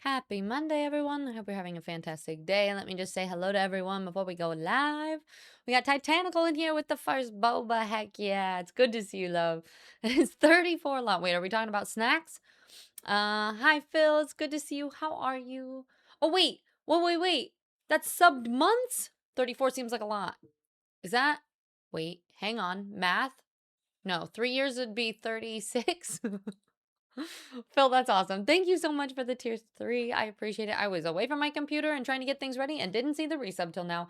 Happy Monday, everyone. I hope you're having a fantastic day. And let me just say hello to everyone before we go live. We got Titanical in here with the first boba. Heck yeah. It's good to see you, love. It's 34 long. Wait, are we talking about snacks? Hi, Phil. It's good to see you. How are you? Oh, wait. Wait. That's subbed months? 34 seems like a lot. Is that? Wait, hang on. Math? No, 3 years would be 36. Phil, that's awesome. Thank you so much for the tier 3. I appreciate it. I was away from my computer and trying to get things ready and didn't see the resub till now.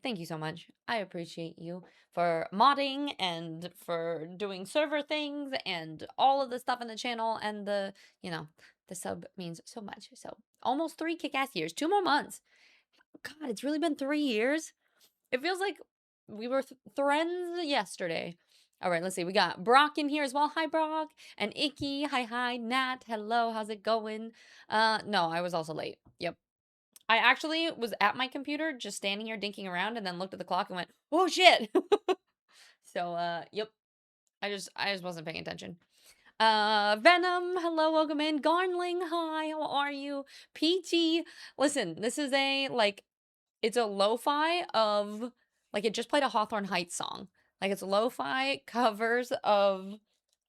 Thank you so much. I appreciate you for modding and for doing server things and all of the stuff in the channel and the sub means so much. So almost 3 kick-ass years, 2 more months. God, it's really been 3 years. It feels like we were friends yesterday. All right, let's see. We got Brock in here as well. Hi, Brock. And Icky. Hi. Nat. Hello. How's it going? No, I was also late. Yep. I actually was at my computer just standing here dinking around and then looked at the clock and went, "Oh shit." So, yep. I just wasn't paying attention. Venom, hello, welcome in. Garnling, hi, how are you? Peachy. Listen, this is it's a lo-fi of, it just played a Hawthorne Heights song. It's lo-fi covers of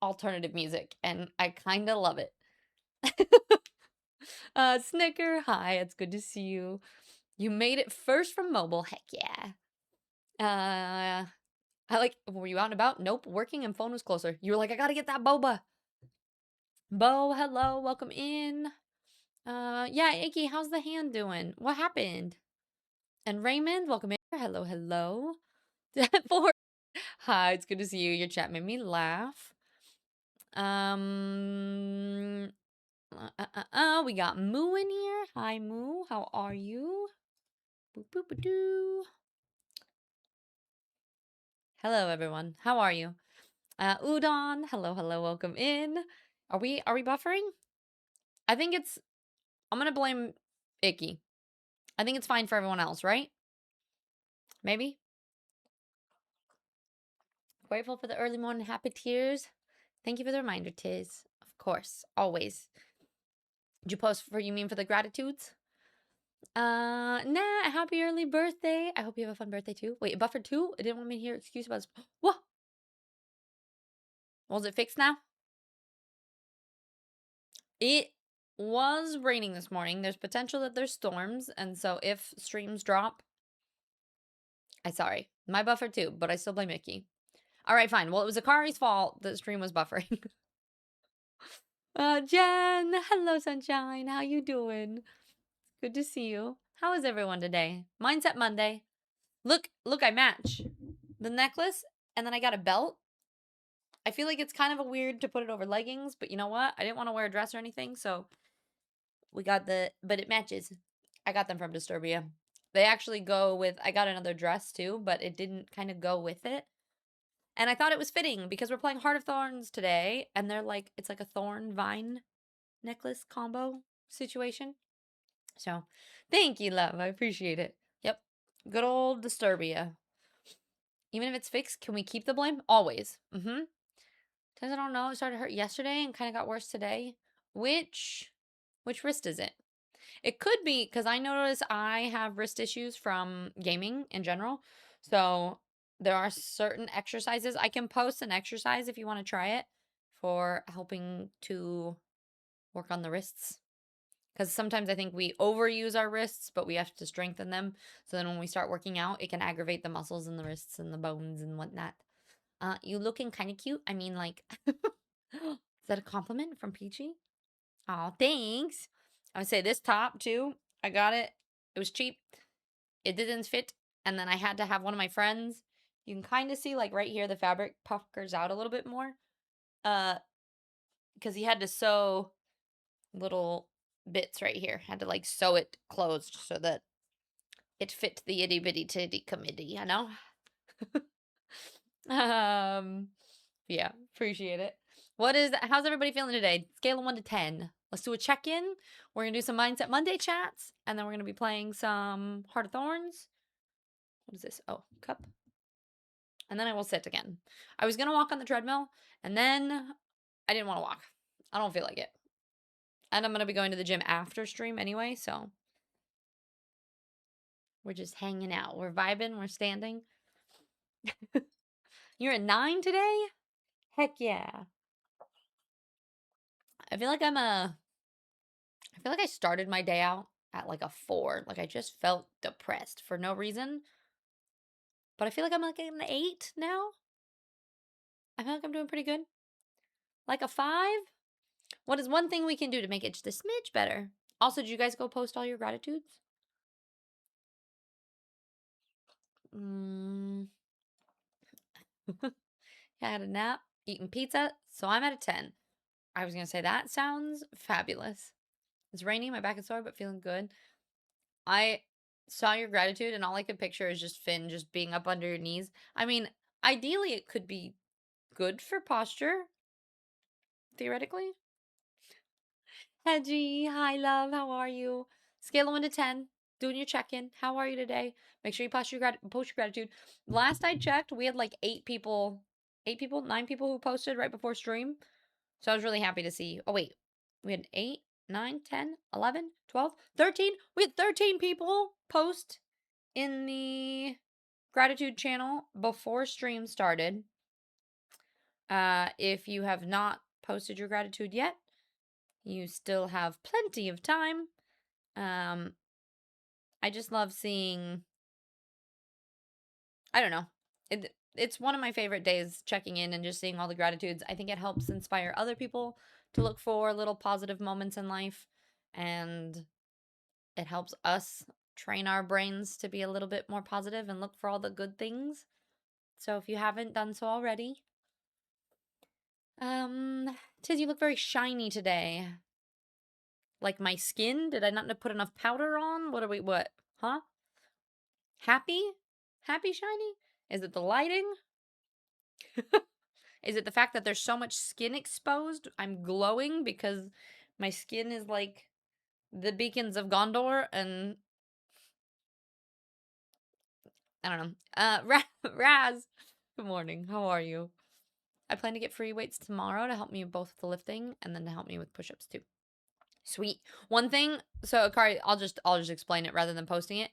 alternative music, and I kind of love it. Snicker, hi, it's good to see you. You made it first from mobile, heck yeah. Were you out and about? Nope, working and phone was closer. You were like, I gotta get that boba. Bo, hello, welcome in. Yeah, Icky, how's the hand doing? What happened? And Raymond, welcome in. Hello. For Hi, it's good to see you. Your chat made me laugh. We got Moo in here. Hi, Moo. How are you? Boop, doo. Hello, everyone. How are you? Udon. Hello. Welcome in. Are we buffering? I'm gonna blame Icky. I think it's fine for everyone else, right? Maybe? Grateful for the early morning happy tears. Thank you for the reminder, Tiz. Of course, always. Did you post for, you mean for the gratitudes? Nah, happy early birthday. I hope you have a fun birthday too. Wait, it buffered too? It didn't want me to hear excuse about this. What? Was it fixed now? It was raining this morning. There's potential that there's storms, and so if streams drop, I'm sorry. My buffer too, but I still blame Mickey. Alright, fine. Well, it was Akari's fault that stream was buffering. Jen, hello sunshine. How you doing? Good to see you. How is everyone today? Mindset Monday. Look, I match the necklace, and then I got a belt. I feel like it's kind of a weird to put it over leggings, but you know what? I didn't want to wear a dress or anything, so we got but it matches. I got them from Disturbia. They actually go with, I got another dress too, but it didn't kind of go with it. And I thought it was fitting because we're playing Heart of Thorns today, and it's like a thorn vine necklace combo situation. So, thank you, love. I appreciate it. Yep. Good old Disturbia. Even if it's fixed, can we keep the blame? Always. Because I don't know, it started to hurt yesterday and kind of got worse today. Which wrist is it? It could be because I notice I have wrist issues from gaming in general. So there are certain exercises. I can post an exercise if you want to try it for helping to work on the wrists. Because sometimes I think we overuse our wrists, but we have to strengthen them. So then when we start working out, it can aggravate the muscles in the wrists and the bones and whatnot. You looking kind of cute. I mean, is that a compliment from Peachy? Oh, thanks. I would say this top too. I got it. It was cheap. It didn't fit. And then I had to have one of my friends. You can kind of see right here, the fabric puckers out a little bit more. Because he had to sew little bits right here. Had to sew it closed so that it fit the itty bitty titty committee, you know? Yeah, appreciate it. How's everybody feeling today? Scale of 1 to 10. Let's do a check-in. We're gonna do some Mindset Monday chats, and then we're gonna be playing some Heart of Thorns. What is this? Oh, cup. And then I will sit again. I was gonna walk on the treadmill, and then I didn't want to walk. I don't feel like it. And I'm going to be going to the gym after stream anyway, so we're just hanging out. We're vibing, we're standing. You're at 9 today? Heck yeah. I feel like I started my day out at like a 4. Like I just felt depressed for no reason. But I feel like I'm like an 8 now. I feel like I'm doing pretty good. Like a 5? What is one thing we can do to make it just a smidge better? Also, did you guys go post all your gratitudes? Mm. I had a nap, eating pizza, so I'm at a 10. I was going to say that sounds fabulous. It's raining, my back is sore, but feeling good. I saw your gratitude, and all I could picture is just Finn just being up under your knees. I mean, ideally, it could be good for posture, theoretically. Hedgie, hi, love. How are you? Scale of 1 to 10. Doing your check-in. How are you today? Make sure you post your gratitude. Last I checked, we had like 9 people who posted right before stream. So I was really happy to see. Oh, wait. We had 8, 9, 10, 11, 12, 13. We had 13 people post in the gratitude channel before stream started. If you have not posted your gratitude yet, you still have plenty of time. I just love seeing, I don't know. It's one of my favorite days, checking in and just seeing all the gratitudes. I think it helps inspire other people to look for little positive moments in life, and it helps us train our brains to be a little bit more positive and look for all the good things. So if you haven't done so already, Tiz, you look very shiny today. Like my skin? Did I not put enough powder on? What? Huh? Happy? Happy shiny? Is it the lighting? Is it the fact that there's so much skin exposed? I'm glowing because my skin is like the beacons of Gondor, and I don't know. Raz, good morning. How are you? I plan to get free weights tomorrow to help me both with the lifting and then to help me with push-ups too. Sweet. One thing, so Akari, I'll just explain it rather than posting it.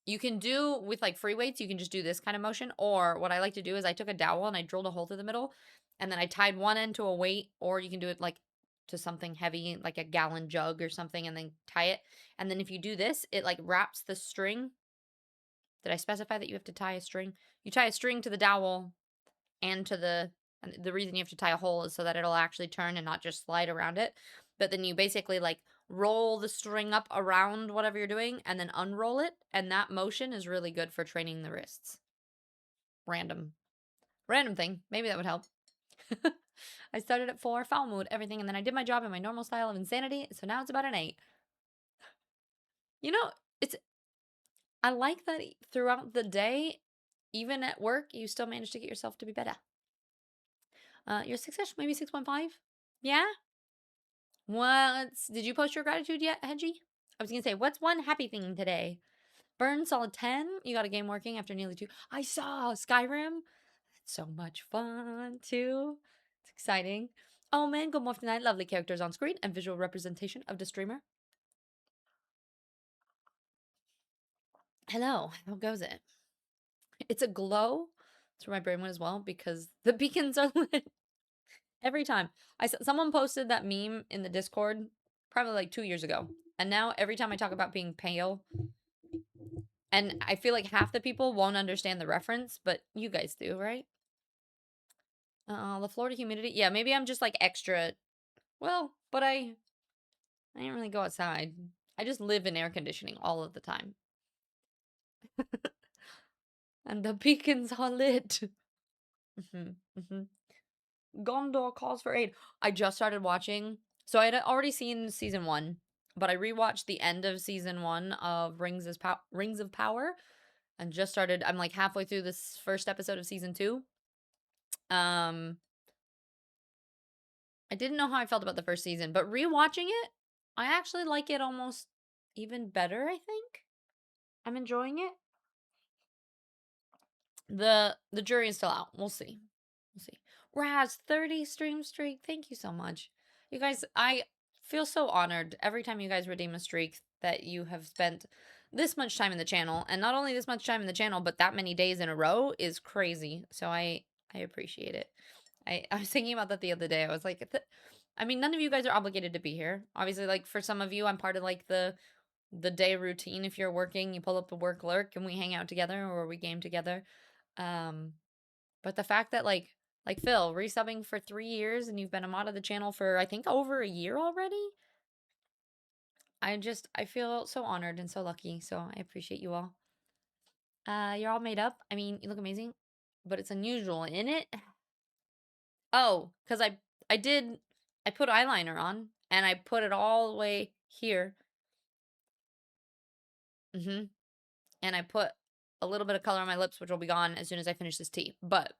You can do with like free weights, you can just do this kind of motion. Or what I like to do is I took a dowel and I drilled a hole through the middle, and then I tied one end to a weight, or you can do it like to something heavy, like a gallon jug or something, and then tie it. And then if you do this, it like wraps the string. Did I specify that you have to tie a string? You tie a string to the dowel and the reason you have to tie a hole is so that it'll actually turn and not just slide around it. But then you basically like roll the string up around whatever you're doing and then unroll it, and that motion is really good for training the wrists. Random thing. Maybe that would help. I started at 4, foul mood, everything, and then I did my job in my normal style of insanity, so now it's about an 8. You know, I like that throughout the day, even at work, you still manage to get yourself to be better. Your success, maybe 6.5? Yeah? Did you post your gratitude yet, Hedgie? I was gonna say, what's one happy thing today? Burn solid 10. You got a game working after nearly 2. I saw Skyrim. That's so much fun, too. It's exciting. Oh man, good morning tonight. Lovely characters on screen and visual representation of the streamer. Hello, how goes it? It's a glow. That's where my brain went as well, because the beacons are lit. Every time. Someone posted that meme in the Discord probably like 2 years ago. And now every time I talk about being pale, and I feel like half the people won't understand the reference, but you guys do, right? The Florida humidity. Yeah, maybe I'm just like extra. Well, but I didn't really go outside. I just live in air conditioning all of the time. And the beacons are lit. Gondor calls for aid. I just started watching. So I had already seen season 1, but I rewatched the end of season 1 of Rings of Power, and just started. I'm like halfway through this first episode of season 2. I didn't know how I felt about the first season, but rewatching it, I actually like it almost even better, I think. I'm enjoying it. The jury is still out. We'll see. Raz, 30 stream streak. Thank you so much. You guys, I feel so honored every time you guys redeem a streak that you have spent this much time in the channel. And not only this much time in the channel, but that many days in a row is crazy. So I appreciate it. I was thinking about that the other day. I was like, I mean, none of you guys are obligated to be here. Obviously, like for some of you, I'm part of like the day routine. If you're working, you pull up the work lurk and we hang out together or we game together. Um, but the fact that like Phil, resubbing for 3 years and you've been a mod of the channel for I think over a year already. I feel so honored and so lucky. So I appreciate you all. You're all made up. I mean, you look amazing, but it's unusual, in it? Oh, because I put eyeliner on and I put it all the way here. Mm-hmm. And I put a little bit of color on my lips, which will be gone as soon as I finish this tea. But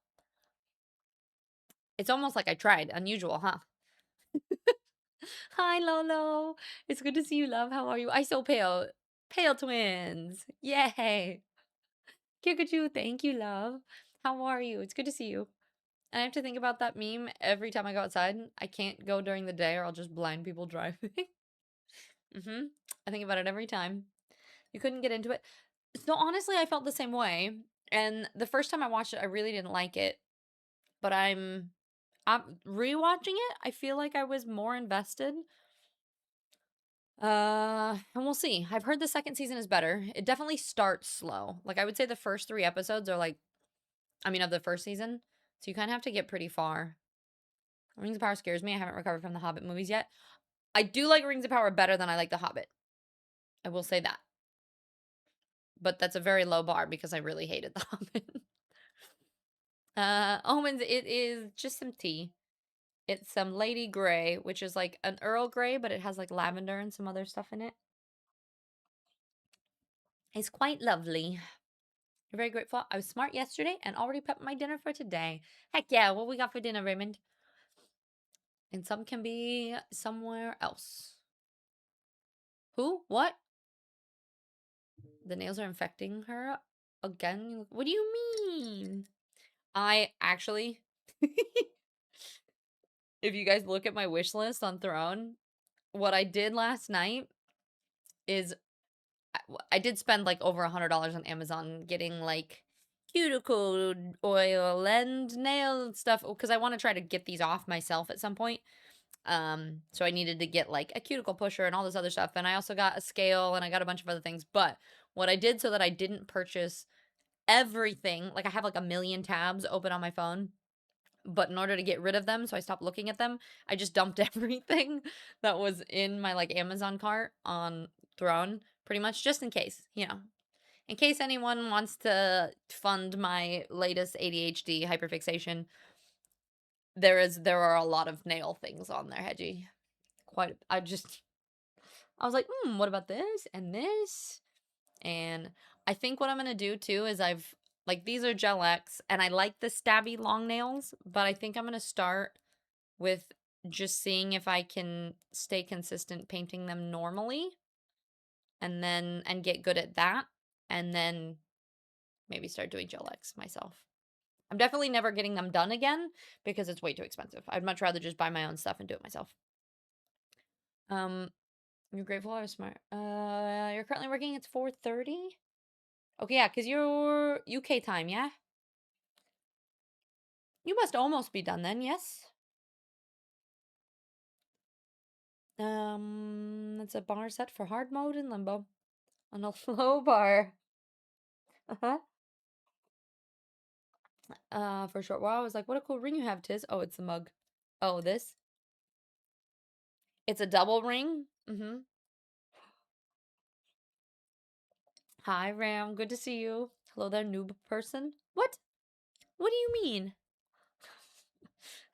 it's almost like I tried. Unusual, huh? Hi, Lolo. It's good to see you, love. How are you? I so pale. Pale twins. Yay. GW2, thank you, love. How are you? It's good to see you. And I have to think about that meme every time I go outside. I can't go during the day or I'll just blind people driving. I think about it every time. You couldn't get into it. So honestly, I felt the same way. And the first time I watched it, I really didn't like it. But I'm rewatching it. I feel like I was more invested. And we'll see. I've heard the second season is better. It definitely starts slow. Like I would say the first 3 episodes are like, I mean, of the first season. So you kind of have to get pretty far. Rings of Power scares me. I haven't recovered from the Hobbit movies yet. I do like Rings of Power better than I like the Hobbit. I will say that. But that's a very low bar because I really hated the Hobbit. Omens, it is just some tea. It's some Lady Grey, which is like an Earl Grey, but it has like lavender and some other stuff in it. It's quite lovely. You're very grateful. I was smart yesterday and already prepped my dinner for today. Heck yeah, what we got for dinner, Raymond? And some can be somewhere else. Who? What? The nails are infecting her again? What do you mean? I actually, if you guys look at my wish list on Throne, what I did last night is I did spend like over $100 on Amazon getting like cuticle oil and nail stuff because I want to try to get these off myself at some point. So I needed to get like a cuticle pusher and all this other stuff. And I also got a scale and I got a bunch of other things. But what I did so that I didn't purchase everything, like I have like a million tabs open on my phone, but in order to get rid of them, so I stopped looking at them, I just dumped everything that was in my like Amazon cart on Throne, pretty much just in case, in case anyone wants to fund my latest ADHD hyperfixation. There are a lot of nail things on there, Hedgie. I was like, what about this and this? And I think what I'm gonna do too is like these are Gel X and I like the stabby long nails, but I think I'm gonna start with just seeing if I can stay consistent painting them normally and get good at that and then maybe start doing Gel X myself. I'm definitely never getting them done again because it's way too expensive. I'd much rather just buy my own stuff and do it myself. You're grateful I was smart. You're currently working, it's 4:30? Okay, yeah, because you're UK time, yeah? You must almost be done then, yes? It's a bar set for hard mode in Limbo. On a low bar. Uh-huh. For a short while, I was like, what a cool ring you have, Tiz. Oh, it's the mug. Oh, this? It's a double ring? Mm-hmm. Hi, Ram. Good to see you. Hello there, noob person. What? What do you mean?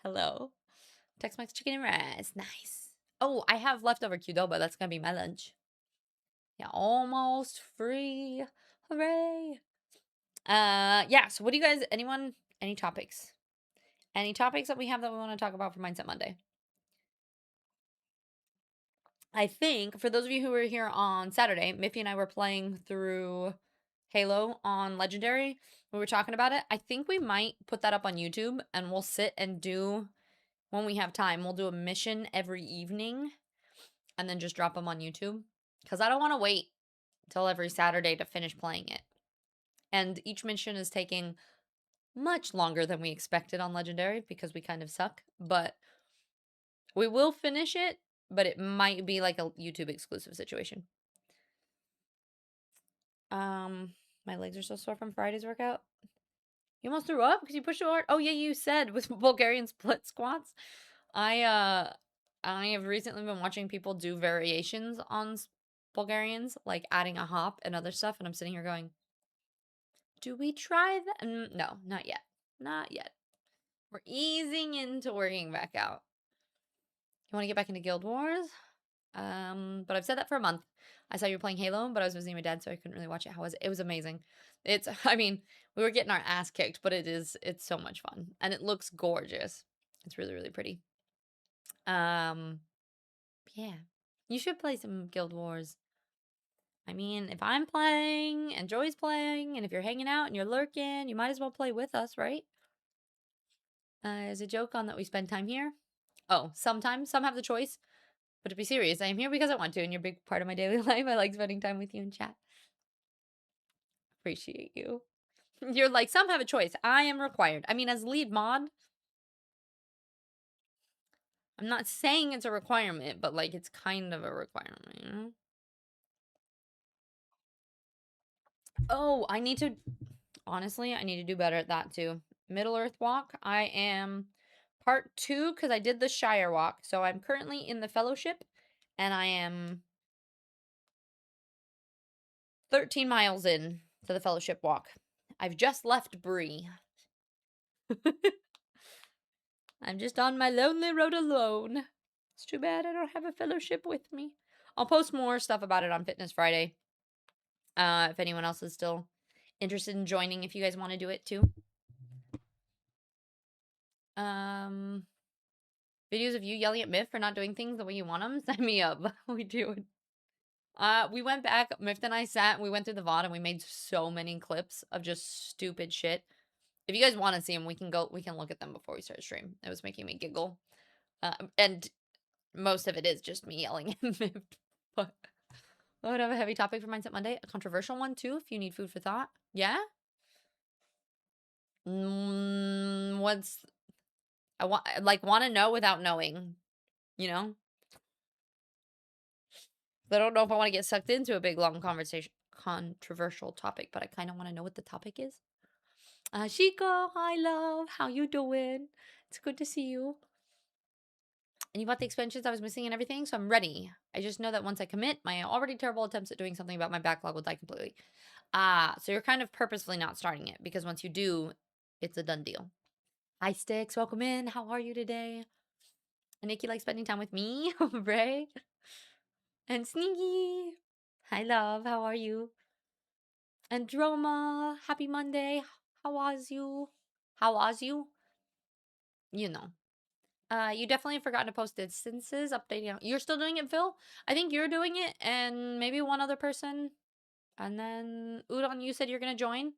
Hello. Tex-Mex chicken and rice. Nice. Oh, I have leftover Qdoba. That's gonna be my lunch. Yeah, almost free. Hooray. Yeah, so what do you guys, any topics? Any topics that we have that we want to talk about for Mindset Monday? I think for those of you who were here on Saturday, Miffy and I were playing through Halo on Legendary. We were talking about it. I think we might put that up on YouTube and we'll sit and do when we have time, we'll do a mission every evening and then just drop them on YouTube. Because I don't want to wait till every Saturday to finish playing it. And each mission is taking much longer than we expected on Legendary because we kind of suck. But we will finish it, but it might be like a YouTube exclusive situation. My legs are so sore from Friday's workout. You almost threw up because you pushed so hard? Oh, yeah, you said with Bulgarian split squats. I have recently been watching people do variations on Bulgarians, like adding a hop and other stuff, and I'm sitting here going, do we try that? No, not yet. Not yet. We're easing into working back out. You want to get back into Guild Wars? But I've said that for a month. I saw you were playing Halo, but I was visiting my dad, so I couldn't really watch it. How was it? It was amazing. I mean, we were getting our ass kicked, but it's so much fun. And it looks gorgeous. It's really, really pretty. Yeah. You should play some Guild Wars. I mean, if I'm playing and Joy's playing, and if you're hanging out and you're lurking, you might as well play with us, right? Is a joke on that we spend time here? Oh, sometimes. Some have the choice. But to be serious, I am here because I want to, and you're a big part of my daily life. I like spending time with you in chat. Appreciate you. You're like, some have a choice. I am required. I mean, as lead mod, I'm not saying it's a requirement, but like, it's kind of a requirement, you know? Oh, honestly, I need to do better at that too. Middle Earth Walk, I am part 2 because I did the Shire Walk. So I'm currently in the Fellowship, and I am 13 miles in to the Fellowship Walk. I've just left Bree. I'm just on my lonely road alone. It's too bad I don't have a fellowship with me. I'll post more stuff about it on Fitness Friday. If anyone else is still interested in joining, if you guys want to do it too. Videos of you yelling at Miff for not doing things the way you want them? Sign me up. We do it. We went back, Miff and I sat, we went through the VOD, and we made so many clips of just stupid shit. If you guys want to see them, we can look at them before we start stream. It was making me giggle. And most of it is just me yelling at Miff. But I would have a heavy topic for Mindset Monday. A controversial one, too, if you need food for thought. Yeah? I want to know without knowing, you know? I don't know if I want to get sucked into a big, long controversial topic, but I kind of want to know what the topic is. Shiko, hi, love. How you doing? It's good to see you. And you bought the expansions I was missing and everything, so I'm ready. I just know that once I commit, my already terrible attempts at doing something about my backlog will die completely. So you're kind of purposefully not starting it, because once you do, it's a done deal. Hi, Sticks. Welcome in. How are you today? And Nikki likes spending time with me, Bray. And Sneaky. Hi, love. How are you? And Droma. Happy Monday. How was you? How was you? You know. You definitely have forgotten to post distances, updating. You're still doing it, Phil? I think you're doing it, and maybe one other person. And then, Udon, you said you're gonna join?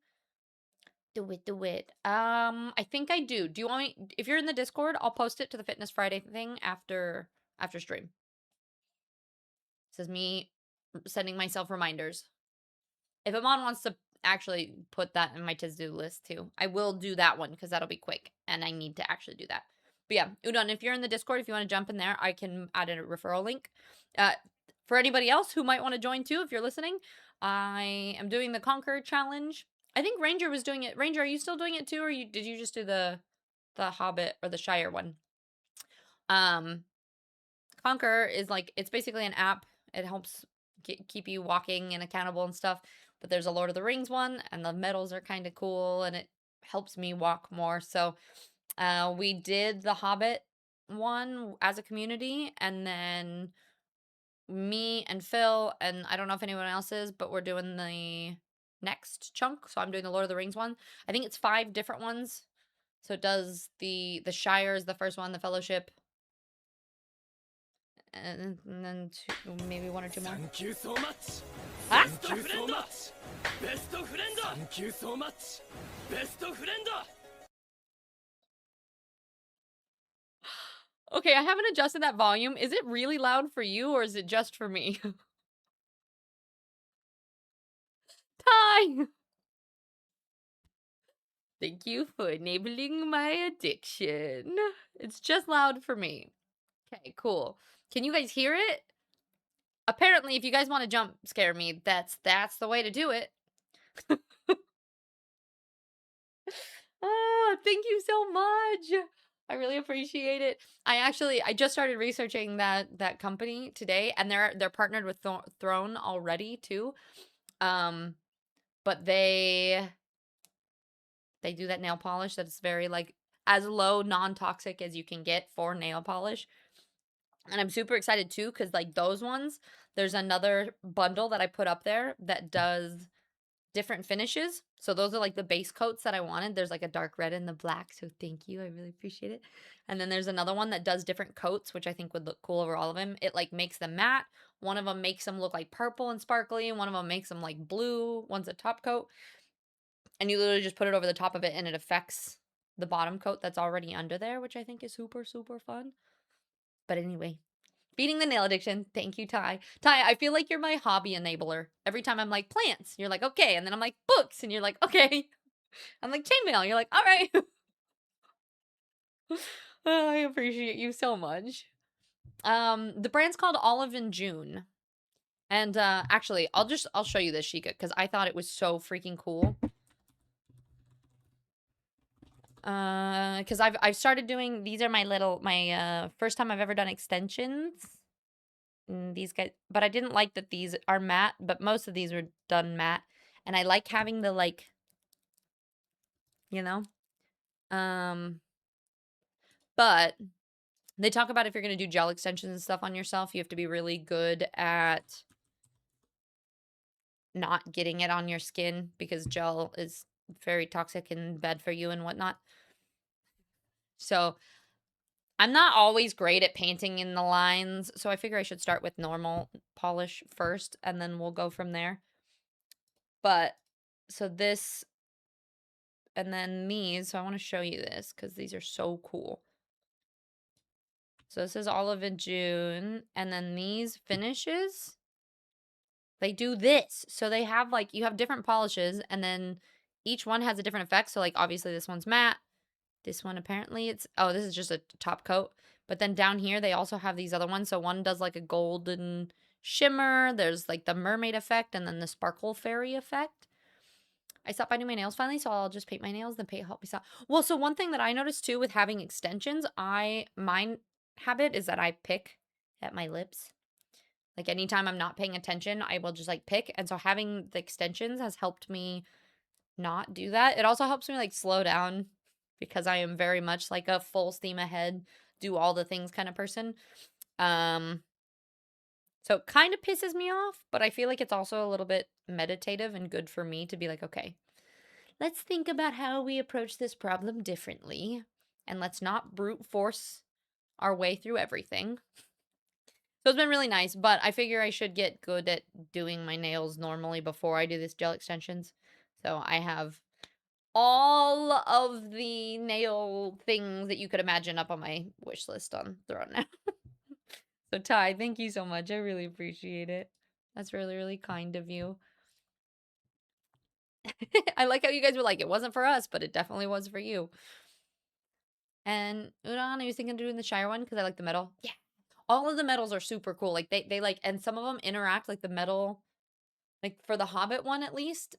Do it. I think I do. Do you want me, if you're in the Discord, I'll post it to the Fitness Friday thing after stream. This is me sending myself reminders. If Amon wants to actually put that in my to-do list too, I will do that one because that'll be quick, and I need to actually do that. But yeah, Udon, if you're in the Discord, if you want to jump in there, I can add a referral link. For anybody else who might want to join too, if you're listening, I am doing the Conquer Challenge. I think Ranger was doing it. Ranger, are you still doing it too, or did you just do the Hobbit or the Shire one? Conquer is like, it's basically an app. It helps keep you walking and accountable and stuff. But there's a Lord of the Rings one, and the medals are kind of cool, and it helps me walk more. So we did the Hobbit one as a community, and then me and Phil, and I don't know if anyone else is, but we're doing the next chunk. So I'm doing the Lord of the Rings one. I think it's 5 different ones. So it does the Shire is the first one, the Fellowship, and then maybe 1 or 2 more. Thank you so much. Ah! Thank you so much. Best friend. Thank you so much. Best friend. Okay, I haven't adjusted that volume. Is it really loud for you or is it just for me? Ty! Thank you for enabling my addiction. It's just loud for me. Okay, cool. Can you guys hear it? Apparently, if you guys want to jump scare me, that's the way to do it. Ah, thank you so much. I really appreciate it. I just started researching that company today, and they're partnered with Throne already too. Um, but they do that nail polish that's very like as low non-toxic as you can get for nail polish. And I'm super excited too cuz like those ones, there's another bundle that I put up there that does different finishes. So those are like the base coats that I wanted. There's like a dark red and the black, so thank you. I really appreciate it. And then there's another one that does different coats, which I think would look cool over all of them. It like makes them matte. One of them makes them look like purple and sparkly, and one of them makes them like blue. One's a top coat. And you literally just put it over the top of it and it affects the bottom coat that's already under there, which I think is super, super fun. But anyway, beating the nail addiction. Thank you, Ty. Ty, I feel like you're my hobby enabler. Every time I'm like, plants, you're like, okay. And then I'm like, books. And you're like, okay. I'm like, chainmail. You're like, all right. Oh, I appreciate you so much. The brand's called Olive and June. And actually, I'll show you this Sheikah because I thought it was so freaking cool. Because I've started doing these are my first time I've ever done extensions. And these guys, but I didn't like that these are matte, but most of these were done matte. And I like having the like, you know, um, but they talk about if you're gonna do gel extensions and stuff on yourself, you have to be really good at not getting it on your skin because gel is very toxic and bad for you and whatnot. So I'm not always great at painting in the lines, so I figure I should start with normal polish first, and then we'll go from there. But, so this, and then these, so I want to show you this, because these are so cool. So this is Olive in June, and then these finishes, they do this. So they have, like, you have different polishes, and then each one has a different effect. So, like, obviously this one's matte. This one apparently oh, this is just a top coat. But then down here they also have these other ones. So one does like a golden shimmer. There's like the mermaid effect and then the sparkle fairy effect. I stopped by doing my nails finally, so I'll just paint my nails, then paint help me stop. Well, so one thing that I noticed too with having extensions, my habit is that I pick at my lips. Like anytime I'm not paying attention, I will just like pick. And so having the extensions has helped me not do that. It also helps me like slow down because I am very much like a full steam ahead, do all the things kind of person. Um so it kind of pisses me off, but I feel like it's also a little bit meditative and good for me to be like, okay, let's think about how we approach this problem differently and let's not brute force our way through everything. So it's been really nice, but I figure I should get good at doing my nails normally before I do this gel extensions. So I have all of the nail things that you could imagine up on my wish list on Throne now. So Ty, thank you so much. I really appreciate it. That's really, really kind of you. I like how you guys were like, it wasn't for us, but it definitely was for you. And Udon, I was thinking of doing the Shire one because I like the metal. Yeah. All of the metals are super cool. Like they like, and some of them interact like the metal, like for the Hobbit one at least,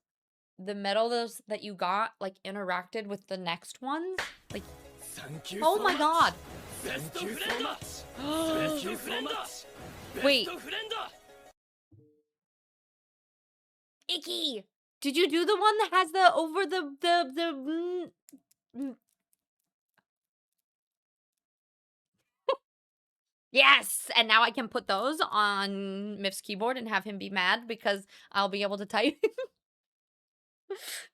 the metal those that you got like interacted with the next ones. Like, Thank you oh so my much. god. Thank you so much. Thank you so much. Wait. Best friend. Icky. Did you do the one that has the over Yes, and now I can put those on Miff's keyboard and have him be mad because I'll be able to type.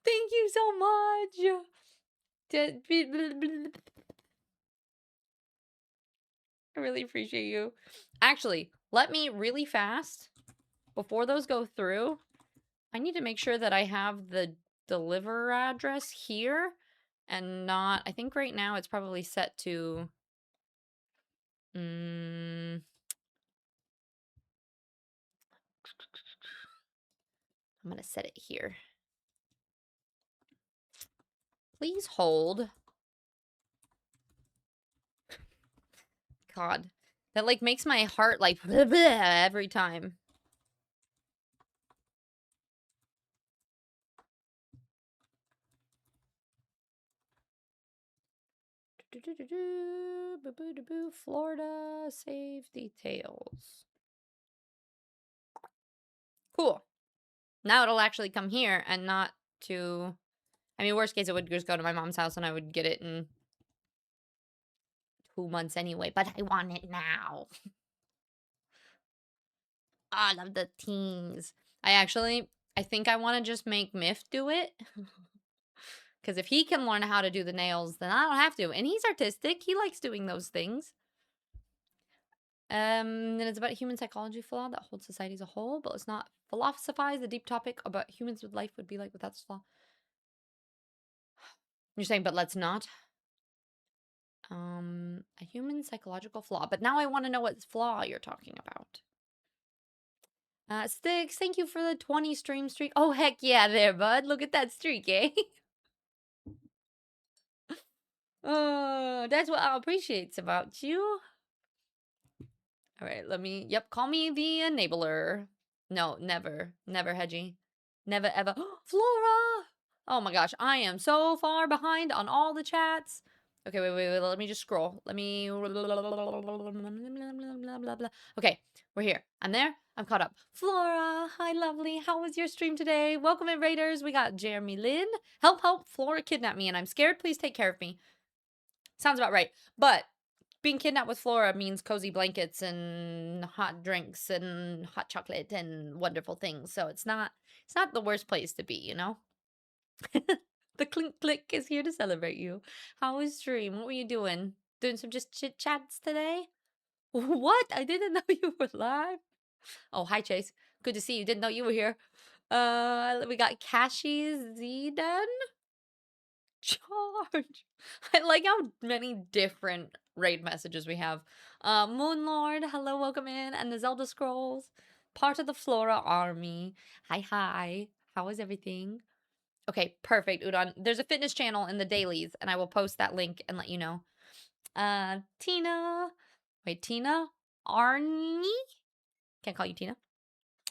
Thank you so much. I really appreciate you. Actually, let me really fast before those go through. I need to make sure that I have the deliver address here and not, I think right now it's probably set to Mm, I'm gonna set it here. Please hold. God, that like makes my heart like every time. Florida, save details. Cool. Now it'll actually come here and not to... I mean, worst case, it would just go to my mom's house and I would get it in 2 months anyway, but I want it now. I love the teens. I think I want to just make Miff do it. Because if he can learn how to do the nails, then I don't have to. And he's artistic. He likes doing those things. Then it's about a human psychology flaw that holds society as a whole, but let's not philosophize the deep topic about humans with life would be like without this flaw. You're saying, but let's not. A human psychological flaw. But now I want to know what flaw you're talking about. Sticks, thank you for the 20 stream streak. Oh, heck yeah there, bud. Look at that streak, eh? Oh, that's what I appreciate about you. All right, yep, call me the enabler. No, never. Never, Hedgie. Never, ever. Flora! Oh my gosh, I am so far behind on all the chats. Okay, wait, let me just scroll. Let me... Okay, we're here. I'm there. I'm caught up. Flora, hi, lovely. How was your stream today? Welcome in, Raiders. We got Jeremy Lynn. Help, help. Flora kidnapped me and I'm scared. Please take care of me. Sounds about right. But being kidnapped with Flora means cozy blankets and hot drinks and hot chocolate and wonderful things. So it's not the worst place to be, you know? The clink click is here to celebrate you. How was stream? What were you doing? Doing some just chit chats today? What? I didn't know you were live. Oh, hi Chase. Good to see you. Didn't know you were here. We got Kashi Zeden. Charge. I like how many different raid messages we have. Moonlord, hello, welcome in. And the Zelda Scrolls, part of the Flora army. Hi. How is everything? Okay, perfect, Udon. There's a fitness channel in the dailies, and I will post that link and let you know. Tina. Wait, Tina? Arnie? Can't call you Tina.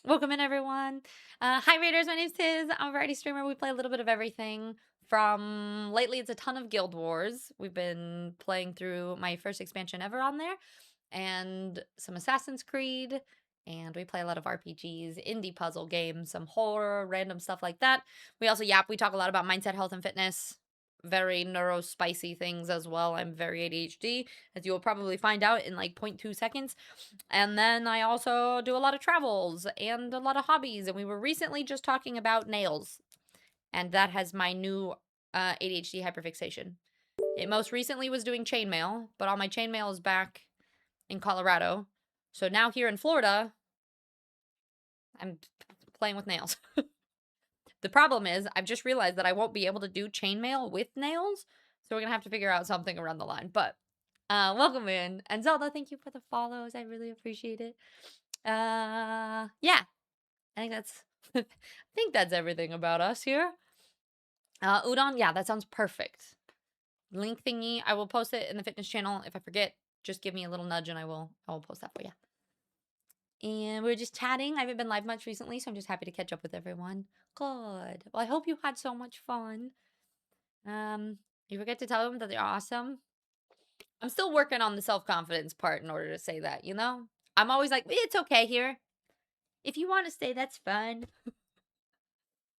Welcome in, everyone. Hi, Raiders. My name's Tiz. I'm a variety streamer. We play a little bit of everything. From lately, it's a ton of Guild Wars. We've been playing through my first expansion ever on there, and some Assassin's Creed. And we play a lot of RPGs, indie puzzle games, some horror, random stuff like that. We also we talk a lot about mindset, health, and fitness. Very neurospicy things as well. I'm very ADHD, as you will probably find out in like 0.2 seconds. And then I also do a lot of travels and a lot of hobbies. And we were recently just talking about nails. And that has my new ADHD hyperfixation. It most recently was doing chainmail, but all my chainmail is back in Colorado. So now here in Florida, I'm playing with nails. The problem is, I've just realized that I won't be able to do chainmail with nails. So we're going to have to figure out something around the line. But welcome in. And Zelda, thank you for the follows. I really appreciate it. Yeah. I think that's I think that's everything about us here. Udon, yeah, that sounds perfect. Link thingy, I will post it in the fitness channel. If I forget, just give me a little nudge and I will post that for you. And we're just chatting. I haven't been live much recently, so I'm just happy to catch up with everyone. Good. Well, I hope you had so much fun. You forget to tell them that they're awesome. I'm still working on the self-confidence part in order to say that, you know? I'm always like, it's okay here. If you want to stay, that's fun.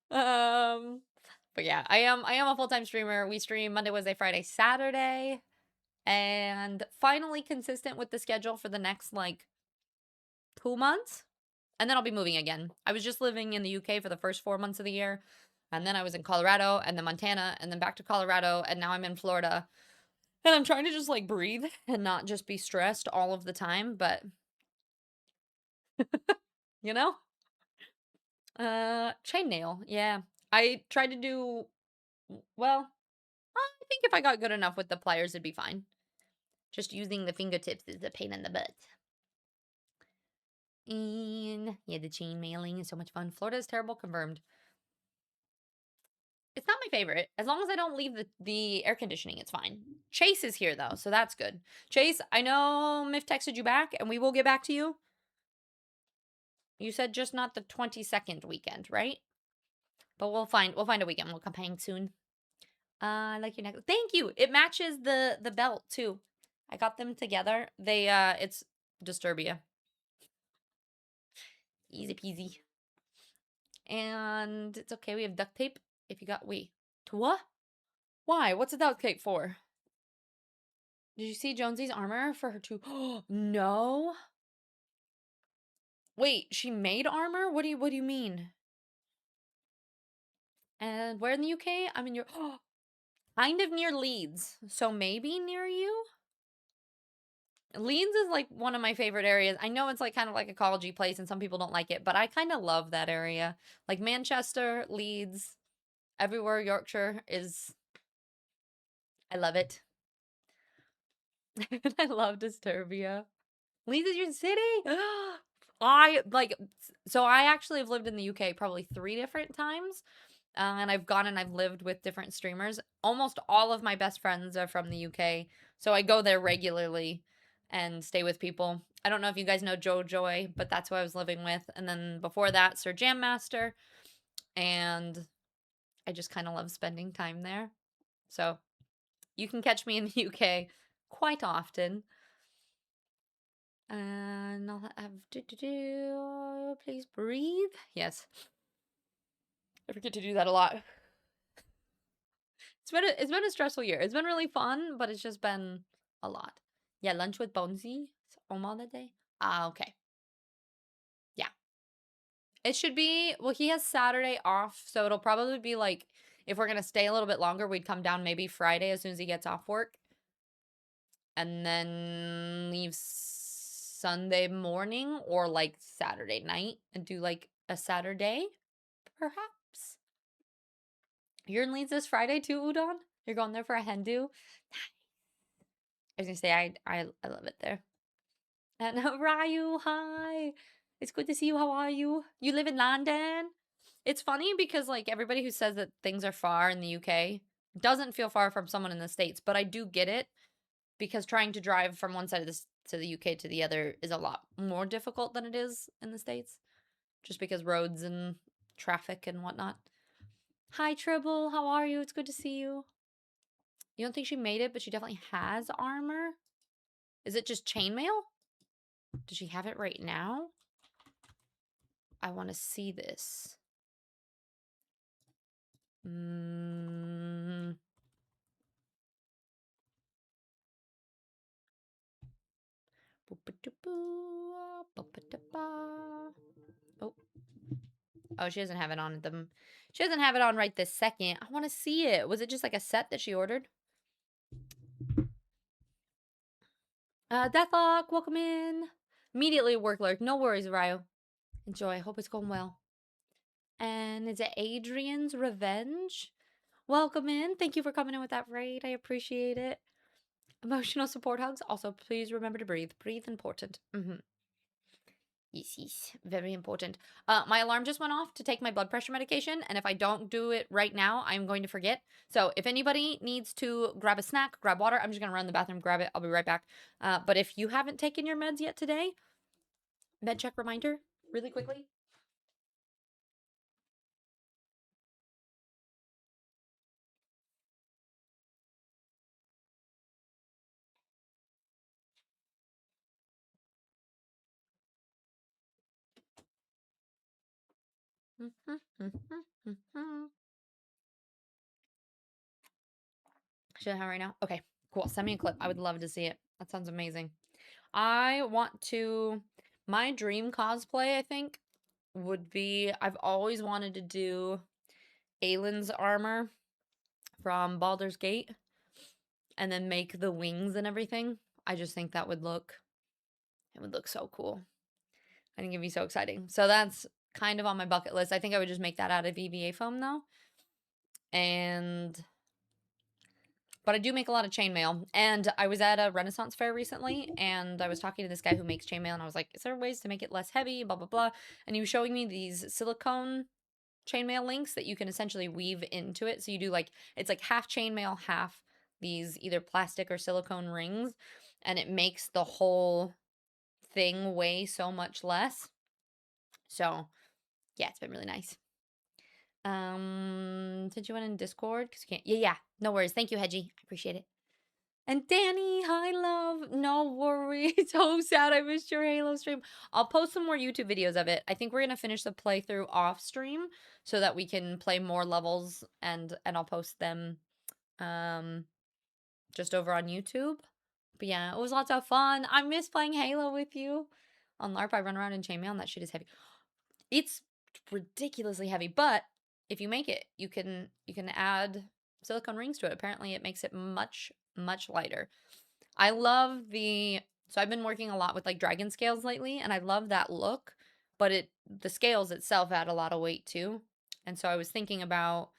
But yeah, I am a full-time streamer. We stream Monday, Wednesday, Friday, Saturday. And finally consistent with the schedule for the next like 2 months. And then I'll be moving again. I was just living in the UK for the first 4 months of the year. And then I was in Colorado and then Montana and then back to Colorado. And now I'm in Florida. And I'm trying to just like breathe and not just be stressed all of the time. But, you know? Chainmail. Yeah. I tried to do, well, I think if I got good enough with the pliers, it'd be fine. Just using the fingertips is a pain in the butt. And yeah, the chain mailing is so much fun. Florida is terrible, confirmed. It's not my favorite. As long as I don't leave the air conditioning, it's fine. Chase is here though, so that's good. Chase, I know Miff texted you back, and we will get back to you. You said just not the 22nd weekend, right? But we'll find a weekend. We'll come hang soon. I like your necklace. Thank you. It matches the belt too. I got them together. They it's Disturbia. Easy peasy. And it's okay. We have duct tape. If you got to what? Why? What's a duct tape for? Did you see Jonesy's armor for her too? No. Wait, she made armor? What do you mean? And where in the UK? I'm in your kind of near Leeds. So maybe near you? Leeds is like one of my favorite areas. I know it's like kind of like a collegey place and some people don't like it, but I kind of love that area. Like Manchester, Leeds, everywhere Yorkshire is I love it. I love Disturbia. Leeds is your city? I actually have lived in the UK probably 3 different times. And I've gone and I've lived with different streamers. Almost all of my best friends are from the UK. So I go there regularly and stay with people. I don't know if you guys know Joe Joy, but that's who I was living with. And then before that, Sir Jam Master. And I just kind of love spending time there. So you can catch me in the UK quite often. And I'll have please breathe. Yes. I forget to do that a lot. It's been a stressful year. It's been really fun, but it's just been a lot. Yeah, lunch with Bonesy. It's Oma that day. Ah, okay. Yeah. It should be, well, he has Saturday off, so it'll probably be like, if we're gonna stay a little bit longer, we'd come down maybe Friday as soon as he gets off work. And then leave Sunday morning or like Saturday night and do like a Saturday, perhaps. You're in Leeds this Friday too, Udon? You're going there for a hen do? I was gonna say I love it there. And Ryu, hi. It's good to see you. How are you? You live in London? It's funny because like everybody who says that things are far in the UK doesn't feel far from someone in the States, but I do get it because trying to drive from one side of this to the UK to the other is a lot more difficult than it is in the States. Just because roads and traffic and whatnot. Hi Tribble, how are you? It's good to see you. You don't think she made it, but she definitely has armor? Is it just chainmail? Does she have it right now? I want to see this. Mm. Oh. Oh, she doesn't have it on them. She doesn't have it on right this second. I want to see it. Was it just like a set that she ordered? Deathlock, welcome in. Immediately work lurk. No worries, Ryo. Enjoy. I hope it's going well. And is it Adrian's Revenge? Welcome in. Thank you for coming in with that raid. I appreciate it. Emotional support hugs. Also, please remember to breathe. Breathe important. Yes, very important. My alarm just went off to take my blood pressure medication, and if I don't do it right now, I'm going to forget. So if anybody needs to grab a snack, grab water, I'm just gonna run to the bathroom, grab it. I'll be right back. But if you haven't taken your meds yet today, med check reminder, really quickly. Should I have it right now? Okay, cool. Send me a clip. I would love to see it. That sounds amazing. I want to. My dream cosplay, I think, would be. I've always wanted to do Aylin's armor from Baldur's Gate and then make the wings and everything. I just think that would look. It would look so cool. I think it'd be so exciting. So that's kind of on my bucket list. I think I would just make that out of EVA foam though. And But I do make a lot of chainmail. And I was at a Renaissance fair recently, and I was talking to this guy who makes chainmail, and I was like, is there ways to make it less heavy? Blah, blah, blah. And he was showing me these silicone chainmail links that you can essentially weave into it. So you do like, it's like half chainmail, half these either plastic or silicone rings, and it makes the whole thing weigh so much less. So yeah, it's been really nice. Did you want in Discord? Cause you can't. Yeah. No worries. Thank you, Hedgie. I appreciate it. And Danny, hi, love. No worries. So sad I missed your Halo stream. I'll post some more YouTube videos of it. I think we're gonna finish the playthrough off stream so that we can play more levels, and I'll post them just over on YouTube. But yeah, it was lots of fun. I miss playing Halo with you. On LARP, I run around in chainmail, and that shit is heavy. It's ridiculously heavy, but if you make it, you can add silicone rings to it. Apparently, it makes it much lighter. I love so I've been working a lot with like dragon scales lately, and I love that look, but the scales itself add a lot of weight too. And so I was thinking about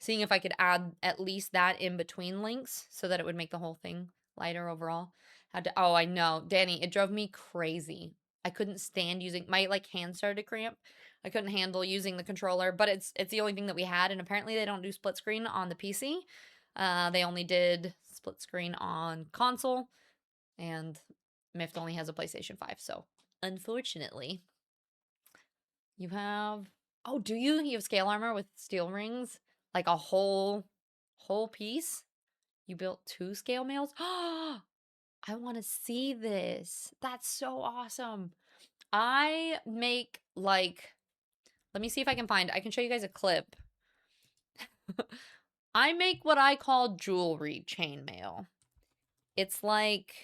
seeing if I could add at least that in between links so that it would make the whole thing lighter overall. Oh, I know, Danny, it drove me crazy. I couldn't stand using my hand started to cramp. I couldn't handle using the controller, but it's the only thing that we had, and apparently they don't do split screen on the PC. They only did split screen on console, and Mift only has a PlayStation 5, so unfortunately, you have. Oh, do you? You have scale armor with steel rings, like a whole piece. You built 2 scale mails. Oh, I want to see this. That's so awesome. I make like. Let me see if I can find. I can show you guys a clip. I make what I call jewelry chainmail. It's like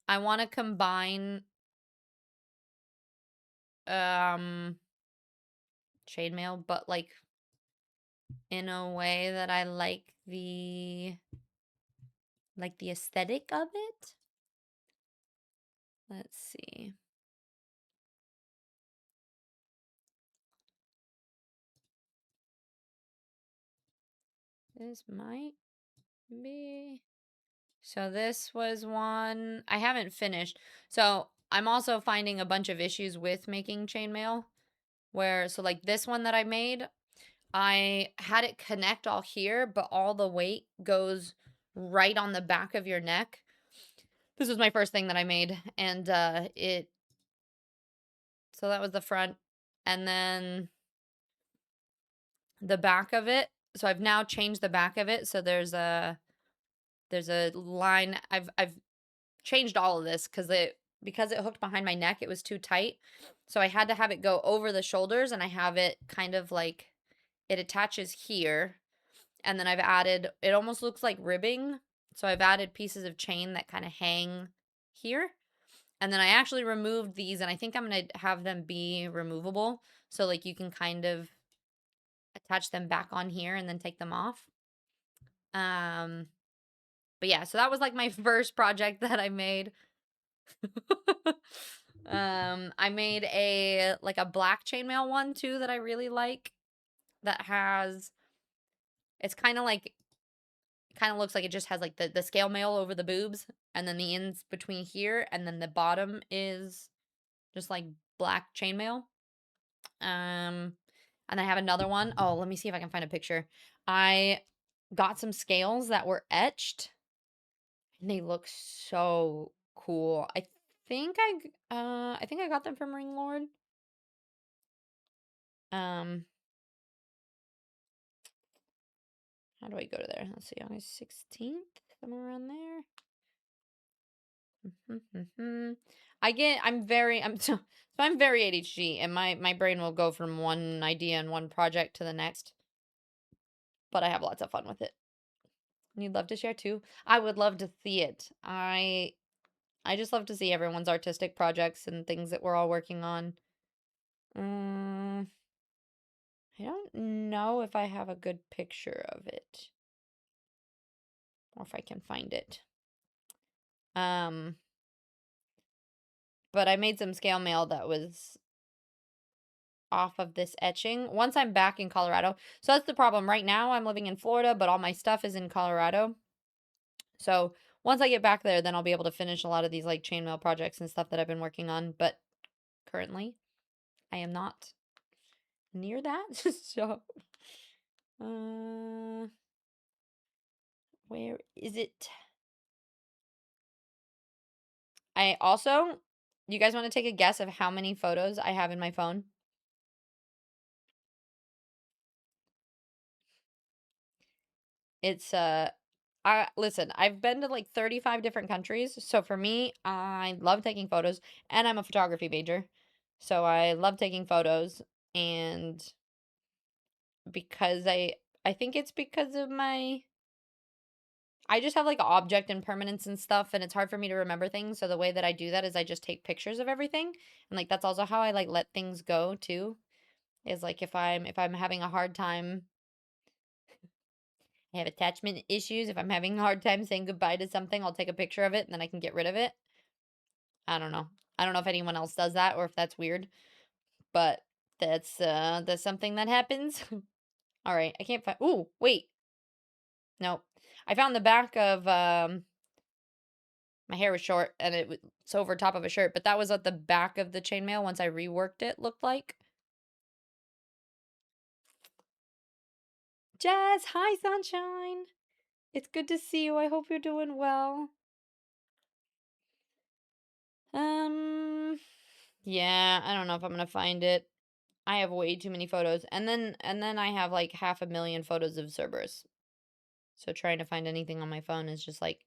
I want to combine chainmail, but like in a way that I like the aesthetic of it. Let's see. This might be. So this was one I haven't finished. So I'm also finding a bunch of issues with making chainmail where, so like this one that I made, I had it connect all here, but all the weight goes right on the back of your neck. This was my first thing that I made, and so that was the front, and then the back of it. So I've now changed the back of it. So there's a line. I've changed all of this because it hooked behind my neck, it was too tight. So I had to have it go over the shoulders, and I have it kind of like it attaches here, and then I've added, it almost looks like ribbing. So I've added pieces of chain that kind of hang here. And then I actually removed these, and I think I'm going to have them be removable. So like you can kind of attach them back on here and then take them off. But yeah, so that was like my first project that I made. I made a black chainmail one too that I really like, that has, it's kind of looks like it just has like the scale mail over the boobs, and then the ends between here, and then the bottom is just like black chainmail. And I have another one. Oh, let me see if I can find a picture. I got some scales that were etched, and they look so cool. I think I got them from Ring Lord. How do I go to there? Let's see, August 16th, somewhere around there. I'm very ADHD, and my brain will go from one idea and one project to the next. But I have lots of fun with it. And you'd love to share too? I would love to see it. I just love to see everyone's artistic projects and things that we're all working on. I don't know if I have a good picture of it, or if I can find it. But I made some scale mail that was off of this etching once I'm back in Colorado. So that's the problem. Right now I'm living in Florida, but all my stuff is in Colorado. So once I get back there, then I'll be able to finish a lot of these like chainmail projects and stuff that I've been working on. But currently, I am not near that. So, uh, where is it? I also, you guys want to take a guess of how many photos I have in my phone? It's I listen, I've been to like 35 different countries. So for me, I love taking photos and I'm a photography major. So I love taking photos and because I think it's because of my I just have like object impermanence and stuff and it's hard for me to remember things. So the way that I do that is I just take pictures of everything. And like that's also how I like let things go too. Is like if I'm having a hard time I have attachment issues. If I'm having a hard time saying goodbye to something, I'll take a picture of it and then I can get rid of it. I don't know. I don't know if anyone else does that or if that's weird, but that's something that happens. All right, I can't find. Ooh, wait. No. I found the back of my hair was short and it's over top of a shirt, but that was at the back of the chainmail once I reworked it looked like. Jazz, hi sunshine. It's good to see you. I hope you're doing well. Um yeah, I don't know if I'm going to find it. I have way too many photos. And then I have like half a million photos of Cerberus. So trying to find anything on my phone is just like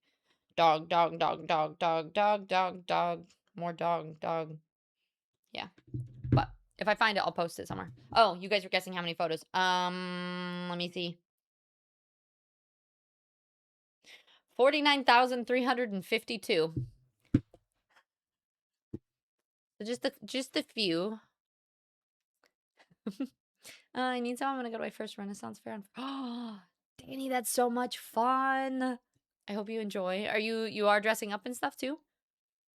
dog, dog, dog, dog, dog, dog, dog, dog, more dog, dog. Yeah. But if I find it, I'll post it somewhere. Oh, you guys were guessing how many photos. Let me see. 49,352. So just a few. I need some. I'm gonna go to my first Renaissance fair. Oh, Danny, that's so much fun. I hope you enjoy. You are dressing up and stuff too?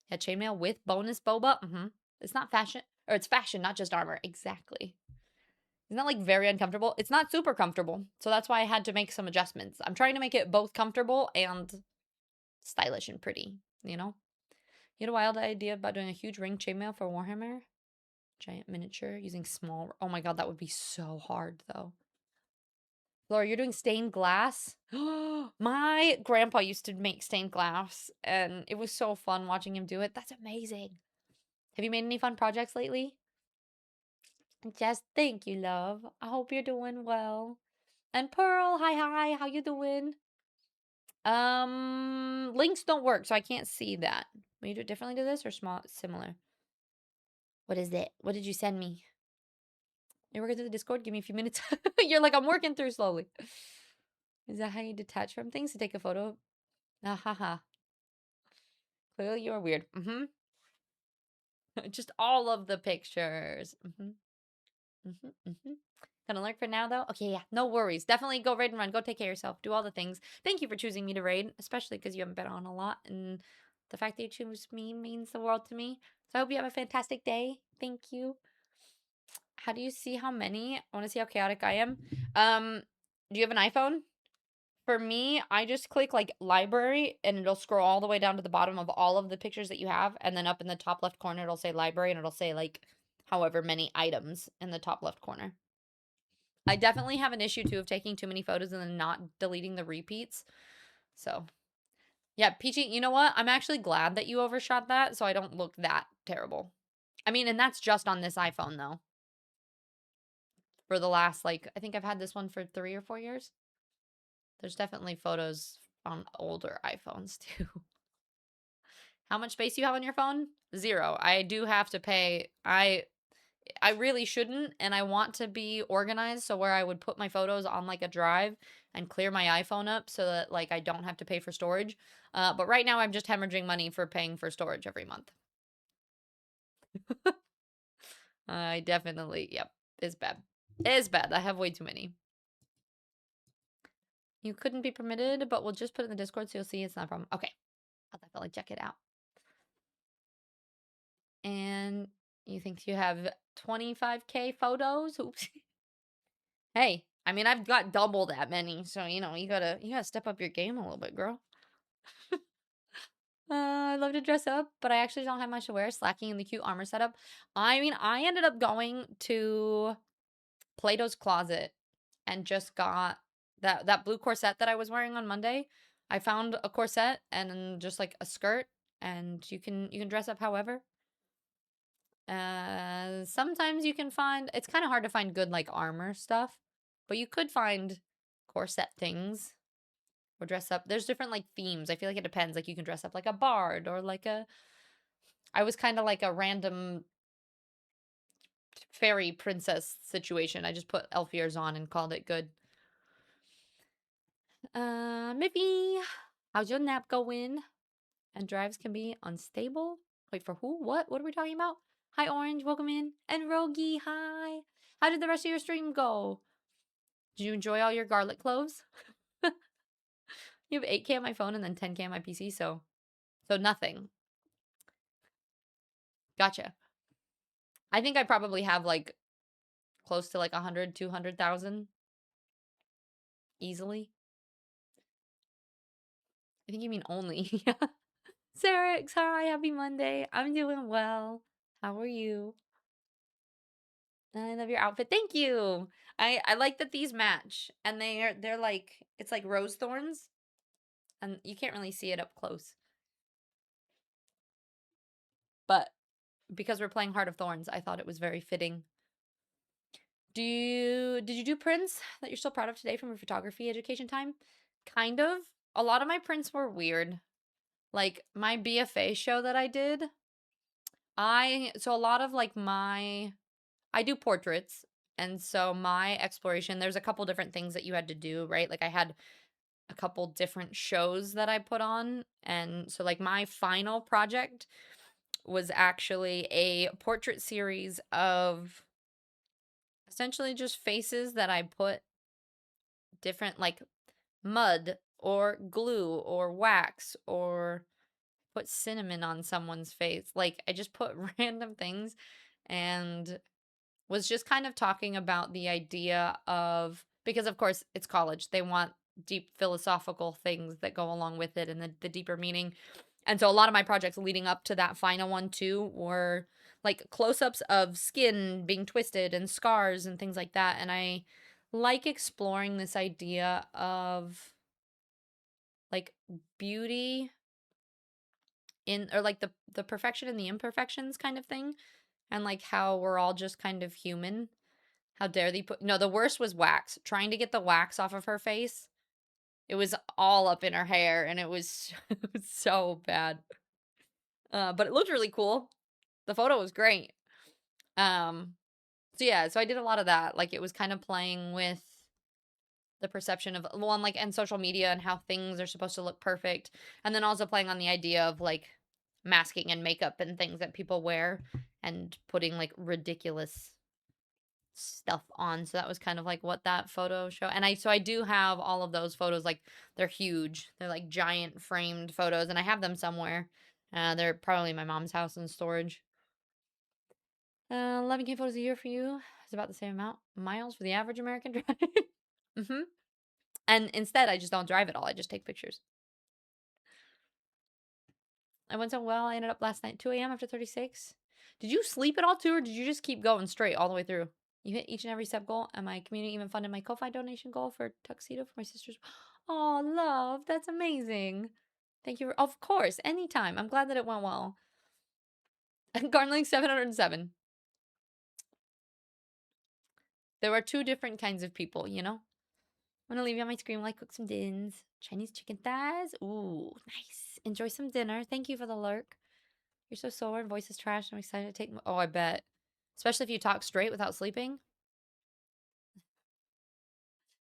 Yeah, chainmail with bonus boba. It's not fashion, or it's fashion, not just armor. Exactly. Isn't that like very uncomfortable? It's not super comfortable, so that's why I had to make some adjustments. I'm trying to make it both comfortable and stylish and pretty. You know. You had a wild idea about doing a huge ring chainmail for Warhammer, giant miniature using small. Oh my god, that would be so hard though. Laura, you're doing stained glass? My grandpa used to make stained glass, and it was so fun watching him do it. That's amazing. Have you made any fun projects lately? Just thank you, love. I hope you're doing well. And Pearl, hi, hi. How you doing? Links don't work, so I can't see that. Will you do it differently to this or similar? What is it? What did you send me? You're working through the Discord? Give me a few minutes. You're like, I'm working through slowly. Is that how you detach from things to take a photo? Ah, ha, ha. Clearly you're weird. Just all of the pictures. Gonna lurk for now, though? Okay, yeah, no worries. Definitely go raid and run. Go take care of yourself. Do all the things. Thank you for choosing me to raid, especially because you haven't been on a lot. And the fact that you choose me means the world to me. So I hope you have a fantastic day. Thank you. How do you see how many? I want to see how chaotic I am. Do you have an iPhone? For me, I just click like library and it'll scroll all the way down to the bottom of all of the pictures that you have. And then up in the top left corner, it'll say library and it'll say like however many items in the top left corner. I definitely have an issue too of taking too many photos and then not deleting the repeats. So yeah, Peachy, you know what? I'm actually glad that you overshot that so I don't look that terrible. I mean, and that's just on this iPhone though. For the last, like, I think I've had this one for 3 or 4 years. There's definitely photos on older iPhones too. How much space do you have on your phone? 0. I do have to pay. I really shouldn't, and I want to be organized so where I would put my photos on like a drive and clear my iPhone up so that like I don't have to pay for storage. But right now I'm just hemorrhaging money for paying for storage every month. I definitely, yep, it's bad. It's bad. I have way too many. You couldn't be permitted, but we'll just put it in the Discord so you'll see it's not a problem. Okay. I'll definitely check it out. And You think you have 25K photos? Oops. Hey, I mean, I've got double that many, so you gotta step up your game a little bit, girl. I love to dress up, but I actually don't have much to wear. Slacking in the cute armor setup. I mean, I ended up going to Plato's Closet and just got that blue corset that I was wearing on Monday. I found a corset and just like a skirt, and you can dress up however. Sometimes you can find it's kind of hard to find good like armor stuff, but you could find corset things or dress up. There's different like themes. I feel like it depends. Like you can dress up like a bard or like a I was kind of like a random fairy princess situation. I just put elf ears on and called it good. Maybe how's your nap going? And drives can be unstable. Wait, for who? What? What are we talking about? Hi, Orange. Welcome in. And Rogi, hi. How did the rest of your stream go? Did you enjoy all your garlic cloves? You have 8K on my phone and then 10K on my PC, so nothing. Gotcha. I think I probably have like close to like 100, 200,000 easily. I think you mean only. Sarah, hi, happy Monday. I'm doing well. How are you? I love your outfit. Thank you. I like that these match, and they're like it's like rose thorns, and you can't really see it up close. But because we're playing Heart of Thorns, I thought it was very fitting. Did you do prints that you're still proud of today from your photography education time? Kind of. A lot of my prints were weird. Like my BFA show that I did, so a lot of like I do portraits, and so my exploration, there's a couple different things that you had to do, right? Like I had a couple different shows that I put on, and so like my final project was actually a portrait series of essentially just faces that I put different like mud or glue or wax or put cinnamon on someone's face. Like I just put random things and was just kind of talking about the idea of because of course it's college. They want deep philosophical things that go along with it and the deeper meaning. And so a lot of my projects leading up to that final one too were like close-ups of skin being twisted and scars and things like that. And I like exploring this idea of like beauty in or like the perfection and the imperfections kind of thing and like how we're all just kind of human. How dare they put no, the worst was wax. Trying to get the wax off of her face. It was all up in her hair and it was, it was so bad. But it looked really cool. The photo was great. Um so yeah, so I did a lot of that. Like it was kind of playing with the perception of well, and social media and how things are supposed to look perfect. And then also playing on the idea of like masking and makeup and things that people wear and putting like ridiculous stuff on. So that was kind of like what that photo show. And I do have all of those photos. Like they're huge. They're like giant framed photos, and I have them somewhere. They're probably in my mom's house in storage. 11K photos a year for you is about the same amount miles for the average American drive. Mm-hmm. And instead, I just don't drive at all. I just take pictures. I went so well. I ended up last night 2 a.m. after 36. Did you sleep at all too, or did you just keep going straight all the way through? You hit each and every step goal, and my community even funded my Ko-Fi donation goal for tuxedo for my sister's. Oh, love, that's amazing. Thank you. Of course, anytime. I'm glad that it went well. Garnling 707. There are two different kinds of people, you know? I'm gonna leave you on my screen while I cook some dins. Chinese chicken thighs. Ooh, nice. Enjoy some dinner. Thank you for the lurk. You're so sore and voice is trash. I'm excited to take. Oh, I bet. Especially if you talk straight without sleeping.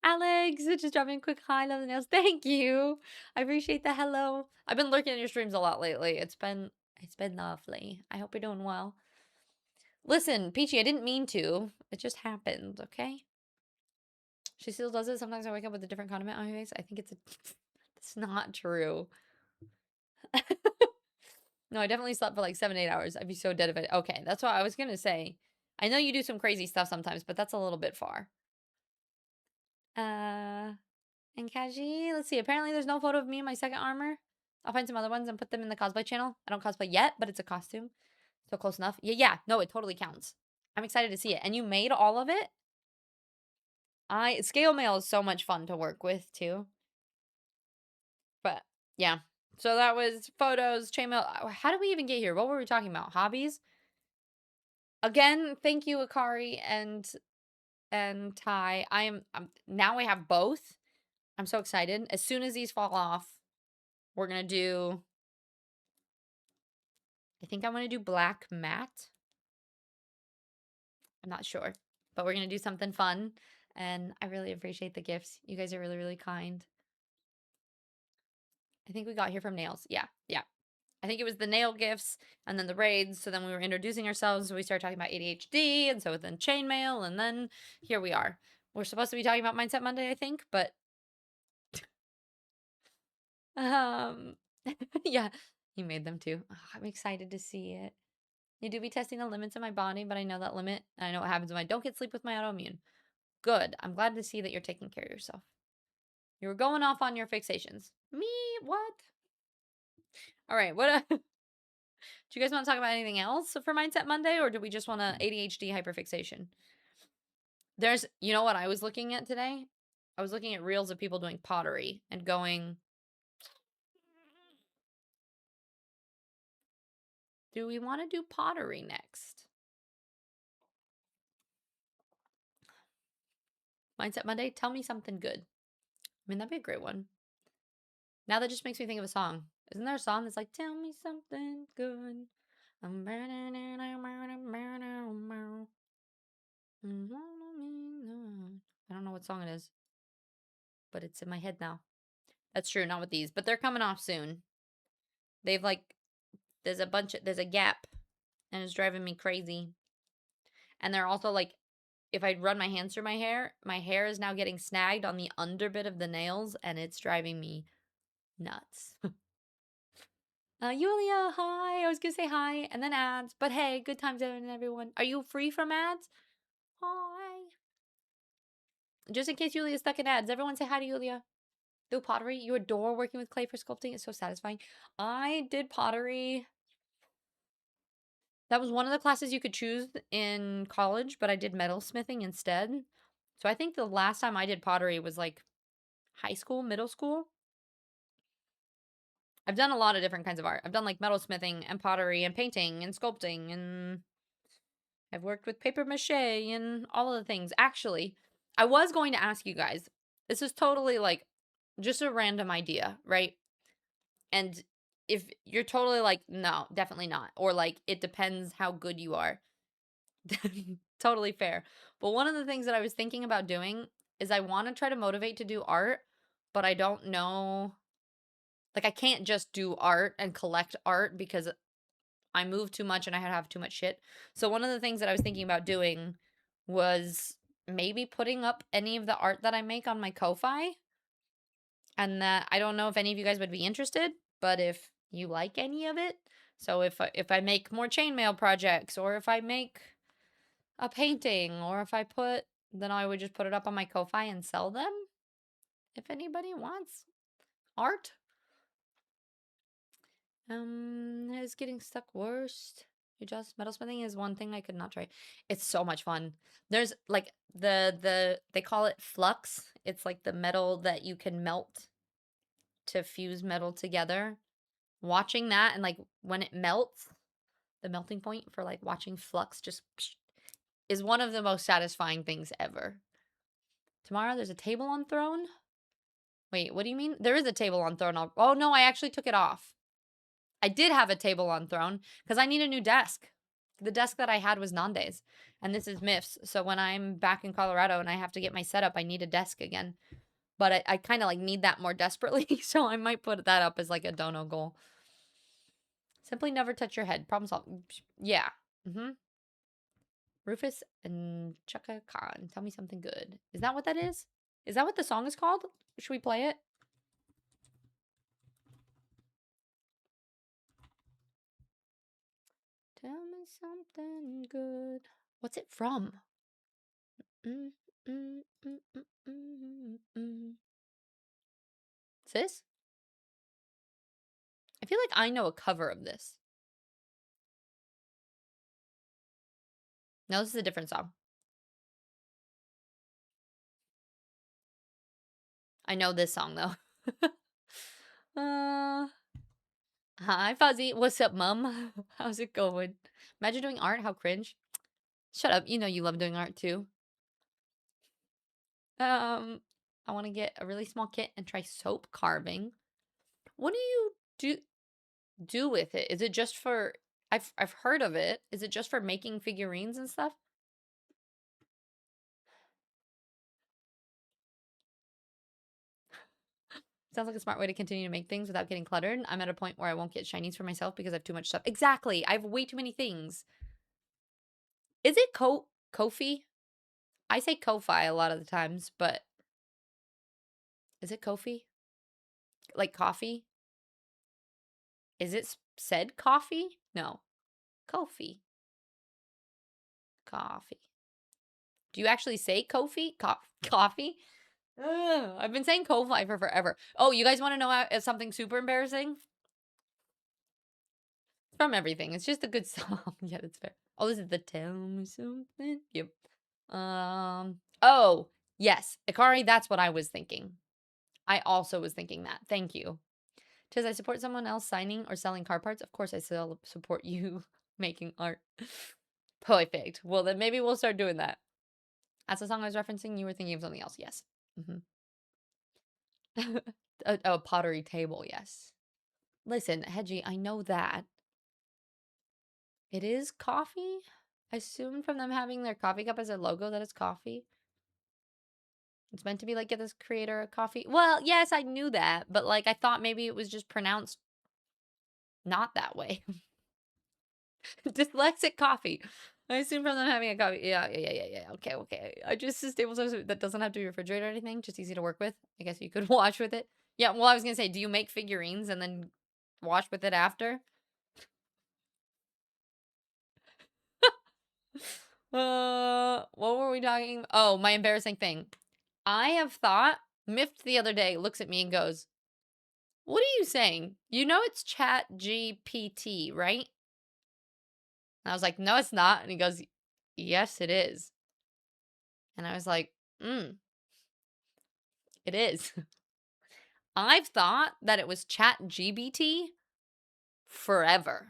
Alex, just dropping a quick hi, love the nails. Thank you. I appreciate the hello. I've been lurking in your streams a lot lately. It's been lovely. I hope you're doing well. Listen, Peachy, I didn't mean to. It just happened, okay? She still does it. Sometimes I wake up with a different condiment on my face. I think it's not true. No, I definitely slept for like 7, 8 hours. I'd be so dead of it. Okay, that's what I was gonna say. I know you do some crazy stuff sometimes, but that's a little bit far. And Kaji, let's see. Apparently there's no photo of me in my second armor. I'll find some other ones and put them in the cosplay channel. I don't cosplay yet, but it's a costume. So close enough. Yeah. No, it totally counts. I'm excited to see it. And you made all of it? Scale mail is so much fun to work with too. But yeah. So that was photos, chainmail. How did we even get here? What were we talking about? Hobbies? Again, thank you, Akari and Ty. I'm now I have both. I'm so excited. As soon as these fall off, we're gonna do. I think I'm gonna do black matte. I'm not sure, but we're gonna do something fun. And I really appreciate the gifts. You guys are really, really kind. I think we got here from nails. Yeah. I think it was the nail gifts and then the raids. So then we were introducing ourselves. So we started talking about ADHD. And so then chainmail. And then here we are. We're supposed to be talking about Mindset Monday, I think. But yeah, you made them too. Oh, I'm excited to see it. You do be testing the limits of my body, but I know that limit. And I know what happens when I don't get sleep with my autoimmune. Good. I'm glad to see that you're taking care of yourself. You were going off on your fixations. Me? What? All right. What? Do you guys want to talk about anything else for Mindset Monday, or do we just want to ADHD hyperfixation? You know what I was looking at today? I was looking at reels of people doing pottery and going, do we want to do pottery next? Mindset Monday, tell me something good. I mean, that'd be a great one. Now that just makes me think of a song. Isn't there a song that's like, tell me something good? I don't know what song it is, but it's in my head now. That's true, not with these, but they're coming off soon. They've like, there's a gap, and it's driving me crazy. And they're also like, if I run my hands through my hair is now getting snagged on the underbit of the nails, and it's driving me nuts. Yulia, hi. I was gonna say hi, and then ads, but hey, good times everyone. Are you free from ads? Hi. Just in case Yulia's stuck in ads, everyone say hi to Yulia. Do pottery. You adore working with clay for sculpting. It's so satisfying. I did pottery. That was one of the classes you could choose in college, but I did metalsmithing instead. So I think the last time I did pottery was like high school, middle school. I've done a lot of different kinds of art. I've done like metalsmithing and pottery and painting and sculpting, and I've worked with paper mache and all of the things. Actually, I was going to ask you guys, this is totally like just a random idea, right? And if you're totally like, no, definitely not, or like, it depends how good you are, totally fair. But one of the things that I was thinking about doing is I want to try to motivate to do art, but I don't know. Like, I can't just do art and collect art because I move too much and I have too much shit. So one of the things that I was thinking about doing was maybe putting up any of the art that I make on my Ko-Fi. And that I don't know if any of you guys would be interested, but if you like any of it, so if I make more chainmail projects, or if I make a painting, or if I put, then I would just put it up on my Ko-Fi and sell them. If anybody wants art. Is getting stuck worst. You just metalsmithing is one thing I could not try. It's so much fun. There's like they call it flux. It's like the metal that you can melt to fuse metal together. Watching that, and like when it melts, the melting point for like watching flux just is one of the most satisfying things ever. Tomorrow there's a table on throne. Wait, what do you mean? There is a table on throne. Oh no, I actually took it off. I did have a table on throne because I need a new desk. The desk that I had was Nande's, and this is Miff's. So when I'm back in Colorado and I have to get my setup, I need a desk again. But I kind of like need that more desperately, so I might put that up as like a dono goal. Simply never touch your head. Problem solved. Yeah. Rufus and Chaka Khan. Tell me something good. Is that what that is? Is that what the song is called? Should we play it? Tell me something good. What's it from? Mm, mm, mm, mm, mm, mm. Is this? I feel like I know a cover of this. No, this is a different song. I know this song though. uh, Hi Fuzzy. What's up, mom? How's it going? Imagine doing art. How cringe. Shut up. You know you love doing art too. I want to get a really small kit and try soap carving. What do you do with it? Is it just for I've heard of it. Is it just for making figurines and stuff? Sounds like a smart way to continue to make things without getting cluttered. I'm at a point where I won't get shinies for myself because I have too much stuff. Exactly. I have way too many things. Is it Kofi? I say Ko-Fi a lot of the times, but is it Kofi? Like coffee? Is it said coffee? No. Kofi. Coffee. Do you actually say Kofi? Coffee? Ugh, I've been saying Ko-Fi for forever. Oh, you guys want to know something super embarrassing? From everything. It's just a good song. Yeah, that's fair. Oh, this is the Tell Me Something. Yep. Oh, yes. Ikari, that's what I was thinking. I also was thinking that. Thank you. Does I support someone else signing or selling car parts? Of course I still support you making art. Perfect. Well, then maybe we'll start doing that. That's the song I was referencing. You were thinking of something else. Yes. A pottery table. Yes. Listen, Hedgie, I know that. It is coffee? I assume from them having their coffee cup as a logo that it's coffee. It's meant to be like, get this creator a coffee. Well, yes, I knew that, but like I thought maybe it was just pronounced not that way. Dyslexic coffee. I assume from them having a coffee. Yeah. Okay. I just a stable source that doesn't have to be refrigerated or anything. Just easy to work with. I guess you could wash with it. Yeah, well, I was gonna say, do you make figurines and then wash with it after? What were we talking? Oh, my embarrassing thing. I have thought, Miffed the other day looks at me and goes, "What are you saying? You know it's Chat GPT, right?" And I was like, "No, it's not." And he goes, "Yes, it is." And I was like, it is. I've thought that it was Chat GBT forever.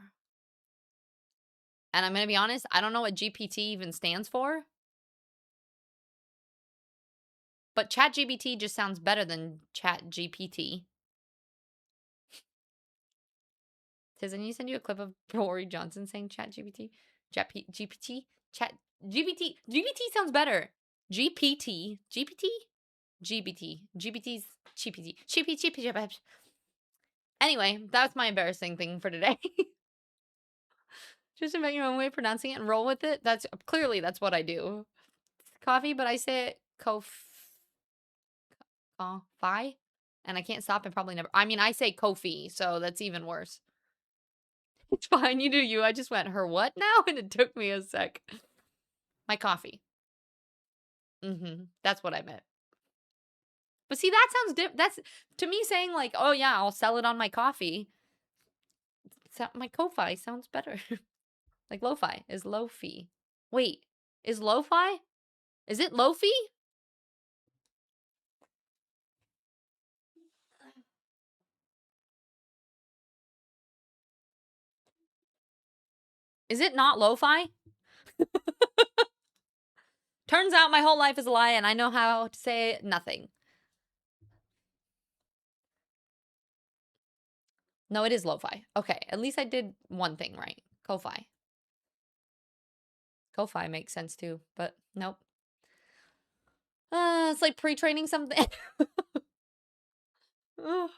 And I'm going to be honest, I don't know what GPT even stands for. But Chat GBT just sounds better than Chat GPT. Says, I need to send you a clip of Rory Johnson saying Chat GPT. GPT? Chat GPT. GPT sounds better. GPT. GPT? GBT. GBT's GPT. GPT. Anyway, that's my embarrassing thing for today. Just invent your own way of pronouncing it and roll with it. That's clearly that's what I do. Coffee, but I say it fi, and I can't stop and probably never. I mean, I say Kofi, so that's even worse. It's fine, you do you. I just went her what now, and it took me a sec. My coffee. That's what I meant. But see, that sounds different. That's to me saying like, oh yeah, I'll sell it on my coffee. My Ko-Fi sounds better. Like lo-fi is lo-fi. Wait, is lo-fi? Is it lo-fi? Is it not lo-fi? Turns out my whole life is a lie and I know how to say nothing. No, it is lo-fi. Okay, at least I did one thing right. Ko-fi. Ko-fi makes sense too, but nope. It's like pre-training something. Oh,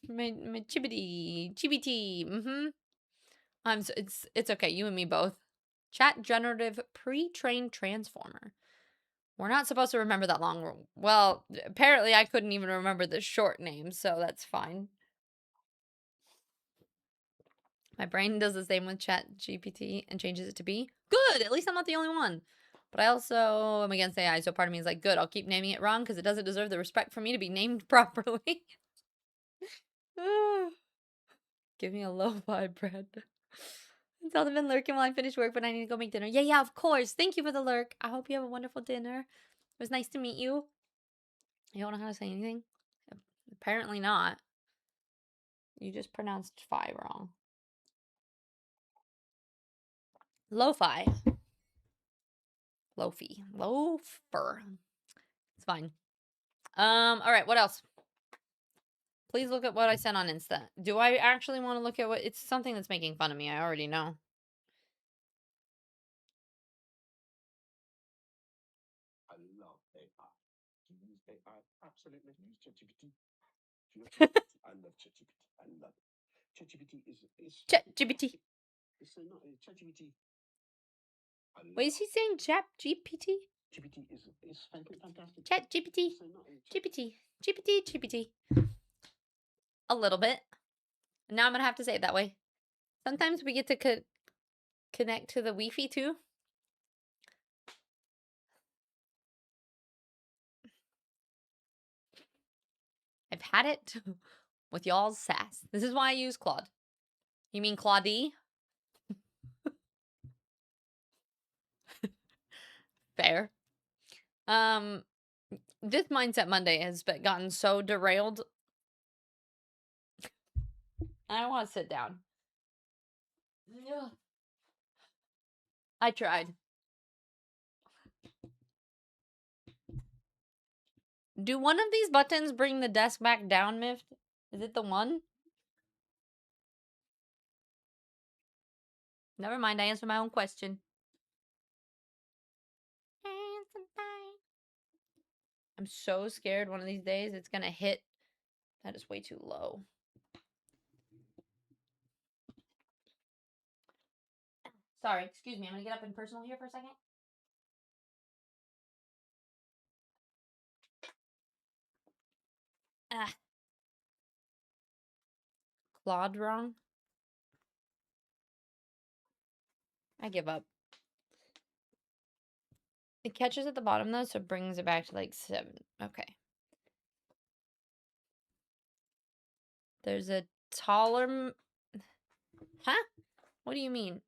my chibity. It's okay. You and me both. Chat generative pre-trained transformer. We're not supposed to remember that long. Well, apparently I couldn't even remember the short name, so that's fine. My brain does the same with Chat GPT and changes it to B. Good! At least I'm not the only one. But I also am against AI, so part of me is like, good, I'll keep naming it wrong because it doesn't deserve the respect for me to be named properly. Give me a lo-fi bread. Zelda been lurking while I finish work, but I need to go make dinner. Yeah, of course. Thank you for the lurk. I hope you have a wonderful dinner. It was nice to meet you. You don't know how to say anything? Apparently not. You just pronounced fi wrong. Lo-fi. Lofi. Loafer. It's fine. All right, what else? Please look at what I sent on Insta. Do I actually want to look at what... It's something that's making fun of me. I already know. I love AI. Do you use AI? Absolutely. Use ChatGPT. Do you know I love ChatGPT. I love it. ChatGPT is ChatGPT. It's not ChatGPT. Wait, is he saying ChatGPT? GPT is fantastic. ChatGPT. GPT. GPT. A little bit. Now I'm gonna have to say it that way. Sometimes we get to connect to the Wi-Fi too. I've had it with y'all's sass. This is why I use Claude. You mean Claudie? Fair. This Mindset Monday has gotten so derailed. I don't want to sit down. I tried. Do one of these buttons bring the desk back down, Mift? Is it the one? Never mind, I answered my own question. I'm so scared one of these days it's gonna hit. That is way too low. Sorry, excuse me. I'm gonna get up in personal here for a second. Ah. Claude wrong? I give up. It catches at the bottom though, so it brings it back to like 7. Okay. There's a taller... Huh? What do you mean?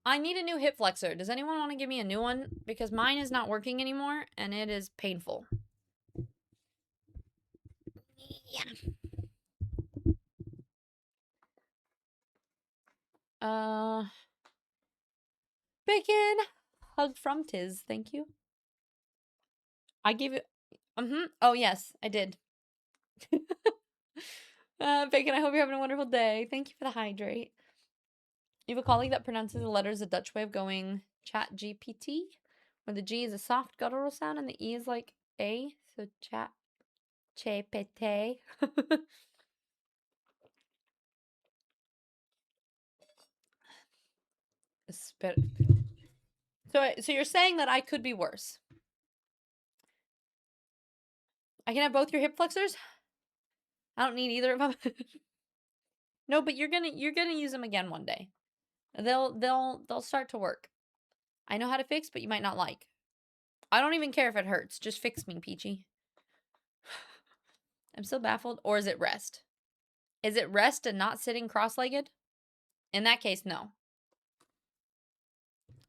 I need a new hip flexor. Does anyone want to give me a new one? Because mine is not working anymore, and it is painful. Yeah. Bacon! Hug from Tiz. Thank you. I gave it... Oh, yes, I did. Bacon, I hope you're having a wonderful day. Thank you for the hydrate. You have a colleague that pronounces the letters a Dutch way of going chat GPT, where the G is a soft guttural sound and the E is like A, so chat GPT. So you're saying that I could be worse. I can have both your hip flexors? I don't need either of them. No, but you're gonna use them again one day. They'll start to work. I know how to fix, but you might not like. I don't even care if it hurts. Just fix me, Peachy. I'm still baffled. Or is it rest? Is it rest and not sitting cross-legged? In that case, no.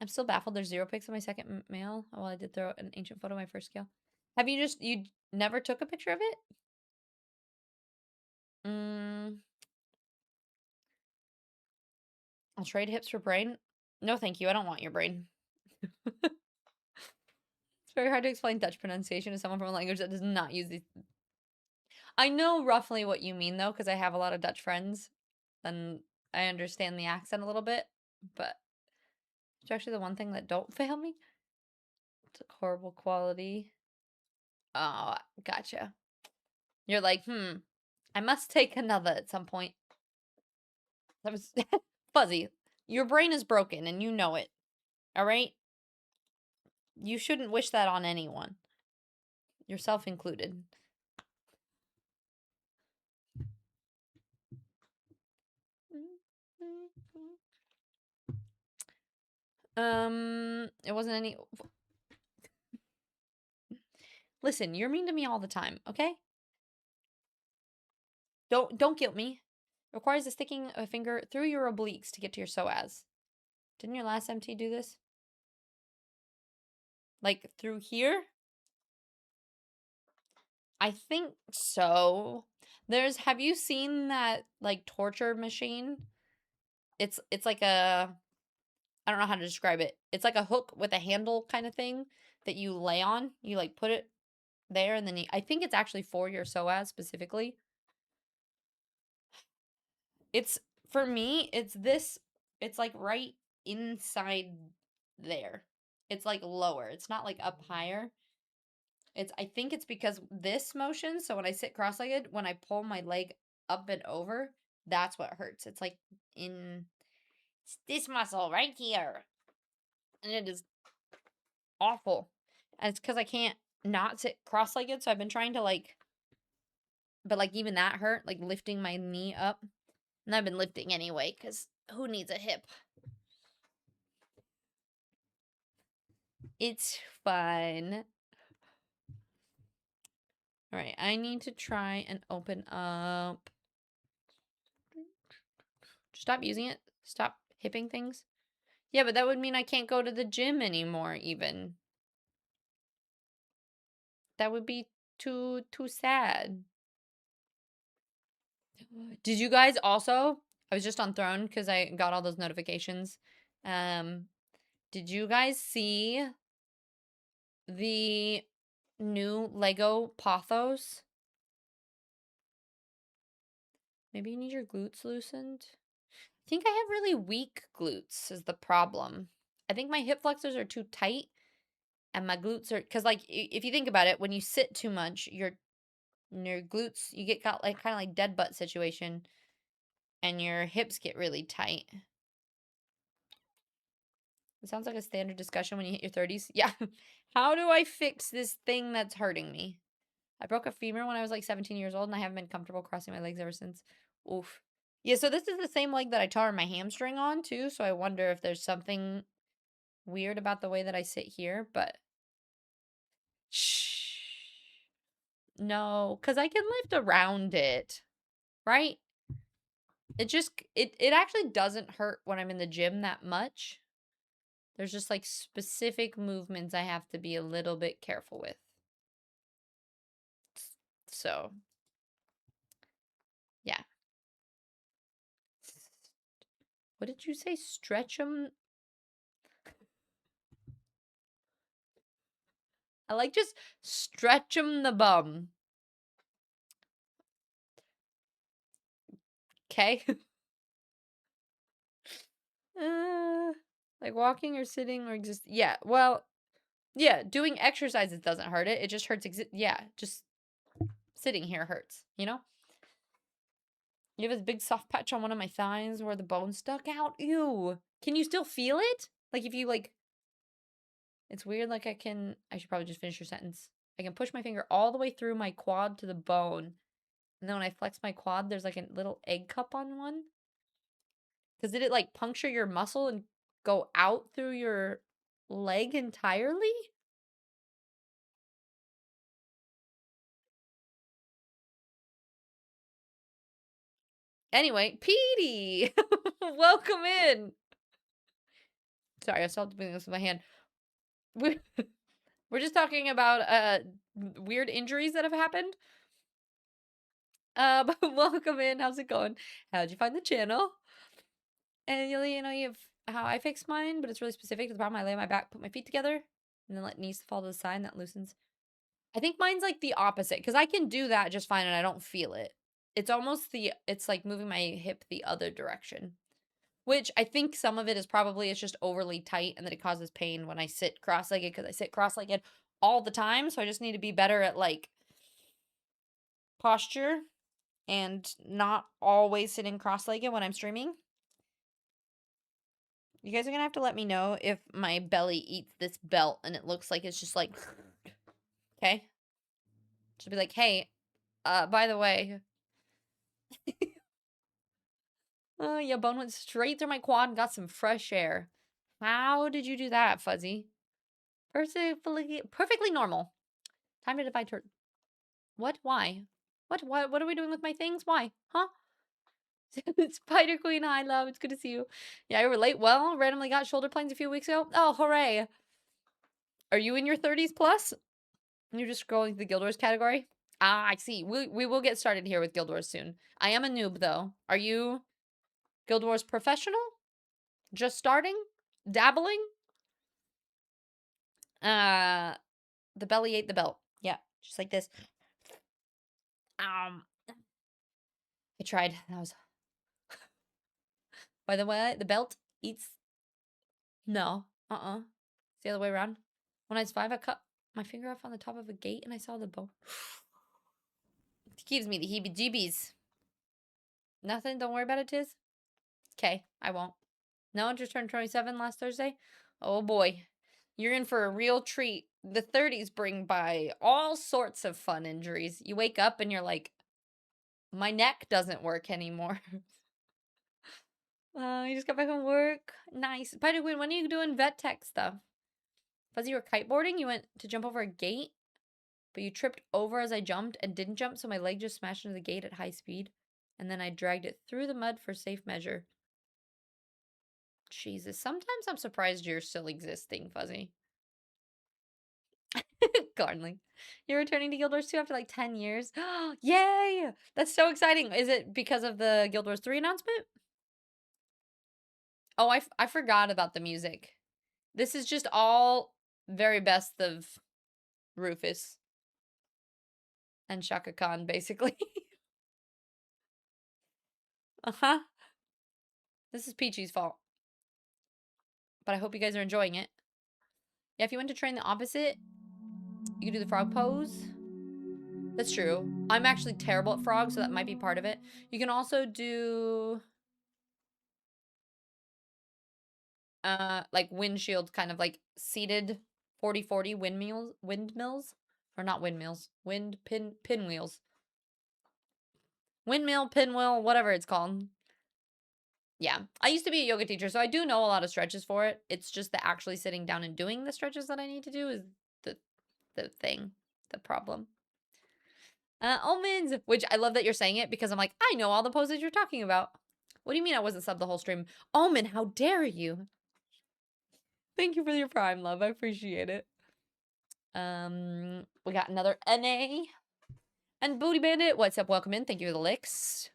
I'm still baffled. There's 0 pics of my second mail. Oh, well, I did throw an ancient photo of my first scale. Have you never took a picture of it? I'll trade hips for brain. No, thank you. I don't want your brain. It's very hard to explain Dutch pronunciation to someone from a language that does not use these. I know roughly what you mean, though, because I have a lot of Dutch friends, and I understand the accent a little bit, but it's actually the one thing that don't fail me. It's a horrible quality. Oh, gotcha. You're like, I must take another at some point. That was fuzzy. Your brain is broken, and you know it. All right? You shouldn't wish that on anyone. Yourself included. It wasn't any. Listen, you're mean to me all the time, okay? Don't guilt me. Requires a sticking a finger through your obliques to get to your psoas. Didn't your last MT do this? Like through here? I think so. Have you seen that like torture machine? It's like a, I don't know how to describe it. It's like a hook with a handle kind of thing that you lay on. You like put it there and then I think it's actually for your psoas specifically. It's for me, it's like right inside there. It's like lower. It's not like up higher. I think it's because this motion, so when I sit cross-legged, when I pull my leg up and over, that's what hurts. It's like in it's this muscle right here. And it is awful. And it's because I can't not sit cross-legged, so I've been trying to like, but like even that hurt, like lifting my knee up. And I've been lifting anyway, because who needs a hip? It's fine. All right, I need to try and open up. Stop using it. Stop hipping things. Yeah, but that would mean I can't go to the gym anymore, even. That would be too sad. Did you guys also? I was just on Throne because I got all those notifications. Did you guys see the new Lego Pothos? Maybe you need your glutes loosened. I think I have really weak glutes is the problem. I think my hip flexors are too tight and my glutes are, because like if you think about it, when you sit too much, your glutes, you get got like kind of like dead butt situation and your hips get really tight. It sounds like a standard discussion when you hit your 30s. Yeah. How do I fix this thing that's hurting me? I broke a femur when I was like 17 years old and I haven't been comfortable crossing my legs ever since. Oof. Yeah, so this is the same leg that I tore my hamstring on too, so I wonder if there's something weird about the way that I sit here, but shh. No, because I can lift around it, right? It actually doesn't hurt when I'm in the gym that much. There's just like specific movements I have to be a little bit careful with. So, yeah. What did you say? Stretch them? I like just stretch them the bum. Okay? Like walking or sitting or just, yeah, well, yeah, doing exercises doesn't hurt it. It just hurts, yeah, just sitting here hurts, you know? You have this big soft patch on one of my thighs where the bone stuck out. Ew. Can you still feel it? Like if you like, it's weird. Like I should probably just finish your sentence. I can push my finger all the way through my quad to the bone. And then when I flex my quad, there's like a little egg cup on one. Because did it like puncture your muscle and go out through your leg entirely? Anyway, Petey, welcome in. Sorry, I stopped doing this with my hand. We're, we're just talking about weird injuries that have happened. But welcome in. How's it going? How'd you find the channel? And you know, you have how I fix mine, but it's really specific to the problem. I lay on my back, put my feet together, and then let knees fall to the side, and that loosens. I think mine's like the opposite, because I can do that just fine and I don't feel it. It's like moving my hip the other direction. Which I think some of it is probably it's just overly tight and that it causes pain when I sit cross-legged, because I sit cross-legged all the time. So I just need to be better at like posture and not always sitting cross-legged when I'm streaming. You guys are gonna have to let me know if my belly eats this belt and it looks like it's just like, okay? Just be like, hey, by the way, yeah, bone went straight through my quad and got some fresh air. How did you do that, Fuzzy? Perfectly normal. Time to divide turn. What? Why? What are we doing with my things? Why? Huh? Spider Queen, hi, love. It's good to see you. Yeah, you were late. Well, randomly got shoulder planes a few weeks ago. Oh, hooray. Are you in your 30s plus? You're just scrolling to the Guild Wars category? Ah, I see. We will get started here with Guild Wars soon. I am a noob, though. Are you Guild Wars professional? Just starting? Dabbling? The belly ate the belt. Yeah, just like this. I tried. That was... By the way, the belt eats... No. It's the other way around. When I was 5, I cut my finger off on the top of a gate and I saw the bone. It gives me the heebie-jeebies. Nothing? Don't worry about it, Tiz. Okay, I won't. No, just turned 27 last Thursday. Oh boy. You're in for a real treat. The 30s bring by all sorts of fun injuries. You wake up and you're like, my neck doesn't work anymore. You just got back from work. Nice. By the way, when are you doing vet tech stuff? Fuzzy, you were kiteboarding? You went to jump over a gate, but you tripped over as I jumped and didn't jump, so my leg just smashed into the gate at high speed. And then I dragged it through the mud for safe measure. Jesus, sometimes I'm surprised you're still existing, Fuzzy. Gardening. You're returning to Guild Wars 2 after like 10 years. Yay! That's so exciting. Is it because of the Guild Wars 3 announcement? Oh, I forgot about the music. This is just all very best of Rufus and Shaka Khan, basically. Uh-huh. This is Peachy's fault. But I hope you guys are enjoying it. Yeah, if you want to train the opposite, you can do the frog pose. That's true. I'm actually terrible at frogs, so that might be part of it. You can also do like windshield, kind of like seated 40-40 windmills or not windmills, pinwheels, windmill, pinwheel, whatever it's called. Yeah, I used to be a yoga teacher, so I do know a lot of stretches for it. It's just the actually sitting down and doing the stretches that I need to do is the thing, the problem. Almonds, which I love that you're saying it because I'm like, I know all the poses you're talking about. What do you mean I wasn't subbed the whole stream? Almond, how dare you? Thank you for your prime, love. I appreciate it. We got another NA. And Booty Bandit, what's up? Welcome in. Thank you for the licks.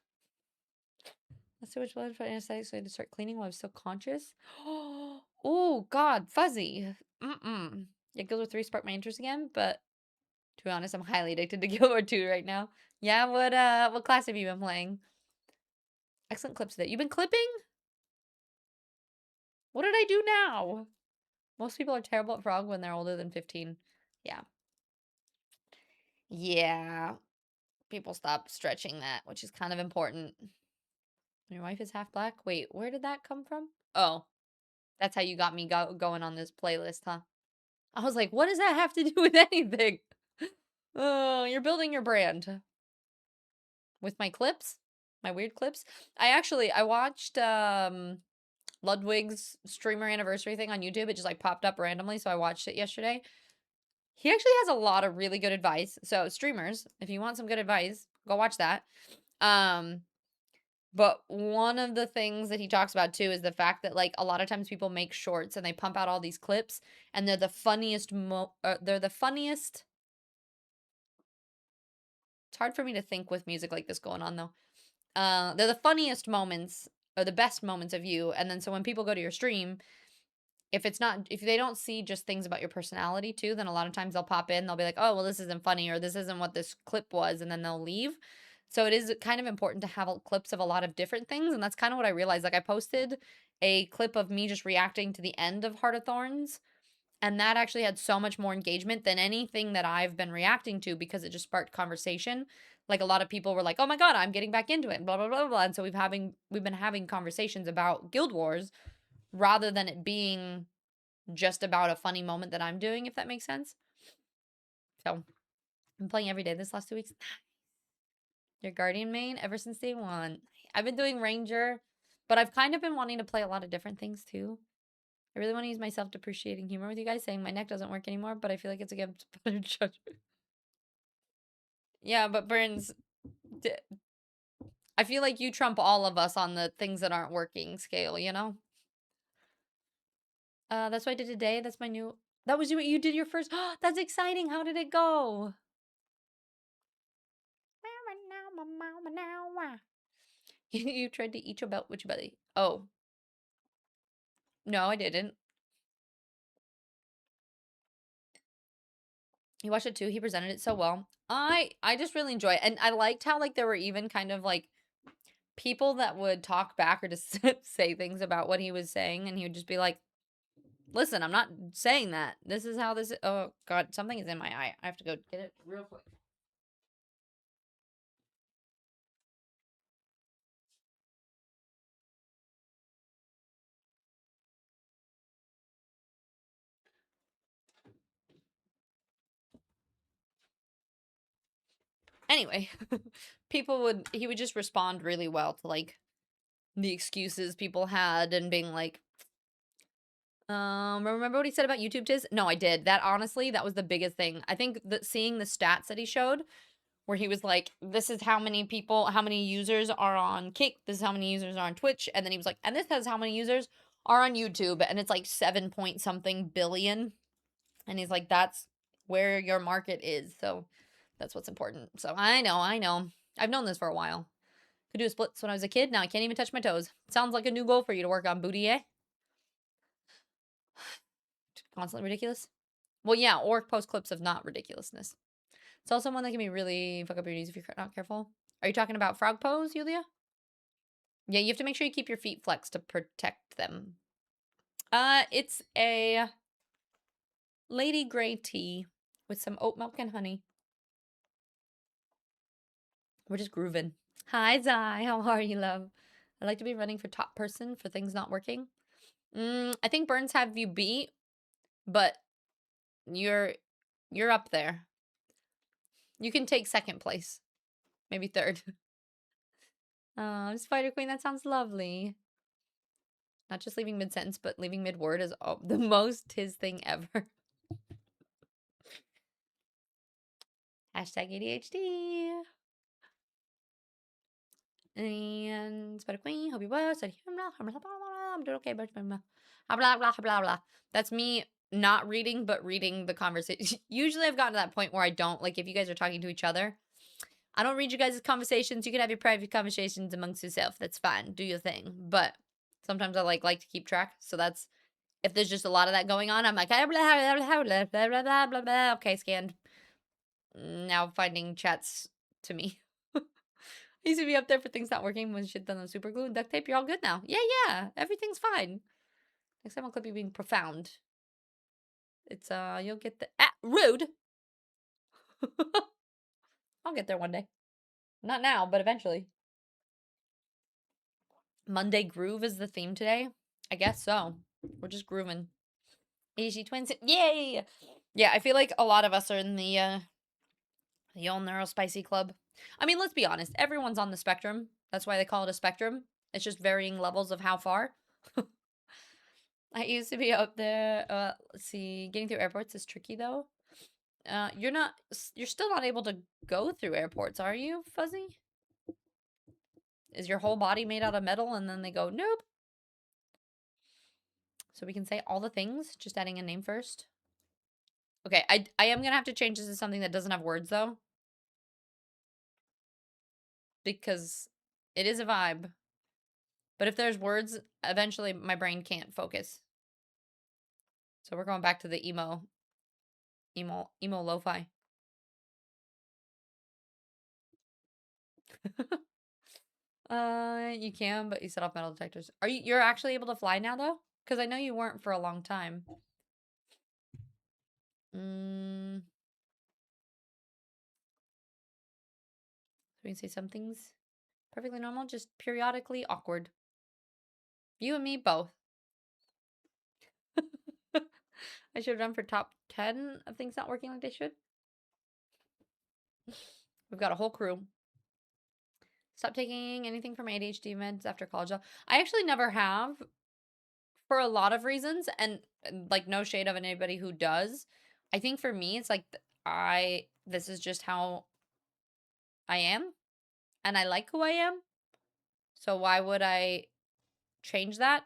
Let's see which blood for anesthetic so I had to start cleaning while I was still conscious. Oh, God. Fuzzy. Yeah, Guild Wars 3 sparked my interest again, but to be honest, I'm highly addicted to Guild Wars 2 right now. Yeah, what class have you been playing? Excellent clips today. You've been clipping? What did I do now? Most people are terrible at frog when they're older than 15. Yeah. Yeah. People stop stretching that, which is kind of important. Your wife is half black? Wait, where did that come from? Oh, that's how you got me going on this playlist, huh? I was like, what does that have to do with anything? Oh, you're building your brand. With my clips? My weird clips? I watched Ludwig's streamer anniversary thing on YouTube. It just like popped up randomly, so I watched it yesterday. He actually has a lot of really good advice. So streamers, if you want some good advice, go watch that. But one of the things that he talks about too is the fact that like a lot of times people make shorts and they pump out all these clips and they're the funniest It's hard for me to think with music like this going on though. They're the funniest moments or the best moments of you, and then so when people go to your stream, if they don't see just things about your personality too, then a lot of times they'll pop in, they'll be like, oh, well, this isn't funny, or this isn't what this clip was, and then they'll leave. So it is kind of important to have clips of a lot of different things, and that's kind of what I realized. Like I posted a clip of me just reacting to the end of Heart of Thorns, and that actually had so much more engagement than anything that I've been reacting to because it just sparked conversation. Like a lot of people were like, "Oh my god, I'm getting back into it," and blah blah blah blah. And so we've been having conversations about Guild Wars rather than it being just about a funny moment that I'm doing, if that makes sense. So I'm playing every day this last 2 weeks. Your Guardian main ever since day one. I've been doing Ranger, but I've kind of been wanting to play a lot of different things too. I really want to use my self-depreciating humor with you guys, saying my neck doesn't work anymore, but I feel like it's against better judgment. Yeah, but Burns, I feel like you trump all of us on the things that aren't working scale, you know? That's what I did today. That's my new. That was you did your first. That's exciting. How did it go? You tried to eat your belt with your belly. Oh, no, I didn't. He watched it too. He presented it so well. I just really enjoy it. And I liked how like there were even kind of like people that would talk back or just say things about what he was saying, and he would just be like, listen, I'm not saying that. This is how this is. Oh god, something is in my eye. I have to go get it real quick. Anyway, he would just respond really well to like the excuses people had and being like, remember what he said about YouTube tips? No, I did. That honestly, that was the biggest thing. I think that seeing the stats that he showed, where he was like, this is how many people, how many users are on Kick, this is how many users are on Twitch, and then he was like, and this has how many users are on YouTube, and it's like 7 point something billion. And he's like, that's where your market is. So that's what's important. So I know. I've known this for a while. Could do splits when I was a kid. Now I can't even touch my toes. Sounds like a new goal for you to work on, booty, eh? Constantly ridiculous. Well, yeah, or post clips of not ridiculousness. It's also one that can be really fuck up your knees if you're not careful. Are you talking about frog pose, Yulia? Yeah, you have to make sure you keep your feet flexed to protect them. It's a lady gray tea with some oat milk and honey. We're just grooving. Hi, Zai. How are you, love? I'd like to be running for top person for things not working. I think Burns have you beat, but you're up there. You can take second place, maybe third. Spider Queen, that sounds lovely. Not just leaving mid sentence, but leaving mid word is the most his thing ever. Hashtag ADHD. And Spider Queen, hope you well. I'm doing okay, but blah blah blah blah blah. That's me not reading, but reading the conversation. Usually I've gotten to that point where I don't, like, if you guys are talking to each other, I don't read you guys' conversations. You can have your private conversations amongst yourself. That's fine. Do your thing. But sometimes I like to keep track. So that's, if there's just a lot of that going on, I'm like, blah, blah, blah, blah, blah, blah, blah, blah. Okay, scanned. Now finding chats to me. I used to be up there for things not working when shit done on super glue and duct tape. You're all good now. Yeah. Everything's fine. Next time I'll clip you being profound. It's, you'll get the, rude. I'll get there one day. Not now, but eventually. Monday Groove is the theme today? I guess so. We're just grooving. AG twins. Yay! Yeah, I feel like a lot of us are in the old neurospicy club. I mean, let's be honest. Everyone's on the spectrum. That's why they call it a spectrum. It's just varying levels of how far. I used to be up there. Let's see. Getting through airports is tricky though. You're still not able to go through airports, are you, Fuzzy? Is your whole body made out of metal and then they go, nope? So we can say all the things, just adding a name first. Okay, I am gonna have to change this to something that doesn't have words though. Because it is a vibe. But if there's words, eventually my brain can't focus. So we're going back to the emo lo-fi. You can, but you set off metal detectors. You're actually able to fly now though? Because I know you weren't for a long time. So we can say some things perfectly normal, just periodically awkward. You and me both. I should have done for top 10 of things not working like they should. We've got a whole crew. Stop taking anything from ADHD meds after college. I actually never have for a lot of reasons, and like no shade of anybody who does. I think for me, it's like this is just how I am, and I like who I am. So why would I change that?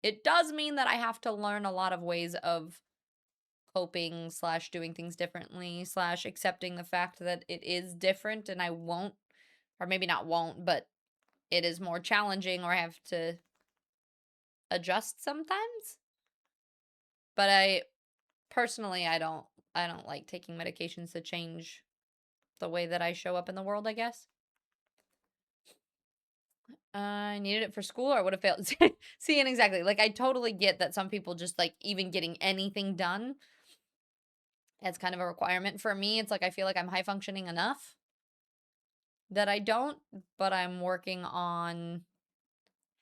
It does mean that I have to learn a lot of ways of coping slash doing things differently slash accepting the fact that it is different and I won't, or maybe not won't, but it is more challenging or I have to adjust sometimes. But personally, I don't like taking medications to change the way that I show up in the world, I guess. I needed it for school or I would have failed. Seeing exactly. Like I totally get that some people just like even getting anything done. It's kind of a requirement for me. It's like I feel like I'm high functioning enough that I don't, but I'm working on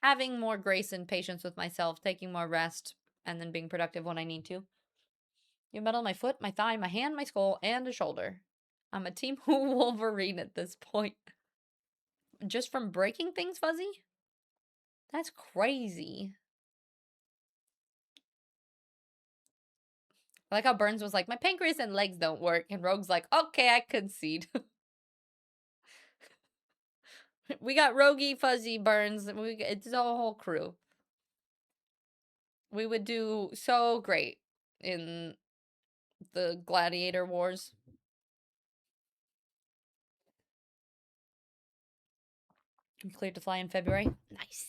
having more grace and patience with myself, taking more rest, and then being productive when I need to. You metal my foot, my thigh, my hand, my skull, and a shoulder. I'm a team Wolverine at this point. Just from breaking things, Fuzzy? That's crazy. I like how Burns was like, my pancreas and legs don't work, and Rogue's like, okay, I concede. We got Rogie, Fuzzy, Burns, and it's a whole crew. We would do so great in the gladiator wars. I'm cleared to fly in February. Nice.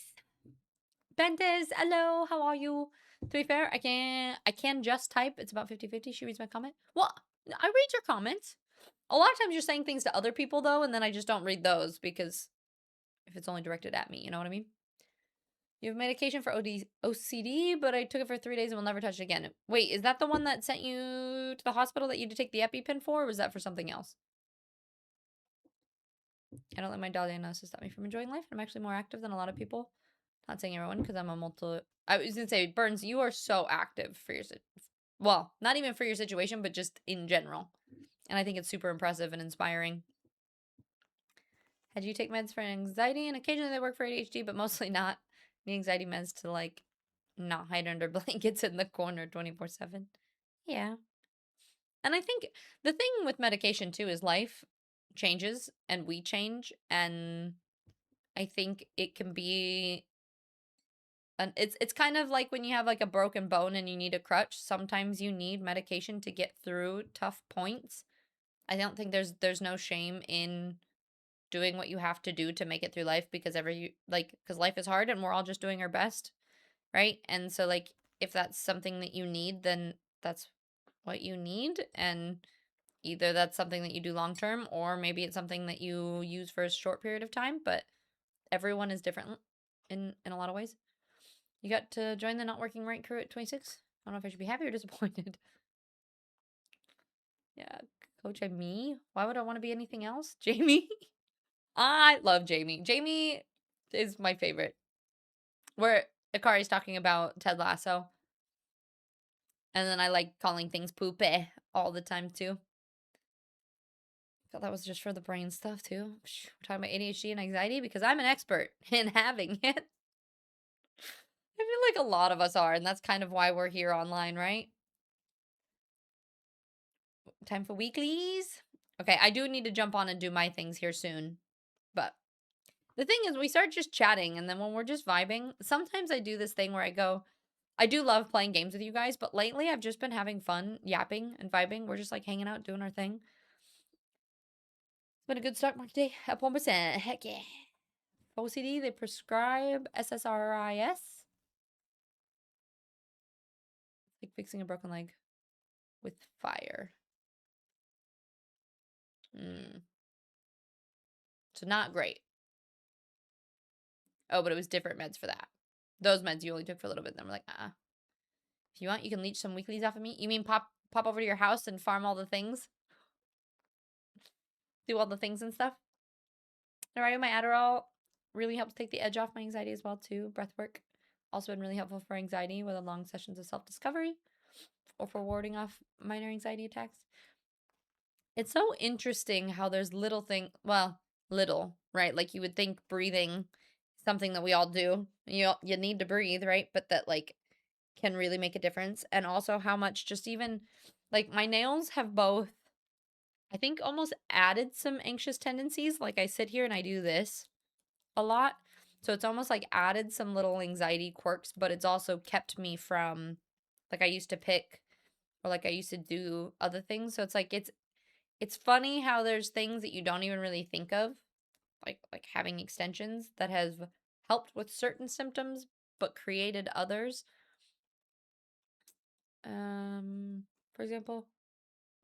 Bentes, hello, how are you? To be fair, I can just type. It's about 50-50. She reads my comment. Well, I read your comments. A lot of times you're saying things to other people though, and then I just don't read those because if it's only directed at me, you know what I mean? You have medication for OCD, but I took it for 3 days and will never touch it again. Wait, is that the one that sent you to the hospital that you had to take the EpiPen for, or was that for something else? I don't let my diagnosis stop me from enjoying life. I'm actually more active than a lot of people. Not saying everyone, because I'm a multi. I was gonna say, Burns, you are so active for your well, not even for your situation, but just in general. And I think it's super impressive and inspiring. Had you take meds for anxiety, and occasionally they work for ADHD, but mostly not. The anxiety meds to like not hide under blankets in the corner 24/7. Yeah. And I think the thing with medication too is life changes and we change, and I think it can be it's kind of like when you have like a broken bone and you need a crutch. Sometimes you need medication to get through tough points. I don't think there's no shame in doing what you have to do to make it through life, because because life is hard and we're all just doing our best, right? And so like if that's something that you need, then that's what you need, and either that's something that you do long term or maybe it's something that you use for a short period of time, but everyone is different in a lot of ways. You got to join the not working right crew at 26. I don't know if I should be happy or disappointed. Yeah, Coach me. Why would I want to be anything else? Jamie. I love Jamie. Jamie is my favorite. Where Akari's talking about Ted Lasso. And then I like calling things poopy all the time too. Thought that was just for the brain stuff too. We're talking about ADHD and anxiety because I'm an expert in having it. I feel like a lot of us are, and that's kind of why we're here online, right? Time for weeklies. Okay, I do need to jump on and do my things here soon. But the thing is, we start just chatting, and then when we're just vibing, sometimes I do this thing where I go, I do love playing games with you guys, but lately I've just been having fun yapping and vibing. We're just like hanging out, doing our thing. It's been a good stock market day, up 1%. Heck yeah. OCD, they prescribe SSRIs. Like fixing a broken leg with fire. So not great. Oh, but it was different meds for that. Those meds you only took for a little bit. Then we're like, if you want, you can leech some weeklies off of me. You mean pop over to your house and farm all the things? Do all the things and stuff? Alright, my Adderall really helps take the edge off my anxiety as well too. Breath work also been really helpful for anxiety, whether long sessions of self-discovery or for warding off minor anxiety attacks. It's so interesting how there's little, right? Like you would think breathing, something that we all do. You need to breathe, right? But that like can really make a difference. And also how much just even like my nails have both, I think, almost added some anxious tendencies. Like I sit here and I do this a lot. So it's almost like added some little anxiety quirks, but it's also kept me from like I used to pick or like I used to do other things. So it's like it's funny how there's things that you don't even really think of, like having extensions that have helped with certain symptoms but created others. For example,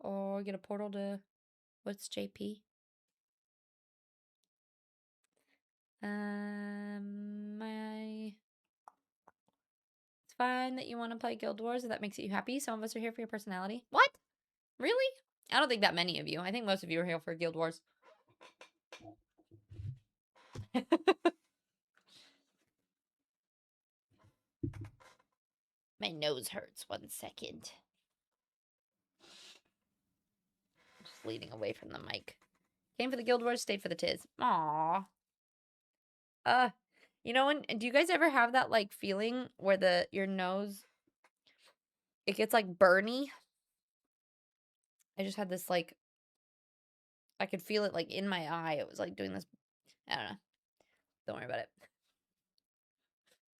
or get a portal to what's JP? My It's fine that you want to play Guild Wars if that makes you happy. Some of us are here for your personality. What? Really? I don't think that many of you. I think most of you are here for Guild Wars. My nose hurts. 1 second. Just leaning away from the mic. Came for the Guild Wars, stayed for the tiz. Aww. You know when? Do you guys ever have that like feeling where your nose it gets like burny? I just had this like I could feel it like in my eye. It was like doing this. I don't know. Don't worry about it.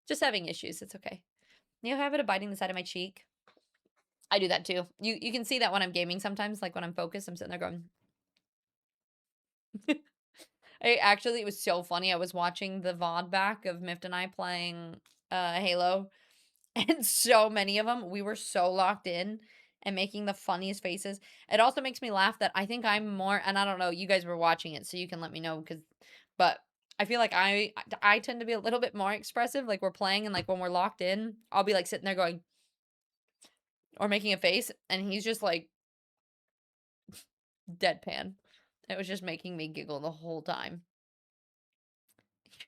Just having issues. It's okay. You have it of biting the side of my cheek. I do that too. You can see that when I'm gaming sometimes, like when I'm focused, I'm sitting there going. It was so funny. I was watching the VOD back of Mift and I playing Halo, and so many of them, we were so locked in and making the funniest faces. It also makes me laugh that I think I'm more, and I don't know, you guys were watching it, so you can let me know, but I feel like I tend to be a little bit more expressive. Like we're playing and like when we're locked in, I'll be like sitting there going, or making a face, and he's just like deadpan. It was just making me giggle the whole time.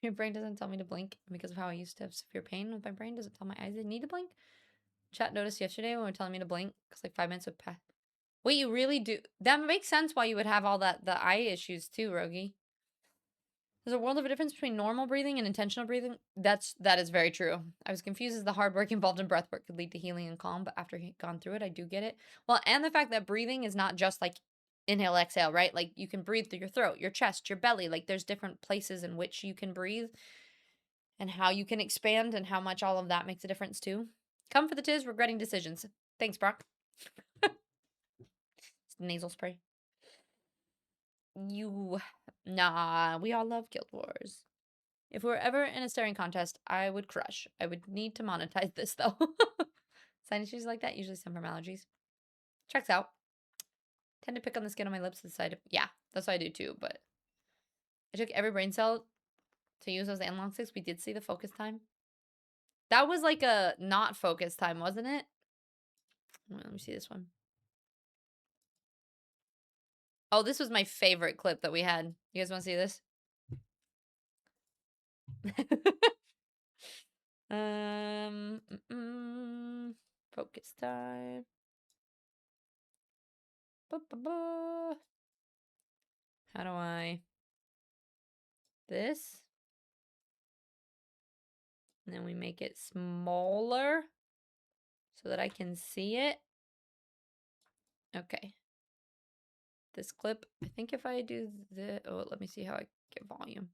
Your brain doesn't tell me to blink because of how I used to have severe pain with my brain. Does it tell my eyes they need to blink? Chat noticed yesterday when we were telling me to blink because like 5 minutes would pass. Wait, you really do? That makes sense why you would have all the eye issues too, Rogi. There's a world of a difference between normal breathing and intentional breathing. That is very true. I was confused as the hard work involved in breath work could lead to healing and calm, but after gone through it, I do get it. Well, and the fact that breathing is not just like inhale, exhale, right? Like you can breathe through your throat, your chest, your belly. Like there's different places in which you can breathe and how you can expand and how much all of that makes a difference too. Come for the tiz, regretting decisions. Thanks, Brock. Nasal spray. Nah, we all love Guild Wars. If we were ever in a staring contest, I would crush. I would need to monetize this, though. Sinus issues like that usually stem from allergies. Checks out. Tend to pick on the skin on my lips to the side of... Yeah, that's what I do, too, but... I took every brain cell to use those analog sticks. We did see the focus time. That was like a not focus time, wasn't it? Let me see this one. Oh, this was my favorite clip that we had. You guys want to see this? Focus time. How do I... This? And then we make it smaller so that I can see it. Okay. This clip, I think if I do the... Oh, let me see how I get volume.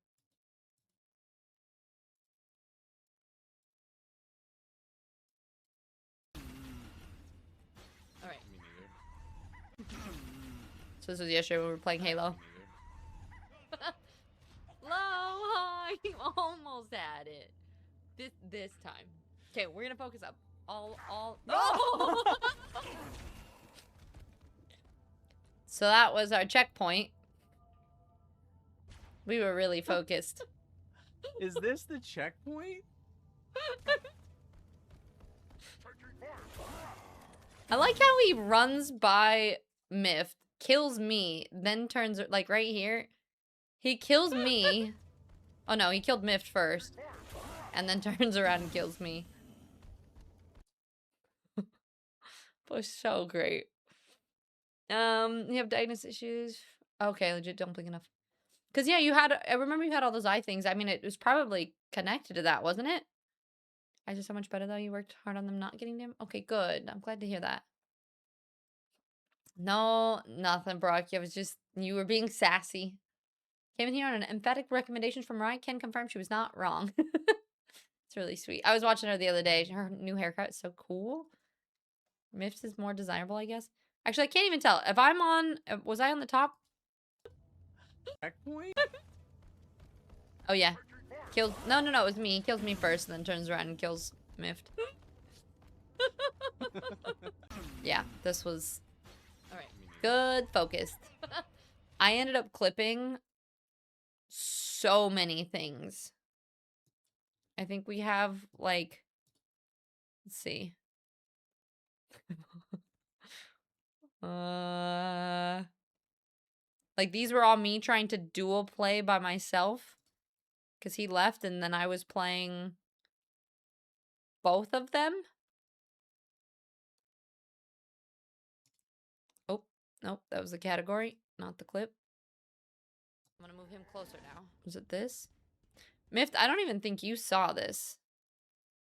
All right. So this was yesterday when we were playing Halo. Low, you almost had it. This time. Okay, we're gonna focus up. All. Oh! So that was our checkpoint. We were really focused. Is this the checkpoint? I like how he runs by Miff, kills me, then turns like right here. He kills me. Oh no, he killed Miff first. And then turns around and kills me. Was so great. You have diagnosis issues. Okay, legit don't blink enough. Cause yeah, I remember you had all those eye things. I mean, it was probably connected to that, wasn't it? Guys are so much better though. You worked hard on them not getting them. Okay, good. I'm glad to hear that. No, nothing, Brock. I was just, you were being sassy. Came in here on an emphatic recommendation from Ryan. Can confirm she was not wrong. It's really sweet. I was watching her the other day. Her new haircut is so cool. Miffs is more desirable, I guess. Actually, I can't even tell. If I'm on, was I on the top? Checkpoint? Oh, yeah. Kills, no, it was me. Kills me first and then turns around and kills Miffed. Yeah, this was... Alright. Good focused. I ended up clipping so many things. I think we have, like... Let's see. Like, these were all me trying to dual play by myself. Because he left, and then I was playing both of them. Oh, nope, that was the category, not the clip. I'm gonna move him closer now. Was it this? Miffed, I don't even think you saw this.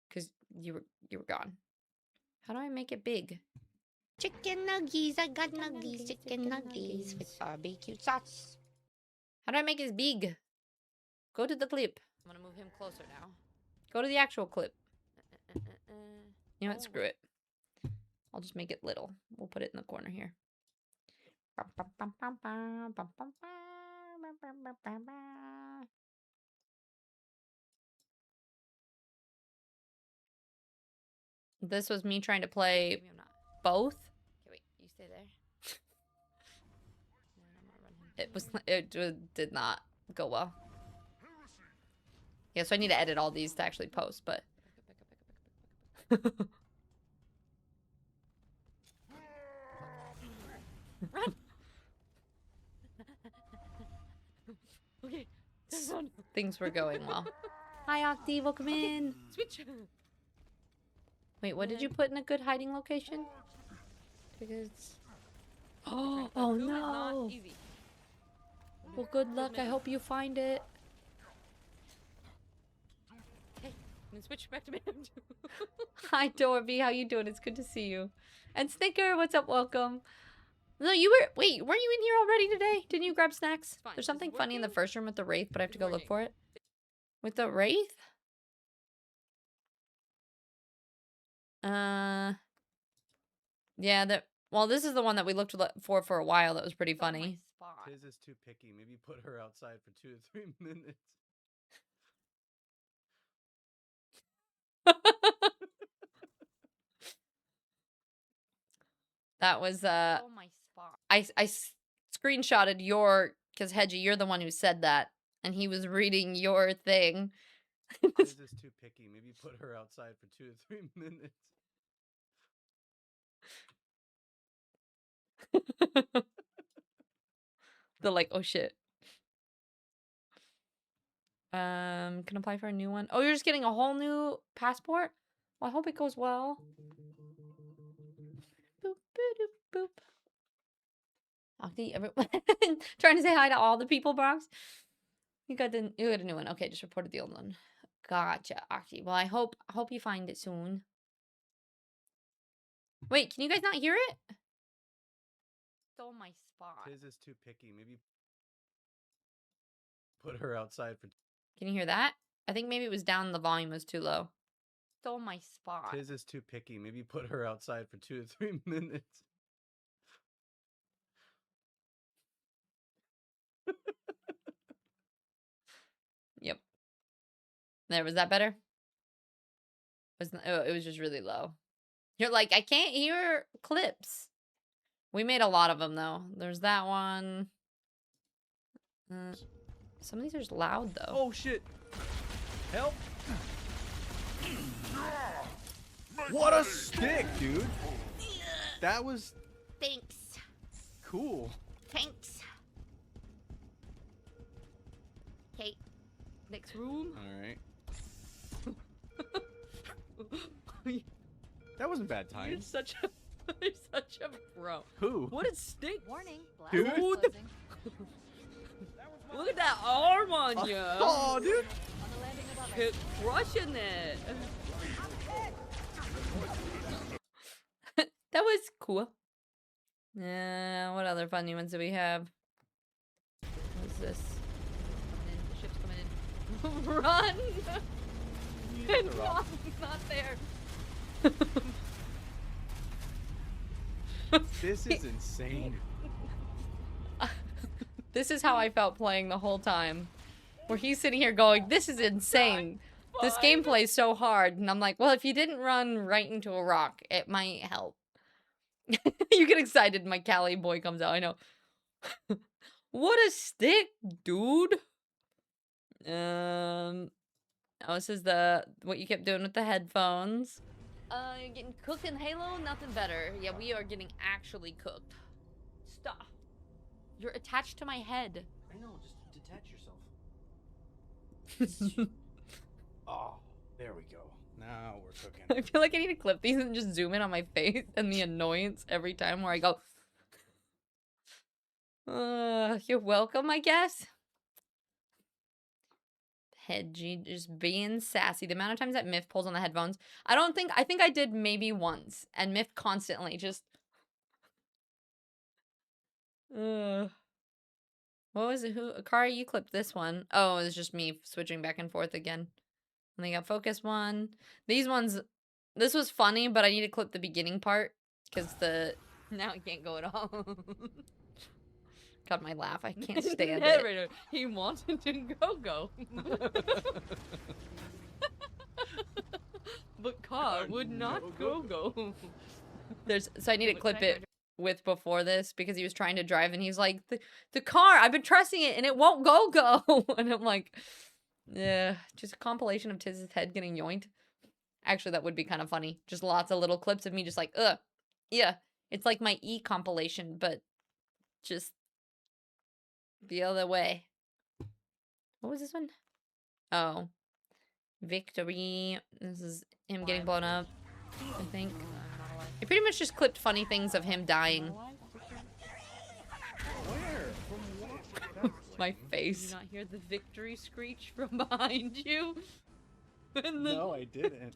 Because you were gone. How do I make it big? Chicken nuggies, I got nuggies, chicken nuggies with barbecue sauce. How do I make this big? Go to the clip. I'm gonna move him closer now. Go to the actual clip. You know what? Screw it. I'll just make it little. We'll put it in the corner here. This was me trying to play both. Okay, wait. You stay there. It did not go well. Yeah, so I need to edit all these to actually post, but... Run! Okay, things were going well. Hi, Octave, welcome in. Switch. Wait, what did you put in a good hiding location? Because... Oh no! Well, good luck. I hope you find it. Hey, then switch back to me. Hi, Dorby. How you doing? It's good to see you. And Snicker, what's up? Welcome. No, you were... Wait, weren't you in here already today? Didn't you grab snacks? There's something funny in the first room with the Wraith, but I have to go look for it. With the Wraith? Yeah, well, this is the one that we looked for a while that was pretty funny. Tiz is too picky. Maybe put her outside for 2 to 3 minutes. That was I screenshotted your, because Hedgie, you're the one who said that, and he was reading your thing. Tiz is too picky. Maybe put her outside for 2 to 3 minutes. They're like, oh shit. Can apply for a new one. Oh, you're just getting a whole new passport? Well, I hope it goes well. Boop, boop, boop. Octi, everyone trying to say hi to all the people, Bronx. You got a new one. Okay, just reported the old one. Gotcha, Octi. Well, I hope you find it soon. Wait, can you guys not hear it? Stole my spot. Tiz is too picky. Maybe put her outside for... Can you hear that? I think maybe it was down, the volume was too low. Stole my spot. Tiz is too picky. Maybe put her outside for 2 to 3 minutes. Yep. There, was that better? It was just really low. You're like, I can't hear clips. We made a lot of them, though. There's that one. Some of these are just loud, though. Oh, shit. Help. What a stick, dude. That was... Thanks. Cool. Thanks. Okay. Next room. All right. That wasn't bad time. You're such a pro. Who? What a stick. Warning. Dude. Look at that arm on you. Oh, dude. Crushing it. That was cool. What other funny ones do we have? What's this? The ship's coming in. Run! No, not there. This is insane. This is how I felt playing the whole time. Where he's sitting here going, this is insane. This gameplay is so hard. And I'm like, well, if you didn't run right into a rock, it might help. You get excited, my Cali boy comes out, I know. What a stick, dude. Oh, this is what you kept doing with the headphones. You're getting cooked in Halo? Nothing better. Yeah, we are getting actually cooked. Stop. You're attached to my head. I know, just detach yourself. Oh, there we go. Now we're cooking. I feel like I need to clip these and just zoom in on my face and the annoyance every time where I go. You're welcome, I guess. Hedgie just being sassy. The amount of times that Miff pulls on the headphones. I think I did maybe once. And Miff constantly just. What was it? Kari, you clipped this one. Oh, it was just me switching back and forth again. And they got focus one. These ones, this was funny, but I need to clip the beginning part. Because now I can't go at all. God, my laugh. I can't stand it. He wanted to go. But car would not go. So I need to clip it with before this because he was trying to drive and he's like, the car, I've been pressing it and it won't go. And I'm like, yeah, just a compilation of Tiz's head getting yoinked. Actually, that would be kind of funny. Just lots of little clips of me just like, yeah. It's like my E compilation, but just the other way. What was this one? Oh. Victory. This is him getting blown up, I think. I pretty much just clipped funny things of him dying. Where? From what? My face. Did you not hear the victory screech from behind you? No, I didn't.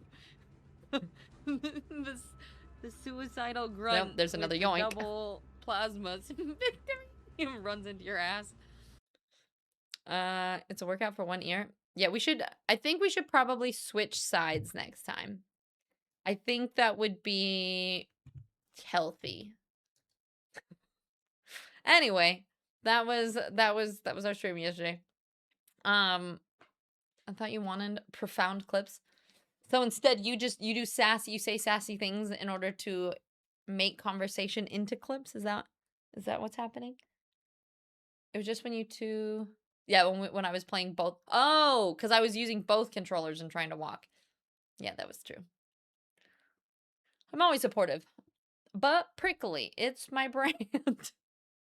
the suicidal grunt. Yep, there's another yoink. Double plasmas. Victory runs into your ass. It's a workout for one ear. Yeah, I think we should probably switch sides next time. I think that would be healthy. Anyway, that was our stream yesterday. I thought you wanted profound clips. So instead you say sassy things in order to make conversation into clips. Is that what's happening? It was just when you two. Yeah, when I was playing both. Oh, because I was using both controllers and trying to walk. Yeah, that was true. I'm always supportive. But prickly. It's my brand.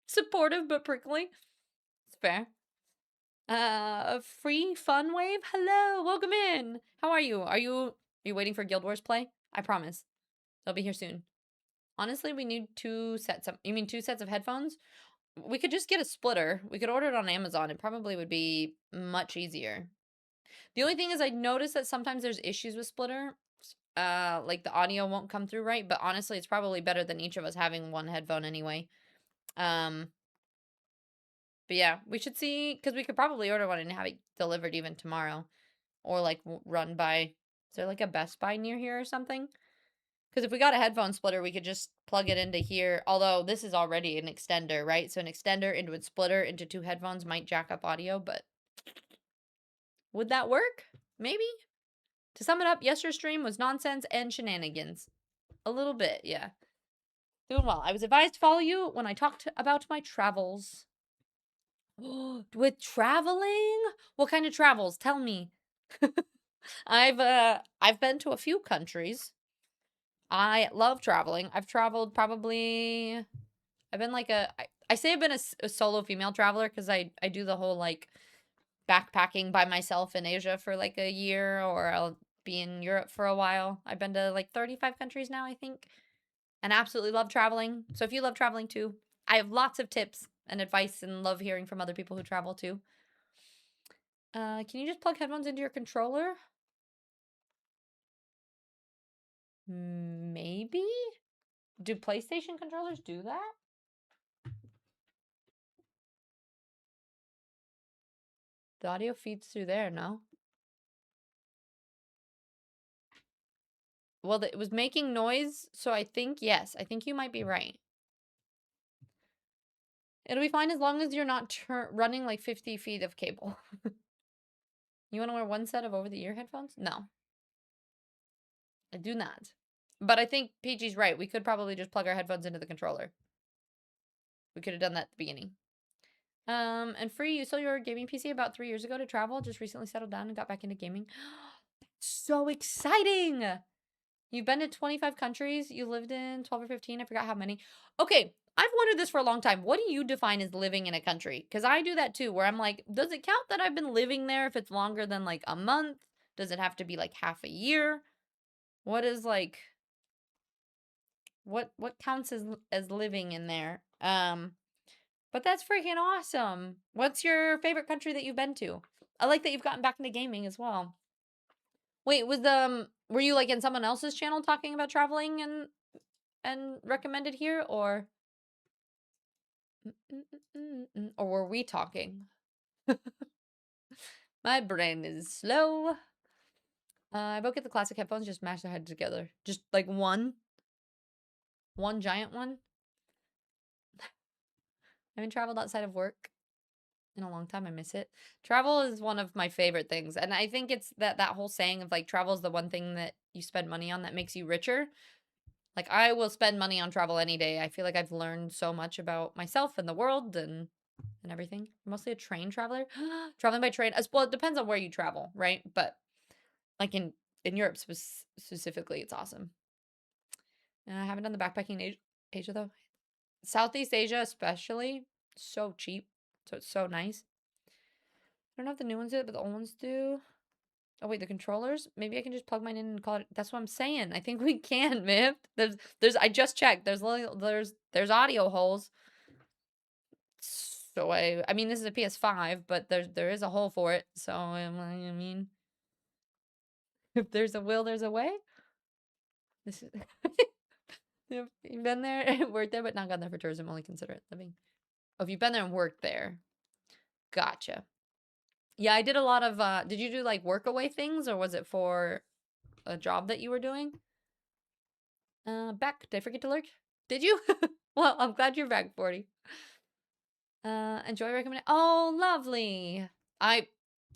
Supportive but prickly. It's fair. Free fun wave? Hello, welcome in. How are you? Are you waiting for Guild Wars play? I promise. They'll be here soon. Honestly, we need 2 sets of. You mean 2 sets of headphones? We could just get a splitter. We could order it on Amazon. It probably would be much easier. The only thing is I noticed that sometimes there's issues with splitter. Like the audio won't come through right, but honestly, it's probably better than each of us having one headphone anyway. But yeah, we should see, because we could probably order one and have it delivered even tomorrow. Or like run by, is there like a Best Buy near here or something? Because if we got a headphone splitter, we could just plug it into here. Although this is already an extender, right? So an extender into a splitter into 2 headphones might jack up audio, but would that work? Maybe? To sum it up, yesterday's stream was nonsense and shenanigans. A little bit, yeah. Doing well. I was advised to follow you when I talked about my travels. With traveling? What kind of travels? Tell me. I've been to a few countries. I love traveling. I've traveled probably. I've been like I say I've been a solo female traveler because I do the whole like backpacking by myself in Asia for like a year, or I'll be in Europe for a while. I've been to like 35 countries now, I think, and absolutely love traveling. So if you love traveling too, I have lots of tips and advice and love hearing from other people who travel too. Can you just plug headphones into your controller? Maybe? Do PlayStation controllers do that? The audio feeds through there, no? Well, it was making noise, so I think yes. I think you might be right. It'll be fine as long as you're not running like 50 feet of cable. You want to wear one set of over-the-ear headphones? No. I do not. But I think PG's right. We could probably just plug our headphones into the controller. We could have done that at the beginning. And Free, you sold your gaming PC about 3 years ago to travel. Just recently settled down and got back into gaming. So exciting! You've been to 25 countries. You lived in 12 or 15. I forgot how many. Okay, I've wondered this for a long time. What do you define as living in a country? Because I do that too, where I'm like, does it count that I've been living there if it's longer than like a month? Does it have to be like half a year? What is like, what counts as living in there? But that's freaking awesome. What's your favorite country that you've been to? I like that you've gotten back into gaming as well. Wait, were you like in someone else's channel talking about traveling and recommended here, or were we talking? My brain is slow. I both get the classic headphones, just mash their heads together. Just like one giant one. I haven't traveled outside of work in a long time. I miss it. Travel is one of my favorite things. And I think it's that whole saying of like travel is the one thing that you spend money on that makes you richer. Like I will spend money on travel any day. I feel like I've learned so much about myself and the world and everything. I'm mostly a train traveler. Traveling by train. Well, it depends on where you travel, right? But like in Europe specifically, it's awesome. I haven't done the backpacking in Asia though. Southeast Asia especially, so cheap. So it's so nice. I don't know if the new ones do it, but the old ones do. Oh wait, the controllers? Maybe I can just plug mine in and call it. That's what I'm saying. I think we can, Miff. There's I just checked. There's audio holes. So I mean this is a PS5, but there is a hole for it. So I mean if there's a will, there's a way. This is You've been there and worked there, but not gone there for tourism, only consider it living. Oh, if you've been there and worked there. Gotcha. Yeah, I did a lot of did you do like work away things or was it for a job that you were doing? Back. Did I forget to lurk? Did you? Well, I'm glad you're back, 40. Enjoy recommend. Oh, lovely.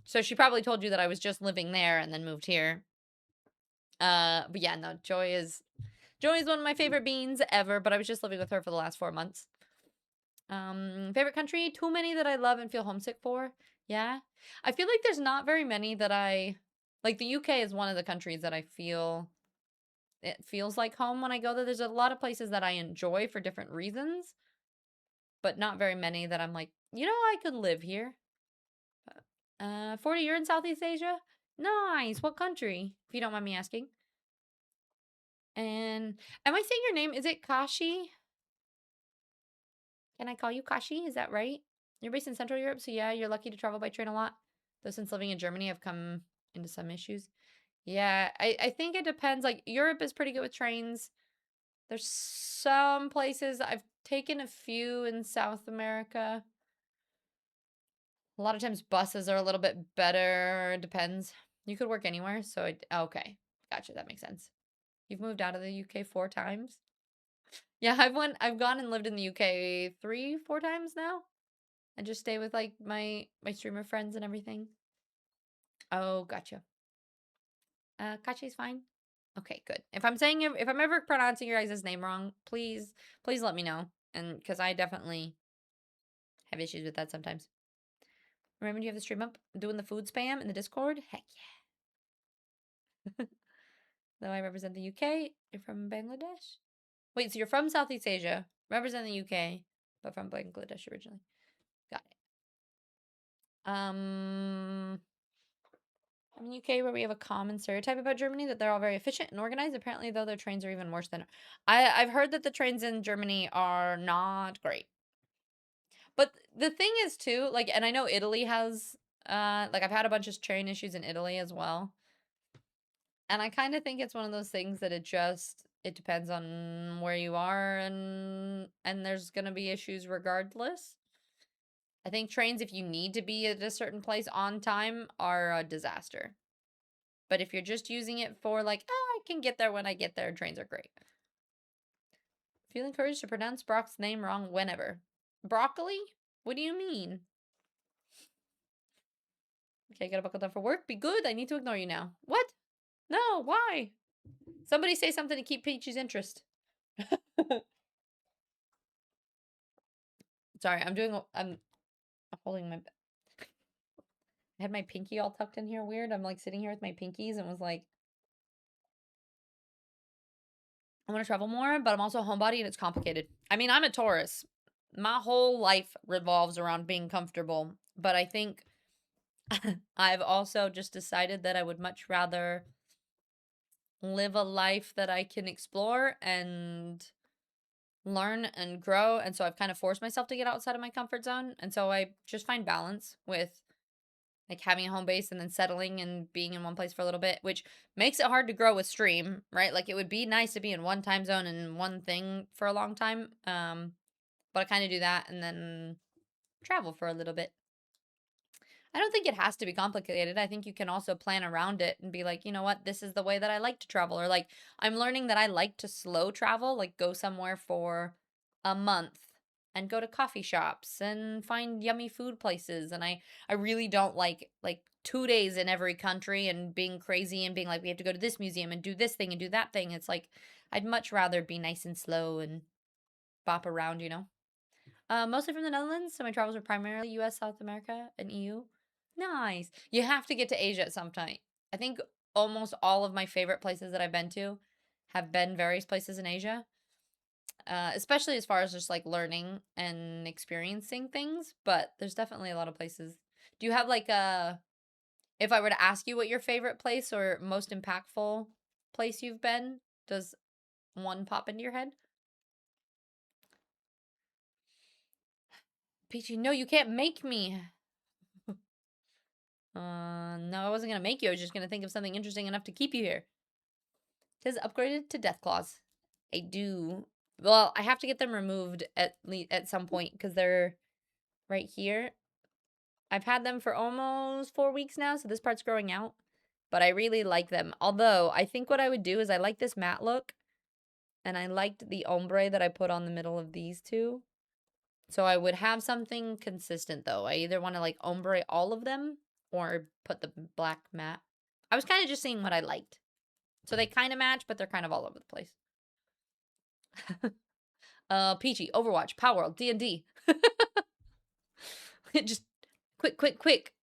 So she probably told you that I was just living there and then moved here. But yeah, no, Joy is one of my favorite beans ever, but I was just living with her for the last 4 months. Favorite country? Too many that I love and feel homesick for. Yeah. I feel like there's not very many that like the UK is one of the countries that I feel it feels like home when I go there. There's a lot of places that I enjoy for different reasons, but not very many that I'm like, I could live here. 40, you're in Southeast Asia? Nice. What country? If you don't mind me asking. And am I saying your name? Is it Kashi? Can I call you Kashi? Is that right? You're based in Central Europe, so yeah, you're lucky to travel by train a lot. Though since living in Germany, I've come into some issues. Yeah, I think it depends. Like, Europe is pretty good with trains. There's some places, I've taken a few in South America. A lot of times buses are a little bit better. Depends. You could work anywhere, so okay. Gotcha, that makes sense. You've moved out of the UK 4 times? Yeah, I've gone and lived in the UK 3, 4 times now. And just stay with like my streamer friends and everything. Oh, gotcha. Kachi's fine. Okay, good. If I'm ever pronouncing your guys' name wrong, please let me know. And because I definitely have issues with that sometimes. Remember, you have the stream up doing the food spam in the Discord? Heck yeah. Though I represent the UK, you're from Bangladesh? Wait, so you're from Southeast Asia, represent the UK, but from Bangladesh originally. Got it. I'm in UK where we have a common stereotype about Germany that they're all very efficient and organized. Apparently, though, their trains are even worse than I've heard that the trains in Germany are not great. But the thing is too, like, and I know Italy has like I've had a bunch of train issues in Italy as well. And I kind of think it's one of those things that it just it depends on where you are, and there's gonna be issues regardless. I think trains, if you need to be at a certain place on time, are a disaster. But if you're just using it for like, oh, I can get there when I get there, trains are great. Feel encouraged to pronounce Brock's name wrong whenever. Broccoli? What do you mean? Okay, gotta buckle down for work. Be good. I need to ignore you now. What? No, why? Somebody say something to keep Peachy's interest. Sorry, I'm holding my... I had my pinky all tucked in here weird. I'm like sitting here with my pinkies and was like, I want to travel more, but I'm also a homebody and it's complicated. I mean, I'm a Taurus. My whole life revolves around being comfortable, but I think I've also just decided that I would much rather live a life that I can explore and learn and grow. And so I've kind of forced myself to get outside of my comfort zone. And so I just find balance with like having a home base and then settling and being in one place for a little bit, which makes it hard to grow with stream, right? Like it would be nice to be in one time zone and one thing for a long time. But I kind of do that and then travel for a little bit. I don't think it has to be complicated. I think you can also plan around it and be like, you know what, this is the way that I like to travel. Or like, I'm learning that I like to slow travel, like go somewhere for a month and go to coffee shops and find yummy food places. And I really don't like 2 days in every country and being crazy and being like, we have to go to this museum and do this thing and do that thing. It's like, I'd much rather be nice and slow and bop around, you know? Mostly from the Netherlands, so my travels are primarily US, South America, and EU. Nice. You have to get to Asia at some point. I think almost all of my favorite places that I've been to have been various places in Asia. Especially as far as just like learning and experiencing things, but there's definitely a lot of places. Do you have like if I were to ask you what your favorite place or most impactful place you've been, does one pop into your head? Peachy, no, you can't make me. No, I wasn't gonna make you. I was just gonna think of something interesting enough to keep you here. It says upgraded to death claws. I do. Well, I have to get them removed at some point because they're right here. I've had them for almost 4 weeks now, so this part's growing out. But I really like them. Although I think what I would do is I like this matte look, and I liked the ombre that I put on the middle of these two. So I would have something consistent though. I either want to like ombre all of them or put the black matte. I was kind of just seeing what I liked. So they kind of match, but they're kind of all over the place. Peachy, Overwatch, Power World, D&D. Just quick, quick, quick.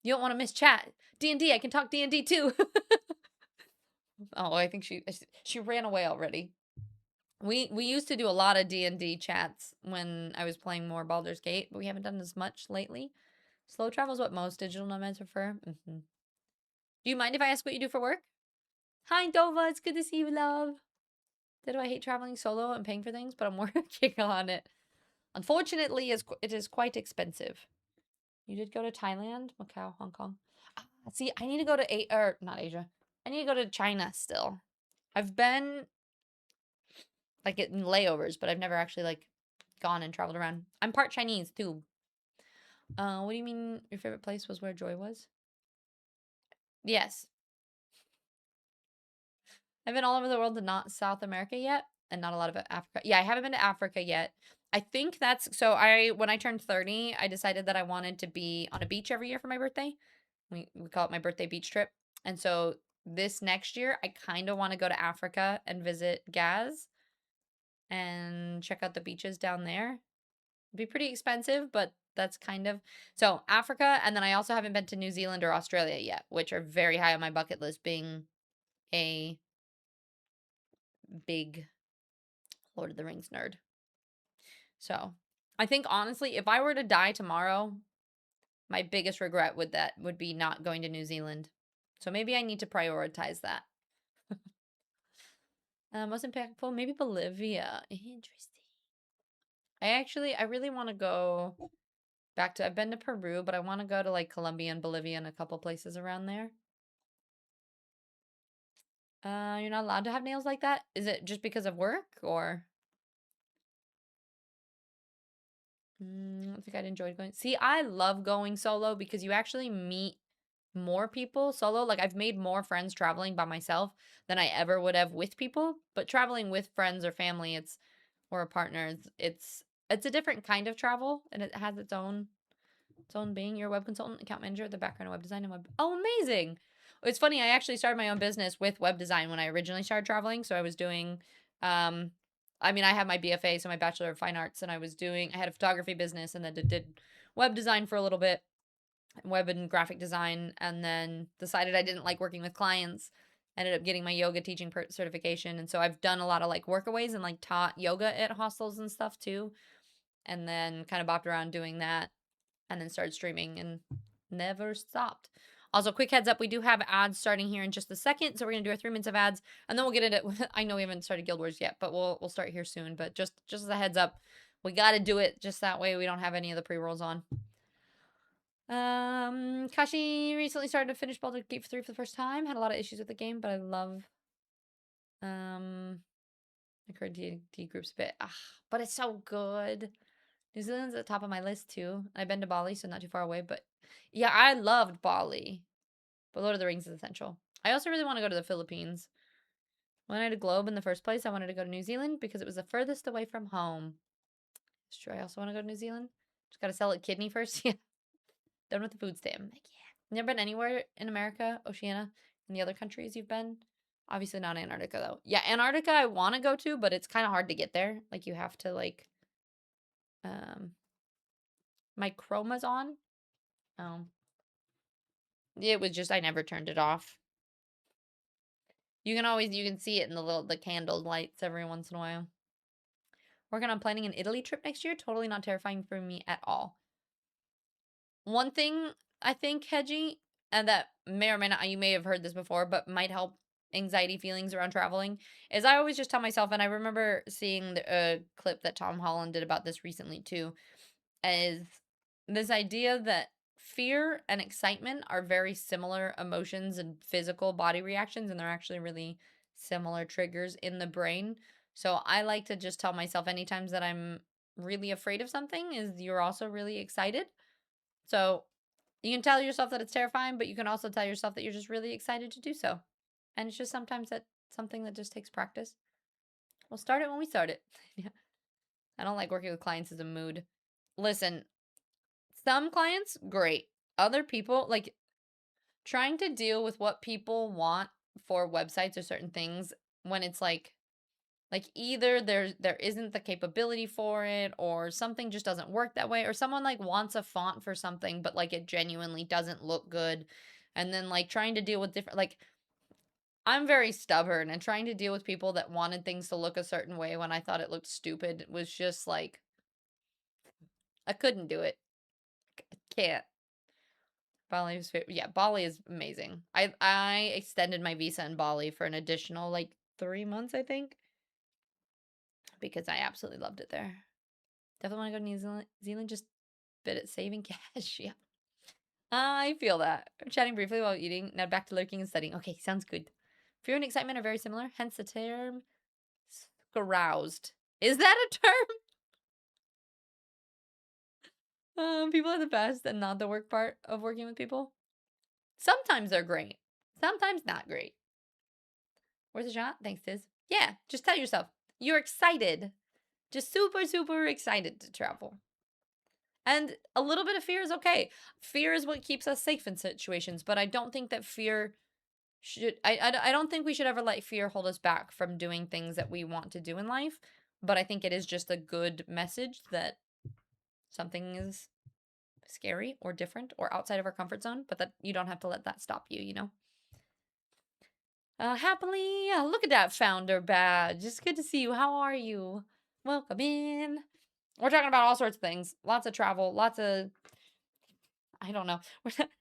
You don't want to miss chat. D&D, I can talk D&D too. Oh, I think she ran away already. We used to do a lot of D&D chats when I was playing more Baldur's Gate, but we haven't done as much lately. Slow travel is what most digital nomads prefer. Do you mind if I ask what you do for work? Hi, Dova. It's good to see you, love. Do I hate traveling solo and paying for things? But I'm working on it. Unfortunately, it is quite expensive. You did go to Thailand, Macau, Hong Kong. See, I need to go to not Asia. I need to go to China still. I've been like in layovers, but I've never actually like gone and traveled around. I'm part Chinese too. What do you mean your favorite place was where Joy was? Yes. I've been all over the world and not South America yet, and not a lot of Africa. Yeah, I haven't been to Africa yet. I think that's so when I turned 30, I decided that I wanted to be on a beach every year for my birthday. We call it my birthday beach trip. And so this next year, I kind of want to go to Africa and visit Gaz and check out the beaches down there. It'd be pretty expensive, but that's kind of so Africa. And then I also haven't been to New Zealand or Australia yet, which are very high on my bucket list, being a big Lord of the Rings nerd. So I think honestly, if I were to die tomorrow, my biggest regret would be not going to New Zealand. So maybe I need to prioritize that. Most impactful, maybe Bolivia. Interesting. I really want to go back to, I've been to Peru, but I want to go to like Colombia and Bolivia and a couple places around there. You're not allowed to have nails like that? Is it just because of work or? I think I'd enjoy going. See, I love going solo because you actually meet more people solo. Like I've made more friends traveling by myself than I ever would have with people. But traveling with friends or family, or a partner, it's a different kind of travel, and it has its own being. You're a web consultant, account manager, the background of web design and web. Oh, amazing! It's funny. I actually started my own business with web design when I originally started traveling. So I was doing, I mean, I have my BFA, so my Bachelor of Fine Arts, and I had a photography business, and then did web design for a little bit, web and graphic design, and then decided I didn't like working with clients. Ended up getting my yoga teaching certification, and so I've done a lot of like workaways and like taught yoga at hostels and stuff too, and then kind of bopped around doing that, and then started streaming and never stopped. Also, quick heads up, we do have ads starting here in just a second, so we're gonna do our 3 minutes of ads, and then we'll get into. I know we haven't started Guild Wars yet, but we'll start here soon. But just as a heads up, we got to do it just that way we don't have any of the pre-rolls on. Kashi recently started to finish Baldur's Gate 3 for the first time. Had a lot of issues with the game, but I love the current D&D group's a bit. But it's so good. New Zealand's at the top of my list too. I've been to Bali, so not too far away, but yeah, I loved Bali. But Lord of the Rings is essential. I also really want to go to the Philippines. When I had a globe in the first place, I wanted to go to New Zealand because it was the furthest away from home. It's true. I also want to go to New Zealand. Just gotta sell a kidney first. Yeah. Done with the food stamp. Like, yeah. Never been anywhere in America, Oceania, in the other countries you've been? Obviously not Antarctica, though. Yeah, Antarctica I want to go to, but it's kind of hard to get there. Like, you have to, like, my chroma's on. Oh. It was just, I never turned it off. You can see it in the candle lights every once in a while. Working on planning an Italy trip next year. Totally not terrifying for me at all. One thing I think, Hedgie, and that may or may not, you may have heard this before, but might help anxiety feelings around traveling, is I always just tell myself, and I remember seeing a clip that Tom Holland did about this recently too, is this idea that fear and excitement are very similar emotions and physical body reactions, and they're actually really similar triggers in the brain. So I like to just tell myself anytime that I'm really afraid of something is you're also really excited. So you can tell yourself that it's terrifying, but you can also tell yourself that you're just really excited to do so. And it's just sometimes that something that just takes practice. We'll start it when we start it. Yeah. I don't like working with clients as a mood. Listen, some clients, great. Other people, like trying to deal with what people want for websites or certain things when it's like either there isn't the capability for it, or something just doesn't work that way, or someone like wants a font for something but like it genuinely doesn't look good, and then like trying to deal with different, like I'm very stubborn, and trying to deal with people that wanted things to look a certain way when I thought it looked stupid was just like I couldn't do it. I can't. Bali is amazing. I extended my visa in Bali for an additional like 3 months, I think, because I absolutely loved it there. Definitely want to go to New Zealand, just bit at saving cash. Yeah. I feel that. I'm chatting briefly while eating. Now back to lurking and studying. Okay, sounds good. Fear and excitement are very similar, hence the term aroused. Is that a term? People are the best and not the work part of working with people. Sometimes they're great. Sometimes not great. Where's the shot? Thanks, Tiz. Yeah, just tell yourself. You're excited. Just super, super excited to travel. And a little bit of fear is okay. Fear is what keeps us safe in situations, but I don't think that fear should, I don't think we should ever let fear hold us back from doing things that we want to do in life. But I think it is just a good message that something is scary or different or outside of our comfort zone, but that you don't have to let that stop you, you know? Happily, look at that founder badge. It's good to see you. How are you? Welcome in. We're talking about all sorts of things. Lots of travel, lots of, I don't know.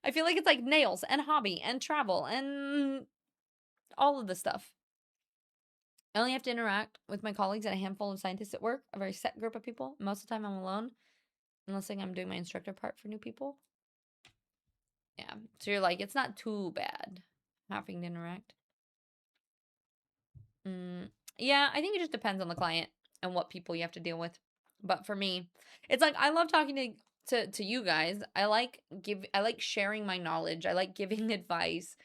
I feel like it's like nails and hobby and travel and all of the stuff. I only have to interact with my colleagues and a handful of scientists at work, a very set group of people. Most of the time I'm alone, unless I'm doing my instructor part for new people. Yeah. So you're like, it's not too bad having to interact. Yeah, I think it just depends on the client and what people you have to deal with. But for me, it's like I love talking to you guys. I like sharing my knowledge. I like giving advice.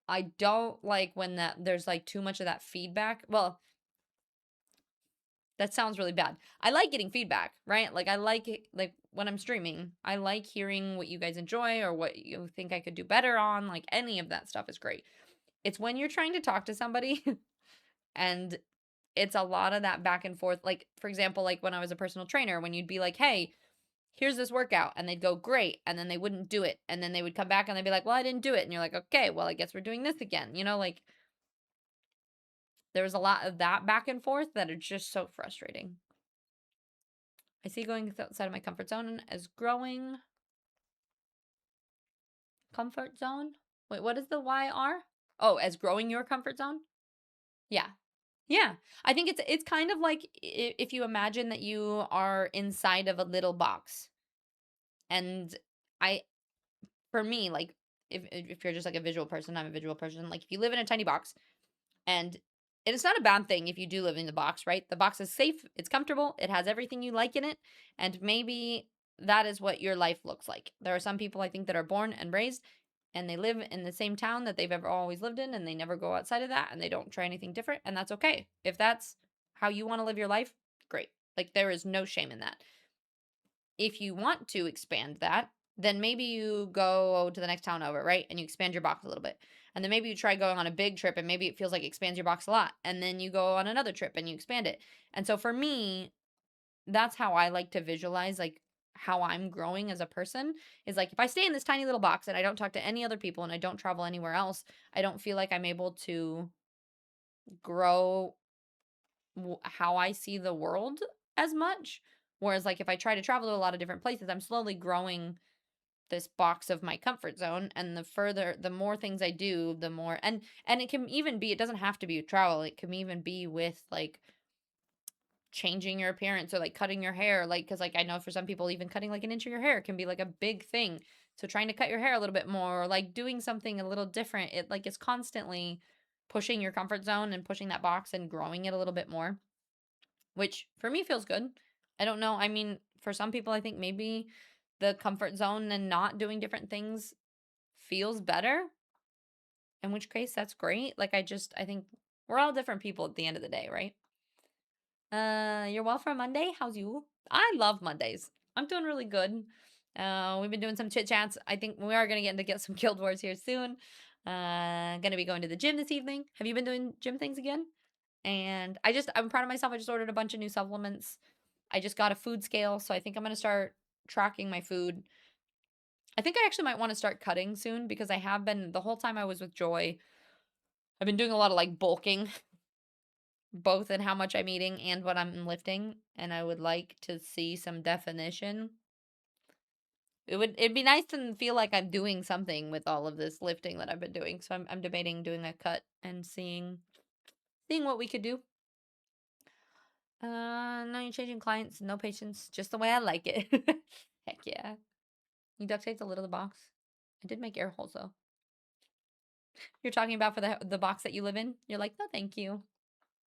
I don't like when there's like too much of that feedback. Well, that sounds really bad. I like getting feedback, right? Like I like it, like when I'm streaming, I like hearing what you guys enjoy or what you think I could do better on. Like any of that stuff is great. It's when you're trying to talk to somebody and it's a lot of that back and forth. Like, for example, like when I was a personal trainer, when you'd be like, hey, here's this workout, and they'd go, great, and then they wouldn't do it. And then they would come back and they'd be like, well, I didn't do it. And you're like, okay, well, I guess we're doing this again. You know, like there was a lot of that back and forth that are just so frustrating. I see going outside of my comfort zone as growing. Comfort zone? Wait, what is the YR? Oh, as growing your comfort zone? Yeah. Yeah. I think it's kind of like if you imagine that you are inside of a little box. And I for me, like if you're just like a visual person, I'm a visual person. Like if you live in a tiny box and it's not a bad thing if you do live in the box, right? The box is safe, it's comfortable, it has everything you like in it, and maybe that is what your life looks like. There are some people I think that are born and raised and they live in the same town that they've ever always lived in and they never go outside of that and they don't try anything different, and that's okay. If that's how you want to live your life, great. Like there is no shame in that. If you want to expand that, then maybe you go to the next town over, right? And you expand your box a little bit. And then maybe you try going on a big trip and maybe it feels like it expands your box a lot. And then you go on another trip and you expand it. And so for me, that's how I like to visualize like how I'm growing as a person is like if I stay in this tiny little box and I don't talk to any other people and I don't travel anywhere else, I don't feel like I'm able to grow how I see the world as much. Whereas like if I try to travel to a lot of different places, I'm slowly growing this box of my comfort zone, and the more things I do, the more and it can even be, it doesn't have to be travel, it can even be with like changing your appearance or like cutting your hair, like because like I know for some people even cutting like an inch of your hair can be like a big thing. So trying to cut your hair a little bit more or like doing something a little different, it like is constantly pushing your comfort zone and pushing that box and growing it a little bit more, which for me feels good. I don't know. I mean, for some people, I think maybe the comfort zone and not doing different things feels better, in which case that's great. Like, I think we're all different people at the end of the day, right? You're well for a Monday? How's you? I love Mondays. I'm doing really good. We've been doing some chit chats. I think we are gonna get some Guild Wars here soon. Gonna be going to the gym this evening. Have you been doing gym things again? And I'm proud of myself. I just ordered a bunch of new supplements. I just got a food scale, so I think I'm going to start tracking my food. I think I actually might want to start cutting soon because I have been, the whole time I was with Joy, I've been doing a lot of like bulking, both in how much I'm eating and what I'm lifting, and I would like to see some definition. It'd be nice to feel like I'm doing something with all of this lifting that I've been doing. So I'm debating doing a cut and seeing what we could do. No, you're changing clients, no patience, just the way I like it. Heck yeah. You duct taped the lid of the box. I did make air holes though. You're talking about for the box that you live in? You're like, no, thank you.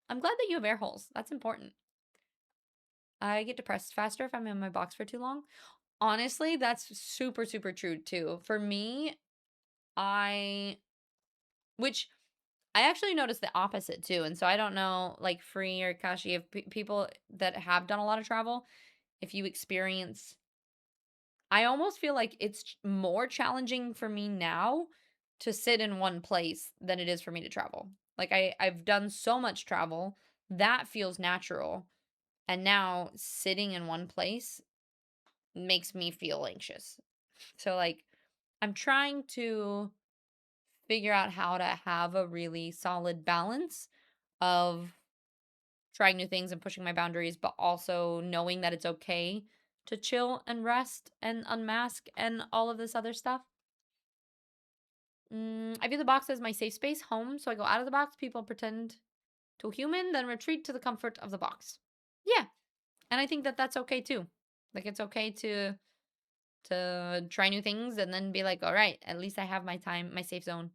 I'm glad that you have air holes. That's important. I get depressed faster if I'm in my box for too long. Honestly, that's super, super true too. For me, which I actually noticed the opposite too. And so I don't know, like Free or Kashi, if people that have done a lot of travel, if you experience, I almost feel like it's more challenging for me now to sit in one place than it is for me to travel. Like I've done so much travel that feels natural. And now sitting in one place makes me feel anxious. So like I'm trying to figure out how to have a really solid balance of trying new things and pushing my boundaries, but also knowing that it's okay to chill and rest and unmask and all of this other stuff. I view the box as my safe space, home. So I go out of the box, people pretend to human, then retreat to the comfort of the box. Yeah, and I think that that's okay too. Like it's okay to try new things and then be like, all right, at least I have my time, my safe zone.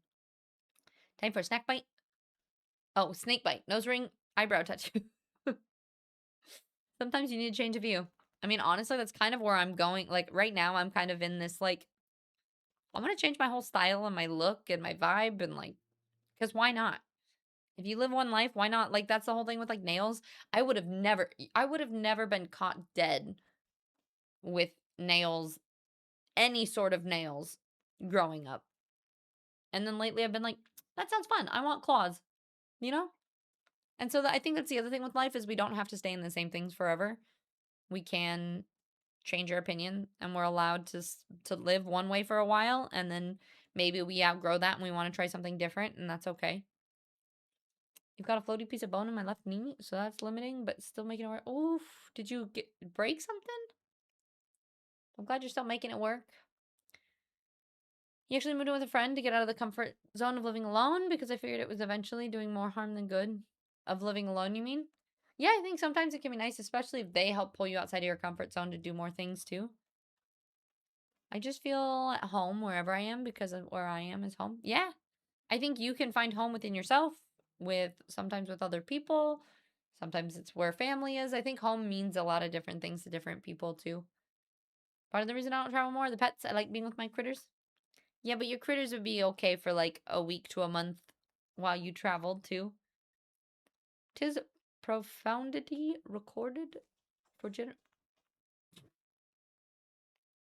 Time for a snack bite. Oh, snake bite, nose ring, eyebrow tattoo. Sometimes you need to change of view. I mean, honestly, that's kind of where I'm going. Like, right now, I'm kind of in this, like, I'm gonna change my whole style and my look and my vibe and, like, because why not? If you live one life, why not? Like, that's the whole thing with, like, nails. I would have never been caught dead with nails, any sort of nails, growing up. And then lately, I've been like, that sounds fun. I want claws, you know? And so I think that's the other thing with life is we don't have to stay in the same things forever. We can change our opinion, and we're allowed to live one way for a while, and then maybe we outgrow that and we want to try something different, and that's okay. You've got a floaty piece of bone in my left knee, so that's limiting, but still making it work. Oof, did you break something? I'm glad you're still making it work. You actually moved in with a friend to get out of the comfort zone of living alone because I figured it was eventually doing more harm than good. Of living alone, you mean? Yeah, I think sometimes it can be nice, especially if they help pull you outside of your comfort zone to do more things too. I just feel at home wherever I am because of where I am is home. Yeah, I think you can find home within yourself, sometimes with other people. Sometimes it's where family is. I think home means a lot of different things to different people too. Part of the reason I don't travel more, the pets, I like being with my critters. Yeah, but your critters would be okay for like a week to a month while you traveled too. Tis profundity recorded for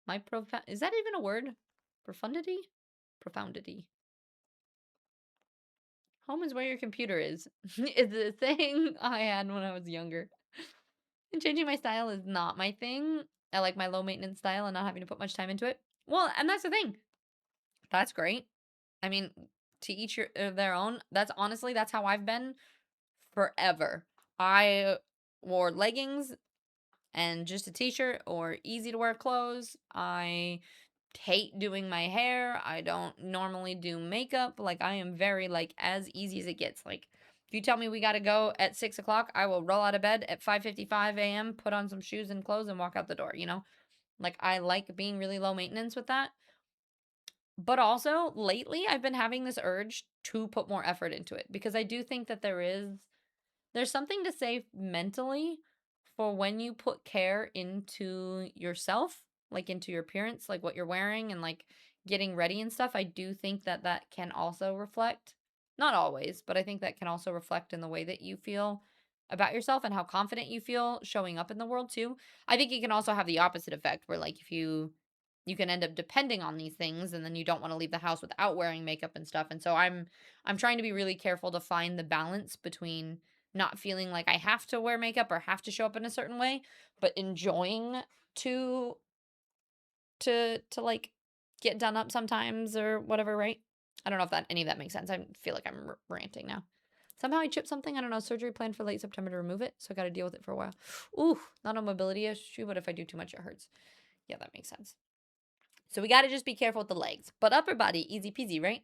my profound. Is that even a word? Profundity? Profundity. Home is where your computer is. It's the thing I had when I was younger. And changing my style is not my thing. I like my low maintenance style and not having to put much time into it. Well, and that's the thing. That's great. I mean, to each their own. That's how I've been forever. I wore leggings and just a t-shirt or easy to wear clothes. I hate doing my hair. I don't normally do makeup. Like, I am very, like, as easy as it gets. Like, if you tell me we got to go at 6 o'clock, I will roll out of bed at 5:55 a.m., put on some shoes and clothes and walk out the door, you know? Like, I like being really low maintenance with that. But also, lately, I've been having this urge to put more effort into it because I do think that there's something to say mentally for when you put care into yourself, like into your appearance, like what you're wearing and like getting ready and stuff. I do think that that can also reflect, not always, but I think that can also reflect in the way that you feel about yourself and how confident you feel showing up in the world too. I think it can also have the opposite effect where like if you can end up depending on these things and then you don't want to leave the house without wearing makeup and stuff. And so I'm trying to be really careful to find the balance between not feeling like I have to wear makeup or have to show up in a certain way, but enjoying to like get done up sometimes or whatever, right? I don't know if that any of that makes sense. I feel like I'm ranting now. Somehow I chipped something. I don't know. Surgery planned for late September to remove it, so I got to deal with it for a while. Ooh, not a mobility issue, but if I do too much, it hurts. Yeah, that makes sense. So we got to just be careful with the legs. But upper body, easy peasy, right?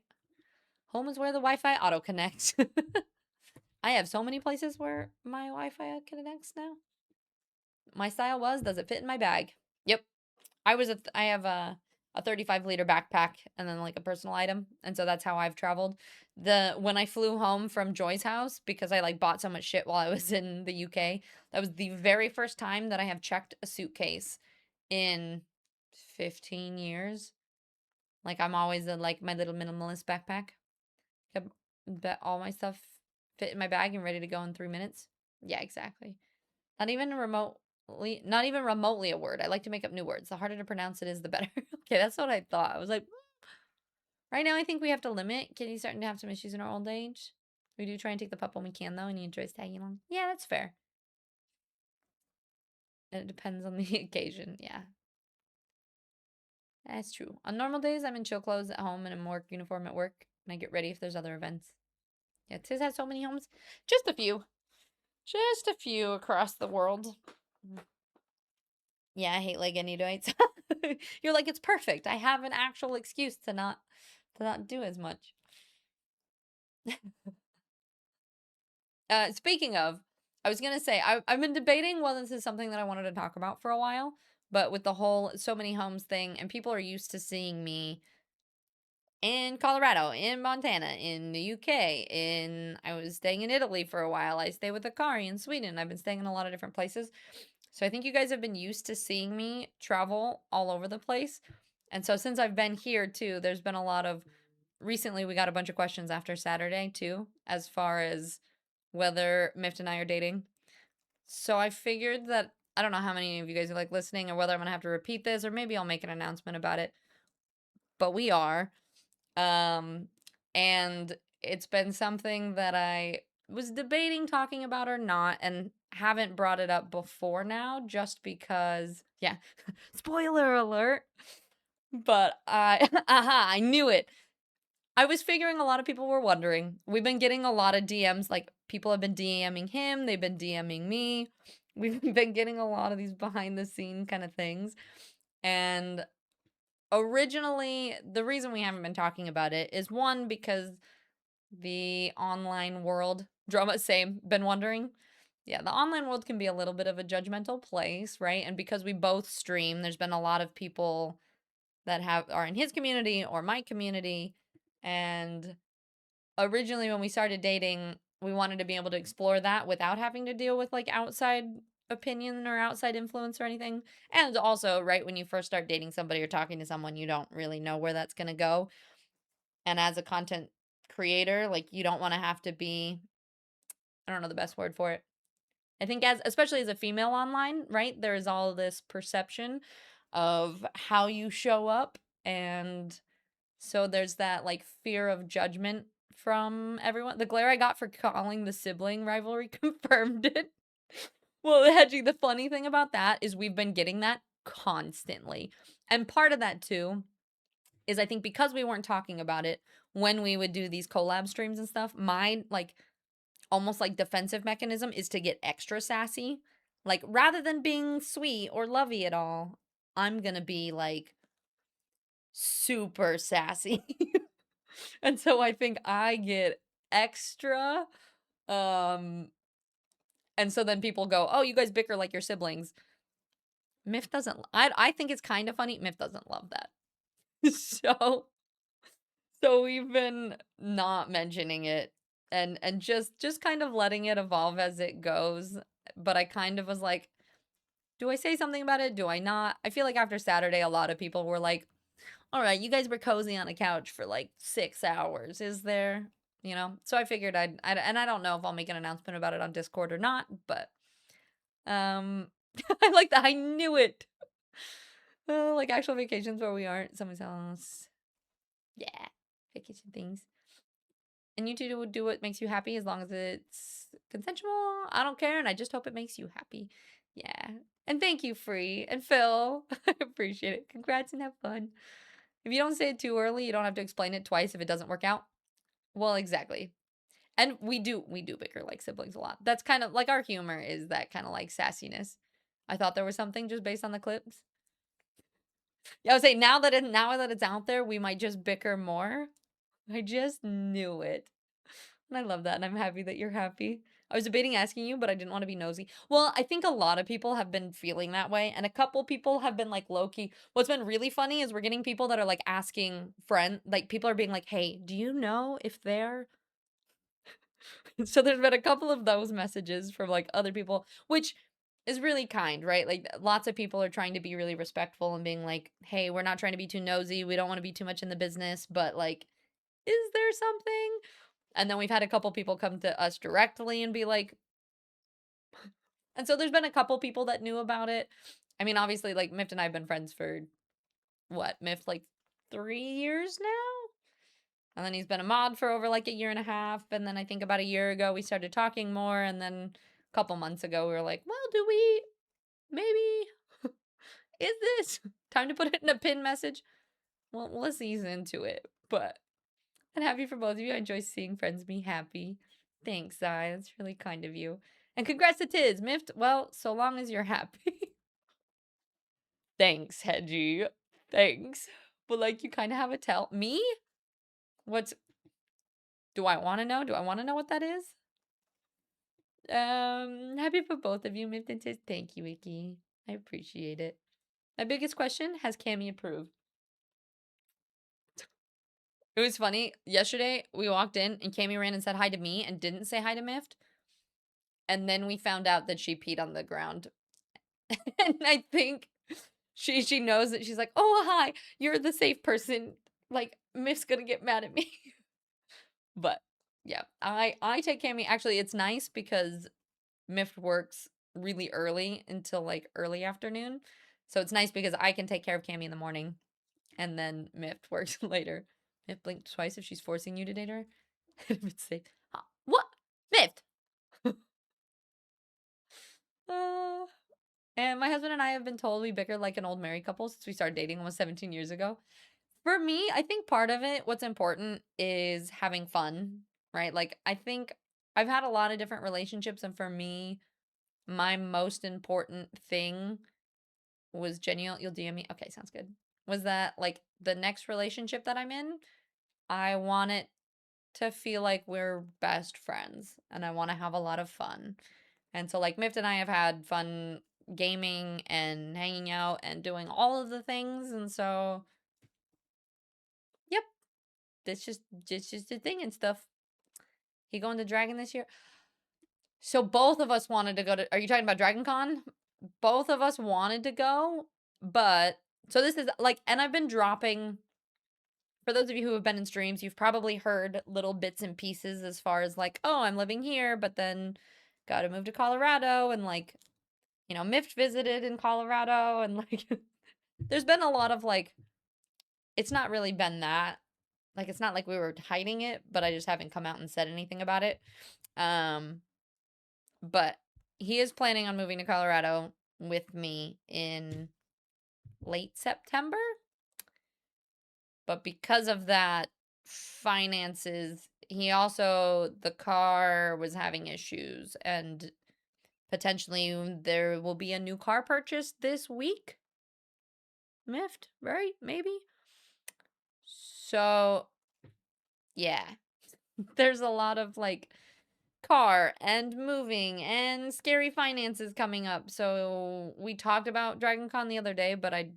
Home is where the Wi-Fi auto connects. I have so many places where my Wi-Fi connects now. My style was, does it fit in my bag? Yep. I have a 35-liter backpack and then like a personal item. And so that's how I've traveled. When I flew home from Joy's house, because I like bought so much shit while I was in the UK, that was the very first time that I have checked a suitcase in 15 years. Like I'm always in like my little minimalist backpack. Bet all my stuff fit in my bag and ready to go in 3 minutes. Yeah, exactly. Not even remotely a word. I like to make up new words. The harder to pronounce it is, the better. Okay, that's what I thought. I was like, right now I think we have to limit. Kitty's starting to have some issues in her old age. We do try and take the pup when we can, though, and he enjoys tagging along. Yeah, that's fair. And it depends on the occasion. Yeah. That's true. On normal days, I'm in chill clothes at home and in work uniform at work, and I get ready if there's other events. Yeah, Tiz has so many homes. Just a few. Just a few across the world. Yeah, I hate leg nights. You're like, it's perfect. I have an actual excuse to not do as much. Speaking of, I was gonna say I've been debating whether this is something that I wanted to talk about for a while, but with the whole so many homes thing, and people are used to seeing me in Colorado, in Montana, in the UK, I was staying in Italy for a while. I stay with Akari in Sweden. I've been staying in a lot of different places. So I think you guys have been used to seeing me travel all over the place. And so since I've been here too, there's been a lot of recently we got a bunch of questions after Saturday too, as far as whether Mift and I are dating. So I figured that I don't know how many of you guys are like listening or whether I'm gonna have to repeat this or maybe I'll make an announcement about it. But we are. And it's been something that I was debating talking about or not and haven't brought it up before now just because, yeah, spoiler alert. But I knew it. I was figuring a lot of people were wondering. We've been getting a lot of DMs, like people have been DMing him, they've been DMing me. We've been getting a lot of these behind the scene kind of things. And originally, the reason we haven't been talking about it is one, because the online world, drama, same, been wondering. Yeah, the online world can be a little bit of a judgmental place, right? And because we both stream, there's been a lot of people that are in his community or my community. And originally when we started dating, we wanted to be able to explore that without having to deal with like outside opinion or outside influence or anything. And also, right, when you first start dating somebody or talking to someone, you don't really know where that's going to go. And as a content creator, like you don't want to have to be, I don't know the best word for it. I think especially as a female online, right? There is all this perception of how you show up, and so there's that like fear of judgment from everyone. The glare I got for calling the sibling rivalry confirmed it. Well, Hedgie, the funny thing about that is we've been getting that constantly. And part of that too is I think because we weren't talking about it when we would do these collab streams and stuff, my like almost like defensive mechanism is to get extra sassy. Like rather than being sweet or lovey at all, I'm gonna be like super sassy. And so I think I get extra. Um, and so then people go, "Oh, you guys bicker like your siblings." Miff doesn't. I think it's kind of funny. Miff doesn't love that. so so we've been not mentioning it and just kind of letting it evolve as it goes. But I kind of was like, do I say something about it? Do I not? I feel like after Saturday, a lot of people were like, all right, you guys were cozy on a couch for like 6 hours. Is there, you know? So I figured and I don't know if I'll make an announcement about it on Discord or not, but I like that. I knew it. Like actual vacations where we aren't someone's house. Yeah, vacation things. And you two do what makes you happy as long as it's consensual. I don't care, and I just hope it makes you happy. Yeah. And thank you, Free and Phil. I appreciate it. Congrats and have fun. If you don't say it too early, you don't have to explain it twice if it doesn't work out. Well, exactly. And we do bicker like siblings a lot. That's kind of like our humor is that kind of like sassiness. I thought there was something just based on the clips. Yeah, I would say now that it's out there, we might just bicker more. I just knew it. And I love that, and I'm happy that you're happy. I was debating asking you, but I didn't want to be nosy. Well, I think a lot of people have been feeling that way, and a couple people have been like low key. What's been really funny is we're getting people that are like asking like people are being like, "Hey, do you know if they're?" So there's been a couple of those messages from like other people, which is really kind, right? Like lots of people are trying to be really respectful and being like, "Hey, we're not trying to be too nosy. We don't want to be too much in the business, but like, is there something?" And then we've had a couple people come to us directly and be like, and so there's been a couple people that knew about it. I mean, obviously, like Mift and I have been friends for what, Mift, like 3 years now? And then he's been a mod for over like a year and a half. And then I think about a year ago, we started talking more. And then a couple months ago, we were like, well, do we maybe, is this time to put it in a pin message? Well, let's ease into it. But I'm happy for both of you. I enjoy seeing friends be happy. Thanks, Zai. That's really kind of you. And congrats to Tiz. Mift, well, so long as you're happy. Thanks, Hedgie. Thanks. But like you kind of have a tell. Me? What's do I want to know? Do I want to know what that is? Happy for both of you, Mift and Tiz. Thank you, Vicky. I appreciate it. My biggest question, has Cammy approved? It was funny. Yesterday, we walked in and Cammy ran and said hi to me and didn't say hi to Mift. And then we found out that she peed on the ground. And I think she knows that she's like, oh, hi, you're the safe person. Like, Mift's gonna get mad at me. But yeah, I take Cammy. Actually, it's nice because Mift works really early until like early afternoon. So it's nice because I can take care of Cammy in the morning and then Mift works later. Mift blinked twice if she's forcing you to date her. If it's safe. What? Mift! Uh, and my husband and I have been told we bicker like an old married couple since we started dating almost 17 years ago. For me, I think part of it, what's important is having fun, right? Like, I think I've had a lot of different relationships, and for me, my most important thing was Jenny, you'll DM me. Okay, sounds good. Was that like the next relationship that I'm in? I want it to feel like we're best friends and I want to have a lot of fun. And so, like, Mift and I have had fun gaming and hanging out and doing all of the things. And so, yep, that's just a thing and stuff. He going to Dragon this year? So both of us wanted to go to. Are you talking about Dragon Con? Both of us wanted to go, but so this is like, and I've been dropping. For those of you who have been in streams, you've probably heard little bits and pieces as far as like, oh, I'm living here, but then got to move to Colorado, and like, you know, Mift visited in Colorado, and like, there's been a lot of like, it's not really been that. Like, it's not like we were hiding it, but I just haven't come out and said anything about it. But he is planning on moving to Colorado with me in late September. But because of that, finances, he also, the car was having issues, and potentially there will be a new car purchase this week. Mift, right? Maybe. So, yeah, there's a lot of like car and moving and scary finances coming up. So we talked about Dragon Con the other day, but I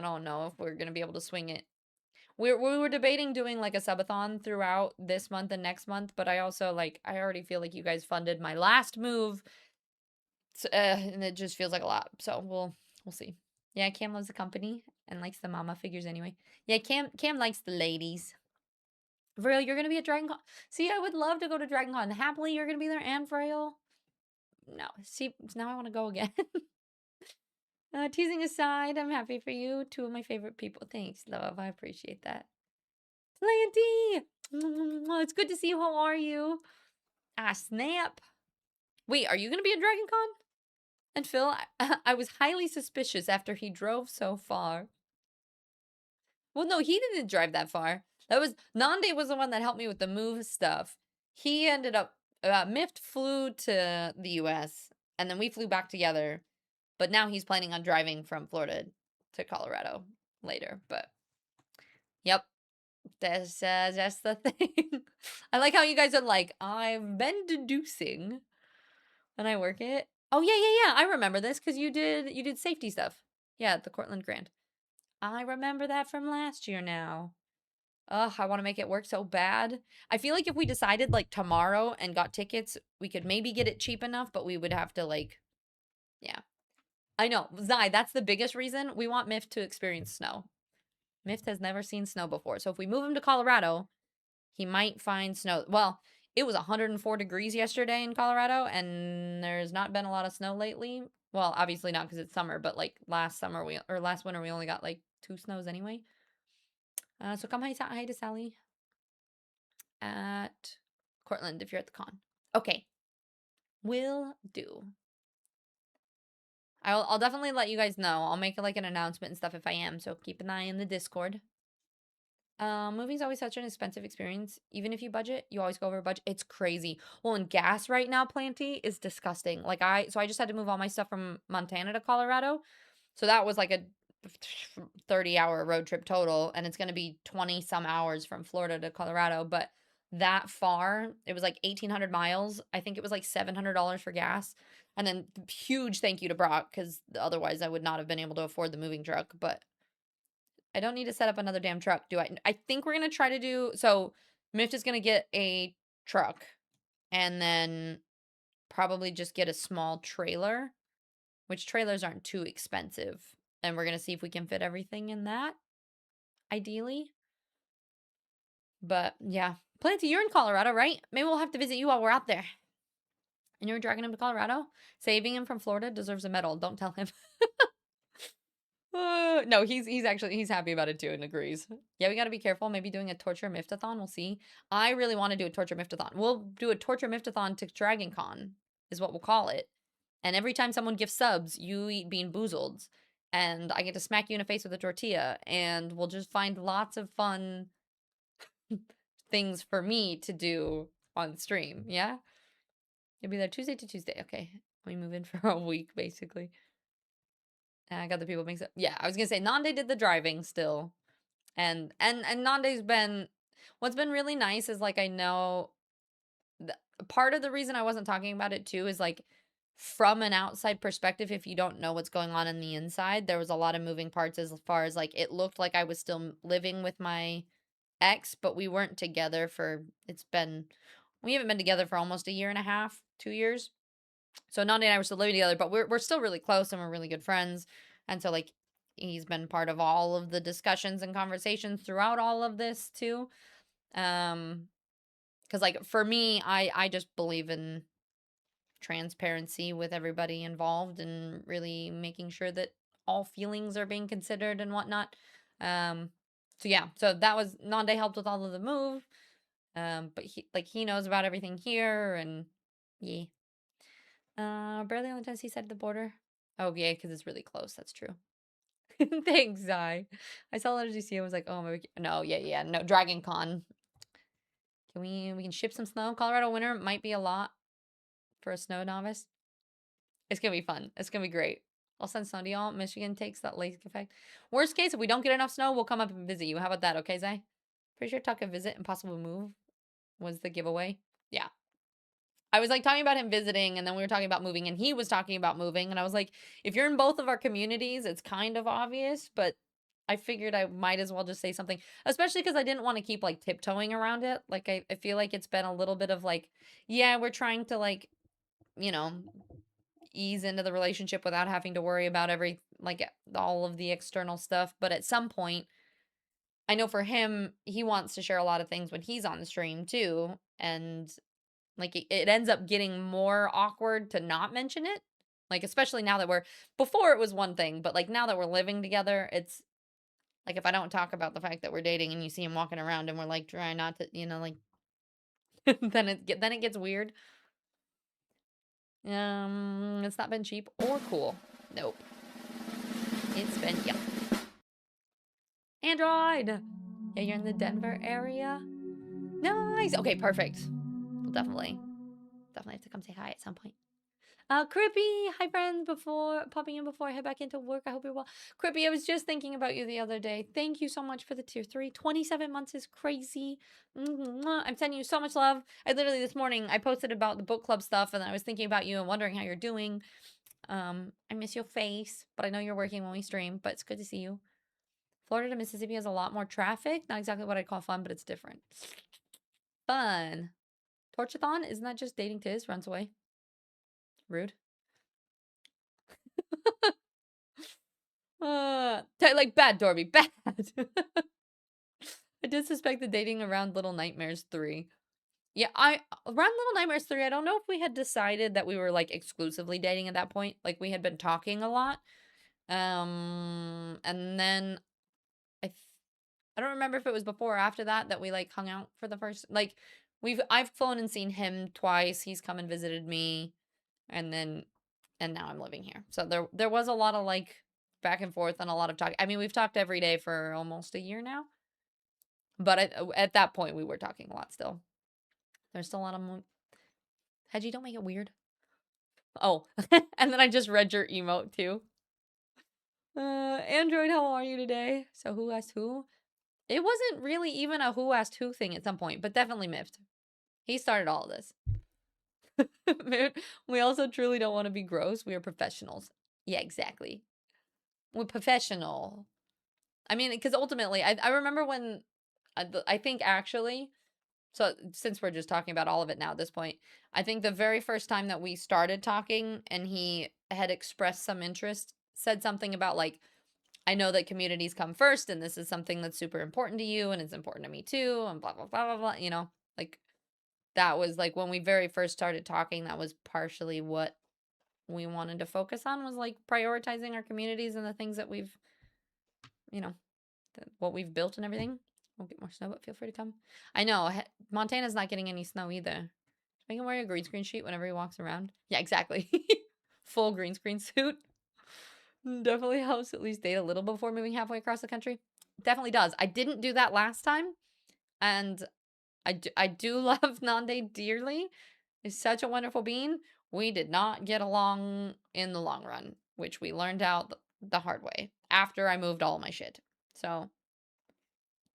don't know if we're gonna be able to swing it. We were debating doing like a subathon throughout this month and next month, but I also like, I already feel like you guys funded my last move, and it just feels like a lot. So we'll see. Yeah, Cam loves the company and likes the mama figures anyway. Yeah, Cam likes the ladies. Vrail, you're gonna be at Dragon Con. See, I would love to go to Dragon Con. Happily, you're gonna be there, and Vrail. No, see, now I want to go again. Teasing aside, I'm happy for you. Two of my favorite people. Thanks, love. I appreciate that. Planty! It's good to see you. How are you? Ah, snap. Wait, are you going to be at Dragon Con? And Phil, I was highly suspicious after he drove so far. Well, no, he didn't drive that far. That was, Nande was the one that helped me with the move stuff. He ended up, Mift flew to the US, and then we flew back together. But now he's planning on driving from Florida to Colorado later. But, yep. That's the thing. I like how you guys are like, I've been deducing when I work it. Oh yeah. I remember this because you did safety stuff. Yeah, the Cortland Grant. I remember that from last year now. Ugh, I want to make it work so bad. I feel like if we decided like tomorrow and got tickets, we could maybe get it cheap enough, but we would have to like, yeah. I know, Zai, that's the biggest reason we want Miff to experience snow. Miff has never seen snow before. So if we move him to Colorado, he might find snow. Well, it was 104 degrees yesterday in Colorado, and there's not been a lot of snow lately. Well, obviously not because it's summer, but like last winter we only got like 2 snows anyway. So come hi to Sally at Cortland if you're at the con. Okay, will do. I'll definitely let you guys know. I'll make like an announcement and stuff if I am. So keep an eye in the Discord. Moving's always such an expensive experience. Even if you budget, you always go over budget. It's crazy. Well, and gas right now, Planty, is disgusting. Like I just had to move all my stuff from Montana to Colorado. So that was like a 30-hour road trip total, and it's going to be 20 some hours from Florida to Colorado, but that far, it was like 1,800 miles. I think it was like $700 for gas. And then huge thank you to Brock, because otherwise I would not have been able to afford the moving truck. But I don't need to set up another damn truck, do I? I think we're going to try to do... So, Mift is going to get a truck. And then probably just get a small trailer. Which trailers aren't too expensive. And we're going to see if we can fit everything in that. Ideally. But, yeah. Planty, you're in Colorado, right? Maybe we'll have to visit you while we're out there. And you're dragging him to Colorado? Saving him from Florida deserves a medal. Don't tell him. No, he's happy about it too and agrees. Yeah, we got to be careful. Maybe doing a torture miftathon. We'll see. I really want to do a torture miftathon. We'll do a torture miftathon to Dragon Con is what we'll call it. And every time someone gives subs, you eat Bean Boozled. And I get to smack you in the face with a tortilla. And we'll just find lots of fun things for me to do on stream. Yeah? You'll be there Tuesday to Tuesday. Okay. We move in for a week, basically. I got the people mixed up. Yeah, I was gonna say Nande did the driving still. And Nande's been... What's been really nice is, like, I know... part of the reason I wasn't talking about it, too, is, like, from an outside perspective, if you don't know what's going on in the inside, there was a lot of moving parts as far as, like, it looked like I was still living with my ex, but we weren't together for... We haven't been together for almost a year and a half, 2 years. So Nandi and I were still living together, but we're still really close and we're really good friends. And so, like, he's been part of all of the discussions and conversations throughout all of this too. Because, like, for me, I just believe in transparency with everybody involved and really making sure that all feelings are being considered and whatnot. So yeah, so that was... Nande helped with all of the move. But he knows about everything here and yeah. Barely on the Tennessee side of the border. Oh, yeah, because it's really close. That's true. Thanks, Zai. I saw LGC. I was like, oh, maybe... No, yeah. No, Dragon Con. We can ship some snow? Colorado winter might be a lot for a snow novice. It's going to be fun. It's going to be great. I'll send snow to y'all. Michigan takes that lake effect. Worst case, if we don't get enough snow, we'll come up and visit you. How about that, okay, Zai? Pretty sure Tuck a visit and possible move was the giveaway. Yeah. I was, like, talking about him visiting, and then we were talking about moving, and he was talking about moving, and I was like, if you're in both of our communities, it's kind of obvious, but I figured I might as well just say something, especially because I didn't want to keep, like, tiptoeing around it. Like, I feel like it's been a little bit of, like, yeah, we're trying to, like, you know, ease into the relationship without having to worry about all of the external stuff, but at some point, I know for him, he wants to share a lot of things when he's on the stream, too, and... like, it ends up getting more awkward to not mention it. Like, especially now that before it was one thing, but, like, now that we're living together, it's, like, if I don't talk about the fact that we're dating and you see him walking around and we're, like, trying not to, like, then it gets weird. It's not been cheap or cool. Nope. It's been, yeah. Android! Yeah, you're in the Denver area? Nice! Okay, perfect. We'll definitely have to come say hi at some point. Crippy, hi friends, popping in before I head back into work. I hope you're well. Crippy, I was just thinking about you the other day. Thank you so much for the tier 3. 27 months is crazy. I'm sending you so much love. I literally this morning, I posted about the book club stuff and I was thinking about you and wondering how you're doing. I miss your face, but I know you're working when we stream, but it's good to see you. Florida to Mississippi has a lot more traffic. Not exactly what I'd call fun, but it's different. Fun. Torchathon? Isn't that just dating Tiz runs away? Rude. Like bad, Dorby, bad. I did suspect the dating around Little Nightmares 3. Yeah, around Little Nightmares 3, I don't know if we had decided that we were, like, exclusively dating at that point. Like, we had been talking a lot. And then I don't remember if it was before or after that we, like, hung out for the first... Like, I've flown and seen him twice. He's come and visited me. And now I'm living here. So there was a lot of, like, back and forth and a lot of talk. I mean, we've talked every day for almost a year now. But at that point, we were talking a lot still. There's still a lot of... Hedgie, don't make it weird. Oh, and then I just read your emote, too. Android, how are you today? So who asked who? It wasn't really even a who asked who thing at some point, but definitely Miffed. He started all of this. We also truly don't want to be gross. We are professionals. Yeah, exactly. We're professional. I mean, because ultimately, I remember when, I think actually, so since we're just talking about all of it now at this point, I think the very first time that we started talking and he had expressed some interest, said something about like, I know that communities come first and this is something that's super important to you and it's important to me too and blah, blah, blah, blah, blah, you know, like that was like when we very first started talking, that was partially what we wanted to focus on, was like prioritizing our communities and the things that we've, you know, what we've built and everything. We'll get more snow, but feel free to come. I know Montana's not getting any snow either. Make him wear a green screen sheet whenever he walks around. Yeah, exactly. Full green screen suit. Definitely helps at least date a little before moving halfway across the country. Definitely does. I didn't do that last time, and I do love Nande dearly. He's such a wonderful being. We did not get along in the long run, which we learned out the hard way after I moved all my shit. So,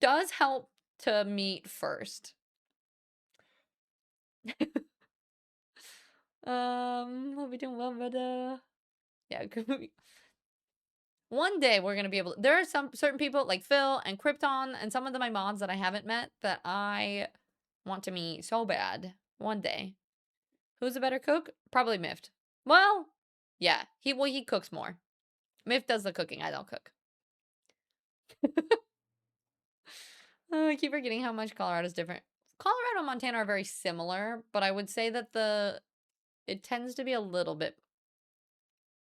does help to meet first. We'll be doing well, but yeah, one day we're gonna be able to, there are some certain people like Phil and Krypton and some of my mods that I haven't met that I want to meet so bad one day. Who's a better cook? Probably Mift. Well, yeah, he cooks more. Mift does the cooking. I don't cook. I keep forgetting how much Colorado's different. Colorado and Montana are very similar, but I would say that it tends to be a little bit,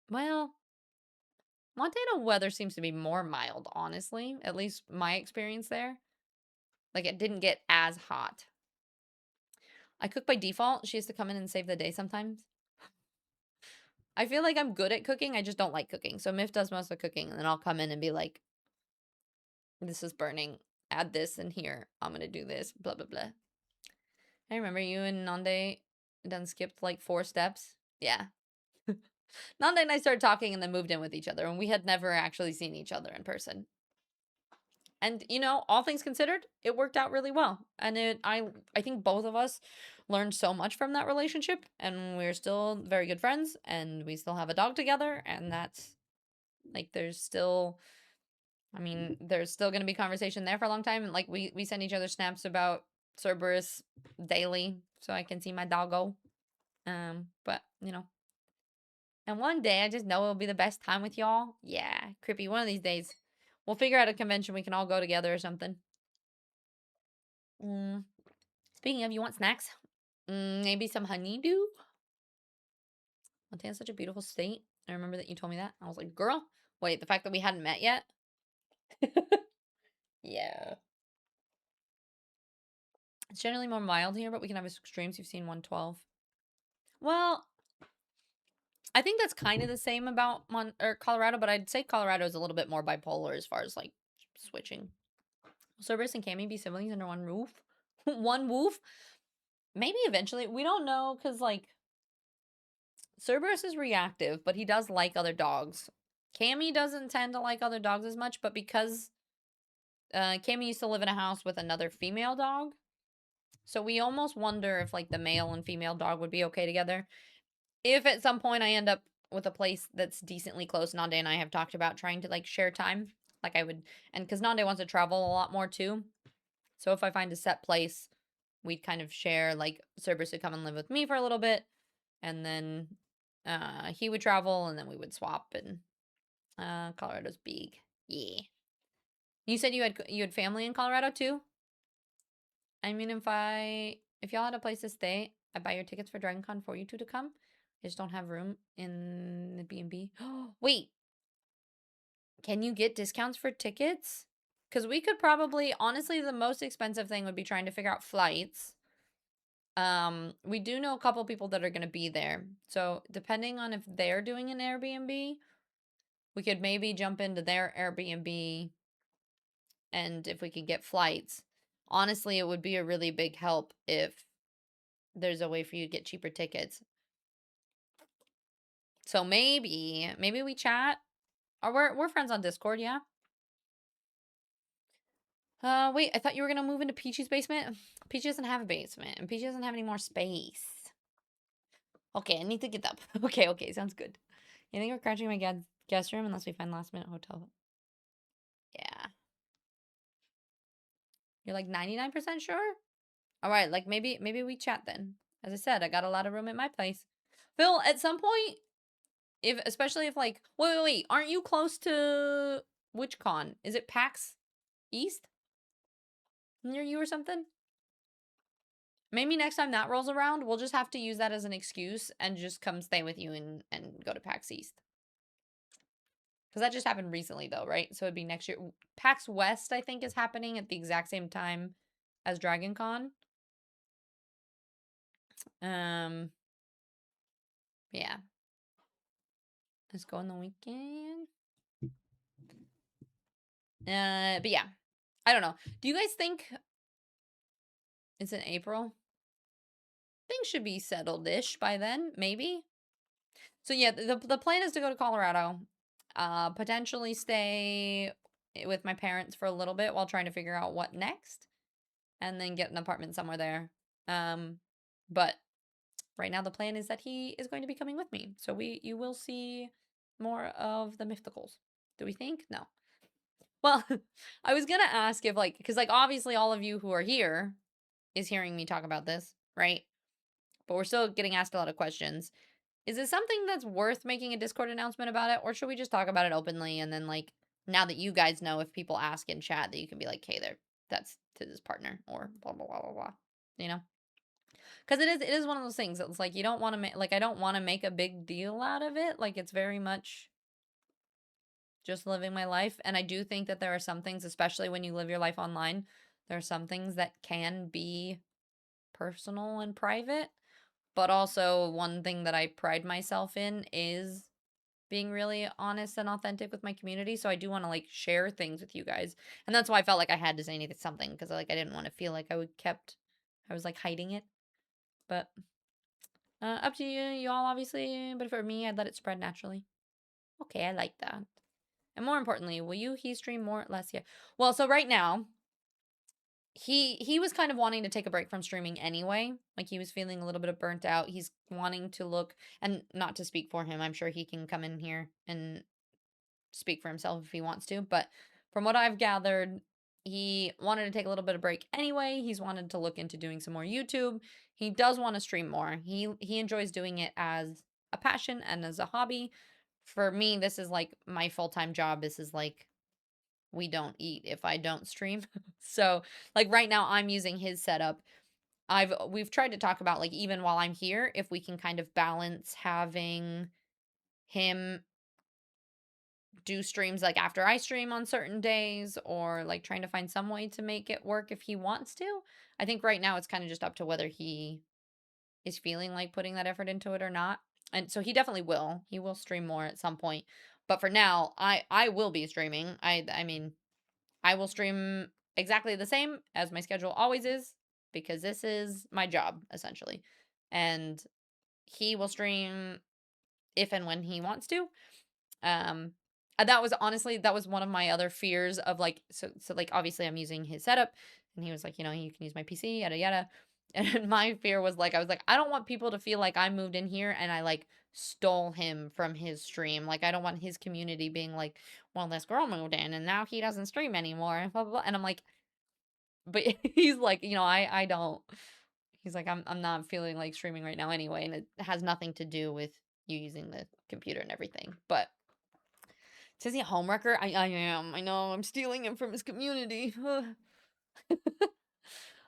well, Montana weather seems to be more mild, honestly. At least my experience there. Like, it didn't get as hot. I cook by default. She has to come in and save the day sometimes. I feel like I'm good at cooking. I just don't like cooking. So Miff does most of the cooking, and then I'll come in and be like, this is burning. Add this in here. I'm going to do this. Blah, blah, blah. I remember you and Nande done skipped like 4 steps. Yeah. Nande and I started talking and then moved in with each other, and we had never actually seen each other in person. And, you know, all things considered, it worked out really well. And I think both of us learned so much from that relationship, and we're still very good friends, and we still have a dog together, and that's, like, there's still going to be conversation there for a long time. And, like, we send each other snaps about Cerberus daily, so I can see my doggo. But, you know. And one day, I just know it'll be the best time with y'all. Yeah, creepy. One of these days, we'll figure out a convention we can all go together or something. Speaking of, you want snacks? Maybe some honeydew? Montana's such a beautiful state. I remember that you told me that. I was like, girl, wait, the fact that we hadn't met yet? Yeah. It's generally more mild here, but we can have extremes. You've seen 112. Well, I think that's kind of the same about Colorado, but I'd say Colorado is a little bit more bipolar as far as like switching. Will Cerberus and Cammy be siblings under one roof? One woof? Maybe eventually. We don't know, because like Cerberus is reactive, but he does like other dogs. Cammy doesn't tend to like other dogs as much, but because Cammy used to live in a house with another female dog, so we almost wonder if like the male and female dog would be okay together. If at some point I end up with a place that's decently close, Nande and I have talked about trying to like share time. Like I would, and because Nande wants to travel a lot more too. So if I find a set place, we'd kind of share, like Cerberus would come and live with me for a little bit, and then he would travel, and then we would swap. And Colorado's big. Yeah. You said you had family in Colorado too? I mean, if y'all had a place to stay, I'd buy your tickets for Dragon Con for you two to come. I just don't have room in the B&B. Wait. Can you get discounts for tickets? Because we could probably, honestly, the most expensive thing would be trying to figure out flights. We do know a couple people that are going to be there. So depending on if they're doing an Airbnb, we could maybe jump into their Airbnb, and if we could get flights. Honestly, it would be a really big help if there's a way for you to get cheaper tickets. So maybe we chat. Or we're friends on Discord, yeah? Wait, I thought you were gonna move into Peachy's basement. Peachy doesn't have a basement, and Peachy doesn't have any more space. Okay, I need to get up. Okay, sounds good. You think we're crashing my guest room unless we find last minute hotel? Yeah. You're like 99% sure? All right, like maybe we chat then. As I said, I got a lot of room at my place. Phil, at some point, especially if like, wait, aren't you close to which con? Is it PAX East? Near you or something? Maybe next time that rolls around, we'll just have to use that as an excuse and just come stay with you and go to PAX East. Because that just happened recently though, right? So it'd be next year. PAX West, I think, is happening at the exact same time as Dragon Con. Yeah. Let's go on the weekend. But yeah. I don't know. Do you guys think it's in April? Things should be settled-ish by then, maybe. So yeah, the plan is to go to Colorado. Potentially stay with my parents for a little bit while trying to figure out what next. And then get an apartment somewhere there. But right now the plan is that he is going to be coming with me. So you will see more of the mythicals. Do we think? No. Well, I was gonna ask if like, because like obviously all of you who are here is hearing me talk about this, right? But we're still getting asked a lot of questions. Is it something that's worth making a Discord announcement about it, or should we just talk about it openly and then like now that you guys know, if people ask in chat, that you can be like, hey, that's to this partner or blah blah blah blah blah, you know? Because it is one of those things that's like you don't want to make like I don't want to make a big deal out of it. Like it's very much just living my life, and I do think that there are some things, especially when you live your life online, there are some things that can be personal and private. But also one thing that I pride myself in is being really honest and authentic with my community. So I do want to like share things with you guys. And that's why I felt like I had to say something, because like I didn't want to feel like I was like hiding it. But up to you, y'all obviously. But for me, I'd let it spread naturally. Okay, I like that. And more importantly, will he stream more or less? Yeah. Well, so right now, he was kind of wanting to take a break from streaming anyway. Like he was feeling a little bit of burnt out. He's wanting to look, and not to speak for him, I'm sure he can come in here and speak for himself if he wants to, but from what I've gathered, he wanted to take a little bit of break anyway. He's wanted to look into doing some more YouTube. He does want to stream more. He enjoys doing it as a passion and as a hobby. For me, this is like my full-time job. This is like we don't eat if I don't stream. So, like right now I'm using his setup. We've tried to talk about like even while I'm here, if we can kind of balance having him do streams like after I stream on certain days, or like trying to find some way to make it work if he wants to. I think right now it's kind of just up to whether he is feeling like putting that effort into it or not. And so he definitely will. He will stream more at some point. But for now, I will be streaming. I mean, I will stream exactly the same as my schedule always is, because this is my job essentially. And he will stream if and when he wants to. That was honestly, that was one of my other fears of like, so like obviously I'm using his setup, and he was like, you know, you can use my PC, yada yada. And my fear was like, I was like, I don't want people to feel like I moved in here and I like stole him from his stream. Like I don't want his community being like, well, this girl moved in and now he doesn't stream anymore, blah blah blah. And I'm like, but he's like, you know, I don't. He's like, I'm not feeling like streaming right now anyway, and it has nothing to do with you using the computer and everything. But says he a homewrecker? I am. I know. I'm stealing him from his community.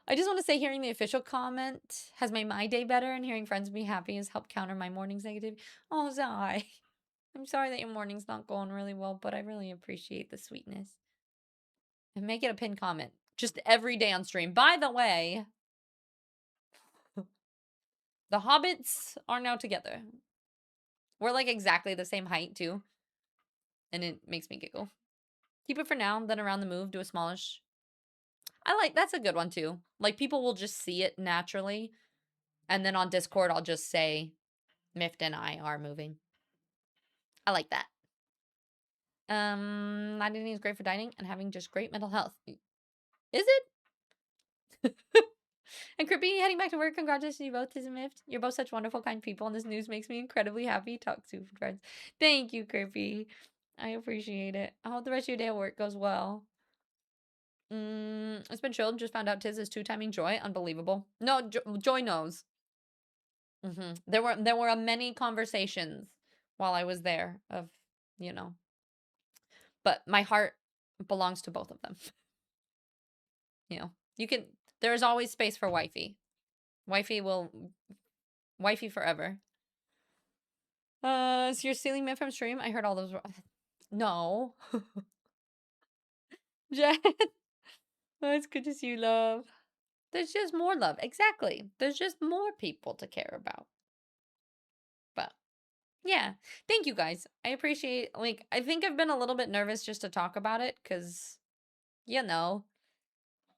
I just want to say, hearing the official comment has made my day better, and hearing friends be happy has helped counter my morning's negativity. Oh, Zai. I'm sorry that your morning's not going really well, but I really appreciate the sweetness. And make it a pinned comment. Just every day on stream. By the way, the hobbits are now together. We're like exactly the same height, too. And it makes me giggle. Keep it for now, then around the move, do a smallish. That's a good one too. Like people will just see it naturally. And then on Discord, I'll just say, Mift and I are moving. I like that. Lighting is great for dining and having just great mental health. Is it? And Crippy, heading back to work. Congratulations to you both, Tiz and Mift. You're both such wonderful, kind people, and this news makes me incredibly happy. Talk to friends. Thank you, Crippy. I appreciate it. I hope the rest of your day at work goes well. It's been chilled. Just found out Tiz is 2-timing Joy. Unbelievable. No, Joy knows. There were many conversations while I was there of, you know, but my heart belongs to both of them. You know, there is always space for wifey. Wifey forever. So you're stealing me from stream? I heard all those. No. Jen. Oh, it's good to see you, love. There's just more love. Exactly. There's just more people to care about. But yeah, thank you guys. I appreciate, like, I think I've been a little bit nervous just to talk about it because, you know,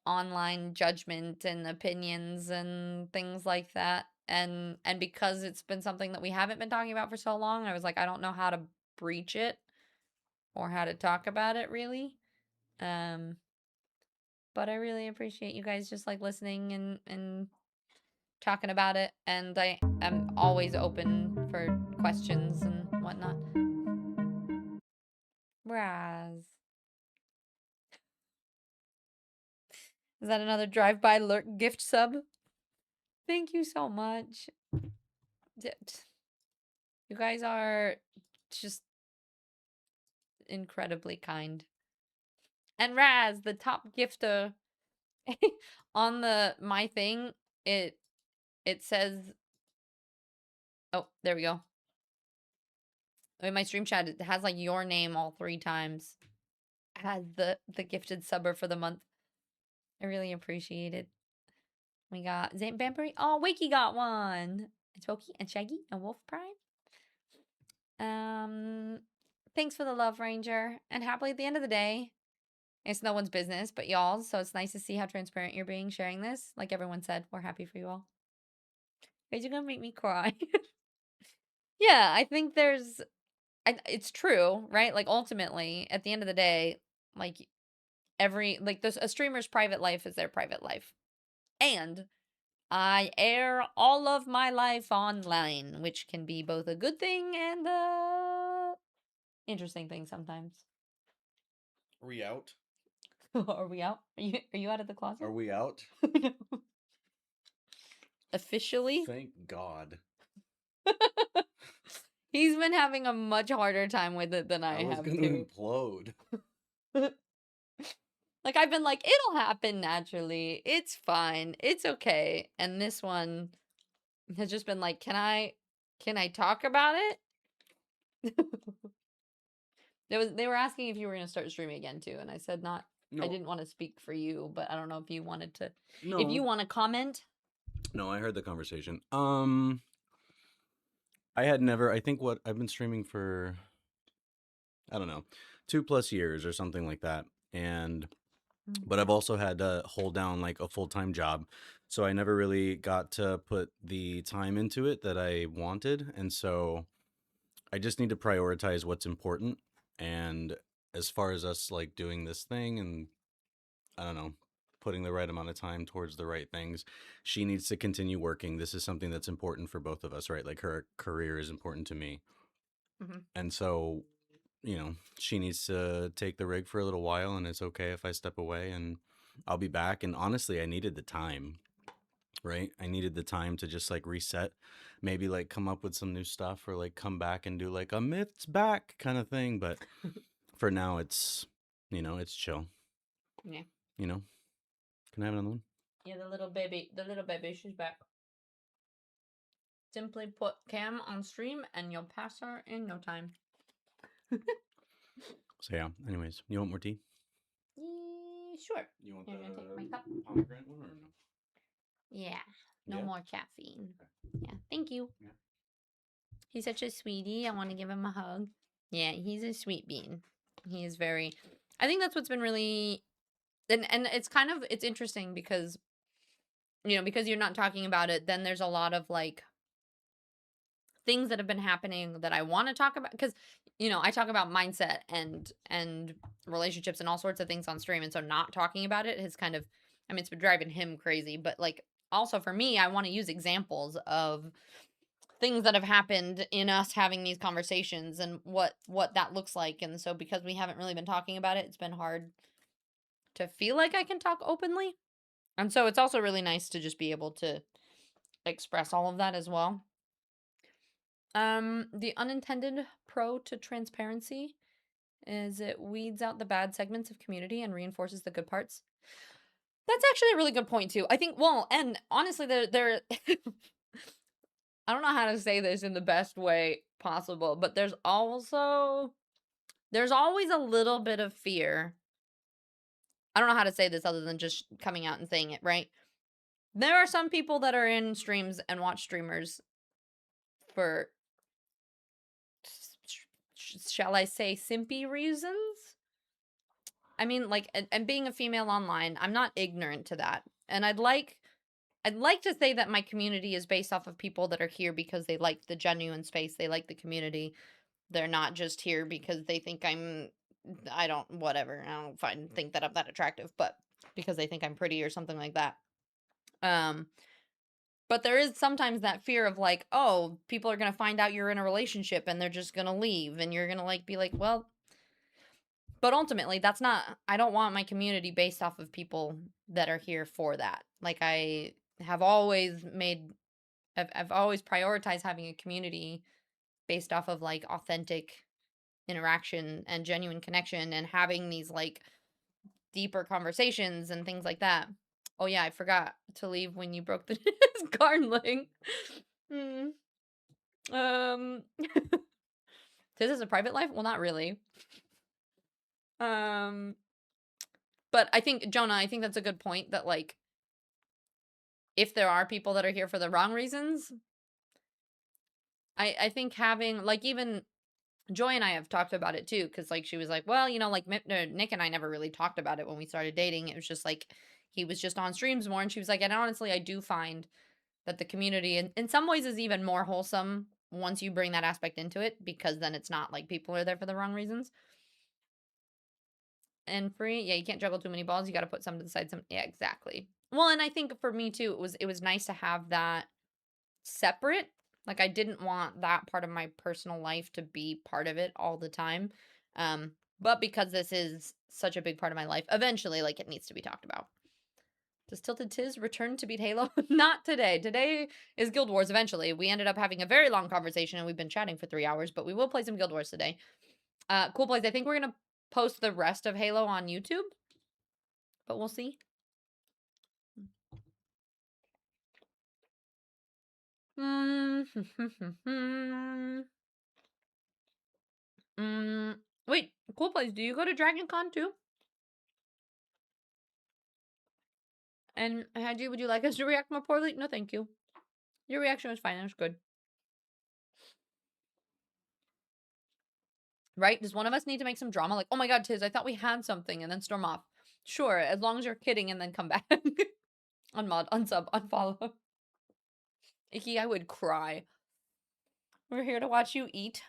online judgment and opinions and things like that. And because it's been something that we haven't been talking about for so long, I was like, I don't know how to breach it or how to talk about it really. But I really appreciate you guys just like listening and talking about it, and I am always open for questions and whatnot. Raz. Is that another drive-by lurk gift sub? Thank you so much. You guys are just incredibly kind. And Raz, the top gifter, on my thing, it says, oh, there we go. In my stream chat, it has like your name all 3 times as the gifted subber for the month. I really appreciate it. We got Zane Bambury. Oh, Wakey got one. And Smokey and Shaggy and Wolf Prime. Thanks for the love, Ranger. And happily at the end of the day, it's no one's business but y'all's. So it's nice to see how transparent you're being sharing this. Like everyone said, we're happy for you all. Guys, you're gonna make me cry. Yeah, I think it's true, right? Like ultimately, at the end of the day, like there's a streamer's private life is their private life. And I air all of my life online, which can be both a good thing and a interesting thing sometimes. Are we out? Are we out? Are you out of the closet? Are we out? Officially? Thank God. He's been having a much harder time with it than I was have gonna too. implode. Like I've been like, it'll happen naturally. It's fine. It's okay. And this one has just been like, can I talk about it? They were asking if you were gonna start streaming again too, and I said not. No. I didn't want to speak for you, but I don't know if you wanted to. No. If you want to comment. No, I heard the conversation. I think what I've been streaming for, I don't know, 2+ years or something like that. And, but I've also had to hold down like a full-time job. So I never really got to put the time into it that I wanted. And so I just need to prioritize what's important. And as far as us like doing this thing and I don't know, putting the right amount of time towards the right things, she needs to continue working. This is something that's important for both of us, right? Like her career is important to me. And so, you know, she needs to take the rig for a little while and it's okay if I step away and I'll be back. And honestly, I needed the time, right? I needed the time to just like reset, maybe like come up with some new stuff or like come back and do like a myth's back kind of thing. But for now, it's, you know, it's chill. Yeah. You know, can I have another one? Yeah, the little baby, she's back. Simply put Cam on stream and you'll pass her in no time. So yeah, anyways, you want more tea? Sure. You want You're gonna take my cup? pomegranate one or no? Yeah. No Yeah? more caffeine. Okay. Yeah. Thank you. Yeah. He's such a sweetie. I want to give him a hug. Yeah, he's a sweet bean. He is very. I think that's what's been really, and it's interesting because, you know, because you're not talking about it. Then there's a lot of like things that have been happening that I want to talk about because, you know, I talk about mindset and relationships and all sorts of things on stream, and so not talking about it has kind of, I mean, it's been driving him crazy, but like also for me, I want to use examples of things that have happened in us having these conversations and what that looks like. And so because we haven't really been talking about it, it's been hard to feel like I can talk openly. And so it's also really nice to just be able to express all of that as well. The unintended pro to transparency is it weeds out the bad segments of community and reinforces the good parts. That's actually a really good point too. I think, well, and honestly, there I don't know how to say this in the best way possible, but there's always a little bit of fear. I don't know how to say this other than just coming out and saying it, right? There are some people that are in streams and watch streamers for, shall I say, simpy reasons. I mean, like, and being a female online, I'm not ignorant to that. And I'd like to say that my community is based off of people that are here because they like the genuine space, they like the community. They're not just here because they think I don't think that I'm that attractive, but because they think I'm pretty or something like that. But there is sometimes that fear of like, oh, people are going to find out you're in a relationship and they're just going to leave and you're going to like be like, well, but ultimately that's not, I don't want my community based off of people that are here for that. Like I have always I've always prioritized having a community based off of like authentic interaction and genuine connection and having these like deeper conversations and things like that. Oh yeah, I forgot to leave when you broke the gardening. This is a private life? Well, not really. But I think, Jonah, I think that's a good point that like if there are people that are here for the wrong reasons, I think having like even Joy and I have talked about it too, because like she was like, well, you know, like Nick and I never really talked about it when we started dating. It was just like he was just on streams more, and she was like, and honestly, I do find that the community in some ways is even more wholesome once you bring that aspect into it, because then it's not like people are there for the wrong reasons. And free, yeah, you can't juggle too many balls. You got to put some to the side. Some, yeah, exactly. Well, and I think for me too, it was nice to have that separate. Like I didn't want that part of my personal life to be part of it all the time. But because this is such a big part of my life, eventually like it needs to be talked about. Does Tilted Tiz return to beat Halo? Not today. Today is Guild Wars eventually. We ended up having a very long conversation and we've been chatting for 3 hours, but we will play some Guild Wars today. Cool place. I think we're going to post the rest of Halo on YouTube, but we'll see. Wait, cool place. Do you go to Dragon Con too? And Haji, would you like us to react more poorly? No, thank you. Your reaction was fine. It was good. Right? Does one of us need to make some drama? Like, oh my god, Tiz, I thought we had something, and then storm off. Sure, as long as you're kidding and then come back. Unmod, unsub, unfollow. Icky, I would cry. We're here to watch you eat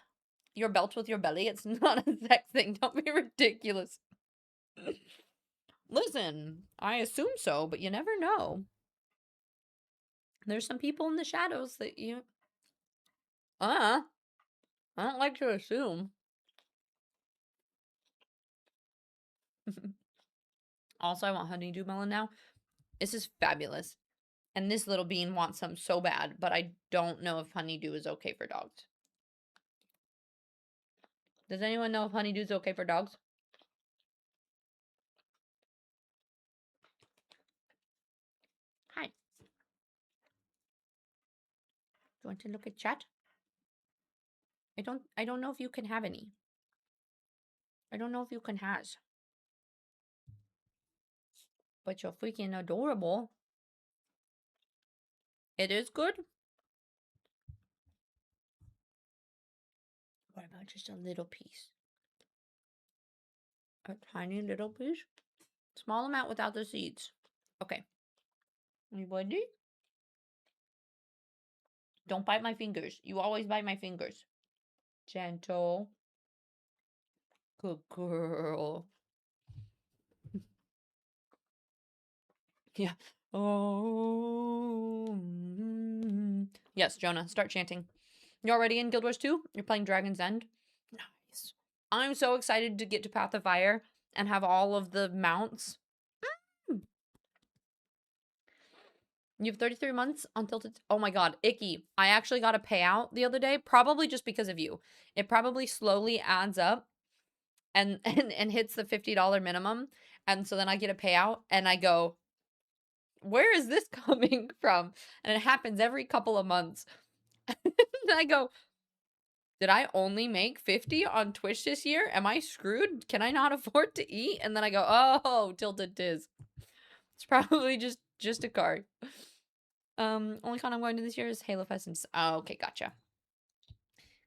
your belt with your belly. It's not a sex thing. Don't be ridiculous. Listen, I assume so, but you never know. There's some people in the shadows that you... I don't like to assume. Also, I want honeydew melon now. This is fabulous. And this little bean wants some so bad, but I don't know if honeydew is okay for dogs. Does anyone know if honeydew is okay for dogs? Hi. Do you want to look at chat? I don't know if you can have any. I don't know if you can has. But you're freaking adorable. It is good. What about just a little piece? A tiny little piece? Small amount without the seeds. Okay. You ready? Don't bite my fingers. You always bite my fingers. Gentle. Good girl. Yeah. Oh. Yes, Jonah, start chanting. You already in Guild Wars 2? You're playing Dragon's End? Nice. I'm so excited to get to Path of Fire and have all of the mounts You have 33 months until oh my god, icky. I actually got a payout the other day, probably just because of you. It probably slowly adds up and hits the $50 minimum. And so then I get a payout and I go, where is this coming from? And it happens every couple of months. And I go, did I only make 50 on Twitch this year? Am I screwed? Can I not afford to eat? And then I go, oh, tilted tiz. It's probably just a card. Only con I'm going to this year is Halo Fest and oh, okay, gotcha.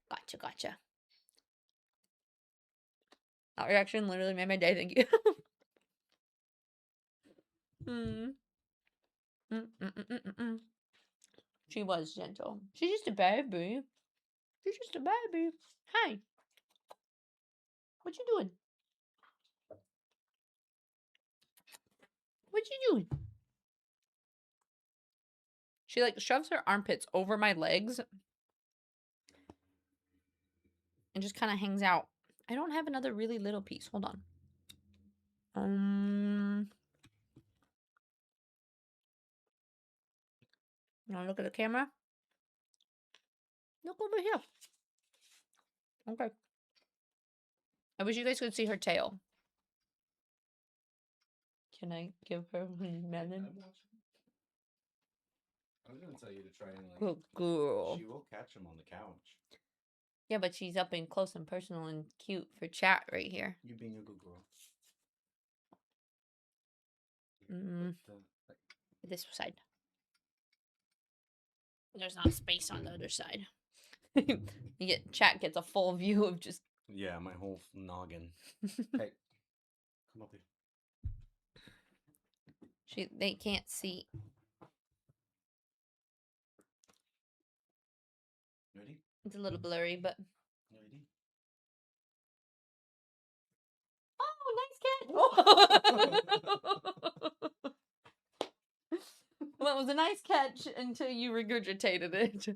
Gotcha. That reaction literally made my day, thank you. She was gentle. She's just a baby. She's just a baby. Hi. What you doing? What you doing? She like shoves her armpits over my legs and just kind of hangs out. I don't have another really little piece. Hold on. You wanna look at the camera? Look over here. Okay. I wish you guys could see her tail. Can I give her a melon? I was gonna tell you to try and like. Good girl. She will catch him on the couch. Yeah, but she's up and close and personal and cute for chat right here. You being a good girl. This side. There's not space on the other side. Chat gets a full view of just. Yeah, my whole noggin. Hey, come up here. They can't see. Ready? It's a little blurry, but. Ready? Oh, nice catch! Well, it was a nice catch until you regurgitated it.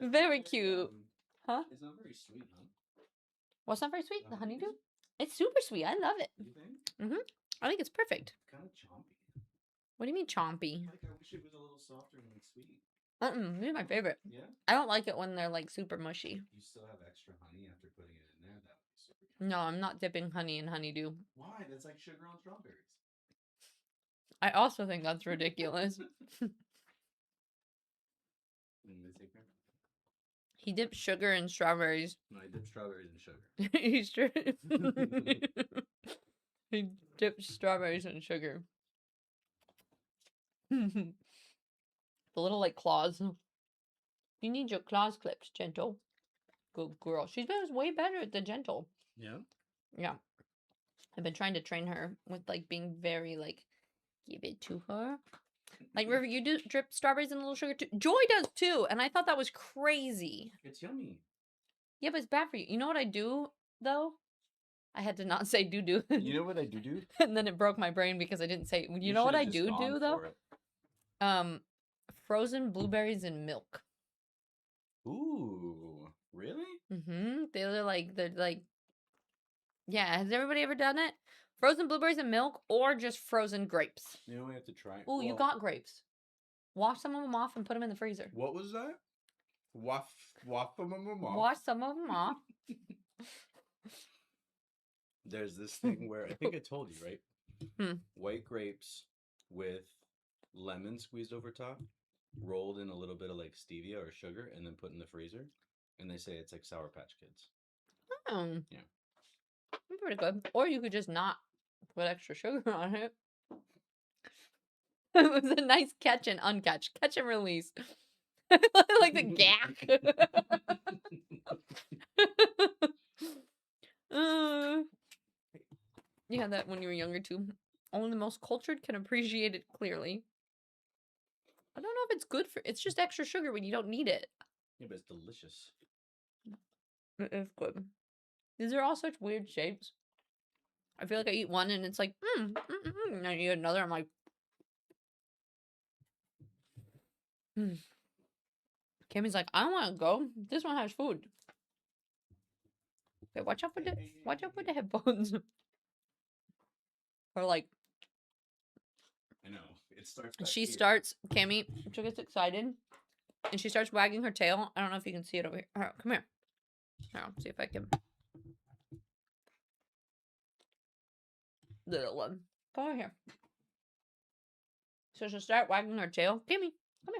Very cute. Huh? It's not very sweet, huh? What's not very sweet? The honeydew? It's super sweet. I love it. You think? I think it's perfect. Kind of chompy. What do you mean chompy? Like, I wish it was a little softer and sweet. These are my favorite. Yeah? I don't like it when they're like super mushy. You still have extra honey after putting it in there? That would be super good. No, I'm not dipping honey in honeydew. Why? That's like sugar on strawberries. I also think that's ridiculous. He dipped sugar in strawberries. No, I dipped strawberries in sugar. He's true. He dipped strawberries in sugar. The little like claws. You need your claws clipped, gentle. Good girl. She's been way better at the gentle. Yeah? Yeah. I've been trying to train her with like being very like, give it to her. Like River, you do drip strawberries in a little sugar too. Joy does too, and I thought that was crazy. It's yummy. Yeah, but it's bad for you. You know what I do though? I had to not say do. You know what I do? And then it broke my brain because I didn't say. You know what I do though? Frozen blueberries in milk. Ooh, really? They're like. Yeah, has everybody ever done it? Frozen blueberries and milk, or just frozen grapes? You know we have to try. Oh, you got grapes. Wash some of them off and put them in the freezer. What was that? Wash some of them off. Wash some of them off. There's this thing where I think I told you, right? White grapes with lemon squeezed over top, rolled in a little bit of like stevia or sugar, and then put in the freezer. And they say it's like Sour Patch Kids. Oh. Yeah. Pretty good. Or you could just not put extra sugar on it. It was a nice catch and uncatch. Catch and release. Like the gack. You had that when you were younger too. Only the most cultured can appreciate it clearly. I don't know if it's good for. It's just extra sugar when you don't need it. Yeah, but it's delicious. It is good. These are all such weird shapes. I feel like I eat one and it's like, and I eat another. I'm like, Kimmy's like, I don't want to go. This one has food. Okay, watch out for the headphones. Or like, she starts, Cammy, she gets excited, and she starts wagging her tail. I don't know if you can see it over here. All right, come here. I'll see if I can. Little one. Come over here. So she'll start wagging her tail. Cammy, come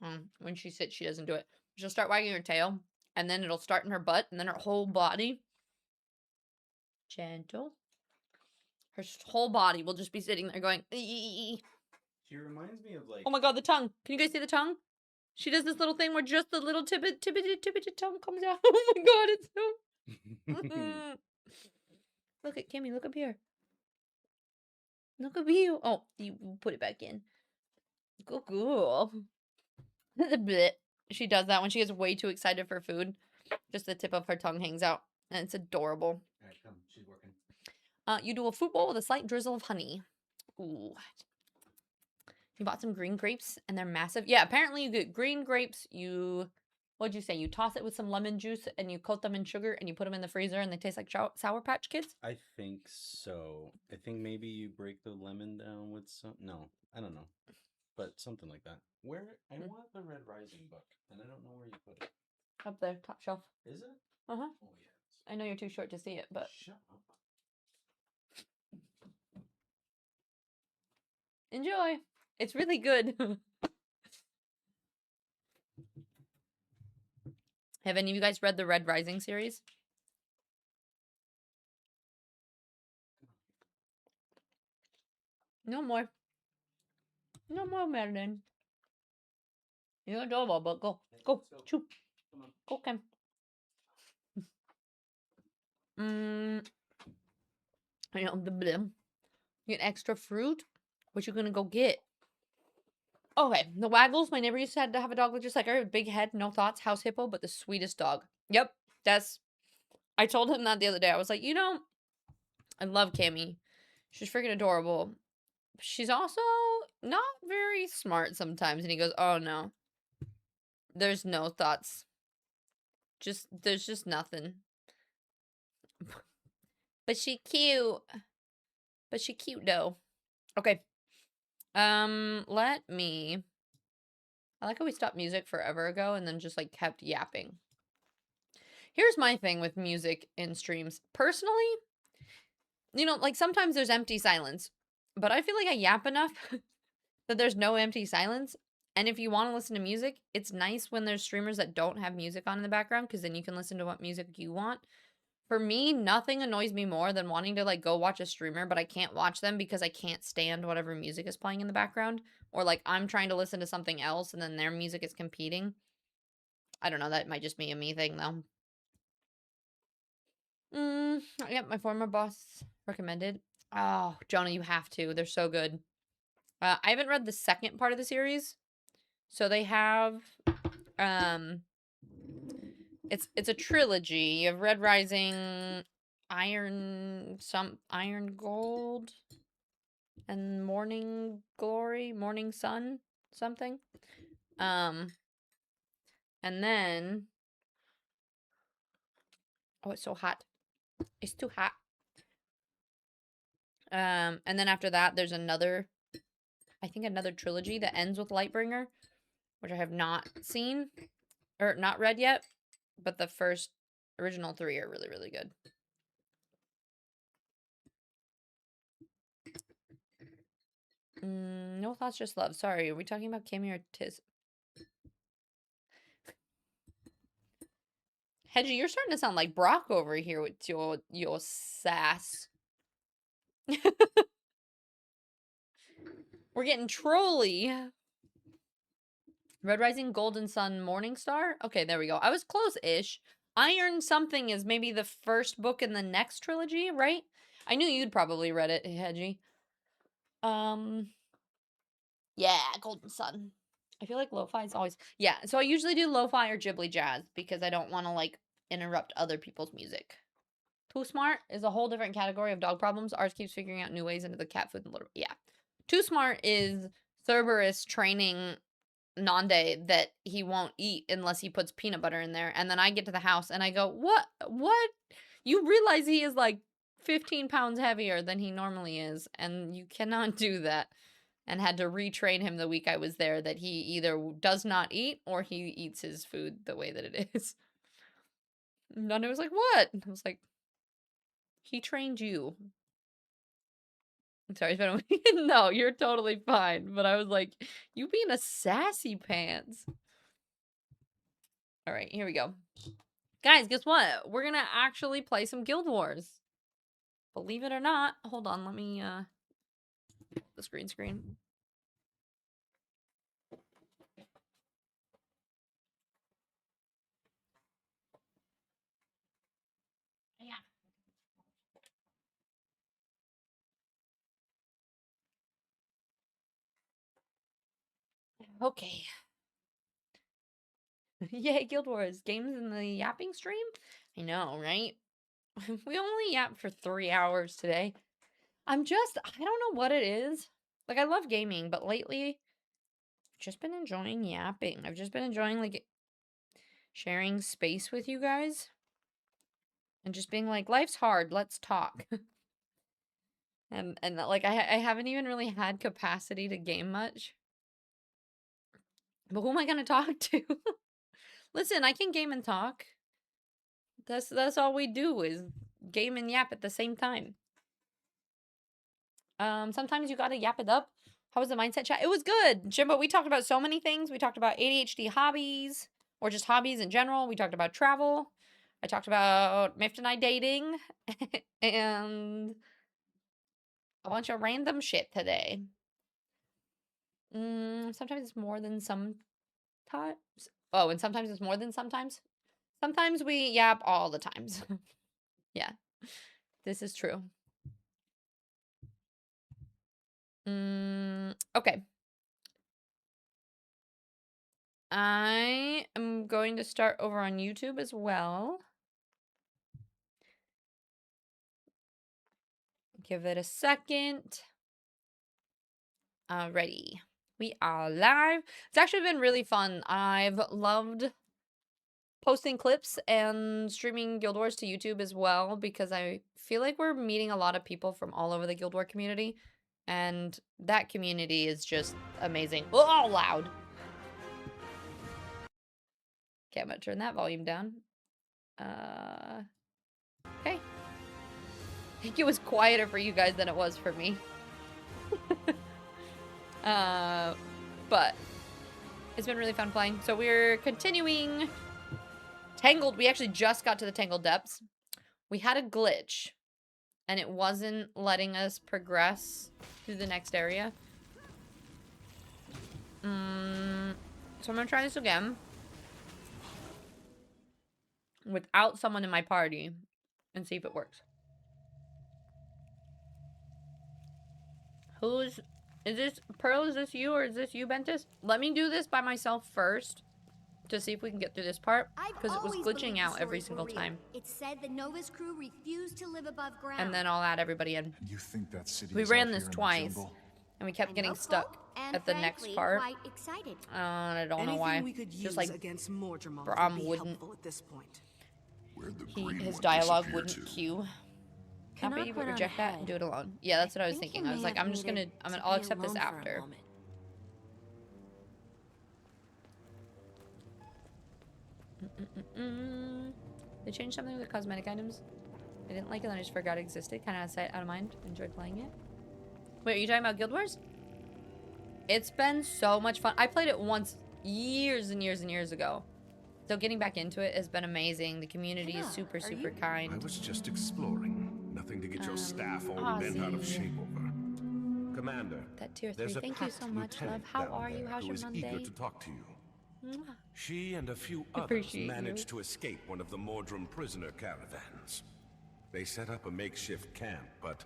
here. When she sits, she doesn't do it. She'll start wagging her tail, and then it'll start in her butt, and then her whole body. Gentle. Her whole body will just be sitting there going, "Ee." She reminds me of like. Oh my god, the tongue. Can you guys see the tongue? She does this little thing where just the little tippity tongue comes out. Oh my god, it's so... Look at Kimmy, look up here. Look up here. Oh, you put it back in. Good girl. She does that when she gets way too excited for food. Just the tip of her tongue hangs out. And it's adorable. Alright, come. She's working. You do a fruit bowl with a slight drizzle of honey. Ooh. You bought some green grapes and they're massive. Yeah, apparently you get green grapes. What'd you say? You toss it with some lemon juice and you coat them in sugar and you put them in the freezer and they taste like Sour Patch Kids? I think so. I think maybe you break the lemon down with some. No, I don't know. But something like that. I want the Red Rising book and I don't know where you put it. Up there, top shelf. Is it? Uh-huh. Oh, yes. I know you're too short to see it, but... Shut up. Enjoy. It's really good. Have any of you guys read the Red Rising series? No more. No more, Madeline. You're adorable, but go. Go. Chew. Come on. Go, Kim. I know, the blim. Get extra fruit? What you gonna go get? Okay, the Waggles. My neighbor used to have a dog just like her, big head, no thoughts, house hippo, but the sweetest dog. Yep, I told him that the other day. I was like, I love Cammy. She's freaking adorable. She's also not very smart sometimes. And he goes, oh no. There's no thoughts. There's just nothing. But she cute. But she cute though. Okay. I like how we stopped music forever ago and then just like kept yapping. Here's my thing with music in streams. Personally, like sometimes there's empty silence, but I feel like I yap enough that there's no empty silence. And if you want to listen to music, it's nice when there's streamers that don't have music on in the background because then you can listen to what music you want. For me, nothing annoys me more than wanting to like go watch a streamer, but I can't watch them because I can't stand whatever music is playing in the background. Or like I'm trying to listen to something else and then their music is competing. I don't know, that might just be a me thing though. Yep, my former boss recommended. Oh, Jonah, you have to. They're so good. I haven't read the second part of the series. So they have it's a trilogy. You have Red Rising, Iron Gold, and Morning Glory, Morning Sun, something. And then oh, it's so hot. It's too hot. And then after that, there's another trilogy that ends with Lightbringer, which I have not seen or not read yet, but the first original 3 are really, really good. No thoughts, just love. Sorry, are we talking about Cammy or Tiz? Hedgie, you're starting to sound like Brock over here with your sass. We're getting trolly. Red Rising, Golden Sun, Morning Star. Okay, there we go. I was close-ish. Iron something is maybe the first book in the next trilogy, right? I knew you'd probably read it, Hedgie. Yeah, Golden Sun. I feel like lo-fi is always... Yeah, so I usually do lo-fi or Ghibli jazz because I don't want to, like, interrupt other people's music. Too Smart is a whole different category of dog problems. Ours keeps figuring out new ways into the cat food. Yeah. Too Smart is Cerberus training Nande that he won't eat unless he puts peanut butter in there. And then I get to the house and I go, what? You realize he is like 15 pounds heavier than he normally is. And you cannot do that. and had to retrain him the week I was there that he either does not eat or he eats his food the way that it is. And Nana was like, what? I was like, he trained you. I'm sorry, it's been a week. No, you're totally fine. But I was like, you being a sassy pants. All right, here we go. Guys, guess what? We're gonna actually play some Guild Wars. Believe it or not. Hold on, let me, the screen. Yeah. Okay. Yay, Guild Wars. Games in the yapping stream? I know, right? We only yapped for 3 hours today. I don't know what it is. Like, I love gaming, but lately, I've just been enjoying yapping. I've just been enjoying, like, sharing space with you guys. And just being like, life's hard, let's talk. and like, I haven't even really had capacity to game much. But who am I gonna talk to? Listen, I can game and talk. That's all we do is game and yap at the same time. Sometimes you gotta yap it up. How was the mindset chat? It was good, Jimbo. We talked about so many things. We talked about ADHD hobbies, or just hobbies in general. We talked about travel. I talked about Mift and I dating, and a bunch of random shit today. Sometimes it's more than sometimes. Oh, and sometimes it's more than sometimes. Sometimes we yap all the times. Yeah, this is true. Okay. I am going to start over on YouTube as well. Give it a second. Ready. We are live. It's actually been really fun. I've loved posting clips and streaming Guild Wars to YouTube as well because I feel like we're meeting a lot of people from all over the Guild War community. And that community is just amazing. Oh, loud. Okay, I'm gonna turn that volume down. Okay. I think it was quieter for you guys than it was for me. But it's been really fun playing. So we're continuing Tangled. We actually just got to the Tangled Depths. We had a glitch, and it wasn't letting us progress through the next area. So I'm gonna try this again without someone in my party and see if it works. Is this Pearl? Is this you, or is this you, Bentis? Let me do this by myself first to see if we can get through this part, because it was glitching out every single time. It said the Nova's crew refused to live above ground. And then I'll add everybody in. And you think that city We is ran out this here in the twice, jungle? and we kept I'm getting hopeful stuck and at the next frankly, part. quite excited. I don't know Anything why. we could use Just like against Mordremoth Brom would be wouldn't. helpful at this point. Where'd the green His one dialogue disappear wouldn't to? queue. Cannot Happy, but put on reject that ahead. and do it alone. Yeah, that's what I was think thinking. you I was may like, have I'll needed I'll to be accept this alone for a after. moment. They changed something with the cosmetic items. I didn't like it, and I just forgot it existed. Kind of out of sight, out of mind. Enjoyed playing it. Wait, are you talking about Guild Wars? It's been so much fun. I played it once years and years and years ago. So getting back into it has been amazing. The community is super, super kind. I was just exploring. Nothing to get your staff all bent out of Ozzy. shape over. Commander, That tier 3. there's a Thank you packed so much, love. lieutenant How down are you? there How's who your is Monday? eager to talk to you. Mwah. She and a few others Appreciate managed you. to escape one of the Mordrum prisoner caravans. They set up a makeshift camp, but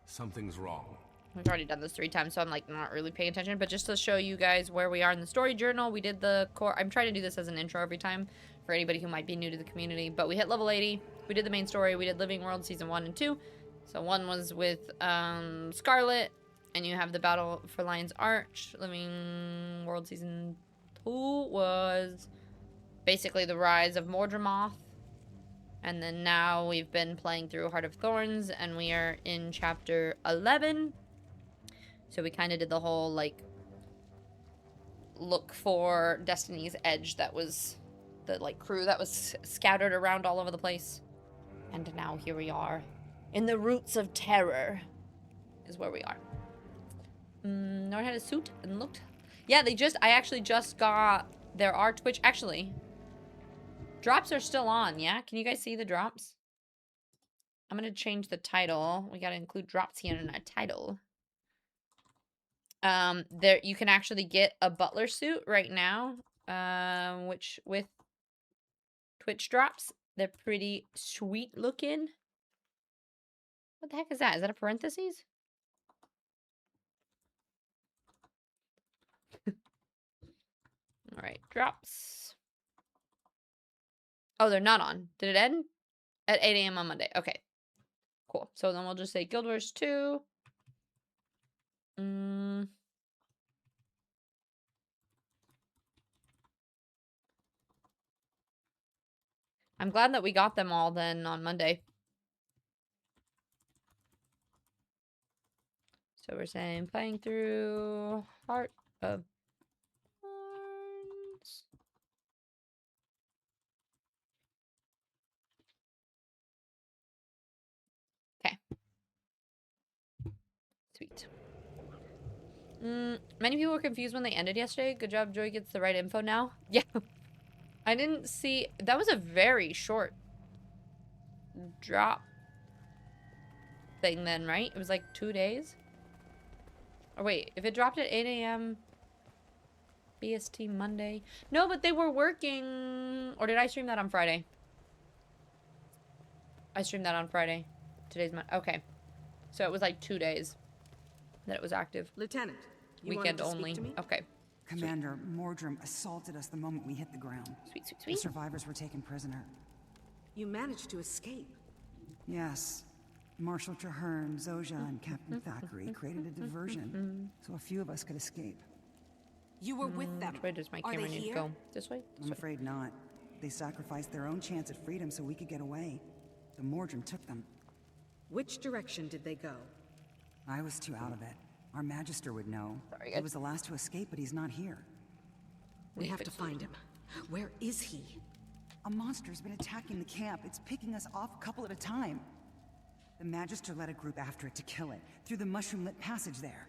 something's wrong. We've already done this 3 times, so I'm like not really paying attention. But just to show you guys where we are in the story journal, we did the core. I'm trying to do this as an intro every time for anybody who might be new to the community. But we hit level 80. We did the main story. We did Living World season 1 and 2. So 1 was with Scarlet, and you have the Battle for Lion's Arch. Living World season 2 was basically the rise of Mordremoth. And then now we've been playing through Heart of Thorns, and we are in chapter 11. So we kind of did the whole, like, look for Destiny's Edge that was the, like, crew that was scattered around all over the place. And now here we are. In the roots of terror is where we are. Nor had a suit and looked. Yeah, I actually just got, there are Twitch, actually. Drops are still on, yeah? Can you guys see the drops? I'm gonna change the title. We gotta include drops here in our title. There you can actually get a butler suit right now, which with Twitch drops, they're pretty sweet looking. What the heck is that? Is that a parentheses? All right, drops. Oh, they're not on. Did it end? At 8 a.m. on Monday. Okay, cool. So then we'll just say Guild Wars 2. I'm glad that we got them all then on Monday. So we're saying playing through Heart of Thorns. Okay. Sweet. Many people were confused when they ended yesterday. Good job, Joy gets the right info now. Yeah. I didn't see... That was a very short drop thing then, right? It was like 2 days? Or wait, if it dropped at 8 a.m. BST Monday... No, but they were working... Or did I stream that on Friday? I streamed that on Friday. Today's Monday. Okay. So it was like 2 days that it was active. Lieutenant, you Weekend wanted to speak only. to me? Okay. Commander Mordrum assaulted us the moment we hit the ground. Sweet, sweet, The sweet. survivors were taken prisoner. You managed to escape. Yes. Marshal Traherne, Zoja, and Captain Thackeray created a diversion, so a few of us could escape. You were with them. Which way does my Are camera they need to here? go? This way? I'm afraid not. They sacrificed their own chance at freedom so we could get away. The Mordrum took them. Which direction did they go? I was too out of it. Our Magister would know. Sorry, He guys. was the last to escape, but he's not here. We have to find him. Where is he? A monster's been attacking the camp. It's picking us off a couple at a time. The Magister led a group after it to kill it, through the mushroom-lit passage there.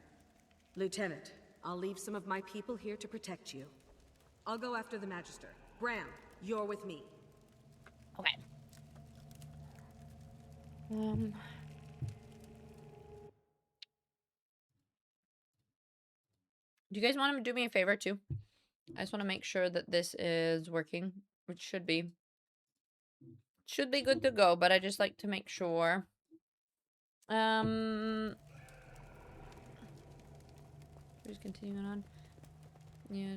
Lieutenant, I'll leave some of my people here to protect you. I'll go after the Magister. Bram, you're with me. Okay. Do you guys want to do me a favor too? I just want to make sure that this is working, which should be. Should be good to go, but I just like to make sure. Just continuing on. Yeah.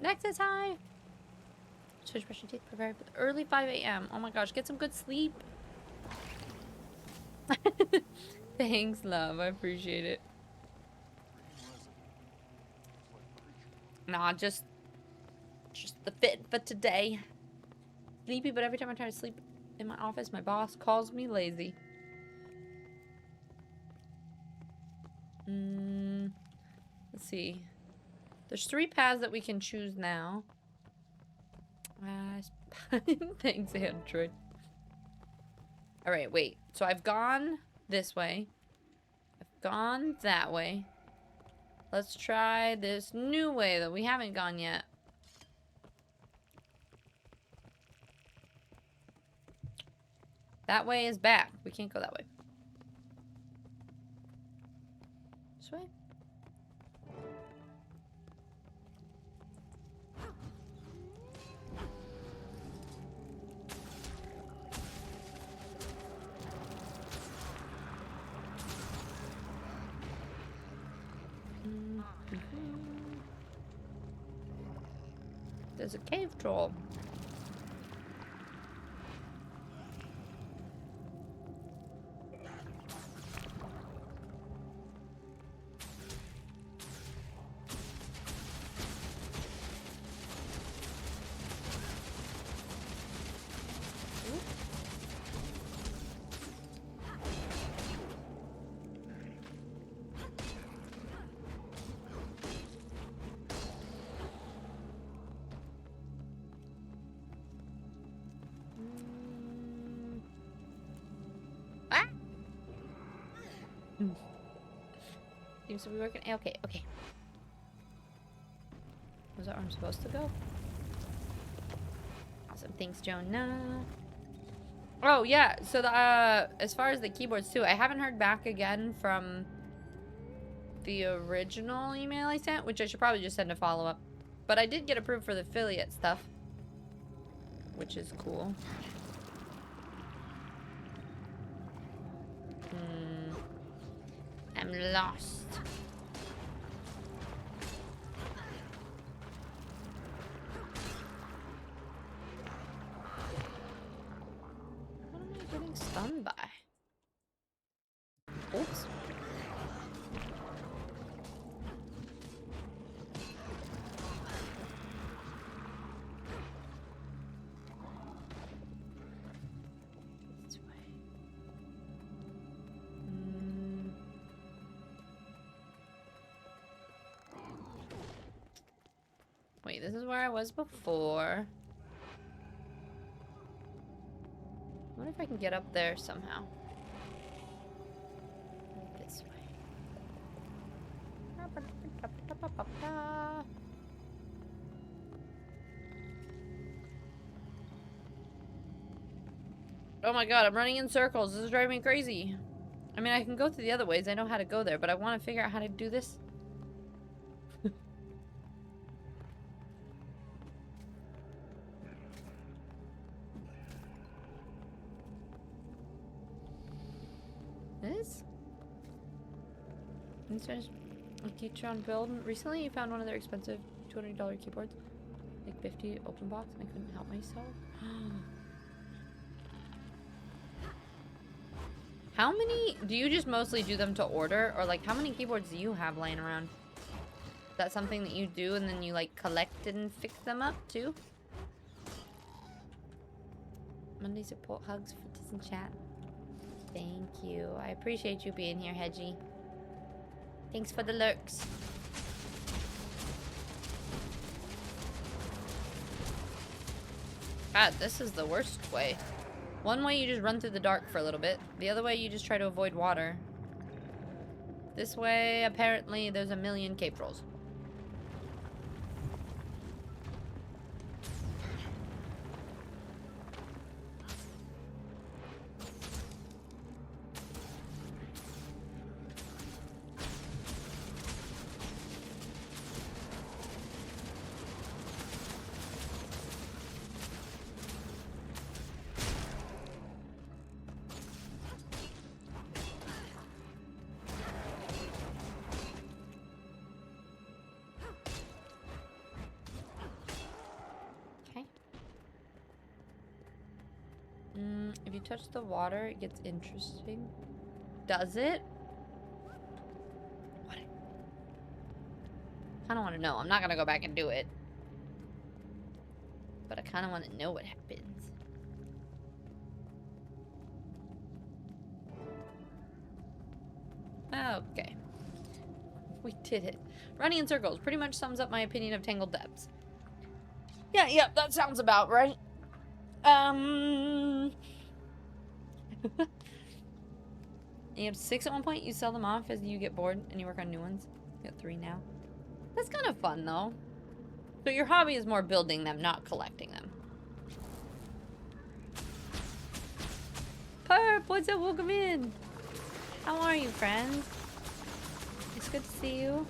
Nexus, hi. Switch, brush your teeth, prepare for the early 5 a.m. Oh my gosh, get some good sleep. Thanks, love. I appreciate it. Nah, just the fit for today. Sleepy, but every time I try to sleep in my office, my boss calls me lazy. Let's see. There's 3 paths that we can choose now. Thanks, Android. Alright, wait. So I've gone this way. I've gone that way. Let's try this new way that we haven't gone yet. That way is back. We can't go that way. This way? There's a cave troll. Seems to be working. Okay, okay. Was that where I'm supposed to go? Awesome. Thanks, Jonah. Oh, yeah. So, as far as the keyboards, too, I haven't heard back again from the original email I sent, which I should probably just send a follow-up. But I did get approved for the affiliate stuff, which is cool. I'm lost. What am I getting stunned by? Oops. This way. Wait, this is where I was before. I wonder if I can get up there somehow. This way. Oh my god, I'm running in circles. This is driving me crazy. I mean, I can go through the other ways. I know how to go there, but I want to figure out how to do this. This? Instead of Keytron build. Recently, you found one of their expensive $200 keyboards. Like 50 open box, and I couldn't help myself. How many, do you just mostly do them to order? Or like, how many keyboards do you have laying around? Is that something that you do and then you like collect and fix them up too? Monday support hugs for Disney chat. Thank you. I appreciate you being here, Hedgie. Thanks for the lurks. God, this is the worst way. One way you just run through the dark for a little bit. The other way you just try to avoid water. This way, apparently, there's a million cape rolls. If you touch the water, it gets interesting. Does it? What? I kind of want to know. I'm not going to go back and do it. But I kind of want to know what happens. Okay. We did it. Running in circles pretty much sums up my opinion of Tangled Depths. Yeah, that sounds about right. You have 6 at one point, you sell them off as you get bored and you work on new ones. You got 3 now. That's kind of fun though. So your hobby is more building them, not collecting them. Perp, what's up? Welcome in. How are you, friends? It's good to see you.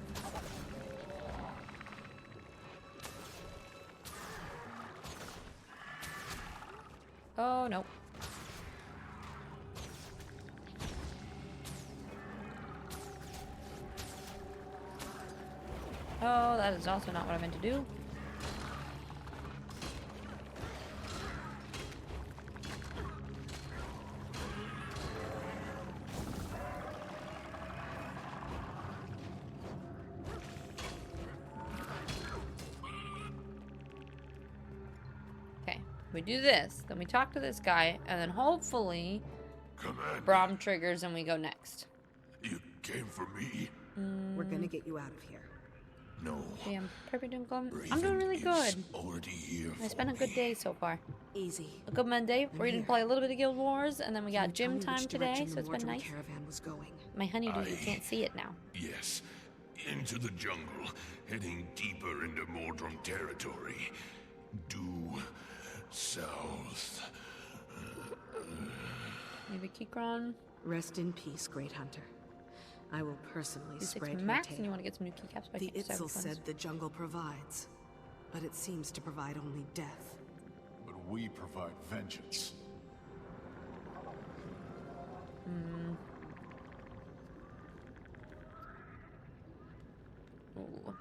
Oh, no. Oh, that is also not what I meant to do. Okay, we do this, then we talk to this guy, and then hopefully Commander, Braum triggers and we go next. you came for me? We're gonna get you out of here. No. Yeah, I'm perfect doing good. I'm Raven doing really is good. already here I spent a for good me. day so far. Easy. A good Monday. I'm We're gonna here. play a little bit of Guild Wars, and then we Can you got tell gym me time which today, direction so the it's been Mordrum nice. caravan was going? My honeydew, you I- can't see it now. Yes. Into the jungle, heading deeper into Mordrum territory. Due south. Maybe Keychron. Rest in peace, Great Hunter. I will personally Do 6 spread your max, tale. and you want to get some new keycaps by The Seven Itzel Suns. said the jungle provides, but it seems to provide only death. But we provide vengeance. Ooh.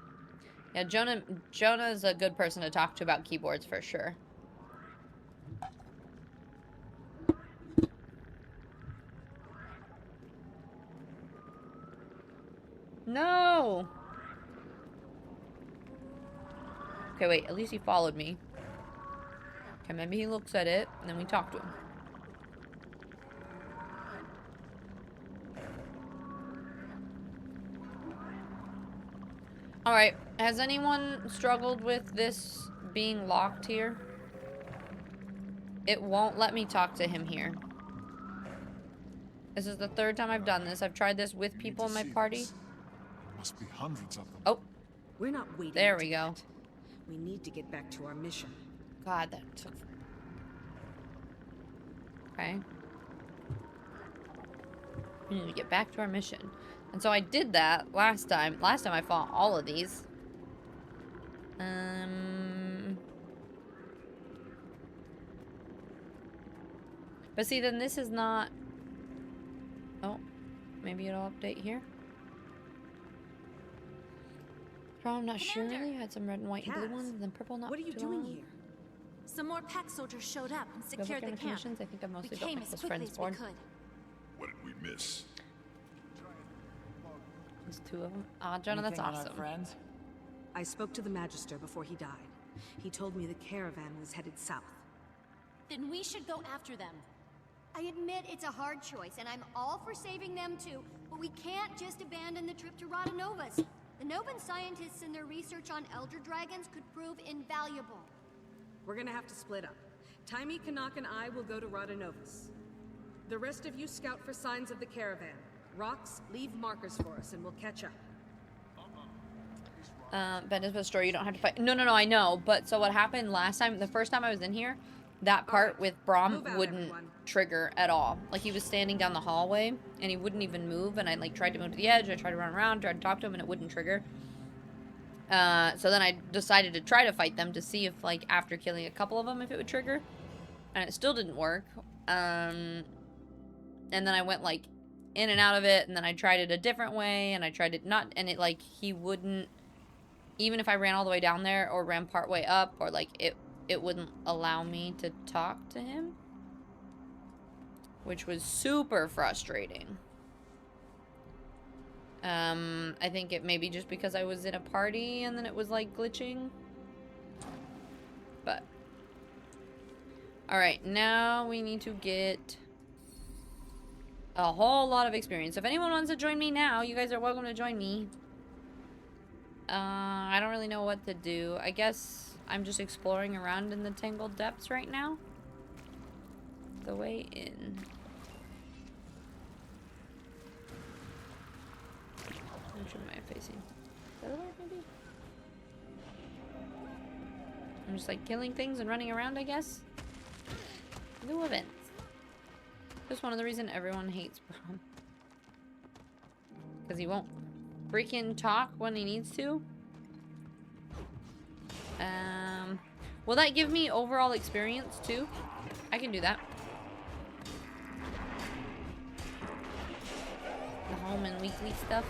Yeah, Jonah's a good person to talk to about keyboards for sure. No! Okay, wait, at least he followed me. Okay, maybe he looks at it, and then we talk to him. Alright, has anyone struggled with this being locked here? It won't let me talk to him here. This is the 3rd time I've done this. I've tried this with You need people to in my see party. this. Must be hundreds of them. Oh, We're not waiting. there to we go. that. We need to get back to our mission. God, that took... Okay. We need to get back to our mission. And so I did that last time. Last time I fought all of these. But see, then this is not... Oh, maybe it'll update here. I'm not sure. Commander! You had some red and white and blue Cass, ones, and then purple not What are you too doing long. here? Some more pack soldiers showed up and Go secured for the camp. missions. I think I've We mostly built came my as close quickly friends as we board. could. What did we miss? There's 2 of them. Ah, Jonah, that's Anything on our awesome. friends? I spoke to the Magister before he died. He told me the caravan was headed south. Then we should go after them. I admit it's a hard choice, and I'm all for saving them too, but we can't just abandon the trip to Rotanovas. The Novan scientists and their research on Elder Dragons could prove invaluable. We're gonna have to split up. Taimi, Kanak, and I will go to Rotanovas. The rest of you scout for signs of the caravan. Rocks, leave markers for us, and we'll catch up. Ben is the story. You don't have to fight. No, I know. But so what happened last time, the first time I was in here, that part right, with Braum move out, wouldn't everyone. trigger at all. Like, he was standing down the hallway, and he wouldn't even move, and I, like, tried to move to the edge, I tried to run around, tried to talk to him, and it wouldn't trigger. So then I decided to try to fight them to see if, like, after killing a couple of them, if it would trigger. And it still didn't work. And then I went, like, in and out of it, and then I tried it a different way, and I tried it not, and it, like, he wouldn't, even if I ran all the way down there, or ran part way up, or, like, it wouldn't allow me to talk to him. Which was super frustrating. I think it maybe just because I was in a party and then it was like glitching. But. Alright, now we need to get a whole lot of experience. If anyone wants to join me now, you guys are welcome to join me. I don't really know what to do. I guess I'm just exploring around in the Tangled Depths right now. The way in. Which am I facing? The other way, maybe? I'm just like killing things and running around, I guess. New events. Just one of the reasons everyone hates Braum. Because he won't freaking talk when he needs to. Will that give me overall experience too? I can do that. The home and weekly stuff.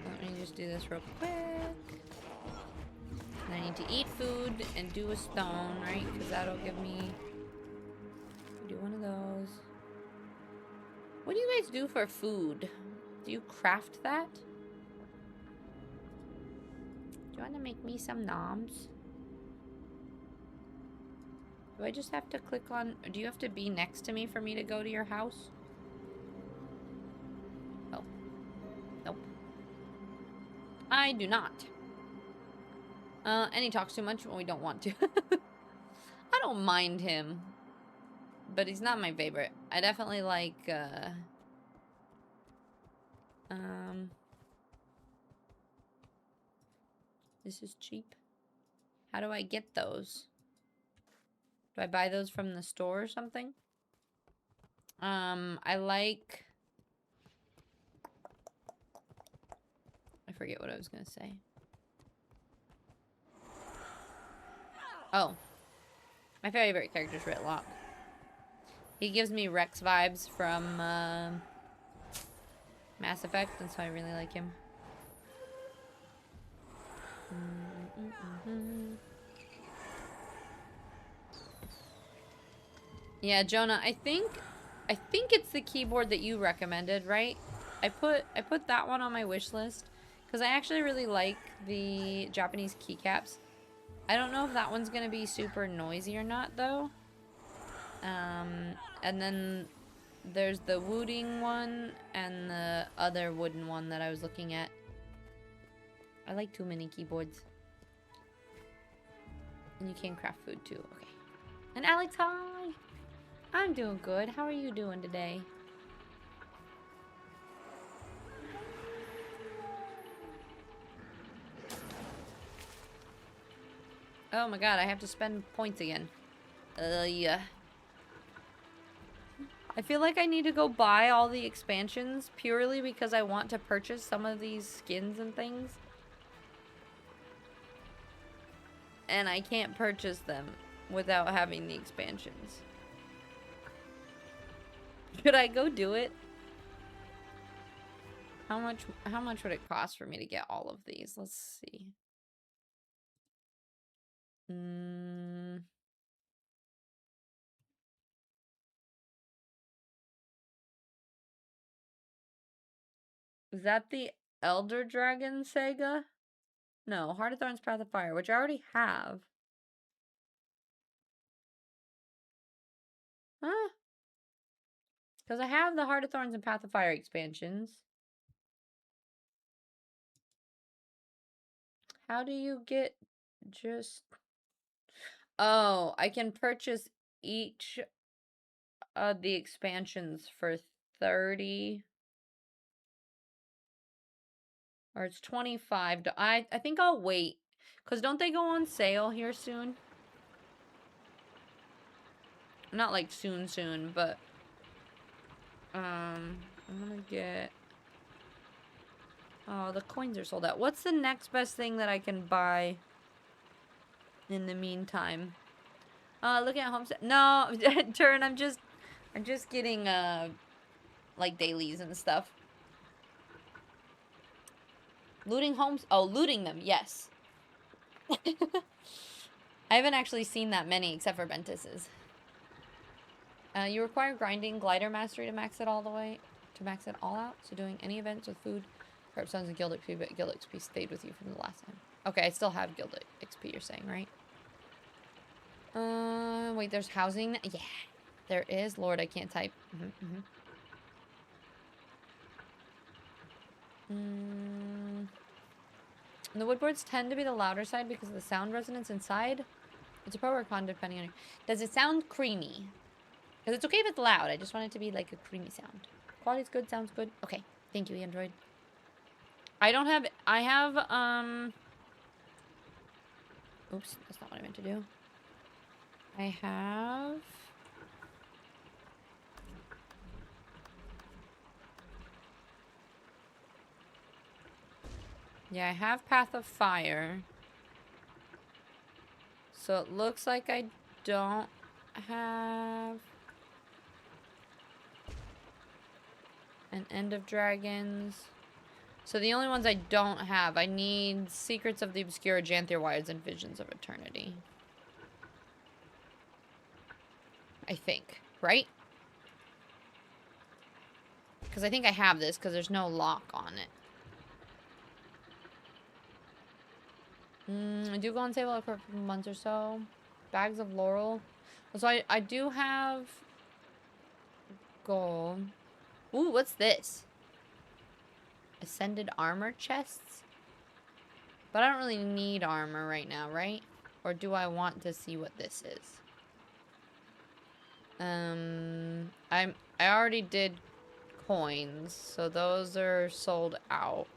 Let me just do this real quick. I need to eat food and do a stone, right? Because that'll give me... Do one of those. What do you guys do for food? Do you craft that? Do you want to make me some noms? Do I just have to click on... Do you have to be next to me for me to go to your house? Oh. Nope. I do not. And he talks too much when we don't want to. I don't mind him. But he's not my favorite. I definitely like, this is cheap. How do I get those? Do I buy those from the store or something? I like... I forget what I was gonna say. Oh. My favorite character is Ritlock. He gives me Rex vibes from, Mass Effect, and so I really like him. Yeah, Jonah, I think it's the keyboard that you recommended, right? I put that one on my wish list because I actually really like the Japanese keycaps. I don't know if that one's gonna be super noisy or not, though. And then there's the wooting one and the other wooden one that I was looking at. I like too many keyboards. And you can craft food too. Okay. And Alex, hi! I'm doing good. How are you doing today? Oh my god, I have to spend points again. Yeah. I feel like I need to go buy all the expansions purely because I want to purchase some of these skins and things. And I can't purchase them without having the expansions. Should I go do it? How much would it cost for me to get all of these? Let's see. Is that the Elder Dragon Saga? No, Heart of Thorns, Path of Fire, which I already have. Huh? Because I have the Heart of Thorns and Path of Fire expansions. How do you get just... Oh, I can purchase each of the expansions for 30... Or it's 25. I think I'll wait. Because don't they go on sale here soon? Not like soon, but... I'm gonna get... Oh, the coins are sold out. What's the next best thing that I can buy in the meantime? Looking at homestead. No, Turn, I'm just getting, like, dailies and stuff. Looting homes? Oh, looting them, yes. I haven't actually seen that many, except for Ventus's. You require grinding glider mastery to max it all the way, to max it all out. So doing any events with food, perhaps sounds like Guild XP, but Guild XP stayed with you from the last time. Okay, I still have Guild XP, you're saying, right? Wait, there's housing? Yeah, there is. Lord, I can't type. The woodboards tend to be the louder side because of the sound resonance inside. It's a pro or a con depending on... Does it sound creamy? Because it's okay if it's loud. I just want it to be like a creamy sound. Quality's good, sounds good. Okay. Thank you, Android. I don't have... I have, oops, that's not what I meant to do. I have... Yeah, I have Path of Fire. So it looks like I don't have... an End of Dragons. So the only ones I don't have, I need Secrets of the Obscure, Janthier Wilds, and Visions of Eternity. I think, right? Because I think I have this, because there's no lock on it. I do go on sale for a couple months or so. Bags of Laurel. So I do have gold. Ooh, what's this? Ascended armor chests? But I don't really need armor right now, right? Or do I want to see what this is? I already did coins, so those are sold out.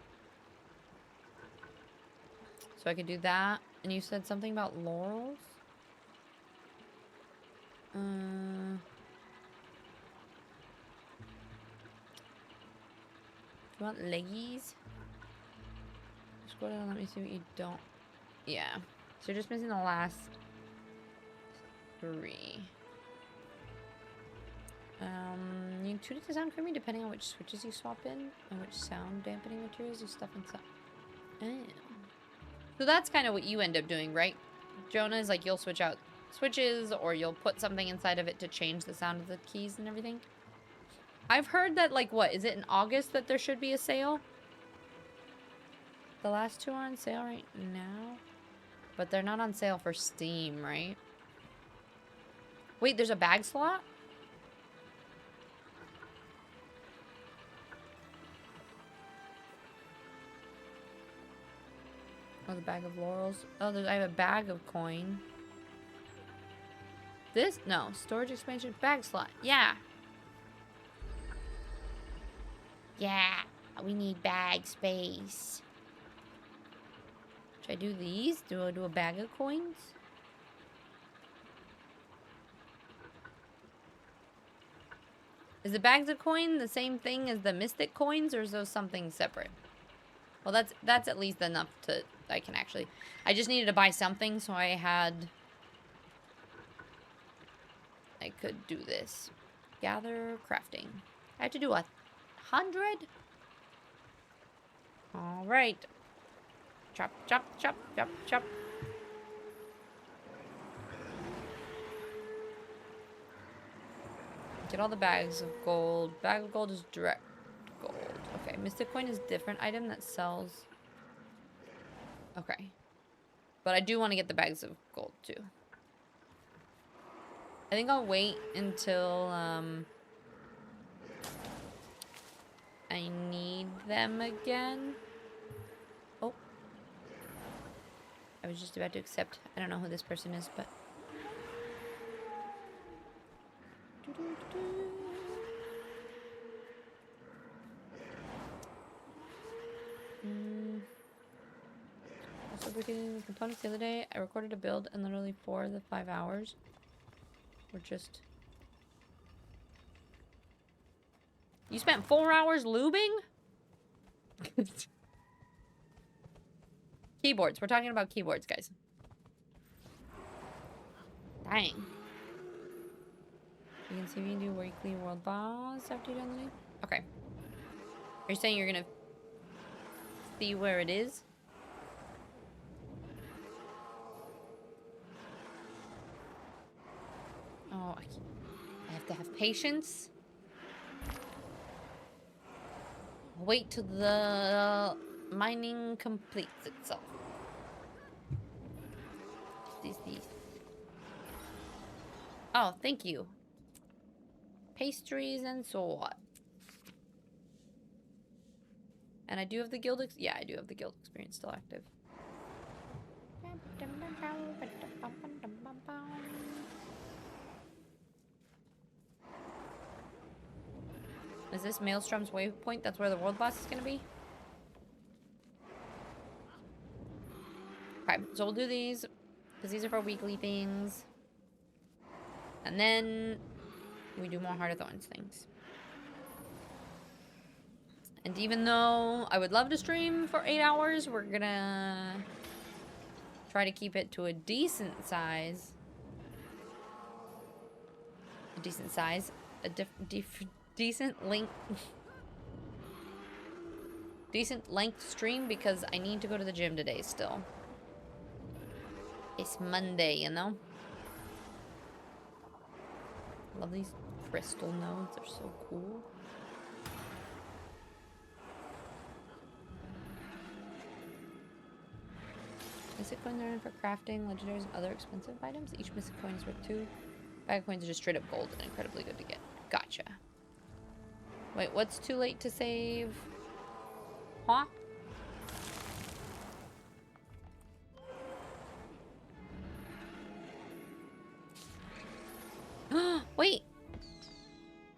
So I could do that. And you said something about laurels? Do you want leggies? Scroll down, let me see what you don't. Yeah. So you're just missing the last 3. You can tune it to sound creamy depending on which switches you swap in and which sound dampening materials you stuff inside. Oh. So that's kind of what you end up doing, right? Jonah, is like you'll switch out switches or you'll put something inside of it to change the sound of the keys and everything. I've heard that, like, what? Is it in August that there should be a sale? The last 2 are on sale right now. But they're not on sale for Steam, right? Wait, there's a bag slot? Oh, the bag of laurels. Oh, I have a bag of coin. This? No. Storage expansion bag slot. Yeah. Yeah, we need bag space. Should I do these? Do I do a bag of coins? Is the bags of coin the same thing as the mystic coins, or is those something separate? Well, that's at least enough to... I can actually... I just needed to buy something, so I could do this. Gather crafting. I have to do 100? Alright. Chop, chop, chop, chop, chop. Get all the bags of gold. Bag of gold is direct gold. Okay, mystic coin is different item that sells... Okay. But I do want to get the bags of gold, too. I think I'll wait until, I need them again. Oh. I was just about to accept. I don't know who this person is, but... Also, breaking the components the other day, I recorded a build and literally 4 of the 5 hours were just... You spent 4 hours lubing? Keyboards. We're talking about keyboards, guys. Dang. You can see me do weekly world boss after you're done the day? Okay. Are you saying you're gonna see where it is? Oh, I have to have patience. Wait till the mining completes itself. These. Oh, thank you. Pastries and so what? And I do have the guild yeah, I do have the guild experience still active. Is this Maelstrom's waypoint? That's where the world boss is gonna be? Okay, so we'll do these, because these are for weekly things. And then we do more Heart of Thorns things. And even though I would love to stream for 8 hours, we're gonna try to keep it to a decent size. A decent size. A decent length. Decent length stream, because I need to go to the gym today still. It's Monday, you know? Love these crystal nodes. They're so cool. Mystic coins are in for crafting, legendaries, and other expensive items. Each mystic coin is worth 2. Bag coins are just straight up gold and incredibly good to get. Gotcha. Wait, what's too late to save? Huh? Wait.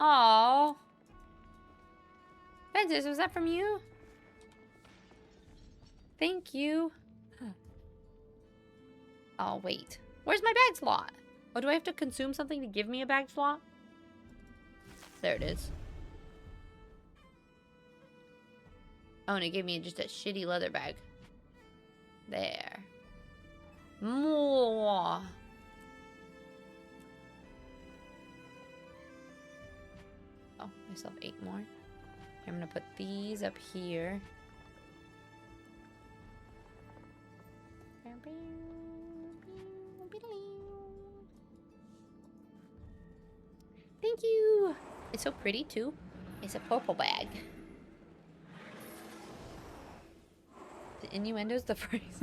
Oh. Ventus, was that from you? Thank you. Oh, wait. Where's my bag slot? Oh, do I have to consume something to give me a bag slot? There it is. Oh, and it gave me just a shitty leather bag. There. More. Oh, I still have 8 more. I'm gonna put these up here. Thank you. It's so pretty too. It's a purple bag. The innuendo's the phrase.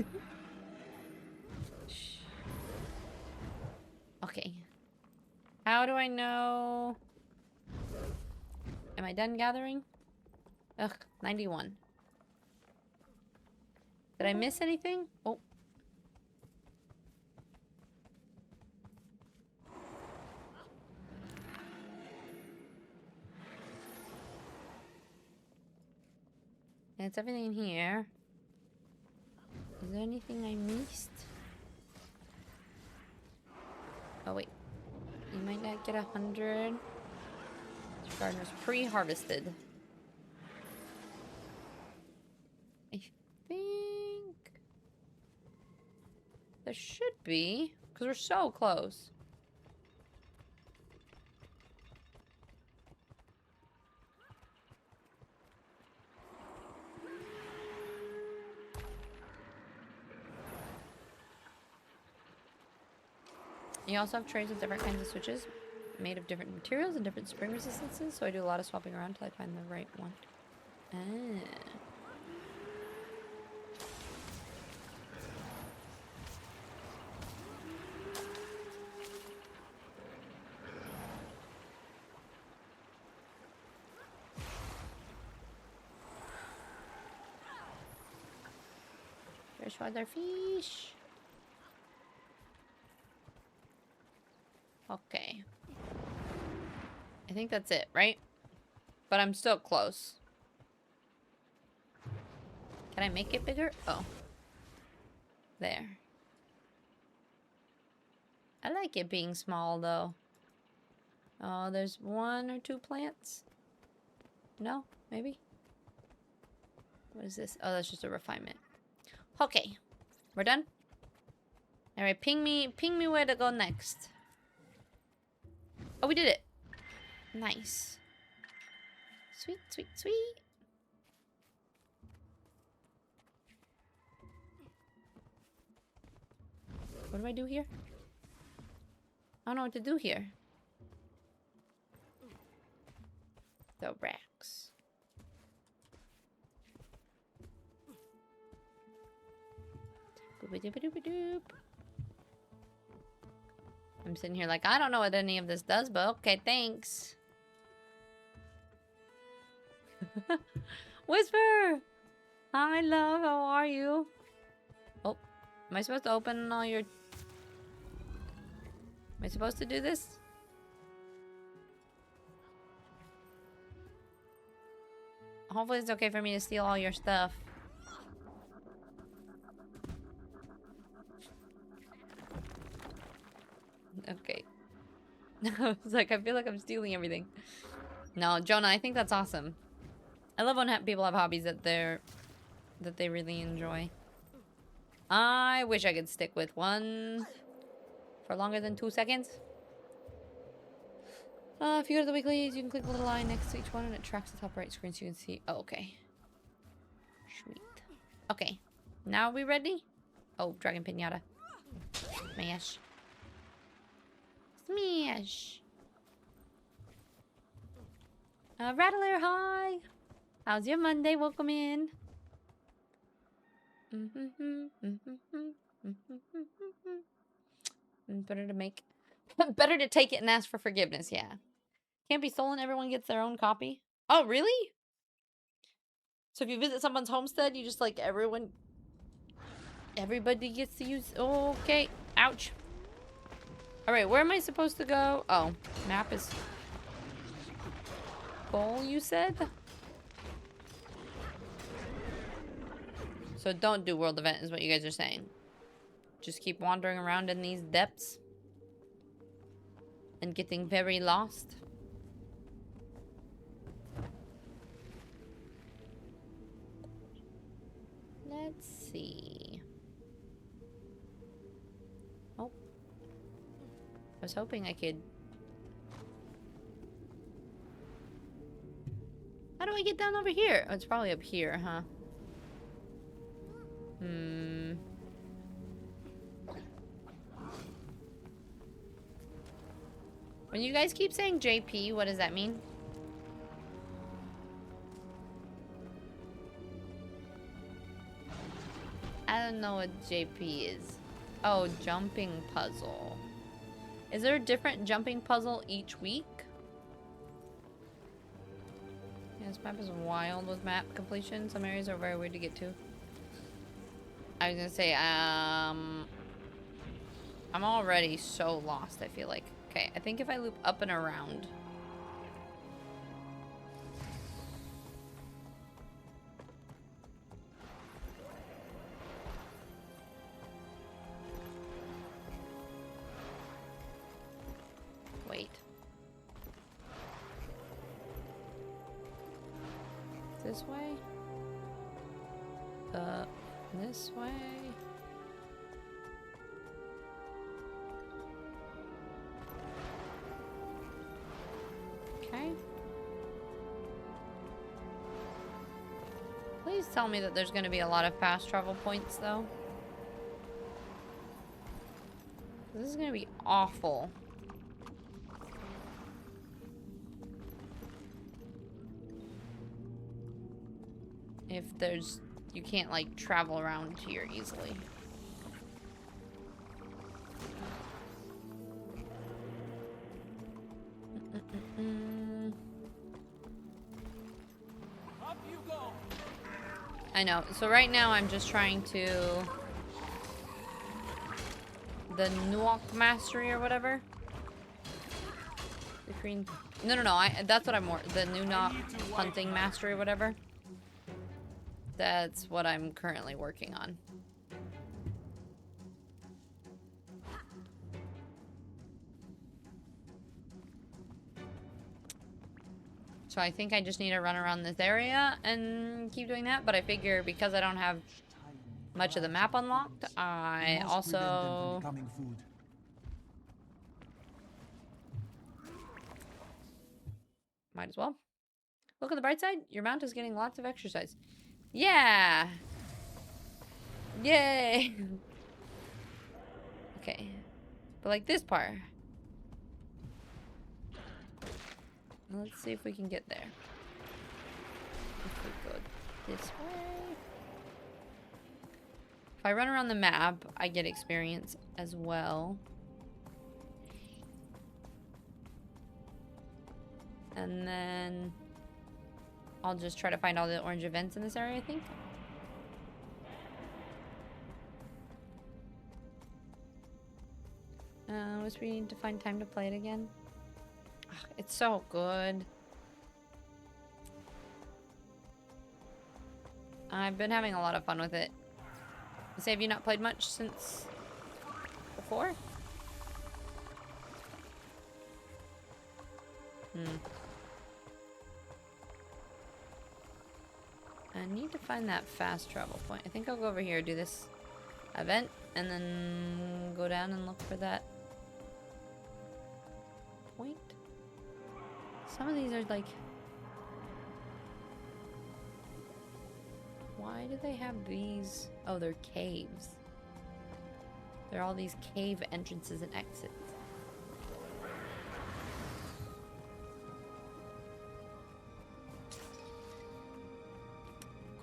Okay. How do I know? Am I done gathering? Ugh, 91. Did I miss anything? Oh. That's everything in here. Is there anything I missed? Oh wait. You might not get 100. This garden was pre-harvested. I think there should be, because we're so close. You also have trays with different kinds of switches made of different materials and different spring resistances, so I do a lot of swapping around until I find the right one. Ah. Freshwater fish. Okay. I think that's it, right? But I'm still close. Can I make it bigger? Oh. There. I like it being small, though. Oh, there's 1 or 2 plants? No? Maybe? What is this? Oh, that's just a refinement. Okay. We're done? Alright, ping me where to go next. Oh, we did it. Nice. Sweet, sweet, sweet. What do I do here? I don't know what to do here. The racks. Boop-a-doop-a-doop-a-doop. I'm sitting here like, I don't know what any of this does, but okay, thanks. Whisper! Hi, love, how are you? Oh, am I supposed to open all your... Am I supposed to do this? Hopefully it's okay for me to steal all your stuff. Okay. It's like, I feel like I'm stealing everything. No, Jonah, I think that's awesome. I love when people have hobbies that they really enjoy. I wish I could stick with one for longer than 2 seconds. If you go to the weeklies, you can click the little line next to each one and it tracks the top right screen so you can see. Oh, okay. Sweet. Okay. Now are we ready? Oh, Dragon Pinata. Smash. Smash. Rattler, hi. How's your Monday? Welcome in. Better to make Better to take it and ask for forgiveness, yeah. Can't be stolen, everyone gets their own copy. Oh, really? So if you visit someone's homestead, you just like everybody gets to use, okay. Ouch. All right, where am I supposed to go? Oh, map is full, you said? So don't do world event is what you guys are saying. Just keep wandering around in these depths and getting very lost. Let's see. Oh. I was hoping I could... How do I get down over here? Oh, it's probably up here, huh? When you guys keep saying JP, what does that mean? I don't know what JP is. Oh, jumping puzzle. Is there a different jumping puzzle each week? Yeah, this map is wild with map completion. Some areas are very weird to get to. I was gonna say, I'm already so lost, I feel like. Okay, I think if I loop up and around. Wait. This way? This way? Okay. Please tell me that there's going to be a lot of fast travel points, though. This is going to be awful. If there's... You can't, like, travel around here easily. Up you go. I know. So right now I'm just trying to... The Nuok Mastery or whatever. The green... No. That's what I'm more... The Nuok Hunting Mastery or whatever. That's what I'm currently working on. So I think I just need to run around this area and keep doing that. But I figure because I don't have much of the map unlocked, I also... Might as well. Look at the bright side. Your mount is getting lots of exercise. Yeah! Yay! Okay. But like this part. Let's see if we can get there. If we go this way. If I run around the map, I get experience as well. And then I'll just try to find all the orange events in this area, I think. Which we need to find time to play it again. Ugh, it's so good. I've been having a lot of fun with it. Say, have you not played much since before? I need to find that fast travel point. I think I'll go over here, do this event, and then go down and look for that point. Some of these are like... Why do they have these? Oh, they're caves. There are all these cave entrances and exits.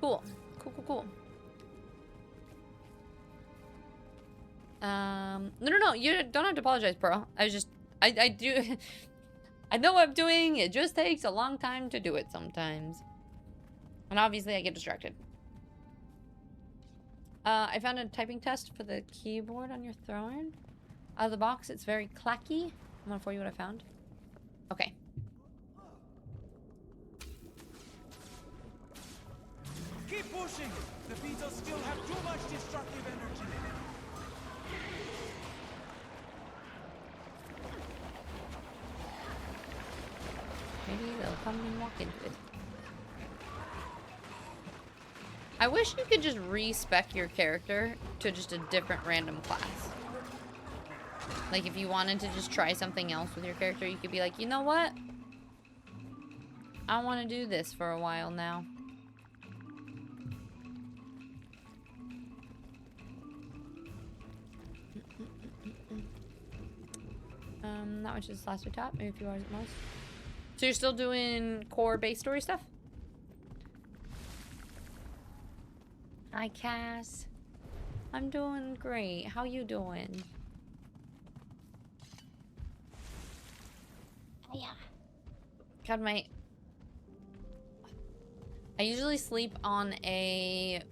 Cool. Cool. No. You don't have to apologize, bro. I was just I do. I know what I'm doing. It just takes a long time to do it sometimes. And obviously I get distracted. I found a typing test for the keyboard on your throne. Out of the box, it's very clacky. I'm gonna forward you what I found. Okay. Keep pushing! The beetles still have too much destructive energy. Maybe they'll come and walk into it. I wish you could just respec your character to just a different random class. Like if you wanted to just try something else with your character, you could be like, you know what? I want to do this for a while now. Not much is last week top, maybe a few hours at most. So you're still doing core base story stuff? Hi, Cass. I'm doing great. How you doing? Yeah. God, I usually sleep on a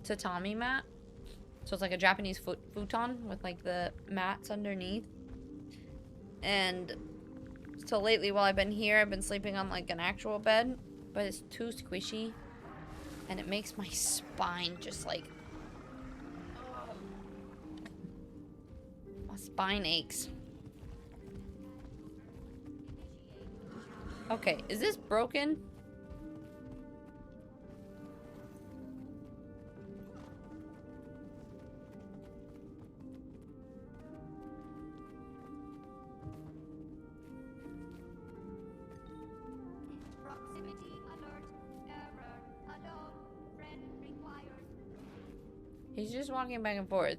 tatami mat. So it's like a Japanese futon with like the mats underneath. And so lately while I've been here, I've been sleeping on like an actual bed, but it's too squishy. And it makes my spine just like... my spine aches. Okay, is this broken? He's just walking back and forth.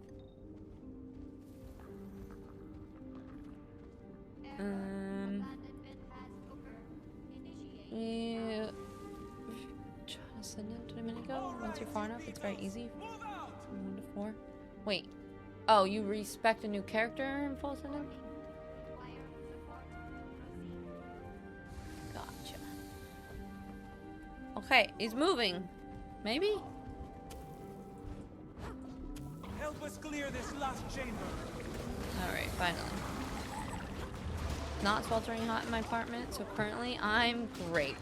Yeah. Trying to send it 20 minutes ago. Once you're far enough, it's very easy. From 1 to 4. Wait. Oh, you respect a new character in full sentence? Gotcha. Okay, he's moving. Maybe? Help us clear this last chamber. Alright, finally. Not sweltering hot in my apartment, so currently I'm great.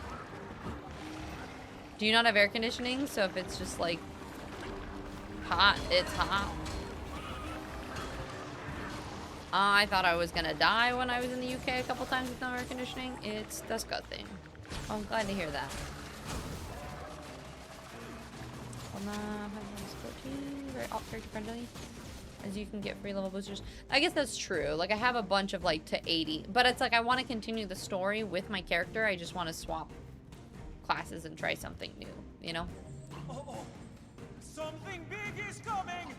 Do you not have air conditioning? So if it's just like hot, it's hot. I thought I was gonna die when I was in the UK a couple times with no air conditioning. It's disgusting. I'm glad to hear that. Very character friendly, as you can get free level boosters. I guess that's true. Like I have a bunch of like to 80, but it's like I want to continue the story with my character. I just want to swap classes and try something new, you know? Something big is coming.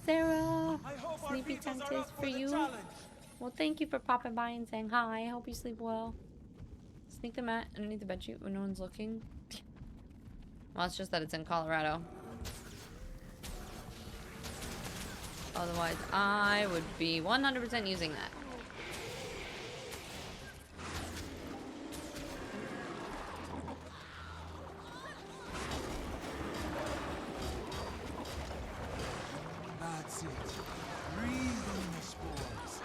Sarah, sleepy Santa's for you. Well, thank you for popping by and saying hi. I hope you sleep well. Sneak the mat underneath the bedsheet when no one's looking. Well, it's just that it's in Colorado. Otherwise, I would be 100% using that. That's it. Breathe in the spores.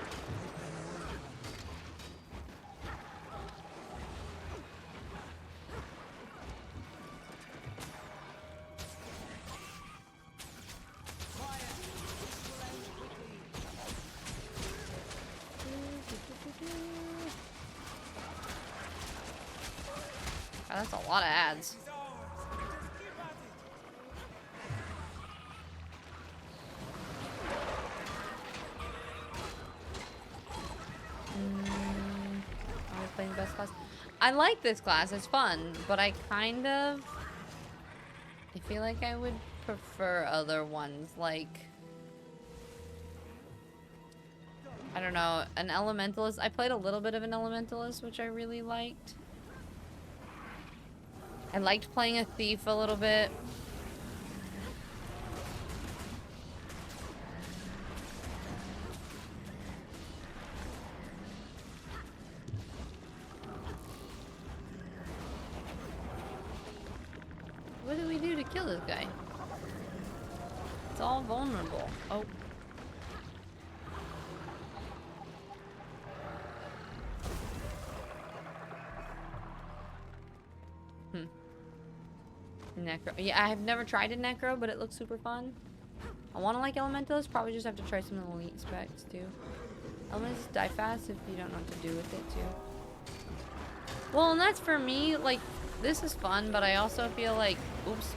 Oh, that's a lot of ads. Are we playing the best class? I like this class, it's fun, but I feel like I would prefer other ones, like, I don't know, an elementalist. I played a little bit of an elementalist, which I really liked. I liked playing a thief a little bit. What do we do to kill this guy? It's all vulnerable. Oh. Necro. Yeah, I have never tried a Necro, but it looks super fun. I want to like Elementals. Probably just have to try some of the elite specs too. Elementals die fast if you don't know what to do with it too. Well, and that's for me. Like, this is fun, but I also feel like, oops.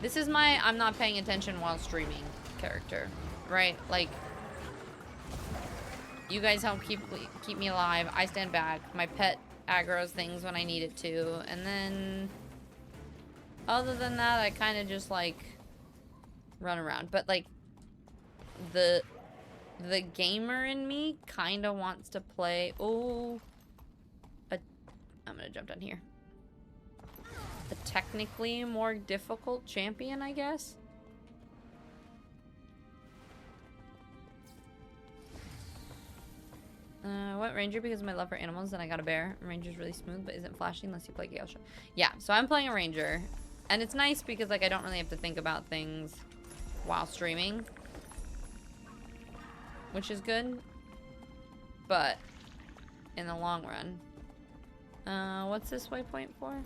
This is my I'm not paying attention while streaming character, right? Like, you guys help keep me alive. I stand back. My pet aggroes things when I need it to, and then other than that, I kind of just like run around. But like the gamer in me kind of wants to play. Oh, I'm gonna jump down here. A technically more difficult champion, I guess. What ranger because of my love for animals, then I got a bear. Ranger's really smooth but isn't flashy unless you play Gale Shot. Yeah, so I'm playing a ranger. And it's nice because like I don't really have to think about things while streaming. Which is good. But in the long run. What's this waypoint for?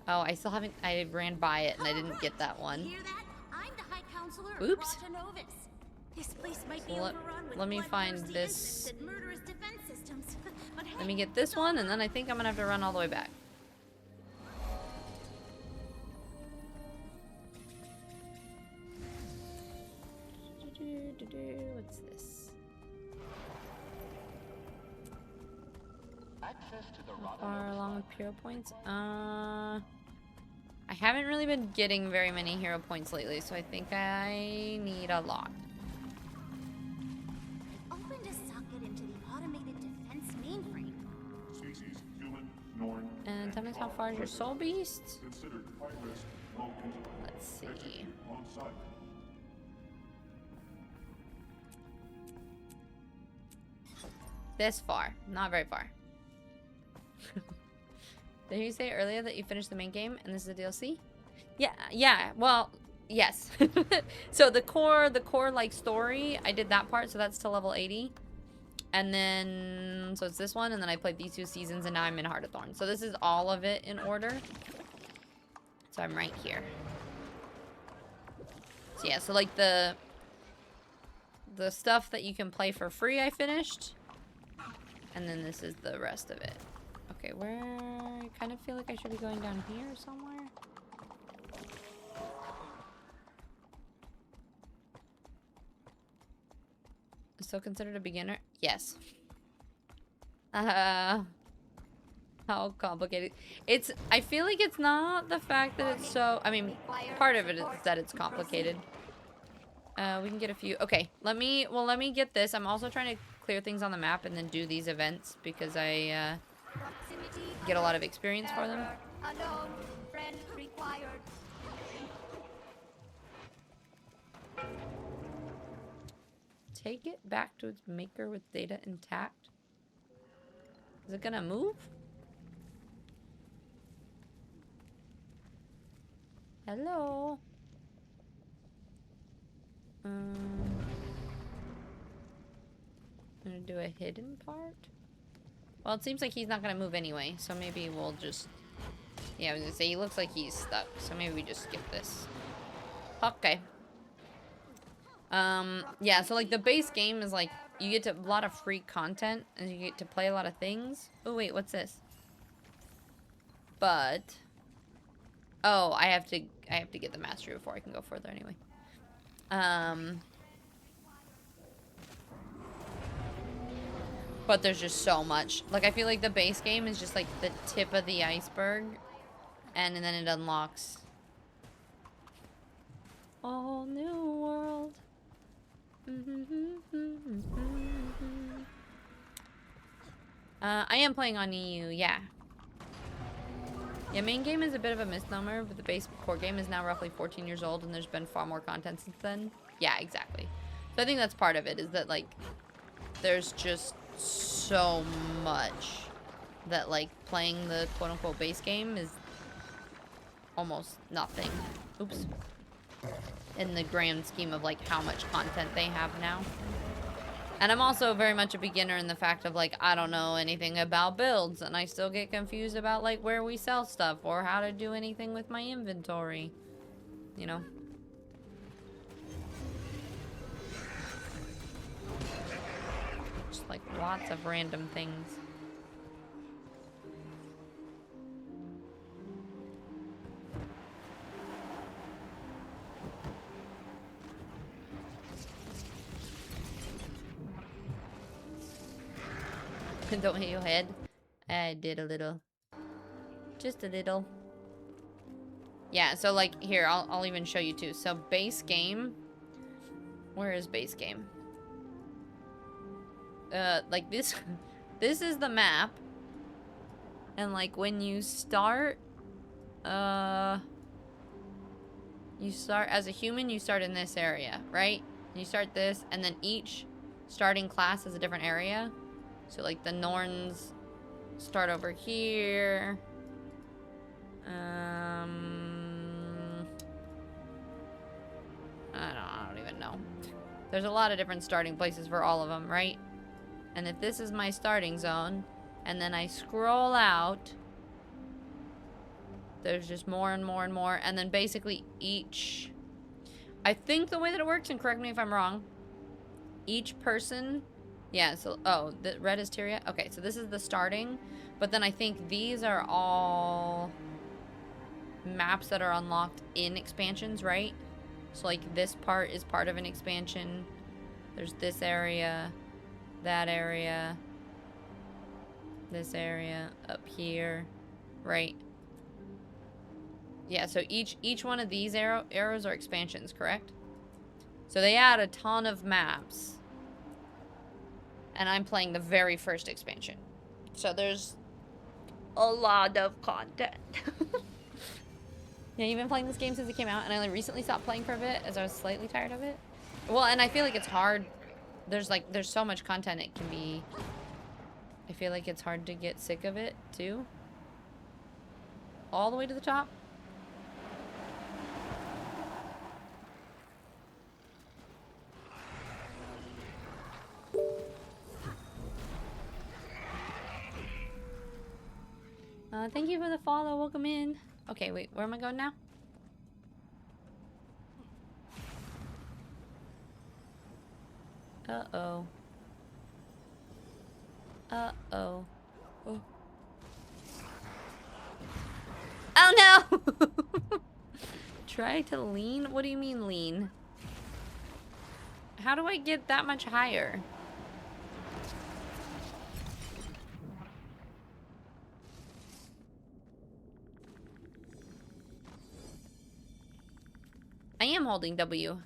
Oh, I still haven't I ran by it and I didn't get that one. Hear that? I'm the High Counselor of Oops. Rata Novus. This place might So be overrun with let me find bloodthirsty this. infants and murderous defense systems. But Let me hey, get this one and then I think I'm gonna have to run all the way back. What's this? How far along with hero points? I haven't really been getting very many hero points lately, so I think I need a lot. opened a socket into the automated defense mainframe. Species, human, Norn, And tell me how far is your soul beast? considered high risk, low intel. Let's see. On site. This far. Not very far. Did you say earlier that you finished the main game and this is a DLC? Yeah, well, yes. So the core like story, I did that part, so that's to level 80. And then, so it's this one, and then I played these 2 seasons, and now I'm in Heart of Thorn. So this is all of it in order. So I'm right here. So yeah, so like the stuff that you can play for free I finished. And then this is the rest of it. Okay, where... I kind of feel like I should be going down here somewhere. Still considered a beginner? Yes. How complicated. It's... I feel like it's not the fact that it's so... I mean, part of it is that it's complicated. We can get a few... Okay, let me get this. I'm also trying to clear things on the map and then do these events because I get a lot of experience for them. Unknown, friend required. Take it back to its maker with data intact. Is it gonna move? Hello? I'm gonna do a hidden part. Well, it seems like he's not gonna move anyway, so maybe we'll just... Yeah, I was gonna say, he looks like he's stuck, so maybe we just skip this. Okay. Yeah, so like the base game is like, you get to a lot of free content, and you get to play a lot of things. Oh wait, what's this? But... Oh, I have to get the mastery before I can go further anyway. But there's just so much. Like, I feel like the base game is just like the tip of the iceberg. And then it unlocks all new world. I am playing on EU, yeah. Yeah, main game is a bit of a misnomer, but the base core game is now roughly 14 years old, and there's been far more content since then. Yeah, exactly. So I think that's part of it, is that, like, there's just so much that, like, playing the quote-unquote base game is almost nothing. Oops. In the grand scheme of like how much content they have now. And I'm also very much a beginner in the fact of like I don't know anything about builds, and I still get confused about like where we sell stuff or how to do anything with my inventory. You know. Just like lots of random things. Don't hit your head. I did a little. Just a little. Yeah, so like here, I'll even show you too. So base game. Where is base game? Like this this is the map. And like when you start you start as a human, you start in this area, right? You start this, and then each starting class has a different area. So like the Norns start over here. I don't even know. There's a lot of different starting places for all of them, right? And if this is my starting zone, and then I scroll out, there's just more and more and more, and then basically each... I think the way that it works, and correct me if I'm wrong, each person... Yeah, so... Oh, the red is Tyria? Okay, so this is the starting, but then I think these are all maps that are unlocked in expansions, right? So, like, this part is part of an expansion. There's this area, that area, this area, up here, right? Yeah, so each one of these arrows are expansions, correct? So they add a ton of maps. And I'm playing the very first expansion. So there's a lot of content. Yeah, you've been playing this game since it came out, and I only recently stopped playing for a bit as I was slightly tired of it. Well, and I feel like it's hard. There's so much content it can be. I feel like it's hard to get sick of it, too. All the way to the top. Thank you for the follow. Welcome in. Okay, wait. Where am I going now? Uh-oh. Uh-oh. Oh. Oh, no! Try to lean? What do you mean lean? How do I get that much higher? I am holding W.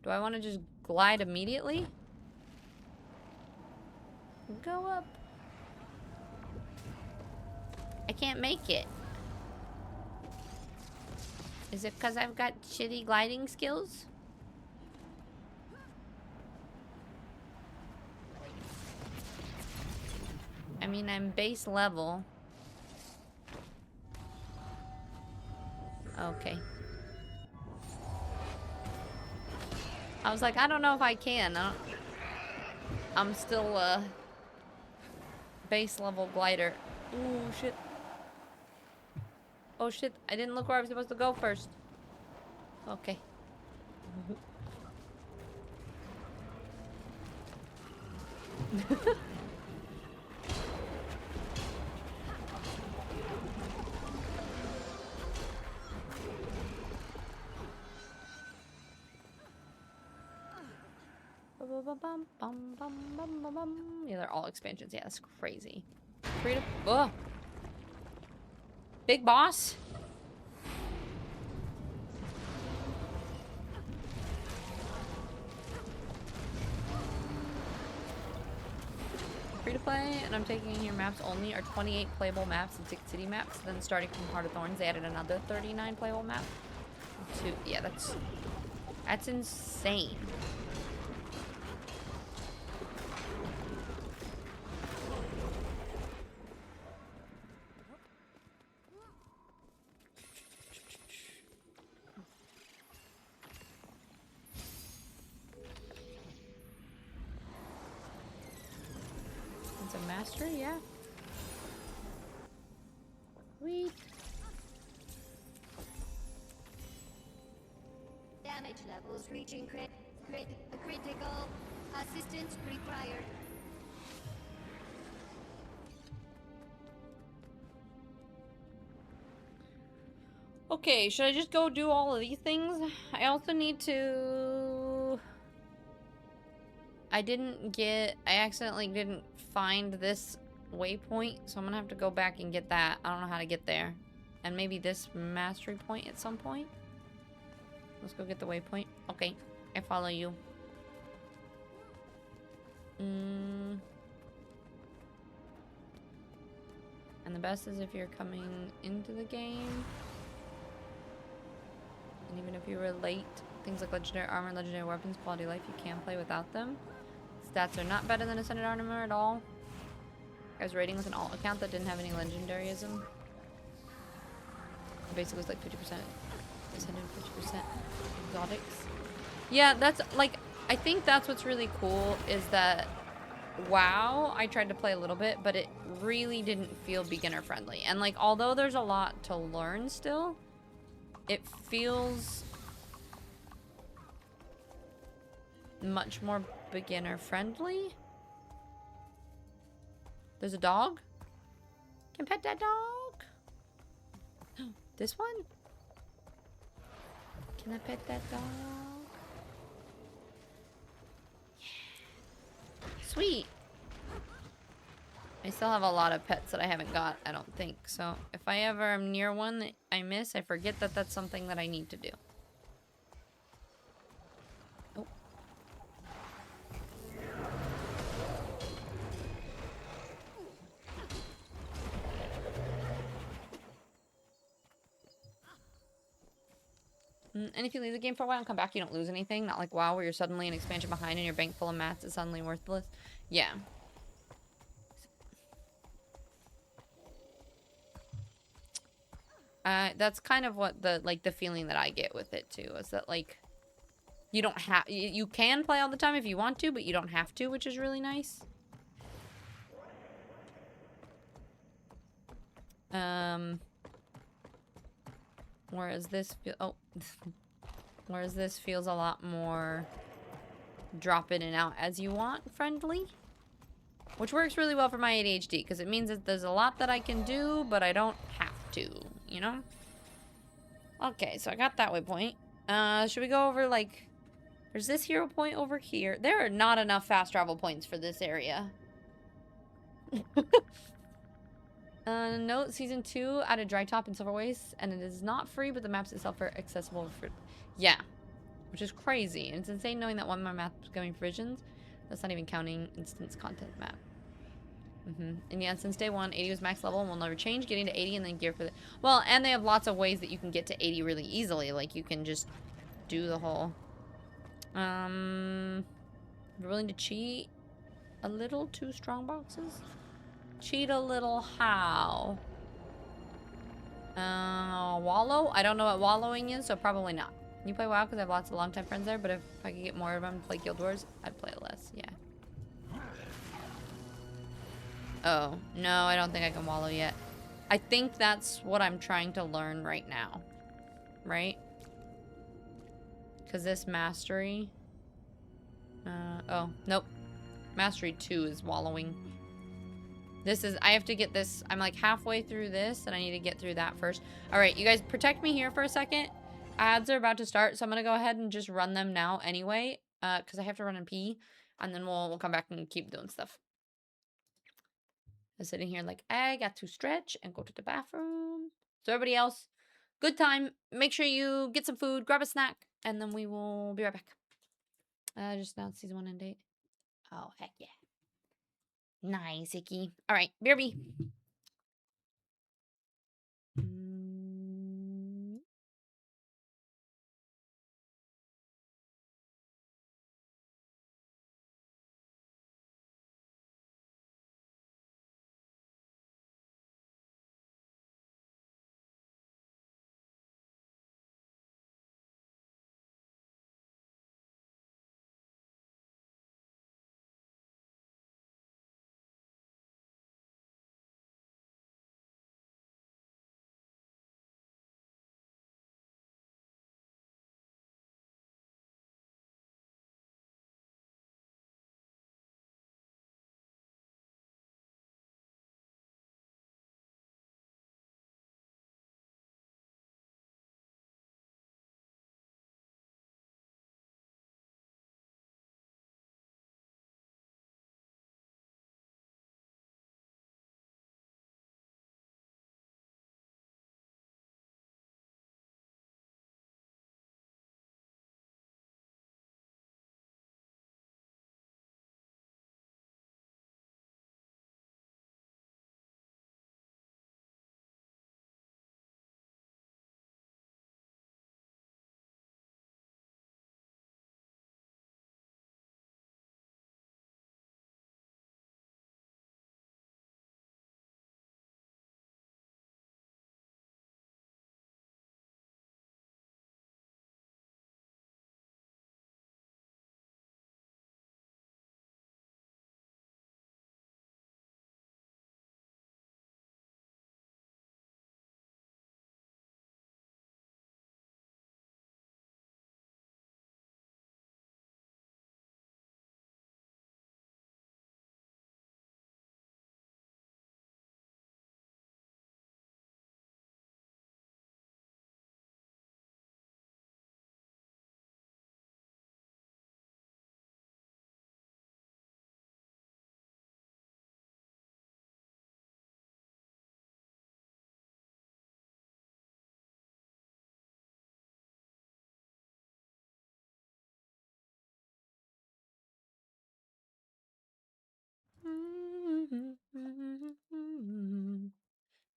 Do I want to just glide immediately? Go up. I can't make it. Is it because I've got shitty gliding skills? I mean, I'm base level. Okay. I was like, I don't know if I can. I'm still a base level glider. Ooh, shit. Oh, shit. I didn't look where I was supposed to go first. Okay. Yeah, they're all expansions. Yeah, that's crazy. Oh. Big boss. Free to play, and I'm taking in here maps only are 28 playable maps and 6 city maps. Then starting from Heart of Thorns, they added another 39 playable maps. Yeah, that's insane. Master, yeah. Sweet. Damage levels reaching critical. Assistance required. Okay, should I just go do all of these things? I also need to... I accidentally didn't find this waypoint, so I'm gonna have to go back and get that. I don't know how to get there. And maybe this mastery point at some point. Let's go get the waypoint. Okay, I follow you. And the best is if you're coming into the game. And even if you were late, things like legendary armor, legendary weapons, quality of life, you can play without them. Stats are not better than Ascended armor at all. I was raiding with an alt account that didn't have any legendaryism. Basically, it was like 50% Ascended, 50% exotics. Yeah, that's like, I think that's what's really cool is that WoW, I tried to play a little bit, but it really didn't feel beginner friendly. And like, although there's a lot to learn still, it feels much more beginner friendly. There's a dog? Can pet that dog? This one? Can I pet that dog? Yeah. Sweet. I still have a lot of pets that I haven't got, I don't think. So if I ever am near one that I miss, I forget that that's something that I need to do. Oh. And if you leave the game for a while and come back, you don't lose anything. Not like WoW, where you're suddenly an expansion behind and your bank full of mats is suddenly worthless. Yeah. That's kind of what the feeling that I get with it too, is that like you don't have you can play all the time if you want to, but you don't have to, which is really nice. Whereas this whereas this feels a lot more drop in and out as you want friendly, which works really well for my ADHD because it means that there's a lot that I can do, but I don't have to, you know? Okay, so I got that waypoint. Should we go over, like... There's this hero point over here. There are not enough fast travel points for this area. Note, Season 2 added Dry Top and Silver Waste, and it is not free, but the maps itself are accessible for... Yeah. Which is crazy. And it's insane knowing that one more map is going for Visions. That's not even counting instance content map. And yeah, since day one, 80 was max level and will never change. Getting to 80 and then gear for the... Well, and they have lots of ways that you can get to 80 really easily. Like, you can just do the whole... You're willing to cheat a little? 2 strong boxes? Cheat a little how? Wallow? I don't know what wallowing is, so probably not. You play WoW because I have lots of longtime friends there, but if I could get more of them to play Guild Wars, I'd play less, yeah. Oh, no, I don't think I can wallow yet. I think that's what I'm trying to learn right now. Right? Because this mastery... oh, nope. Mastery 2 is wallowing. This is... I have to get this... I'm like halfway through this, and I need to get through that first. Alright, you guys protect me here for a second. Ads are about to start, so I'm going to go ahead and just run them now anyway. Because I have to run and pee. And then we'll come back and keep doing stuff. I'm sitting here like, I got to stretch and go to the bathroom. So everybody else, good time. Make sure you get some food, grab a snack, and then we will be right back. Just announced season 1 end date. Oh, heck yeah. Nice, Icky. All right, BRB.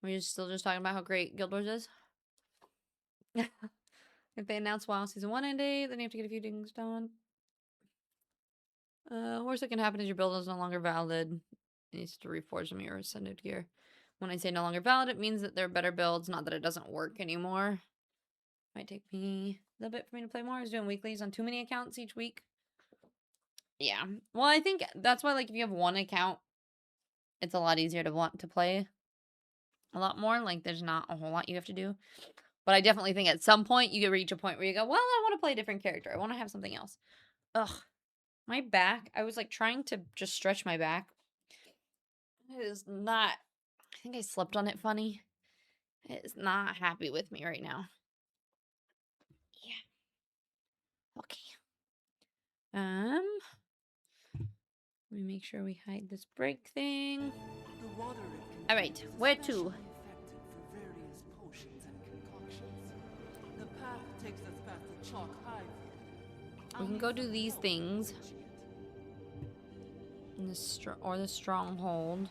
We're still just talking about how great Guild Wars is. If they announce WoW Season 1 ending, then you have to get a few things done. Worst that can happen is your build is no longer valid. It needs to reforge some of your ascended gear. When I say no longer valid, it means that they're better builds, not that it doesn't work anymore. Might take me a little bit for me to play more. I was doing weeklies on too many accounts each week. Yeah. Well, I think that's why, like, if you have one account, it's a lot easier to want to play a lot more. Like, there's not a whole lot you have to do. But I definitely think at some point you could reach a point where you go, well, I want to play a different character. I want to have something else. Ugh. My back, I was like trying to just stretch my back. It is not, I think I slept on it funny. It is not happy with me right now. Yeah. Okay. Let me make sure we hide this break thing. All right, where to? We can go do these things. In the stronghold.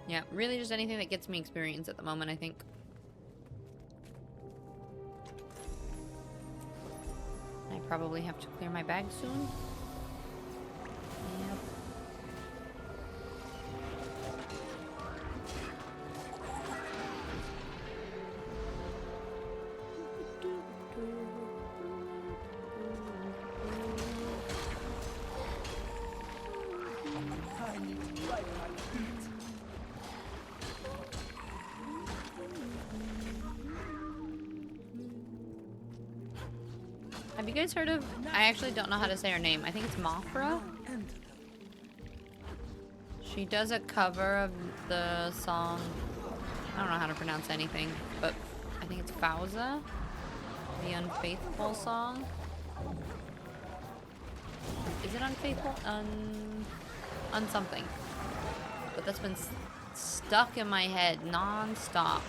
Yeah, really just anything that gets me experience at the moment, I think. I probably have to clear my bag soon. Yep. I need to wipe my feet. Have you guys heard of... I actually don't know how to say her name. I think it's Mothra. She does a cover of the song... I don't know how to pronounce anything, but I think it's Fauza. The Unfaithful song. Is it Unfaithful? On something. But that's been stuck in my head non-stop.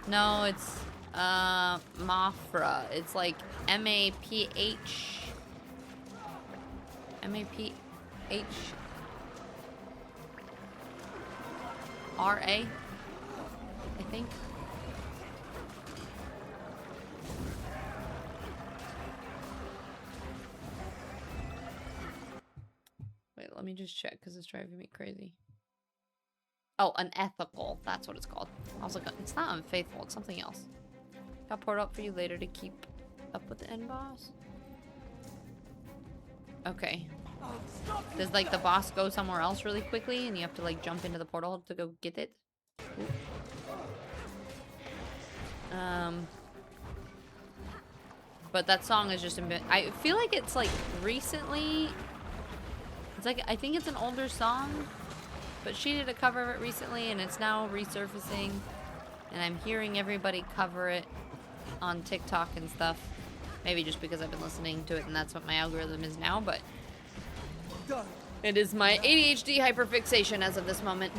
No, it's Mothra. It's like M-A-P-H. M-A-P-H. R-A. I think. Wait, let me just check because it's driving me crazy. Oh, unethical. That's what it's called. I was like, it's not unfaithful. It's something else. I'll port up for you later to keep up with the end boss. Okay. Does like the boss go somewhere else really quickly and you have to like jump into the portal to go get it? Ooh. But that song is just I feel like it's like recently. It's like I think it's an older song, but she did a cover of it recently and it's now resurfacing. And I'm hearing everybody cover it on TikTok and stuff. Maybe just because I've been listening to it and that's what my algorithm is now, but it is my ADHD hyperfixation as of this moment.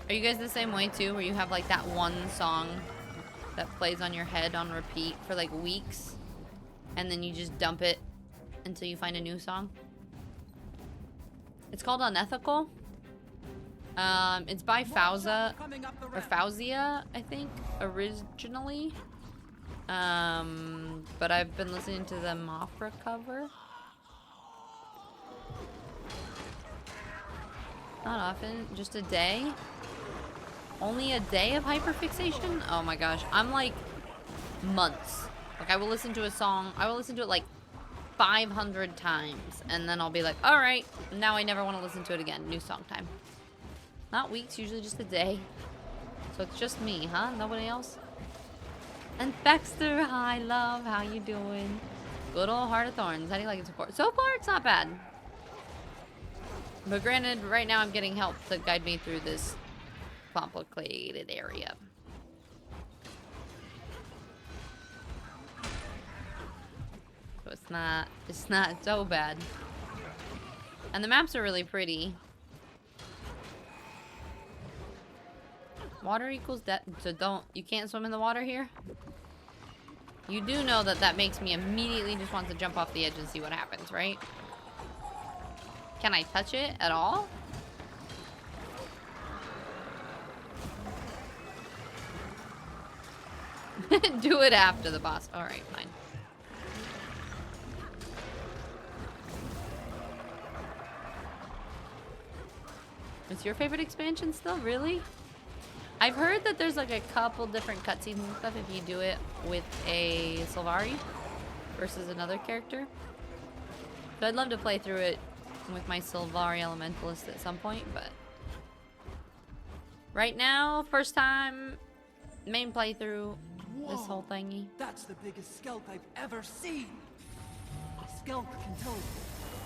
Are you guys the same way too, where you have like that one song that plays on your head on repeat for like weeks and then you just dump it until you find a new song? It's called Unethical. It's by Fauza, or Fauzia, I think, originally. But I've been listening to the Mothra cover. Not often, just a day. Only a day of hyperfixation? Oh my gosh, I'm like months. Like I will listen to a song, I will listen to it like 500 times, and then I'll be like, all right, now I never want to listen to it again. New song time. Not weeks, usually just a day. So it's just me, huh? Nobody else? And Baxter, hi, love. How you doing? Good old Heart of Thorns. How do you like it so far? So far, it's not bad. But granted, right now I'm getting help to guide me through this complicated area. So it's not so bad. And the maps are really pretty. Water equals death. So you can't swim in the water here? You do know that that makes me immediately just want to jump off the edge and see what happens, right? Can I touch it at all? Do it after the boss. Alright, fine. It's your favorite expansion still? Really? I've heard that there's like a couple different cutscenes and stuff if you do it with a Sylvari versus another character. So I'd love to play through it with my Sylvari Elementalist at some point, but right now, first time, main playthrough, this whole thingy. That's the biggest skelk I've ever seen. A skelk can tell you,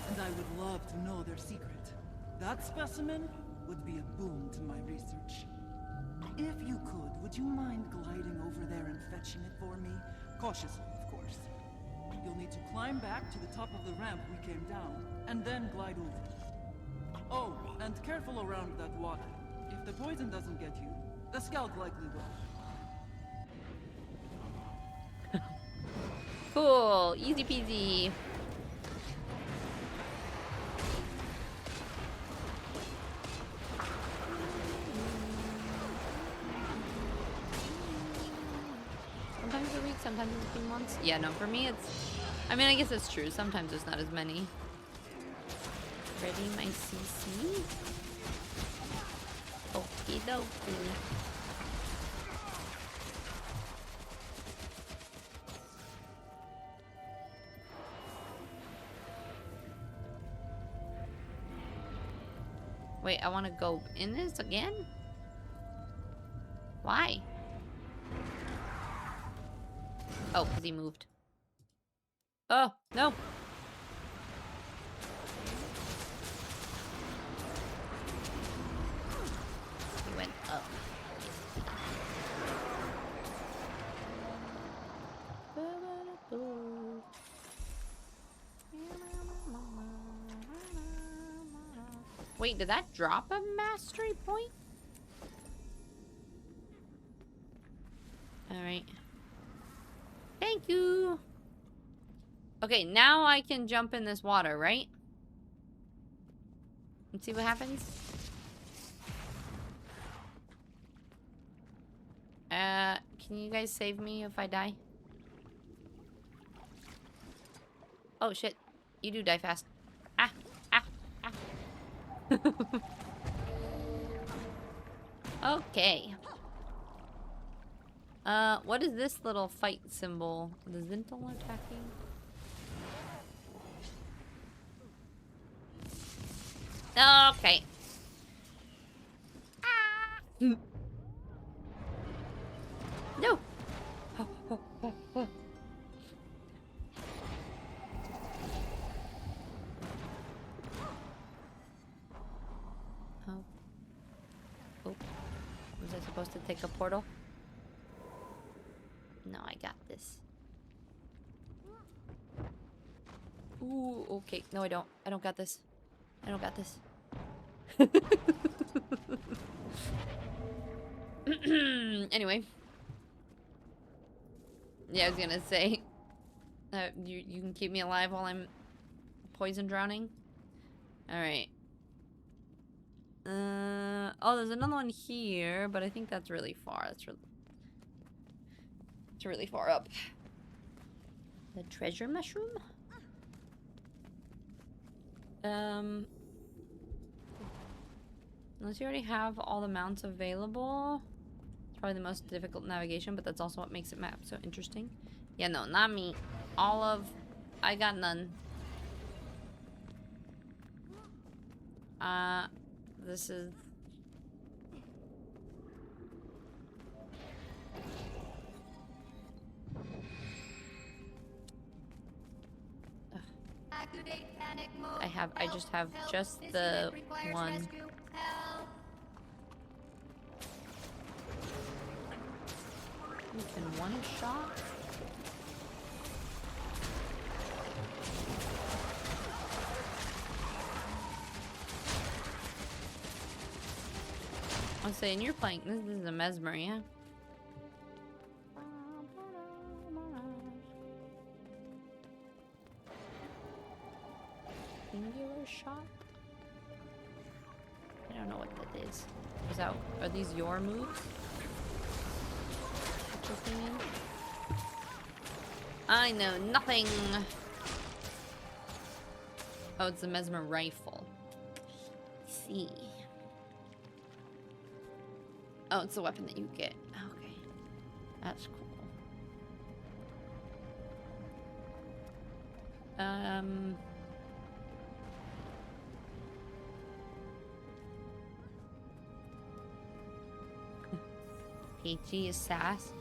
and I would love to know their secret. That specimen would be a boon to my research. If you could, would you mind gliding over there and fetching it for me? Cautiously, of course. You'll need to climb back to the top of the ramp we came down, and then glide over. Oh, and careful around that water. If the poison doesn't get you, the skelk likely will. Cool, easy peasy. Sometimes a week, sometimes it's a few months. Yeah, no, for me it's... I mean, I guess it's true. Sometimes there's not as many. Ready, my CC? Okie dokie. Wait, I want to go in this again? Why? Oh, because he moved. Oh, no. He went up. Wait, did that drop a mastery point? Alright. Thank you. Okay, now I can jump in this water, right? Let's see what happens. Can you guys save me if I die? Oh shit. You do die fast. Ah, ah, ah. Okay. What is this little fight symbol? The Zintel attacking? Okay. Ah. No. Oh, oh, oh, oh. Oh. Oh. Was I supposed to take a portal? No, I got this. Ooh, okay. No, I don't. I don't got this. I don't got this. Anyway. Yeah, I was gonna say. You can keep me alive while I'm poison drowning. Alright. Oh, there's another one here, but I think that's really far. It's really far up. The treasure mushroom? Unless you already have all the mounts available. It's probably the most difficult navigation, but that's also what makes it map so interesting. Yeah, no, not me. I got none. This is... I just have just the one. You can one shot? saying you're playing. This is a mesmer, yeah? Singular shot? I don't know what that is. Is that, are these your moves? What you're thinking? I know nothing. Oh, it's the mesmer rifle. See. Oh, it's the weapon that you get. Okay. That's cool. PG is sass.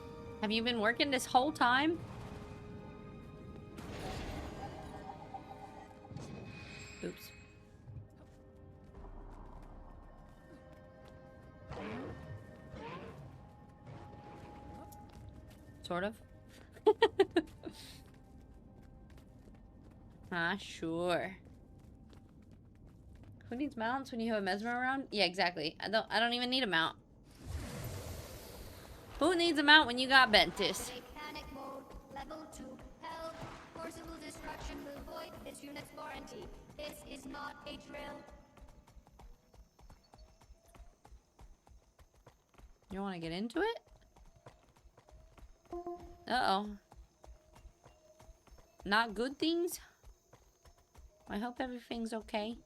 Have you been working this whole time? Oops. Sort of. Ah, sure. Who needs mounts when you have a mesmer around? Yeah, exactly. I don't even need a mount. Who needs a mount when you got Ventus? Panic mode, level 2, help. Forcible destruction will void this unit's warranty. This is not a drill. You want to get into it? Uh-oh. Not good things? I hope everything's okay.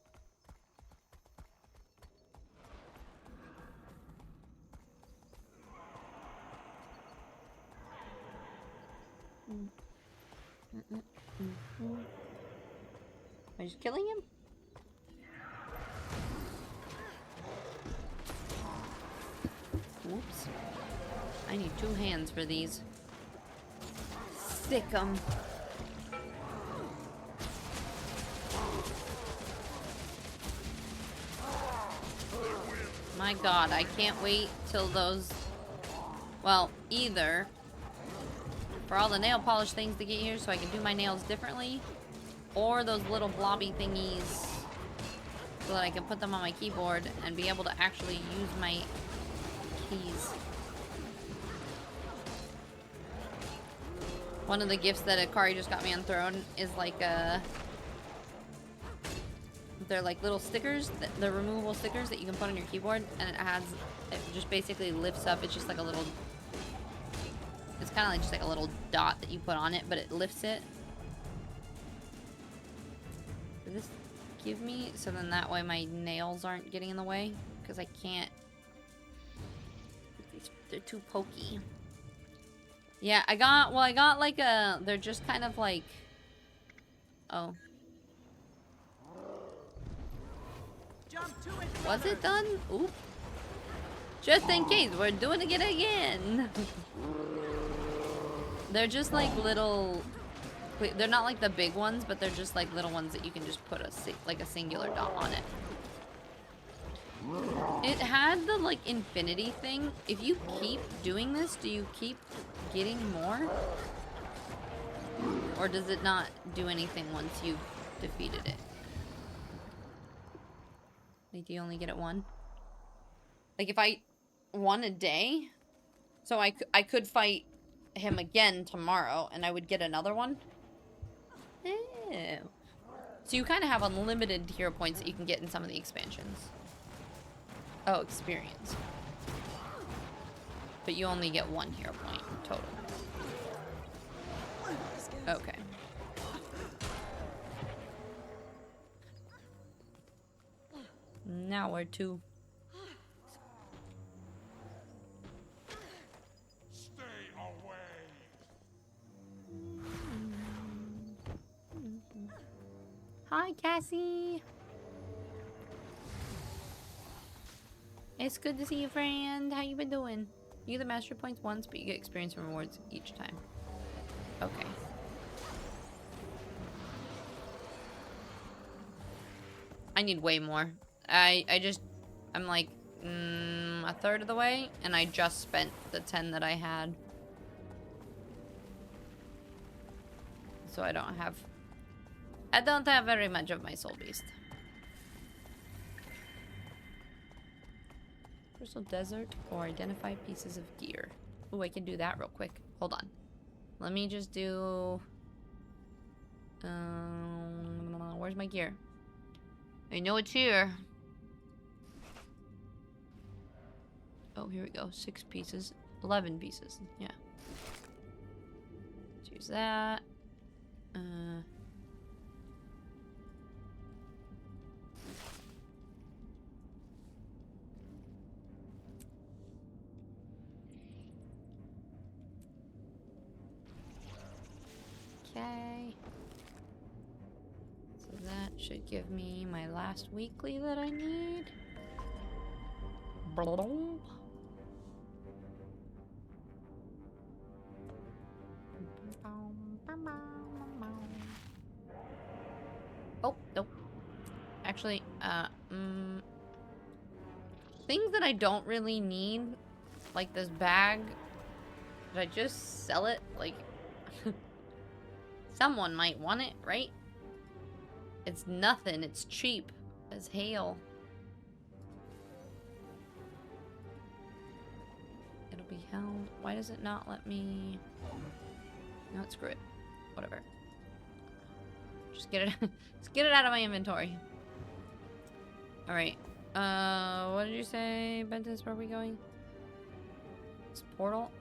Are you just killing him? Whoops. I need 2 hands for these. Stick 'em. My god, I can't wait till those... Well, either for all the nail polish things to get here so I can do my nails differently, or those little blobby thingies so that I can put them on my keyboard and be able to actually use my keys. One of the gifts that Akari just got me on Throne is like they're like little stickers, the removable stickers that you can put on your keyboard, and it just basically lifts up. It's just like a little, it's kind of like just like a little dot that you put on it, but it lifts it. Does this give me, so then that way my nails aren't getting in the way, because I can't, they're too pokey. Yeah, I got like they're just kind of like, oh. Was it done? Oop. Just in case, we're doing it again. They're just like little, they're not like the big ones, but they're just like little ones that you can just put a singular dot on it. It had the like infinity thing. If you keep doing this, do you keep getting more? Or does it not do anything once you've defeated it? Like, do you only get it one? Like, if I won a day, so I could fight him again tomorrow, and I would get another one? Oh. So you kind of have unlimited hero points that you can get in some of the expansions. Oh, experience. But you only get 1 hero point total. Okay. Now where to? Stay away. Hi, Cassie. It's good to see you, friend. How you been doing? You get the mastery points once, but you get experience and rewards each time. Okay. I need way more. I'm like a third of the way, and I just spent the 10 that I had. So I don't have very much of my soul beast. Crystal Desert or identify pieces of gear. Oh, I can do that real quick. Hold on. Let me just do... where's my gear? I know it's here. Oh, here we go. 6 pieces. 11 pieces. Yeah. Let's use that. Okay. So that should give me my last weekly that I need. Oh, nope. Actually, things that I don't really need, like this bag, should I just sell it? Like, someone might want it, right? It's nothing. It's cheap as hail. It'll be held. Why does it not let me... No, screw it. Whatever. Just get it. Just get it out of my inventory. All right. What did you say, Bentis? Where are we going? This portal?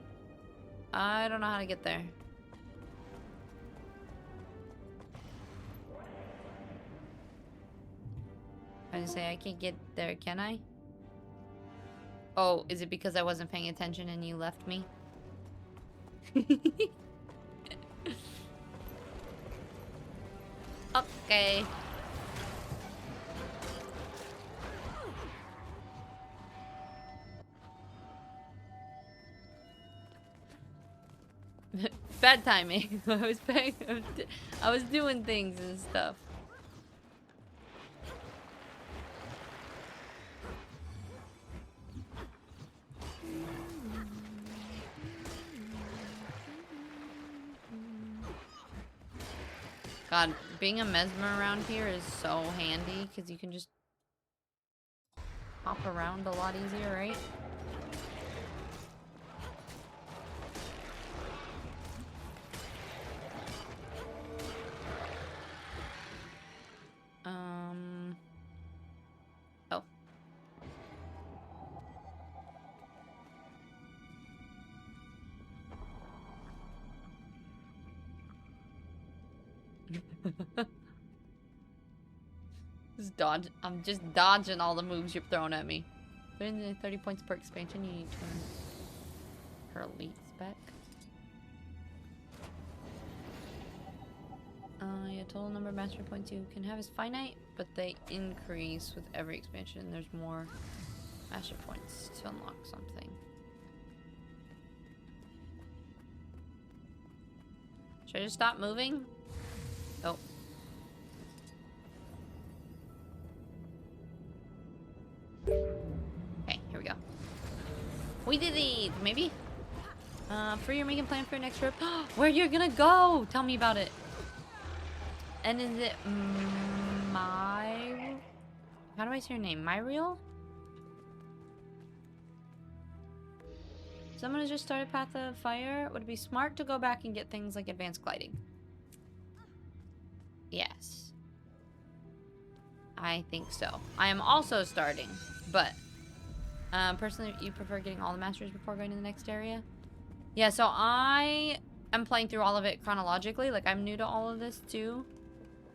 I don't know how to get there. I was gonna say I can't get there, can I? Oh, is it because I wasn't paying attention and you left me? Okay. Bad timing. I was doing things and stuff. God, being a mesmer around here is so handy because you can just hop around a lot easier, right? Oh. Just dodge. I'm just dodging all the moves you're throwing at me. 30 points per expansion. You need to turn her elite spec. Yeah, total number of mastery points you can have is finite, but they increase with every expansion. There's more mastery points to unlock something. Should I just stop moving? Oh. Okay, here we go. We did it! Maybe? Free or making plan for your next trip. Where you're gonna go? Tell me about it. And is it my... How do I say your name? Myriel? Someone has just started Path of Fire. Would it be smart to go back and get things like advanced gliding? Yes. I think so. I am also starting, but... personally, you prefer getting all the masters before going to the next area? Yeah, so I am playing through all of it chronologically. Like, I'm new to all of this, too.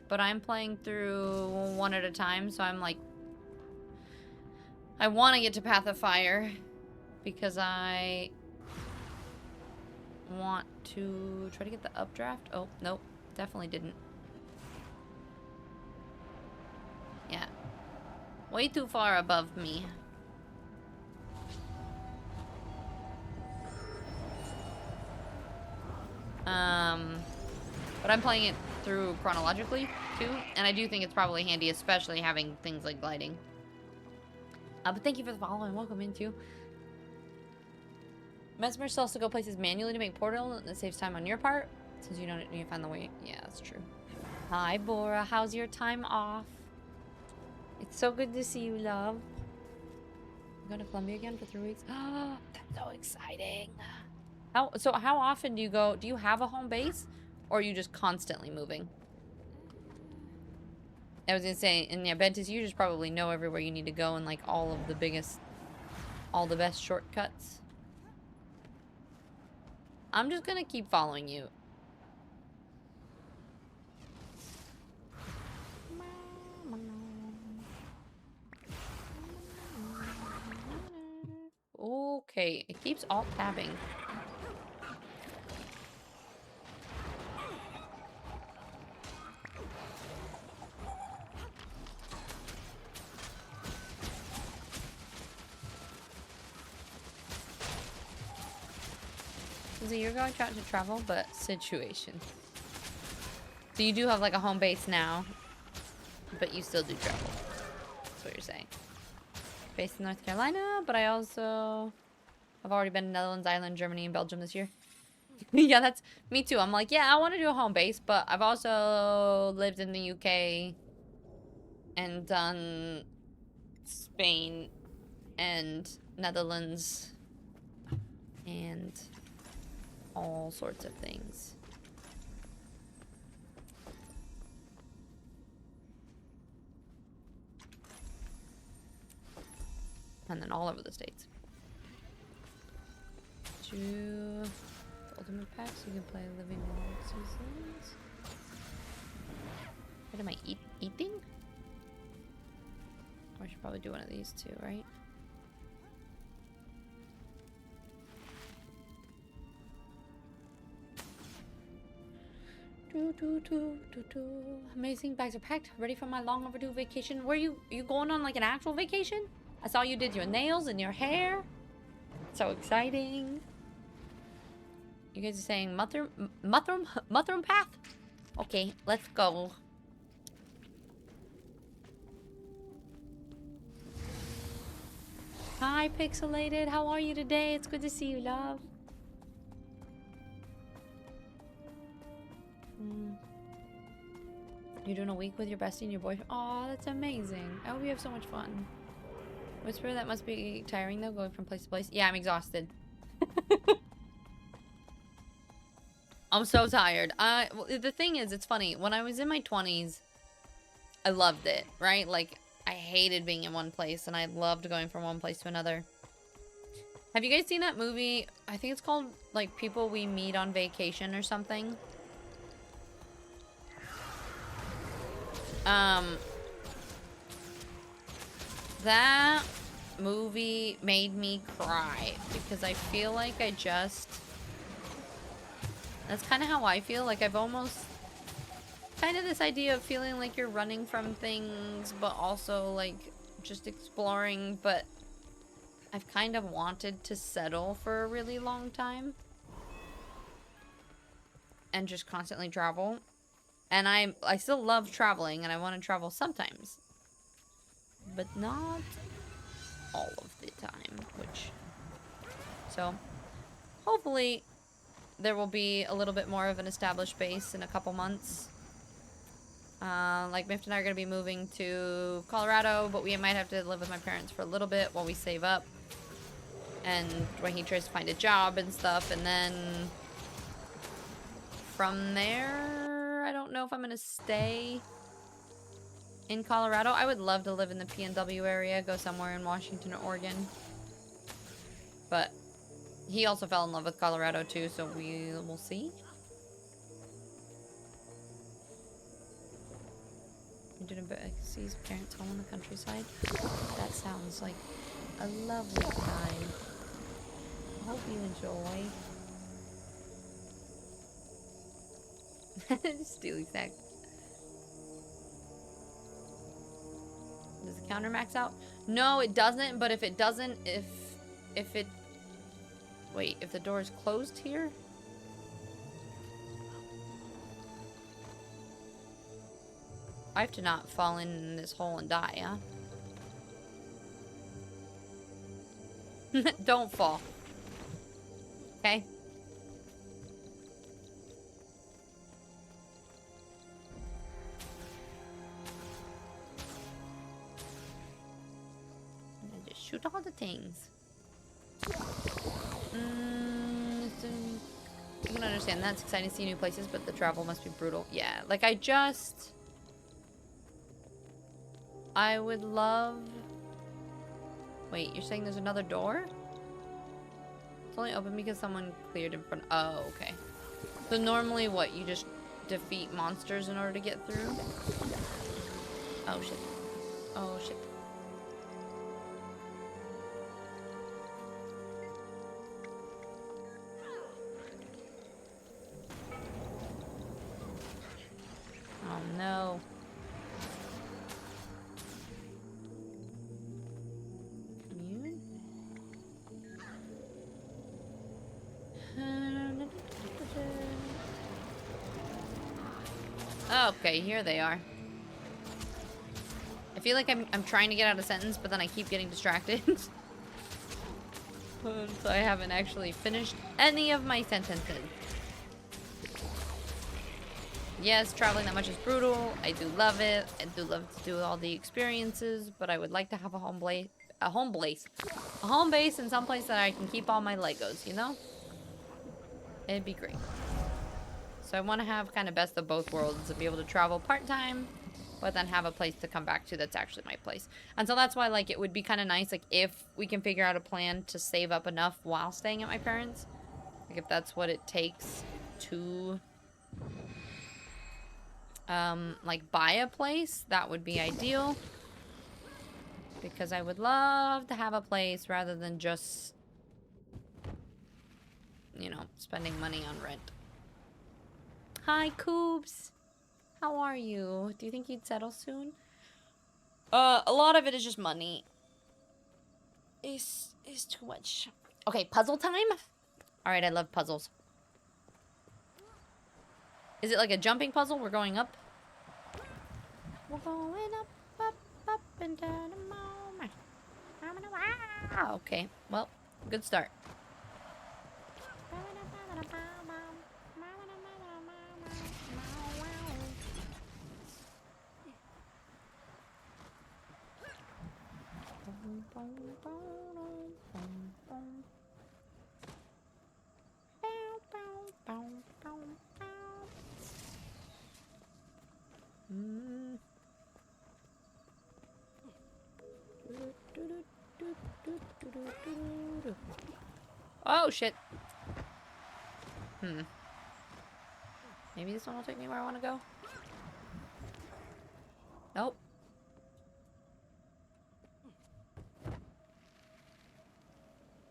But I'm playing through one at a time, so I'm like... I want to get to Path of Fire because I want to try to get the updraft. Oh, nope. Definitely didn't. Yeah. Way too far above me. But I'm playing it through chronologically, too. And I do think it's probably handy, especially having things like gliding. But thank you for the follow and welcome into. Mesmer still has to go places manually to make portal, and it saves time on your part. Since you don't need to find the way. Yeah, that's true. Hi, Bora. How's your time off? It's so good to see you, love. Go to Colombia again for 3 weeks. Oh, that's so exciting. How often do you go? Do you have a home base, or are you just constantly moving? I was gonna say, and yeah, Bentis, you just probably know everywhere you need to go and like all of the best shortcuts. I'm just gonna keep following you. Okay, it keeps alt-tabbing. So you're going out to travel, but situation. So you do have like a home base now, but you still do travel. That's what you're saying. Based in North Carolina, but I also have already been in Netherlands, Ireland, Germany, and Belgium this year. Yeah, that's me too. I'm like, yeah, I want to do a home base, but I've also lived in the UK and done Spain and Netherlands and all sorts of things. And then all over the States. Two ultimate packs, you can play Living World Seasons. What am I eating? I should probably do one of these too, right? Amazing, bags are packed, ready for my long overdue vacation. Where you going on like an actual vacation? I saw you did your nails and your hair. So exciting. You guys are saying Muthrum Path? Okay, let's go. Hi, Pixelated. How are you today? It's good to see you, love. You're doing a week with your bestie and your boyfriend. Oh, that's amazing. I hope you have so much fun. Whisper, that must be tiring though, going from place to place. Yeah, I'm exhausted. I'm so tired. Well, the thing is, it's funny. When I was in my 20s, I loved it, right? Like, I hated being in one place, and I loved going from one place to another. Have you guys seen that movie? I think it's called, like, People We Meet on Vacation or something. That movie made me cry because I feel like that's kind of how I feel. Like I've almost kind of this idea of feeling like you're running from things, but also like just exploring, but I've kind of wanted to settle for a really long time and just constantly travel. And I still love traveling and I want to travel sometimes, but not all of the time, so hopefully there will be a little bit more of an established base in a couple months. Like Mift and I are going to be moving to Colorado, but we might have to live with my parents for a little bit while we save up and when he tries to find a job and stuff, and then from there I don't know if I'm going to stay in Colorado. I would love to live in the PNW area, go somewhere in Washington or Oregon. But he also fell in love with Colorado too, so we'll see. You didn't see his parents' home in the countryside? That sounds like a lovely time. I hope you enjoy. Steely sack. Does the counter max out? No, it doesn't, but if it doesn't, if it... Wait, if the door is closed here? I have to not fall in this hole and die, huh? Don't fall. Okay? Shoot all the things. I can understand that's exciting to see new places, but the travel must be brutal. Yeah, like I would love... Wait, you're saying there's another door? It's only open because someone cleared in front. Oh, okay. So normally what? You just defeat monsters in order to get through? Oh, shit. Oh, shit. Oh, no. Commune? Okay, here they are. I feel like I'm trying to get out a sentence, but then I keep getting distracted. So I haven't actually finished any of my sentences. Yes, traveling that much is brutal. I do love it. I do love to do all the experiences, but I would like to have a home base in some place that I can keep all my Legos, you know? It'd be great. So I want to have kind of best of both worlds and be able to travel part-time, but then have a place to come back to that's actually my place. And so that's why, like, it would be kind of nice, like, if we can figure out a plan to save up enough while staying at my parents'. Like, if that's what it takes to, like, buy a place, that would be ideal. Because I would love to have a place rather than just, you know, spending money on rent. Hi, Coops. How are you? Do you think you'd settle soon? A lot of it is just money. Is too much. Okay, puzzle time? Alright, I love puzzles. Is it like a jumping puzzle? We're going up? We're going up, up, up, and down a moment. Okay, well, good start. Oh, shit. Maybe this one will take me where I want to go. Nope.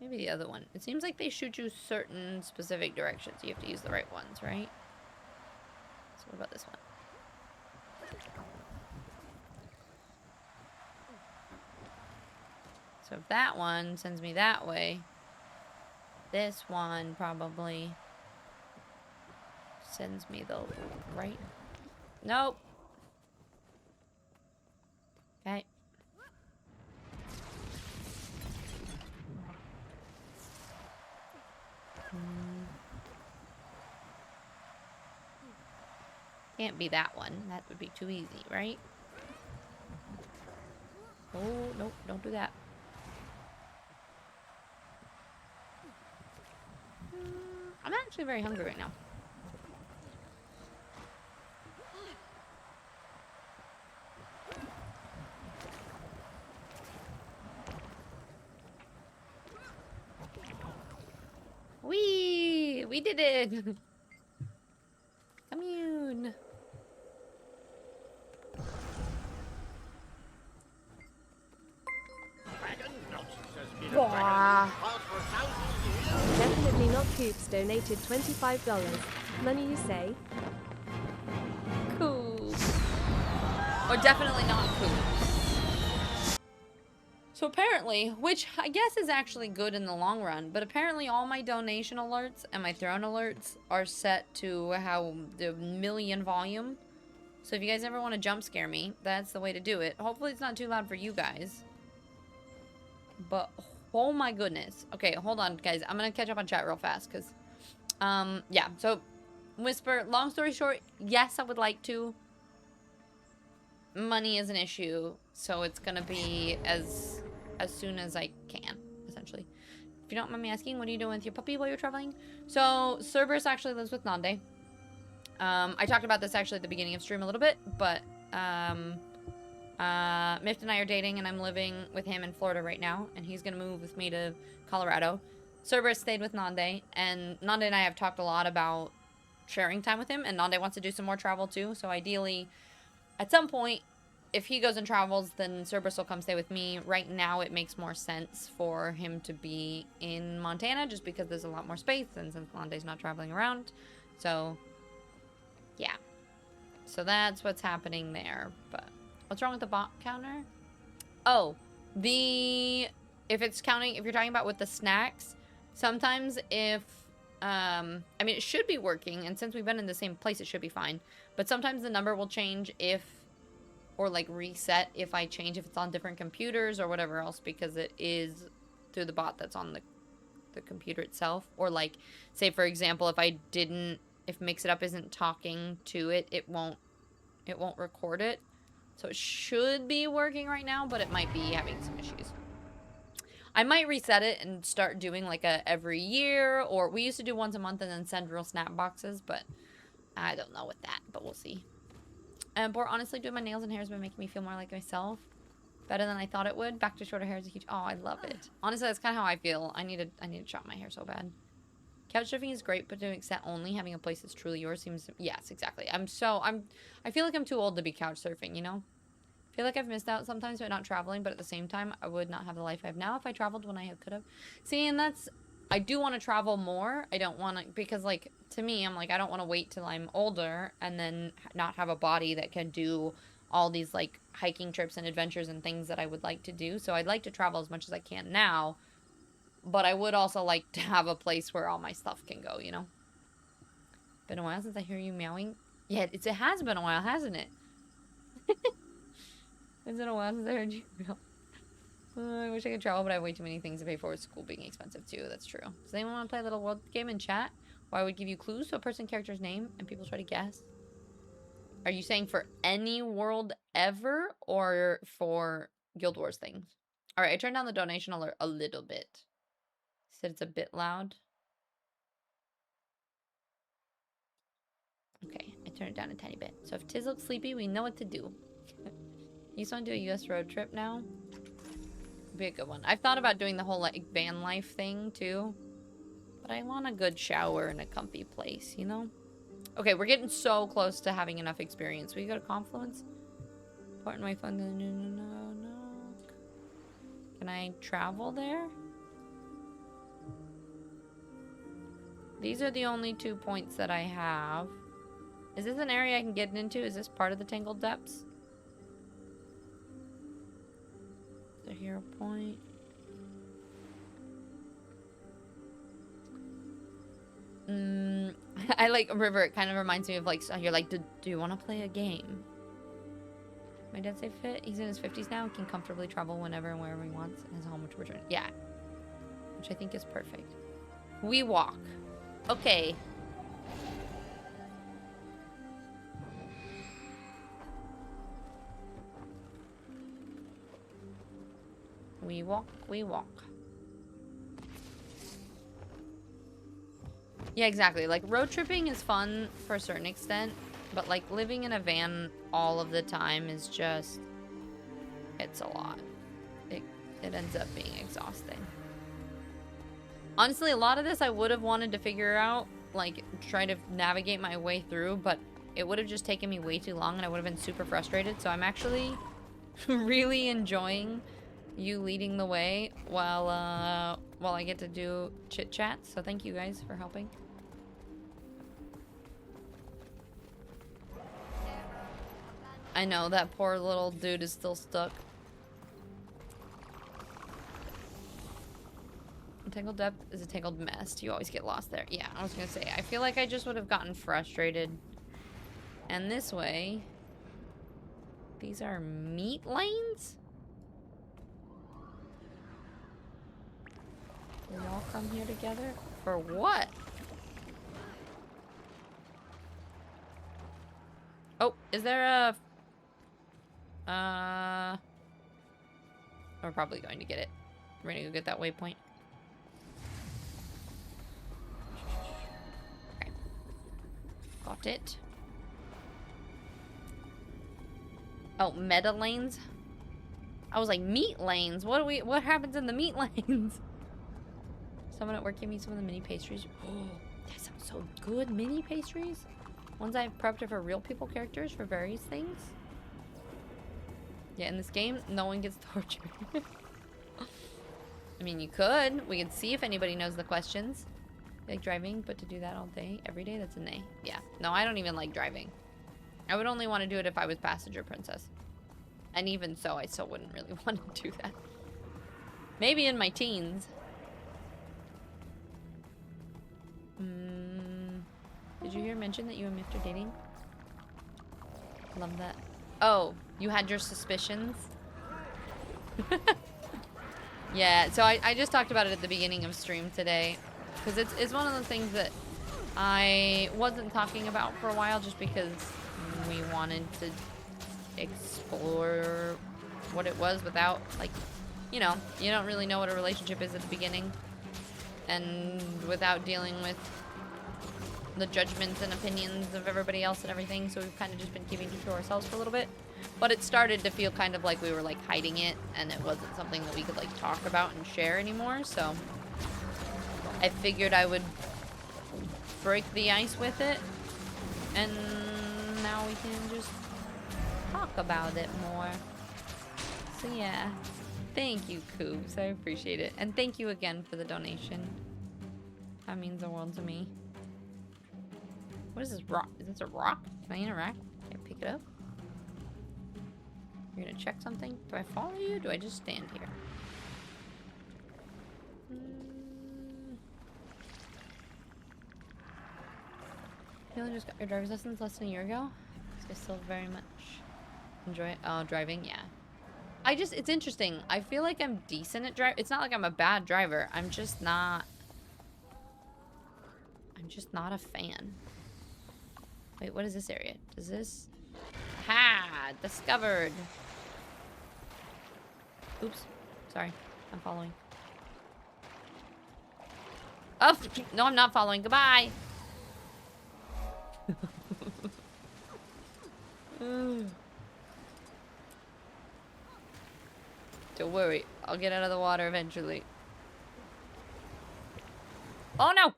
Maybe the other one. It seems like they shoot you certain specific directions. You have to use the right ones, right? So what about this one? So if that one sends me that way, this one probably sends me the right. Nope. Okay. Can't be that one. That would be too easy, right? Oh, nope, don't do that. I'm actually very hungry right now. We did it! Commune! Wow. Definitely not Coops donated $25. Money you say? Cool. Or definitely not cool. So apparently, which I guess is actually good in the long run, but apparently all my donation alerts and my throne alerts are set to how the million volume. So if you guys ever want to jump scare me, that's the way to do it. Hopefully it's not too loud for you guys. But oh my goodness. Okay, hold on guys. I'm gonna catch up on chat real fast because yeah, so Whisper, long story short, yes, I would like to. Money is an issue, so it's gonna be as as soon as I can, essentially. If you don't mind me asking, what are you doing with your puppy while you're traveling? So Cerberus actually lives with Nande. I talked about this actually at the beginning of stream a little bit, but Mift and I are dating, and I'm living with him in Florida right now, and he's gonna move with me to Colorado. Cerberus stayed with Nande, and Nande and I have talked a lot about sharing time with him, and Nande wants to do some more travel too, so ideally, at some point, if he goes and travels, then Cerberus will come stay with me. Right now, it makes more sense for him to be in Montana, just because there's a lot more space, and since Nande's not traveling around, so, yeah. So that's what's happening there, but what's wrong with the bot counter? Oh, if it's counting, if you're talking about with the snacks, sometimes if, I mean, it should be working, and since we've been in the same place, it should be fine, but sometimes the number will change if, or like reset if I change, if it's on different computers or whatever else, because it is through the bot that's on the computer itself, or like, say for example, if Mix It Up isn't talking to it, it won't record it. So it should be working right now, but it might be having some issues. I might reset it and start doing like a every year, or we used to do once a month and then send real snap boxes, but I don't know with that, but we'll see. But honestly, doing my nails and hair has been making me feel more like myself. Better than I thought it would. Back to shorter hair is a huge... Oh, I love it. Honestly, that's kind of how I feel. I need to chop my hair so bad. Couch surfing is great, but to an extent only. Having a place that's truly yours seems... Yes, exactly. I feel like I'm too old to be couch surfing, you know? I feel like I've missed out sometimes by not traveling, but at the same time, I would not have the life I have now if I traveled when I could have. See, and that's... I do want to travel more. I don't want to... Because, like, to me, I'm like, I don't want to wait till I'm older and then not have a body that can do all these, like, hiking trips and adventures and things that I would like to do. So I'd like to travel as much as I can now. But I would also like to have a place where all my stuff can go, you know? Been a while since I hear you meowing. Yeah, it has been a while, hasn't it? It's been a while since I heard you meow. I wish I could travel, but I have way too many things to pay for. School being expensive too. That's true. Does anyone want to play a little world game in chat? Where I would give you clues to a person character's name and people try to guess? Are you saying for any world ever or for Guild Wars things? Alright, I turned down the donation alert a little bit. Said it's a bit loud. Okay, I turned it down a tiny bit. So if Tiz looks sleepy, we know what to do. You just want to do a US road trip now? Be a good one. I've thought about doing the whole like van life thing too, but I want a good shower and a comfy place, you know? Okay, we're getting so close to having enough experience. Will you go to Confluence? Pardon my fun. No. Can I travel there? These are the only 2 points that I have. Is this an area I can get into? Is this part of the Tangled Depths? The hero point. I like River. It kind of reminds me of like, so you're like, do you want to play a game? My dad say fit. He's in his 50s now and can comfortably travel whenever and wherever he wants and has a home to return. Yeah. Which I think is perfect. We walk. Okay. We walk, we walk. Yeah, exactly. Like, road tripping is fun for a certain extent, but, like, living in a van all of the time is just... It's a lot. It ends up being exhausting. Honestly, a lot of this I would have wanted to figure out, like, try to navigate my way through, but it would have just taken me way too long and I would have been super frustrated, so I'm actually really enjoying you leading the way while I get to do chit chat. So thank you guys for helping. I know that poor little dude is still stuck. A tangled depth is a tangled mess. You always get lost there. Yeah, I was gonna say, I feel like I just would have gotten frustrated. And this way, these are meat lanes? We all come here together? For what? Oh, is there a... We're probably going to get it. We're gonna go get that waypoint. Okay. Got it. Oh, meta lanes? I was like, meat lanes? What happens in the meat lanes? Someone at work gave me some of the mini pastries. Oh, that sounds so good. Mini pastries? Ones I've prepped are for real people characters for various things. Yeah, in this game, no one gets tortured. I mean, you could. We could see if anybody knows the questions. You like driving, but to do that all day, every day, that's a nay. Yeah. No, I don't even like driving. I would only want to do it if I was passenger princess. And even so, I still wouldn't really want to do that. Maybe in my teens. Did you hear mention that you and Miff are dating? Love that. Oh, you had your suspicions? Yeah, so I just talked about it at the beginning of stream today. Because it's one of the things that I wasn't talking about for a while just because we wanted to explore what it was without, like, you know, you don't really know what a relationship is at the beginning. And without dealing with the judgments and opinions of everybody else and everything, so we've kind of just been keeping it to ourselves for a little bit. But it started to feel kind of like we were like hiding it, and it wasn't something that we could like talk about and share anymore, so I figured I would break the ice with it, and now we can just talk about it more. So yeah, thank you, Coops, I appreciate it, and thank you again for the donation. That means the world to me. What is this rock? Is this a rock? Can I interact? Can I pick it up? You're gonna check something? Do I follow you? Do I just stand here? You only just got your driver's license less than a year ago? So I still very much enjoy it. Oh, driving? Yeah. It's interesting. I feel like I'm decent at driving. It's not like I'm a bad driver. I'm just not a fan. Wait, what is this area? Does this... Ha! Discovered! Oops. Sorry. I'm following. Oh! No, I'm not following. Goodbye! Don't worry. I'll get out of the water eventually. Oh, no!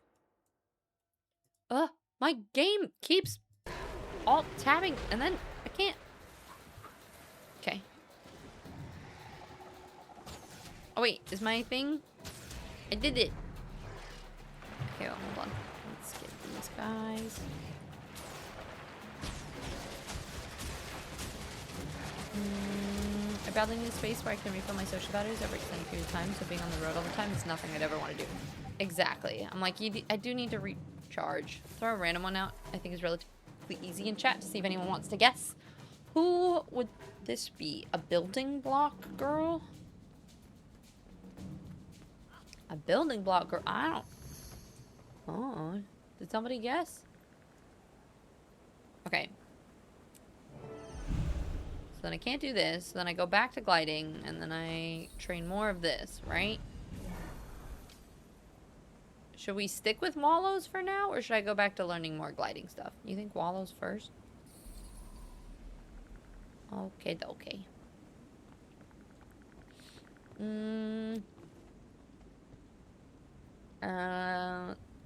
My game keeps alt-tabbing, and then I can't. Okay. Oh, wait. Is my thing? I did it. Okay, well, hold on. Let's get these guys. I badly need a space where I can refill my social batteries over extended period of time, so being on the road all the time is nothing I'd ever want to do. Exactly. I'm like, I do need to recharge. Throw a random one out. I think is relatively easy in chat to see if anyone wants to guess. Who would this be? A building block girl? A building block girl? I don't... Oh, did somebody guess? Okay. So then I can't do this. So then I go back to gliding, and then I train more of this, right? Should we stick with wallows for now, or should I go back to learning more gliding stuff? You think wallows first? Okay, okay.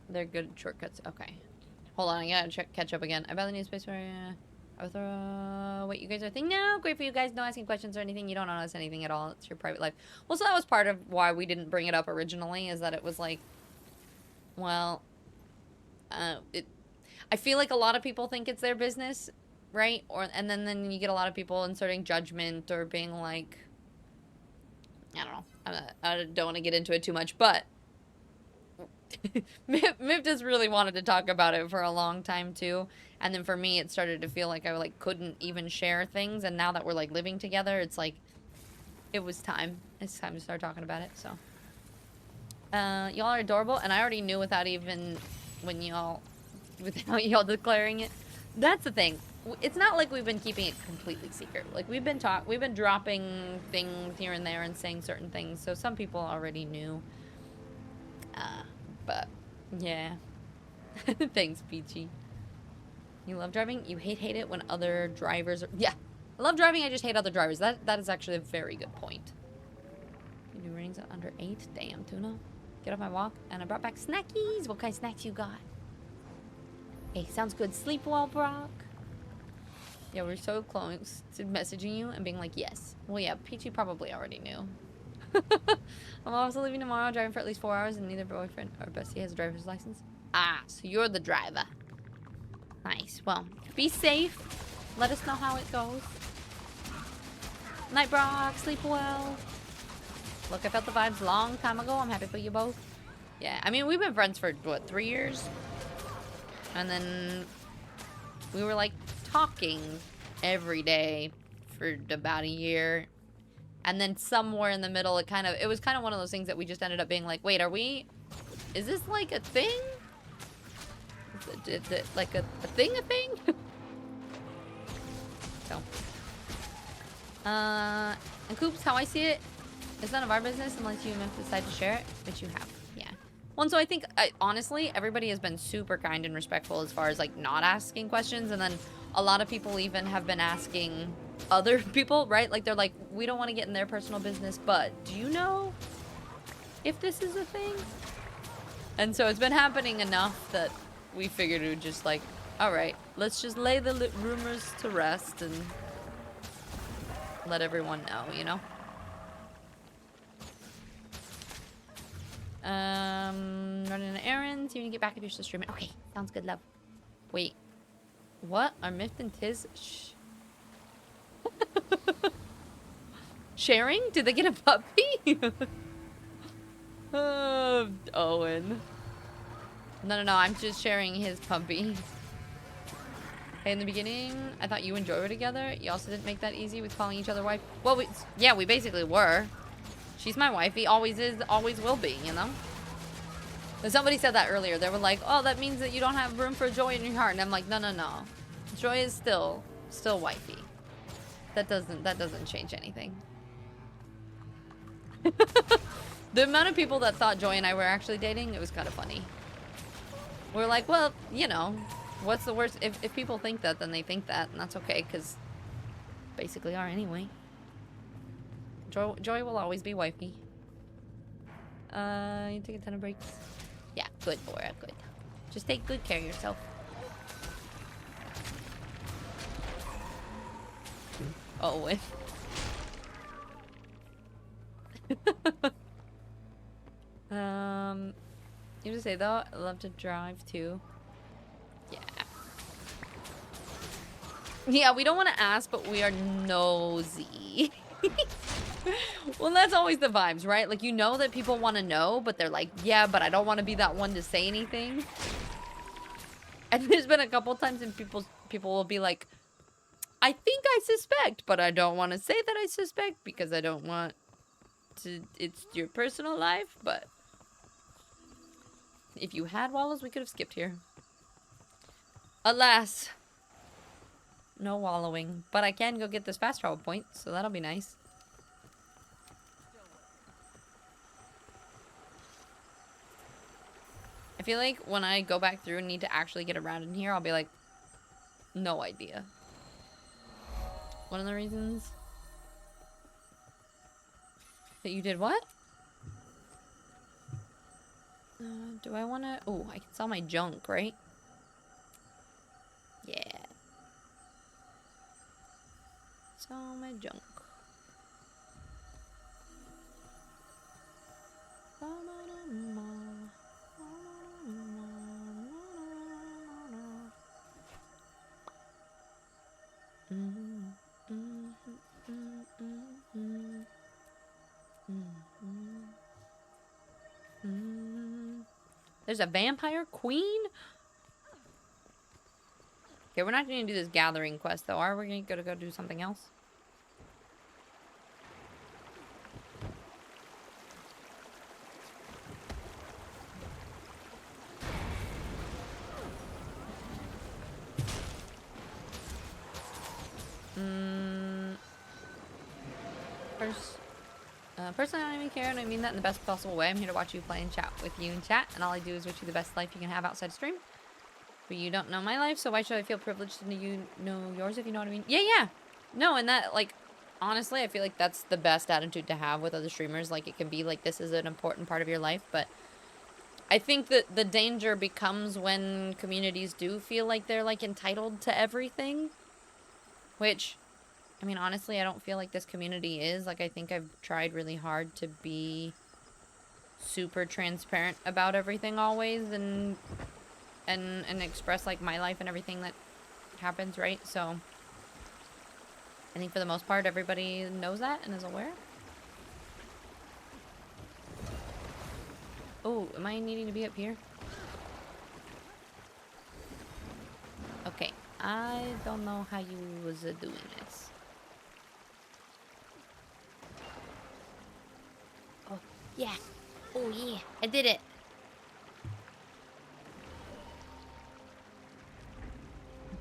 They're good shortcuts. Okay. Hold on, I gotta catch up again. I badly need space for... I would throw... Wait, you guys are thinking? No, great for you guys. No asking questions or anything. You don't notice anything at all. It's your private life. Well, so that was part of why we didn't bring it up originally, is that it was like... Well... I feel like a lot of people think it's their business, right? And then you get a lot of people inserting judgment or being like... I don't know. I don't want to get into it too much, but... Miff just really wanted to talk about it for a long time too, and then for me it started to feel like I like couldn't even share things, and now that we're like living together, it's like it was time. It's time to start talking about it. So y'all are adorable, and I already knew without y'all declaring it. That's the thing. it's not like we've been keeping it completely secret. Like we've been dropping things here and there and saying certain things, so some people already knew. But yeah. Thanks, Peachy. You love driving? You hate it when other drivers are... Yeah. I love driving, I just hate other drivers. That is actually a very good point. You do rings under 8? Damn, Tuna. Get off my walk. And I brought back snackies. What kind of snacks you got? Hey, sounds good. Sleep well, Brock. Yeah, we're so close to messaging you and being like, yes. Well, yeah, Peachy probably already knew. I'm also leaving tomorrow, driving for at least 4 hours, and neither boyfriend or bestie has a driver's license. Ah, so you're the driver. Nice. Well, be safe. Let us know how it goes. Night, Brock. Sleep well. Look, I felt the vibes a long time ago. I'm happy for you both. Yeah, I mean, we've been friends for, what, 3 years? And then we were, like, talking every day for about a year. And then somewhere in the middle, it was kind of one of those things that we just ended up being like, wait, is this, like, a thing? Like, a thing? So. And Coops, how I see it, it's none of our business unless you decide to share it, which you have. Yeah. Well, and so I think, honestly, everybody has been super kind and respectful as far as, like, not asking questions. And then a lot of people even have been asking other people, right? Like, they're like, we don't want to get in their personal business, but do you know if this is a thing? And so it's been happening enough that we figured it would just, like, all right, let's just lay the rumors to rest and let everyone know, you know? Running an errand. See when you get back if you're still streaming. Okay, sounds good, love. Wait, what? Are Mift and Tiz sharing? Did they get a puppy? Owen. No, I'm just sharing his puppy. Hey, in the beginning, I thought you and Joy were together. You also didn't make that easy with calling each other wife. Well, yeah, we basically were. She's my wife. He always is, always will be, you know? And somebody said that earlier. They were like, oh, that means that you don't have room for Joy in your heart. And I'm like, no. Joy is still wifey. That doesn't change anything. The amount of people that thought Joy and I were actually dating, it was kind of funny. We're like, well, you know, what's the worst? If people think that, then they think that, and that's okay, because basically are anyway. Joy will always be wifey. You take a ton of breaks. Yeah, good, Bora, good. Just take good care of yourself. Oh, wait. You have to say though, I love to drive too. Yeah. Yeah, we don't want to ask, but we are nosy. Well, that's always the vibes, right? Like, you know that people want to know, but they're like, yeah, but I don't want to be that one to say anything. And there's been a couple times and people will be like, I think I suspect, but I don't want to say that I suspect because I don't want to, it's your personal life, but if you had wallows, we could have skipped here. Alas, no wallowing, but I can go get this fast travel point, so that'll be nice. I feel like when I go back through and need to actually get around in here, I'll be like, no idea. One of the reasons that you did what? Do I want to? Oh, I can sell my junk, right? Yeah. Sell my junk. There's a vampire queen? Okay, we're not going to do this gathering quest, though. Are we going to go do something else? Personally, I don't even care, and I mean that in the best possible way. I'm here to watch you play and chat with you in chat, and all I do is wish you the best life you can have outside stream. But you don't know my life, so why should I feel privileged to know yours, if you know what I mean? Yeah. No, and that, like, honestly, I feel like that's the best attitude to have with other streamers. Like, it can be like, this is an important part of your life, but I think that the danger becomes when communities do feel like they're, like, entitled to everything. Which, I mean, honestly, I don't feel like this community is. Like, I think I've tried really hard to be super transparent about everything always, and express, like, my life and everything that happens, right? So I think for the most part everybody knows that and is aware. Oh, am I needing to be up here? Okay, I don't know how you was doing this. Oh yeah, oh yeah, I did it.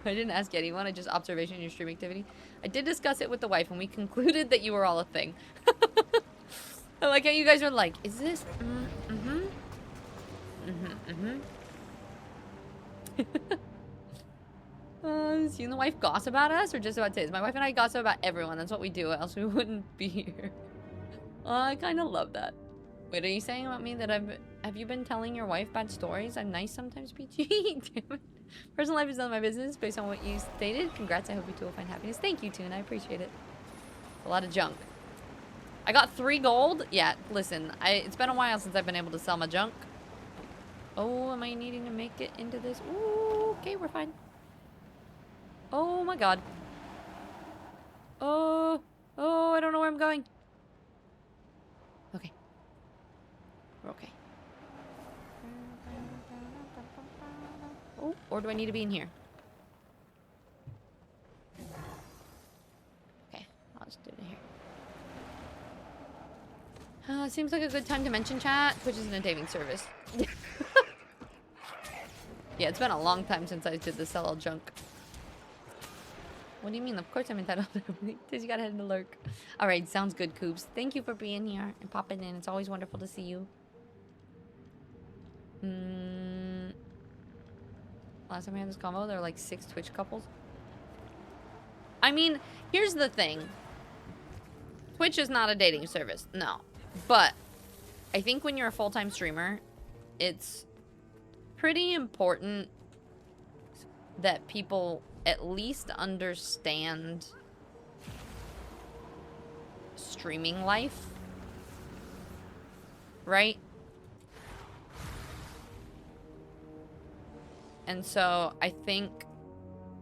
I didn't ask anyone, I just observation in your stream activity. I did discuss it with the wife and we concluded that you were all a thing. I like how you guys are like, is this? Is you and the wife gossip about us or just about tits? My wife and I gossip about everyone. That's what we do, else we wouldn't be here. I kind of love that. Wait, are you saying about me that have you been telling your wife bad stories? I'm nice sometimes, PG. Damn it. Personal life is none of my business based on what you stated. Congrats, I hope you two will find happiness. Thank you, Toon, I appreciate it. A lot of junk. I got 3 gold. Yeah, listen, it's been a while since I've been able to sell my junk. Oh, am I needing to make it into this? Ooh, okay, we're fine. Oh my god. Oh, I don't know where I'm going. Okay. We're okay. Oh, or do I need to be in here? Okay, I'll just do it here. Seems like a good time to mention chat. Twitch isn't a dating service. Yeah, it's been a long time since I did the sell all junk. What do you mean? Of course I'm entitled to everything. You gotta head in the lurk. Alright, sounds good, Coops. Thank you for being here and popping in. It's always wonderful to see you. Last time we had this convo, there were like 6 Twitch couples. I mean, here's the thing. Twitch is not a dating service, no. But I think when you're a full-time streamer, it's pretty important that people at least understand streaming life, right? And so I think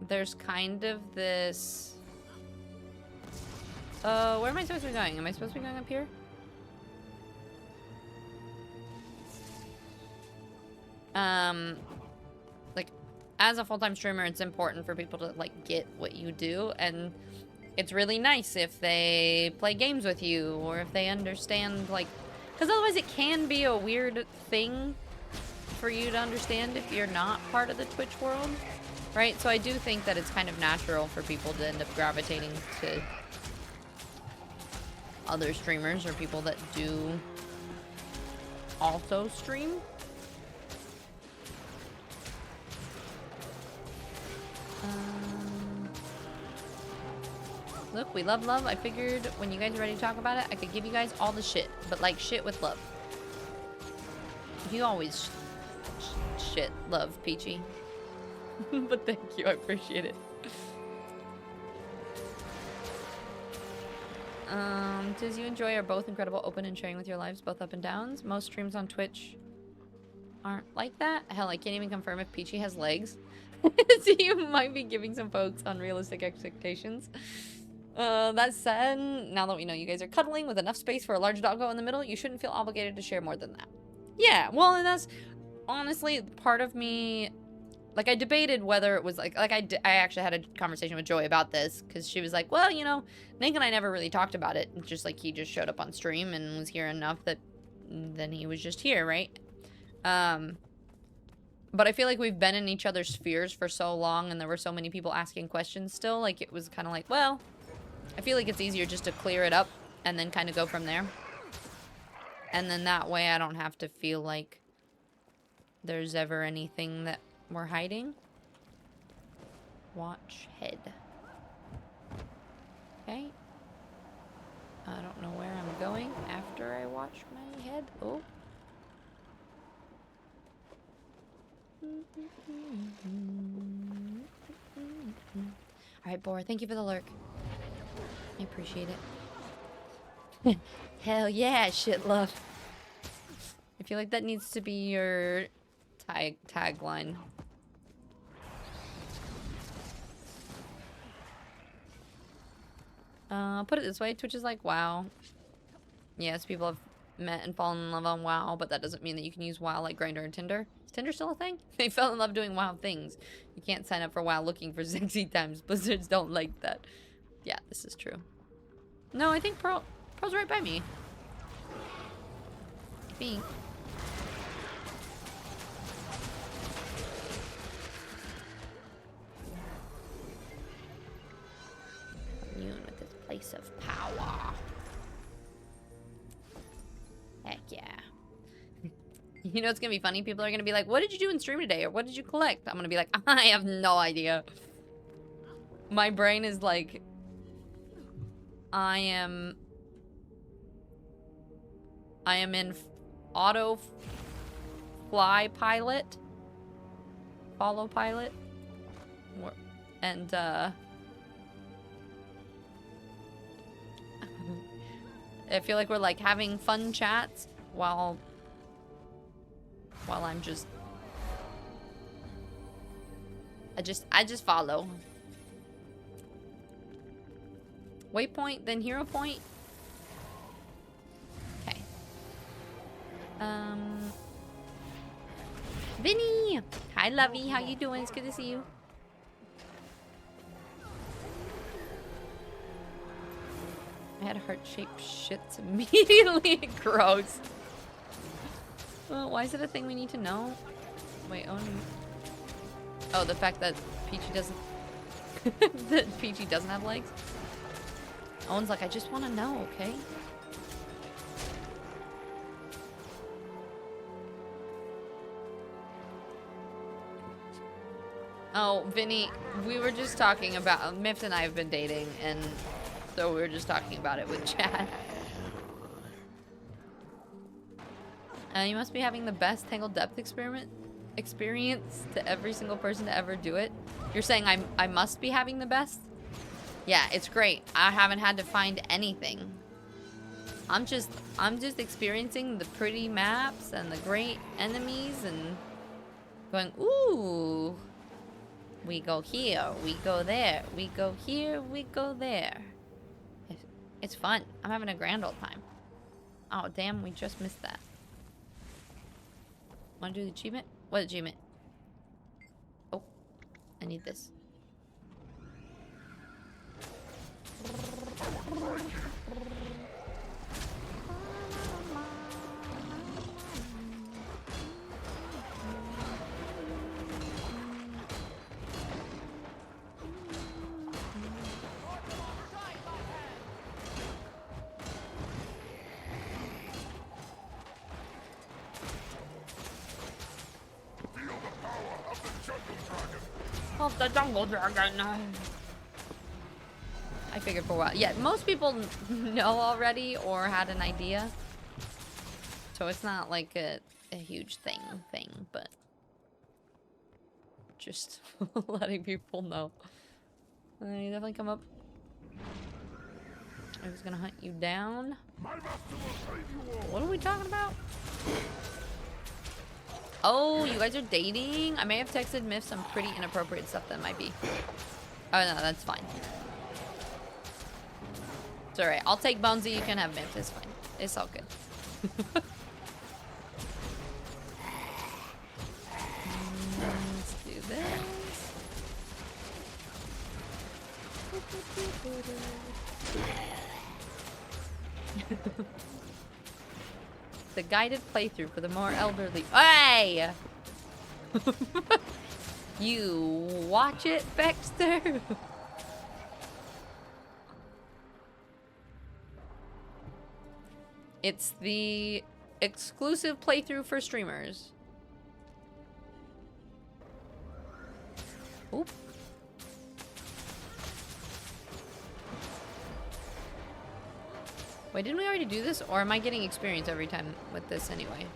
there's kind of this... where am I supposed to be going? Am I supposed to be going up here? Like, as a full-time streamer, it's important for people to, like, get what you do, and it's really nice if they play games with you, or if they understand, like... Because otherwise it can be a weird thing for you to understand if you're not part of the Twitch world, right? So I do think that it's kind of natural for people to end up gravitating to other streamers or people that do also stream. Look, we love love. I figured when you guys are ready to talk about it, I could give you guys all the shit, but like shit with love. You always shit love, Peachy. But thank you, I appreciate it. Does you enjoy are both incredible, open and sharing with your lives, both up and downs. Most streams on Twitch aren't like that. Hell, I can't even confirm if Peachy has legs. So you might be giving some folks unrealistic expectations. That said, now that we know you guys are cuddling with enough space for a large doggo in the middle, you shouldn't feel obligated to share more than that. Yeah, well, and that's honestly part of me. Like, I debated whether it was like I actually had a conversation with Joy about this, because she was like, well, you know, Nick and I never really talked about it. It's just like he just showed up on stream and was here enough that then he was just here, right? But I feel like we've been in each other's spheres for so long and there were so many people asking questions still. Like, it was kind of like, well, I feel like it's easier just to clear it up and then kind of go from there. And then that way I don't have to feel like there's ever anything that we're hiding. Watch head. Okay. I don't know where I'm going after I watch my head. Oh. Alright, Bora, thank you for the lurk. I appreciate it. Hell yeah, shit love. I feel like that needs to be your tagline. Put it this way, Twitch is like WoW. Yes, people have met and fallen in love on WoW, but that doesn't mean that you can use WoW like Grindr and Tinder. Is Tinder still a thing? They fell in love doing WoW things. You can't sign up for WoW looking for sexy times. Blizzards don't like that. Yeah, this is true. No, I think Pearl's right by me. I think. Immune with this place of power. Heck yeah. You know it's gonna be funny? People are gonna be like, what did you do in stream today? Or what did you collect? I'm gonna be like, I have no idea. My brain is like, I am in auto fly pilot. Follow pilot. And, I feel like we're like having fun chats while I'm just I just follow. Waypoint, then hero point. Okay. Vinny! Hi Lovey, how you doing? It's good to see you. I had heart-shaped shits immediately. Gross. Well, why is it a thing we need to know? Wait, oh, the fact that Peachy doesn't... that Peachy doesn't have legs? Owen's like, I just want to know, okay? Oh, Vinny, we were just talking about... Mift and I have been dating, and so we were just talking about it with Chad. You must be having the best Tangled Depth experience to every single person to ever do it. You're saying I must be having the best? Yeah, it's great. I haven't had to find anything. I'm just experiencing the pretty maps and the great enemies and going, ooh. We go here, we go there, we go here, we go there. It's fun. I'm having a grand old time. Oh, damn, we just missed that. Want to do the achievement? What achievement? Oh, I need this. Of the jungle dragon. I figured for a while. Yeah, most people know already or had an idea. So it's not like a huge thing, but just letting people know. You definitely come up. I was gonna hunt you down. What are we talking about? Oh, you guys are dating? I may have texted Miff some pretty inappropriate stuff that might be. Oh, no, that's fine. It's alright. I'll take Bonesy. You can have Miff. It's fine. It's all good. Let's do this. The guided playthrough for the more elderly. Hey! You watch it, Baxter. It's the exclusive playthrough for streamers. Oop. Wait, didn't we already do this? Or am I getting experience every time with this anyway?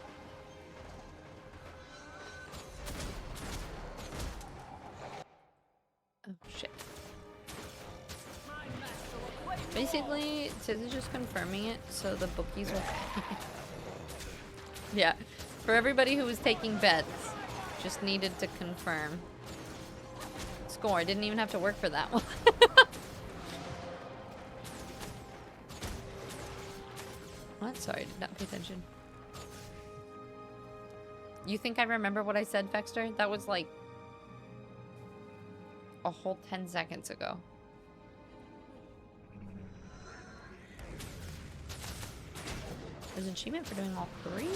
Oh, shit. Basically, Tiz is just confirming it so the bookies will... Yeah. For everybody who was taking bets, just needed to confirm. Score. Didn't even have to work for that one. What? Sorry, did not pay attention. You think I remember what I said, Fexter? That was like a whole 10 seconds ago. There's an achievement for doing all three?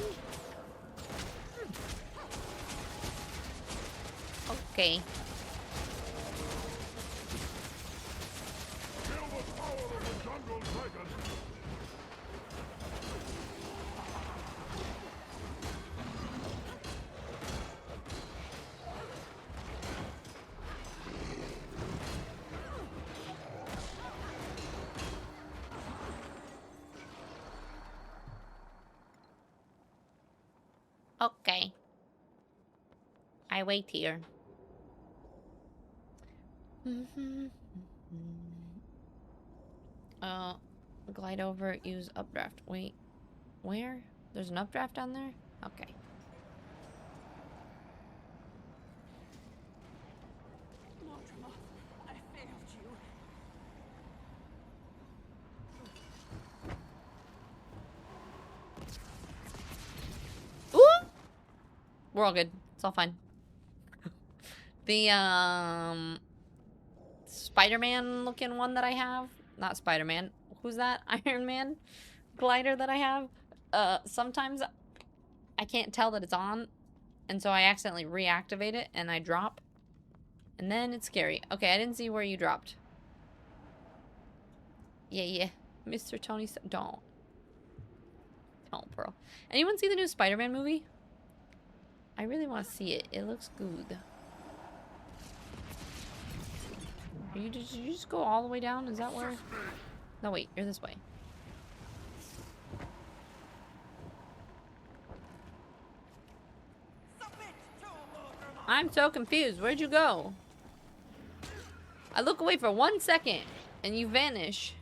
Okay. Okay. I wait here. Glide over, use updraft. Wait, where? There's an updraft down there? Okay. I failed you. Ooh! We're all good. It's all fine. The, Spider-Man looking one that I have. Not Spider-Man. Who's that? Iron Man glider that I have. Sometimes I can't tell that it's on. And so I accidentally reactivate it and I drop. And then it's scary. Okay, I didn't see where you dropped. Yeah. Mr. Tony, don't. Don't, bro. Anyone see the new Spider-Man movie? I really want to see it. It looks good. Did you just go all the way down? Is that where? No, wait. You're this way. I'm so confused. Where'd you go? I look away for 1 second and you vanish.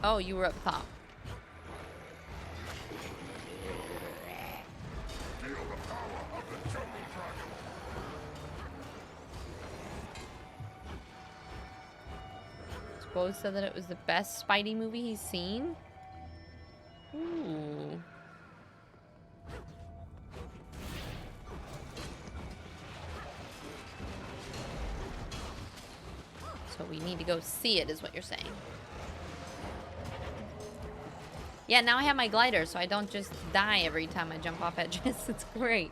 Oh, you were up top. Bo said that it was the best Spidey movie he's seen. Ooh. So we need to go see it, is what you're saying. Yeah, now I have my glider, so I don't just die every time I jump off edges. It's great.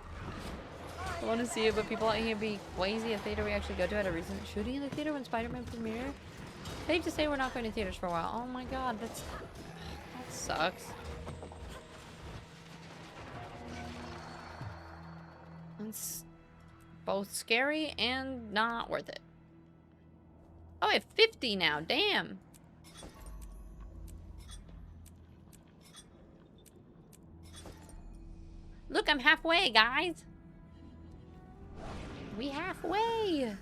I want to see it, but people out here be crazy. A theater we actually go to at a recent shooting in the theater when Spider-Man premiered. Safe to say we're not going to theaters for a while. Oh my god, that sucks. It's both scary and not worth it. Oh, I have 50 now. Damn. Look, I'm halfway, guys. We halfway.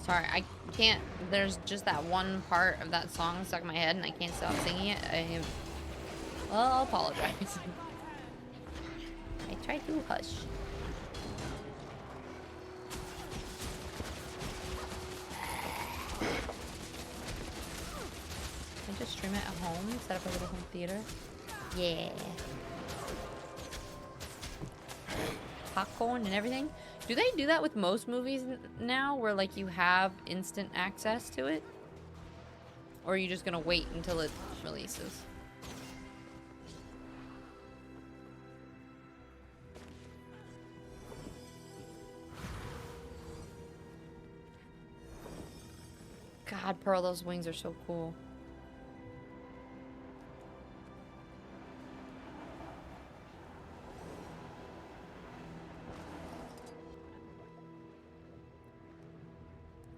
Sorry, I can't. There's just that one part of that song stuck in my head and I can't stop singing it. Well, I'll apologize. I tried to hush. Can I just stream it at home? Set up a little home theater? Yeah. popcorn and everything. Do they do that with most movies now, where like you have instant access to it? Or are you just gonna wait until it releases? God, Pearl, those wings are so cool.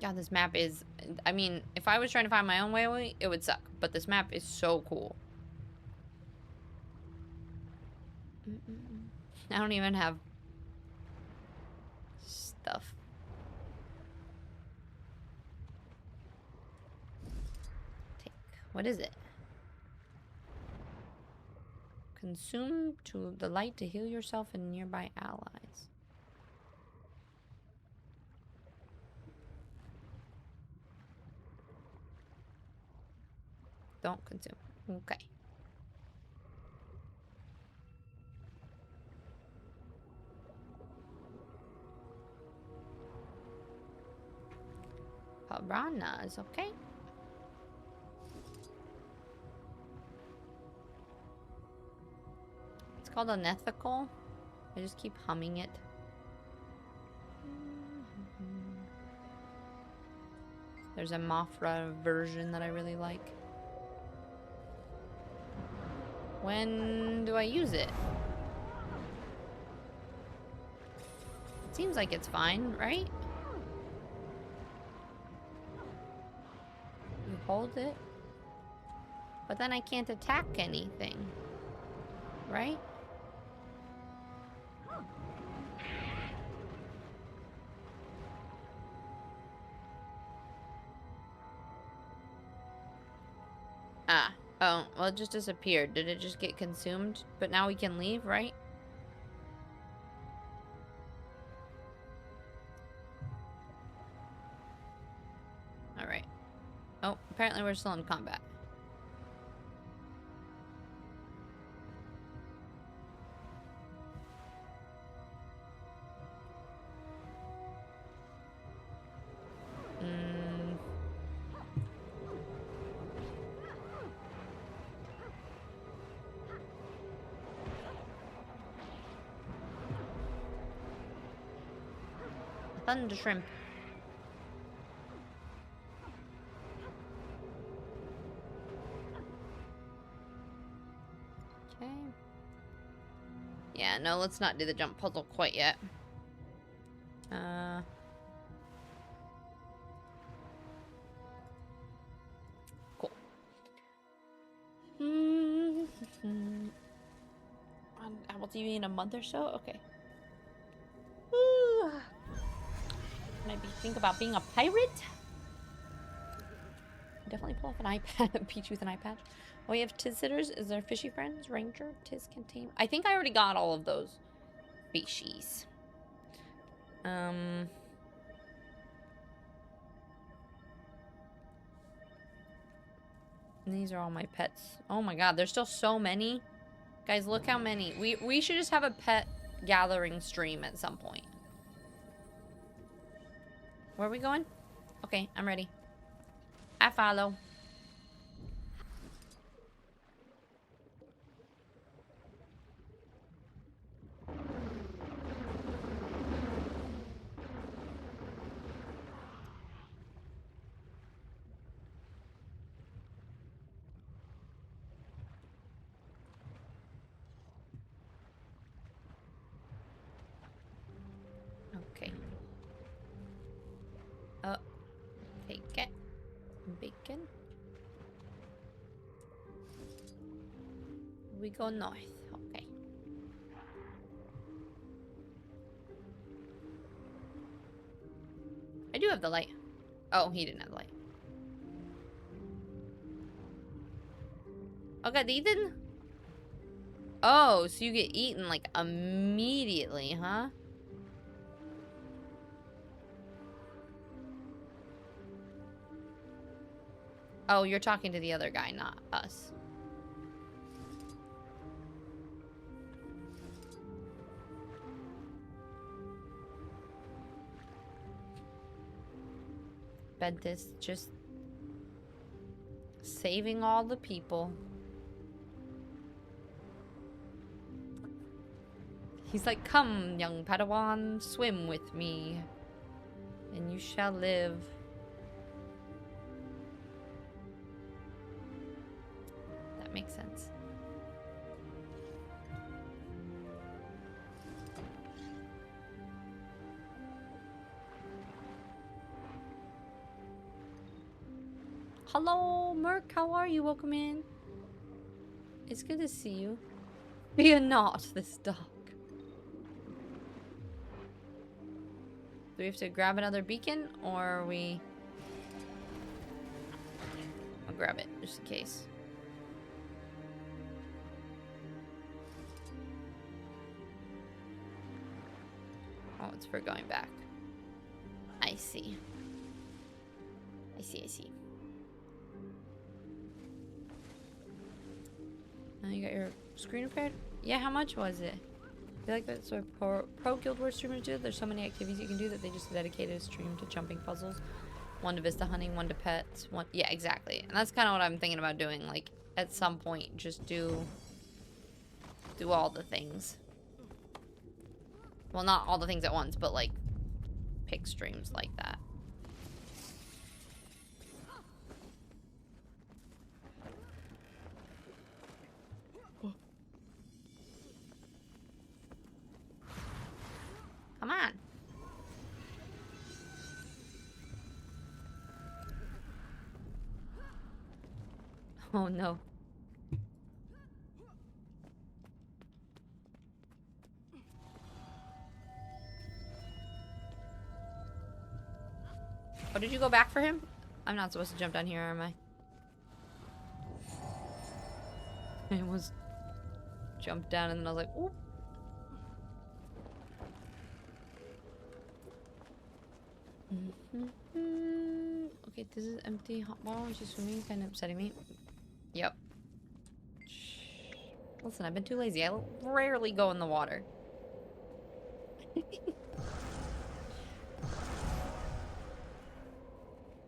God, this map is... I mean, if I was trying to find my own way away, it would suck. But this map is so cool. I don't even have stuff. Take. What is it? Consume to the light to heal yourself and nearby allies. Don't consume. Okay. Piranhas, okay. It's called unethical. I just keep humming it. There's a Mothra version that I really like. When do I use it? It seems like it's fine, right? You hold it. But then I can't attack anything. Right? Ah. Oh, well, it just disappeared. Did it just get consumed? But now we can leave, right? Alright. Oh, apparently we're still in combat. Thunder shrimp. Okay. Yeah, no, let's not do the jump puzzle quite yet. Cool. On Apple TV in a month or so? Okay. Can I think about being a pirate? Definitely pull off an iPad. Peach with an eye patch. Oh, we have Tiz sitters. Is there fishy friends? Ranger, Tiz can tame. I think I already got all of those species. These are all my pets. Oh my god, there's still so many. Guys, look how many. We should just have a pet gathering stream at some point. Where are we going? Okay, I'm ready. I follow. Okay. Take it. Bacon. We go north. Okay. I do have the light. Oh, he didn't have the light. Okay, Ethan. Oh, so you get eaten like immediately, huh? Oh, you're talking to the other guy, not us. spent this just saving all the people. He's like, come, young Padawan, swim with me, and you shall live. That makes sense. Hello, Merc, how are you? Welcome in. It's good to see you. Fear not this dark. Do we have to grab another beacon, or are we... I'll grab it, just in case. Oh, it's for going back. I see. I see. Now you got your screen repaired? Yeah, how much was it? I feel like that's what pro Guild Wars streamers do. There's so many activities you can do that they just dedicated a stream to jumping puzzles. One to Vista hunting, one to pets, one... Yeah, exactly. And that's kind of what I'm thinking about doing. Like, at some point, just do all the things. Well, not all the things at once, but, like, pick streams like that. Come on. Oh no. Oh, did you go back for him? I'm not supposed to jump down here, am I? I almost jumped down and then I was like, oop. Okay, this is empty hot water, which is swimming, kind of upsetting me. Yep. Listen, I've been too lazy. I rarely go in the water.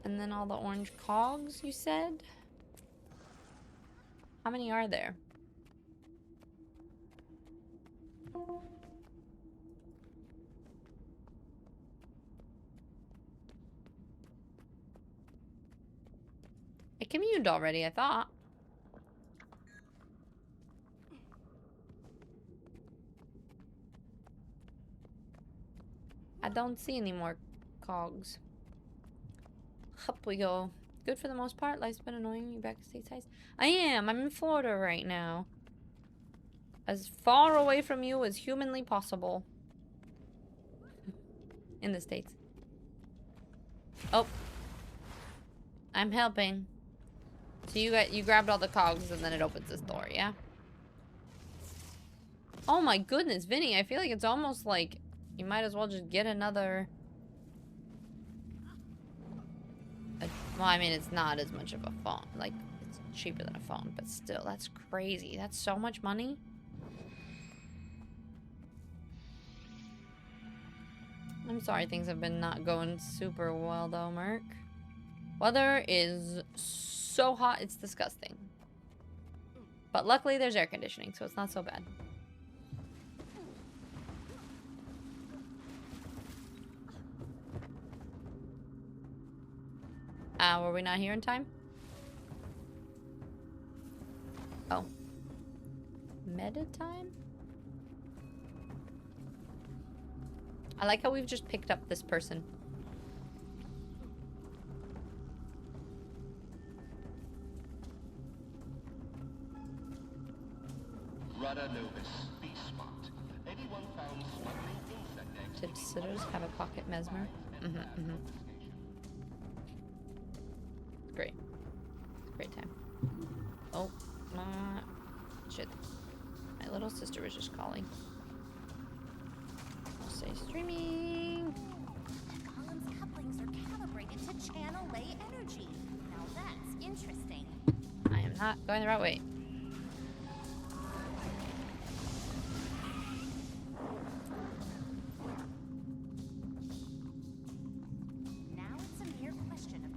And then all the orange cogs, you said? How many are there? I communed already, I thought. I don't see any more cogs. Up we go. Good for the most part. Life's been annoying. You back to stateside? I am. I'm in Florida right now. As far away from you as humanly possible. In the States. Oh. I'm helping. So you grabbed all the cogs and then it opens this door, yeah? Oh my goodness, Vinny, I feel like it's almost like you might as well just get another... Well, I mean, it's not as much of a phone. Like, it's cheaper than a phone, but still, that's crazy. That's so much money. I'm sorry things have been not going super well, though, Merc. Weather is so hot, it's disgusting. But luckily, there's air conditioning, so it's not so bad. Were we not here in time? Oh. Meta time? I like how we've just picked up this person. Rudder Novus, be smart. Anyone found smuggling insect eggs? Tipsitters have a pocket mesmer. Great. Great time. Oh, shit. My little sister was just calling. I'll say streaming. The column's couplings are calibrated to channel lay energy. Now that's interesting. I am not going the right way. Now it's a mere question of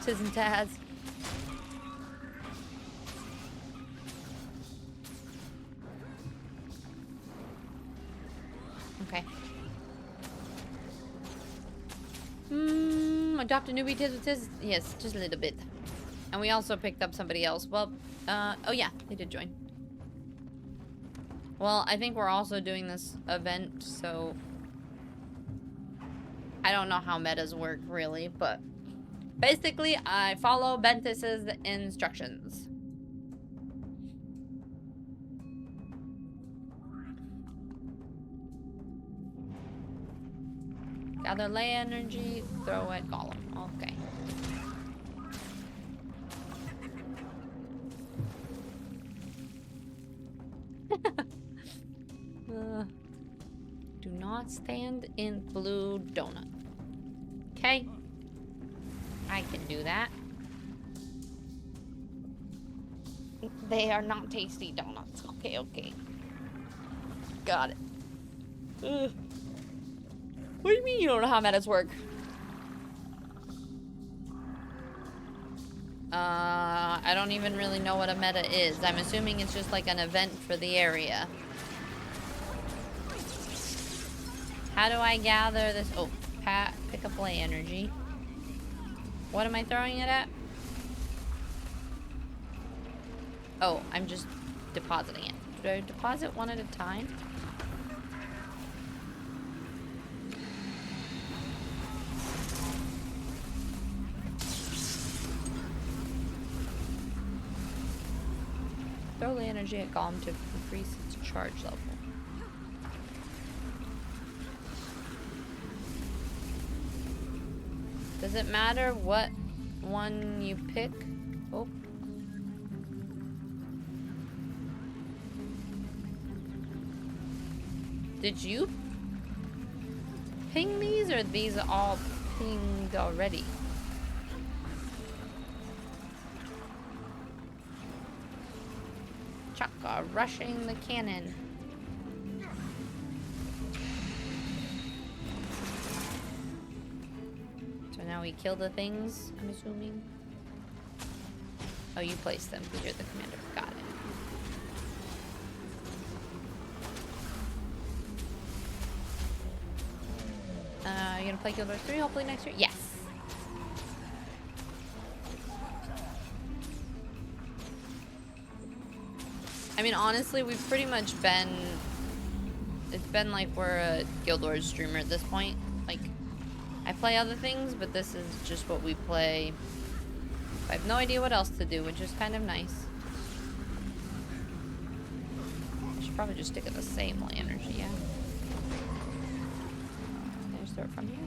Tiz and Taz. Okay. Adopt a newbie Tiz with Tiz? Yes, just a little bit. And we also picked up somebody else. Well, oh yeah, they did join. Well, I think we're also doing this event, so I don't know how metas work really, but basically I follow Bentis's instructions. Gather lay energy, throw at golem. Okay. Do not stand in blue donut. Okay. I can do that. They are not tasty donuts. Okay, okay. Got it. Ugh. What do you mean you don't know how metas work? I don't even really know what a meta is. I'm assuming it's just like an event for the area. How do I gather this? Oh, pick up lay energy. What am I throwing it at? Oh, I'm just depositing it. Do I deposit one at a time? Throw the energy at golem to increase its charge level. Does it matter what one you pick? Oh. Did you ping these, or are these all pinged already? Chaka rushing the cannon. So now we kill the things, I'm assuming. Oh, you placed them because you're the commander. Got it. You're gonna play Guild Wars 3 hopefully next year? Yes. I mean, honestly, we've pretty much been... It's been like we're a Guild Wars streamer at this point. Like, I play other things, but this is just what we play. I have no idea what else to do, which is kind of nice. I should probably just stick at the same lay energy, yeah. Can I just throw it from here?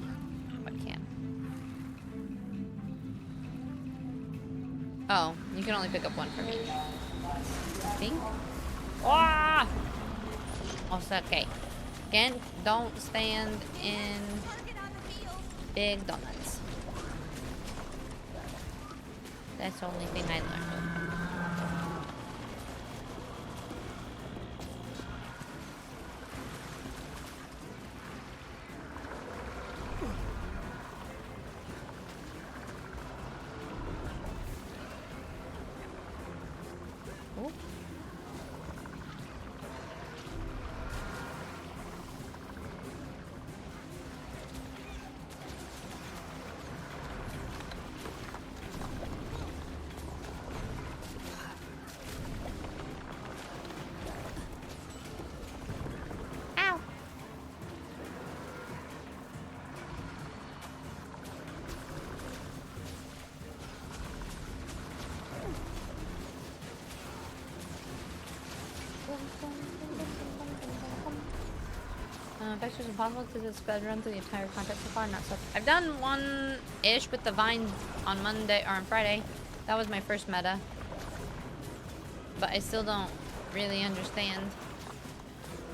I can. Oh, you can only pick up one from each. I think. Ah! Oh, so okay. Again, don't stand in big donuts. That's the only thing I learned. Vector's impossible because it's sped run through the entire content so far. Not so. I've done one-ish with the vines on Monday or on Friday. That was my first meta, but I still don't really understand.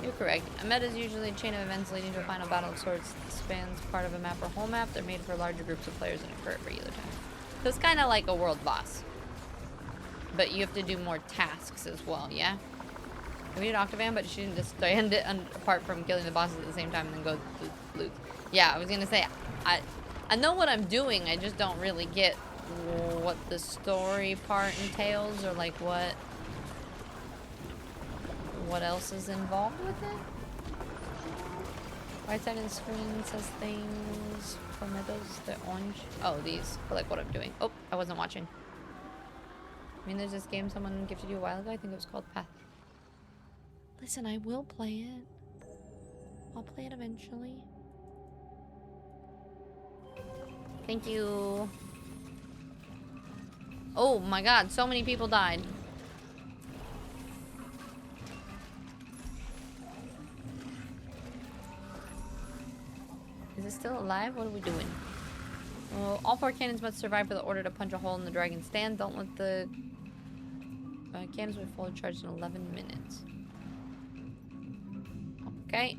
You're correct. A meta is usually a chain of events leading to a final battle of sorts that spans part of a map or whole map. They're made for larger groups of players and occur at regular times. So it's kind of like a world boss, but you have to do more tasks as well. Yeah. We did Octavan, but she didn't just stand it apart from killing the bosses at the same time and then go to loot. Yeah, I was gonna say, I know what I'm doing, I just don't really get what the story part entails, or like what else is involved with it. Right side of the screen says things for meadows. They're orange. Oh, these for like what I'm doing. Oh, I wasn't watching. I mean, there's this game someone gifted you a while ago. I think it was called Path. Listen, I will play it. I'll play it eventually. Thank you. Oh my god, so many people died. Is it still alive? What are we doing? Well, all 4 cannons must survive for the order to punch a hole in the dragon's stand. Don't let the cannons be fully charged in 11 minutes. Okay.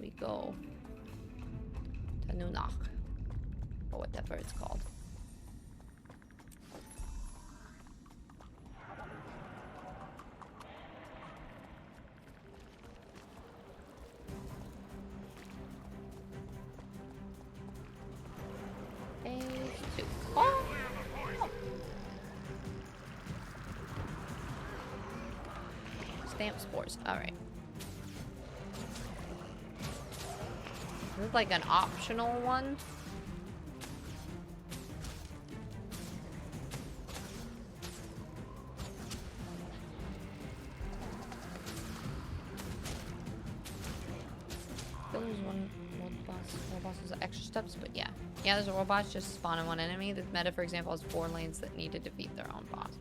We go to Nunach, or whatever it's called. Phase 2. Oh! Stamp spores. Alright. This is like an optional one. There's one world boss. World boss is extra steps, but yeah. Yeah, there's a world boss, just spawn in one enemy. The meta, for example, has 4 lanes that need to defeat their own boss.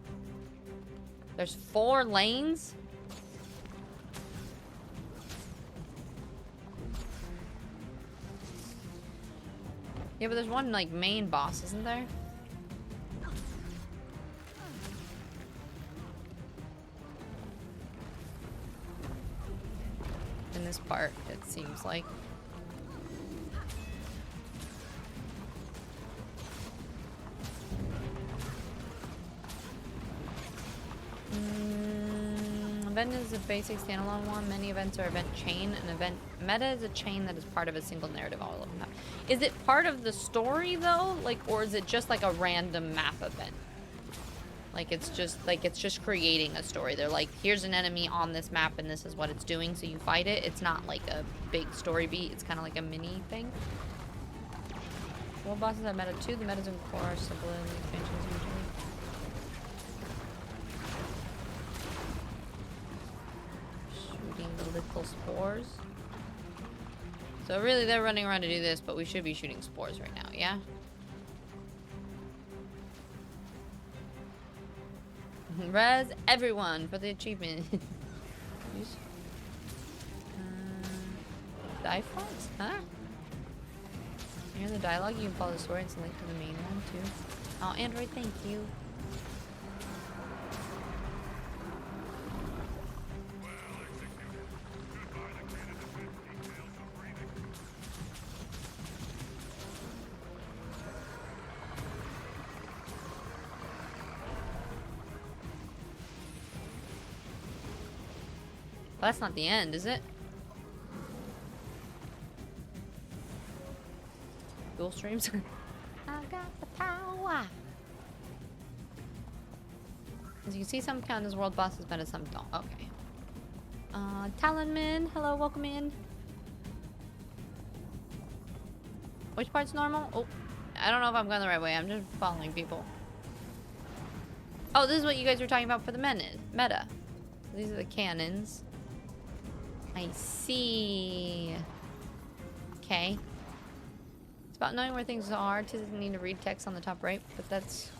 There's 4 lanes? Yeah, but there's one, like, main boss, isn't there? In this part, it seems like. Event is a basic standalone one. Many events are event chain. An event meta is a chain that is part of a single narrative all of them. Is it part of the story though? Like, or is it just like a random map event? Like it's just creating a story. They're like, here's an enemy on this map and this is what it's doing, so you fight it. It's not like a big story beat. It's kind of like a mini thing. World bosses have meta too. The metas in core are simple in expansions usually. The little spores. So really they're running around to do this, but we should be shooting spores right now, yeah? Res everyone for the achievement. Dialogues? Huh? You hear the dialogue? You can follow the story. It's linked to the main one too. Oh, Android, thank you. Well, that's not the end, is it? Dual streams? I got the power. As you can see, some count as world bosses, but some don't. Okay. Talonman, hello, welcome in. Which part's normal? Oh, I don't know if I'm going the right way. I'm just following people. Oh, this is what you guys were talking about for the meta. These are the cannons. I see. Okay. It's about knowing where things are. It doesn't need to read text on the top right, but that's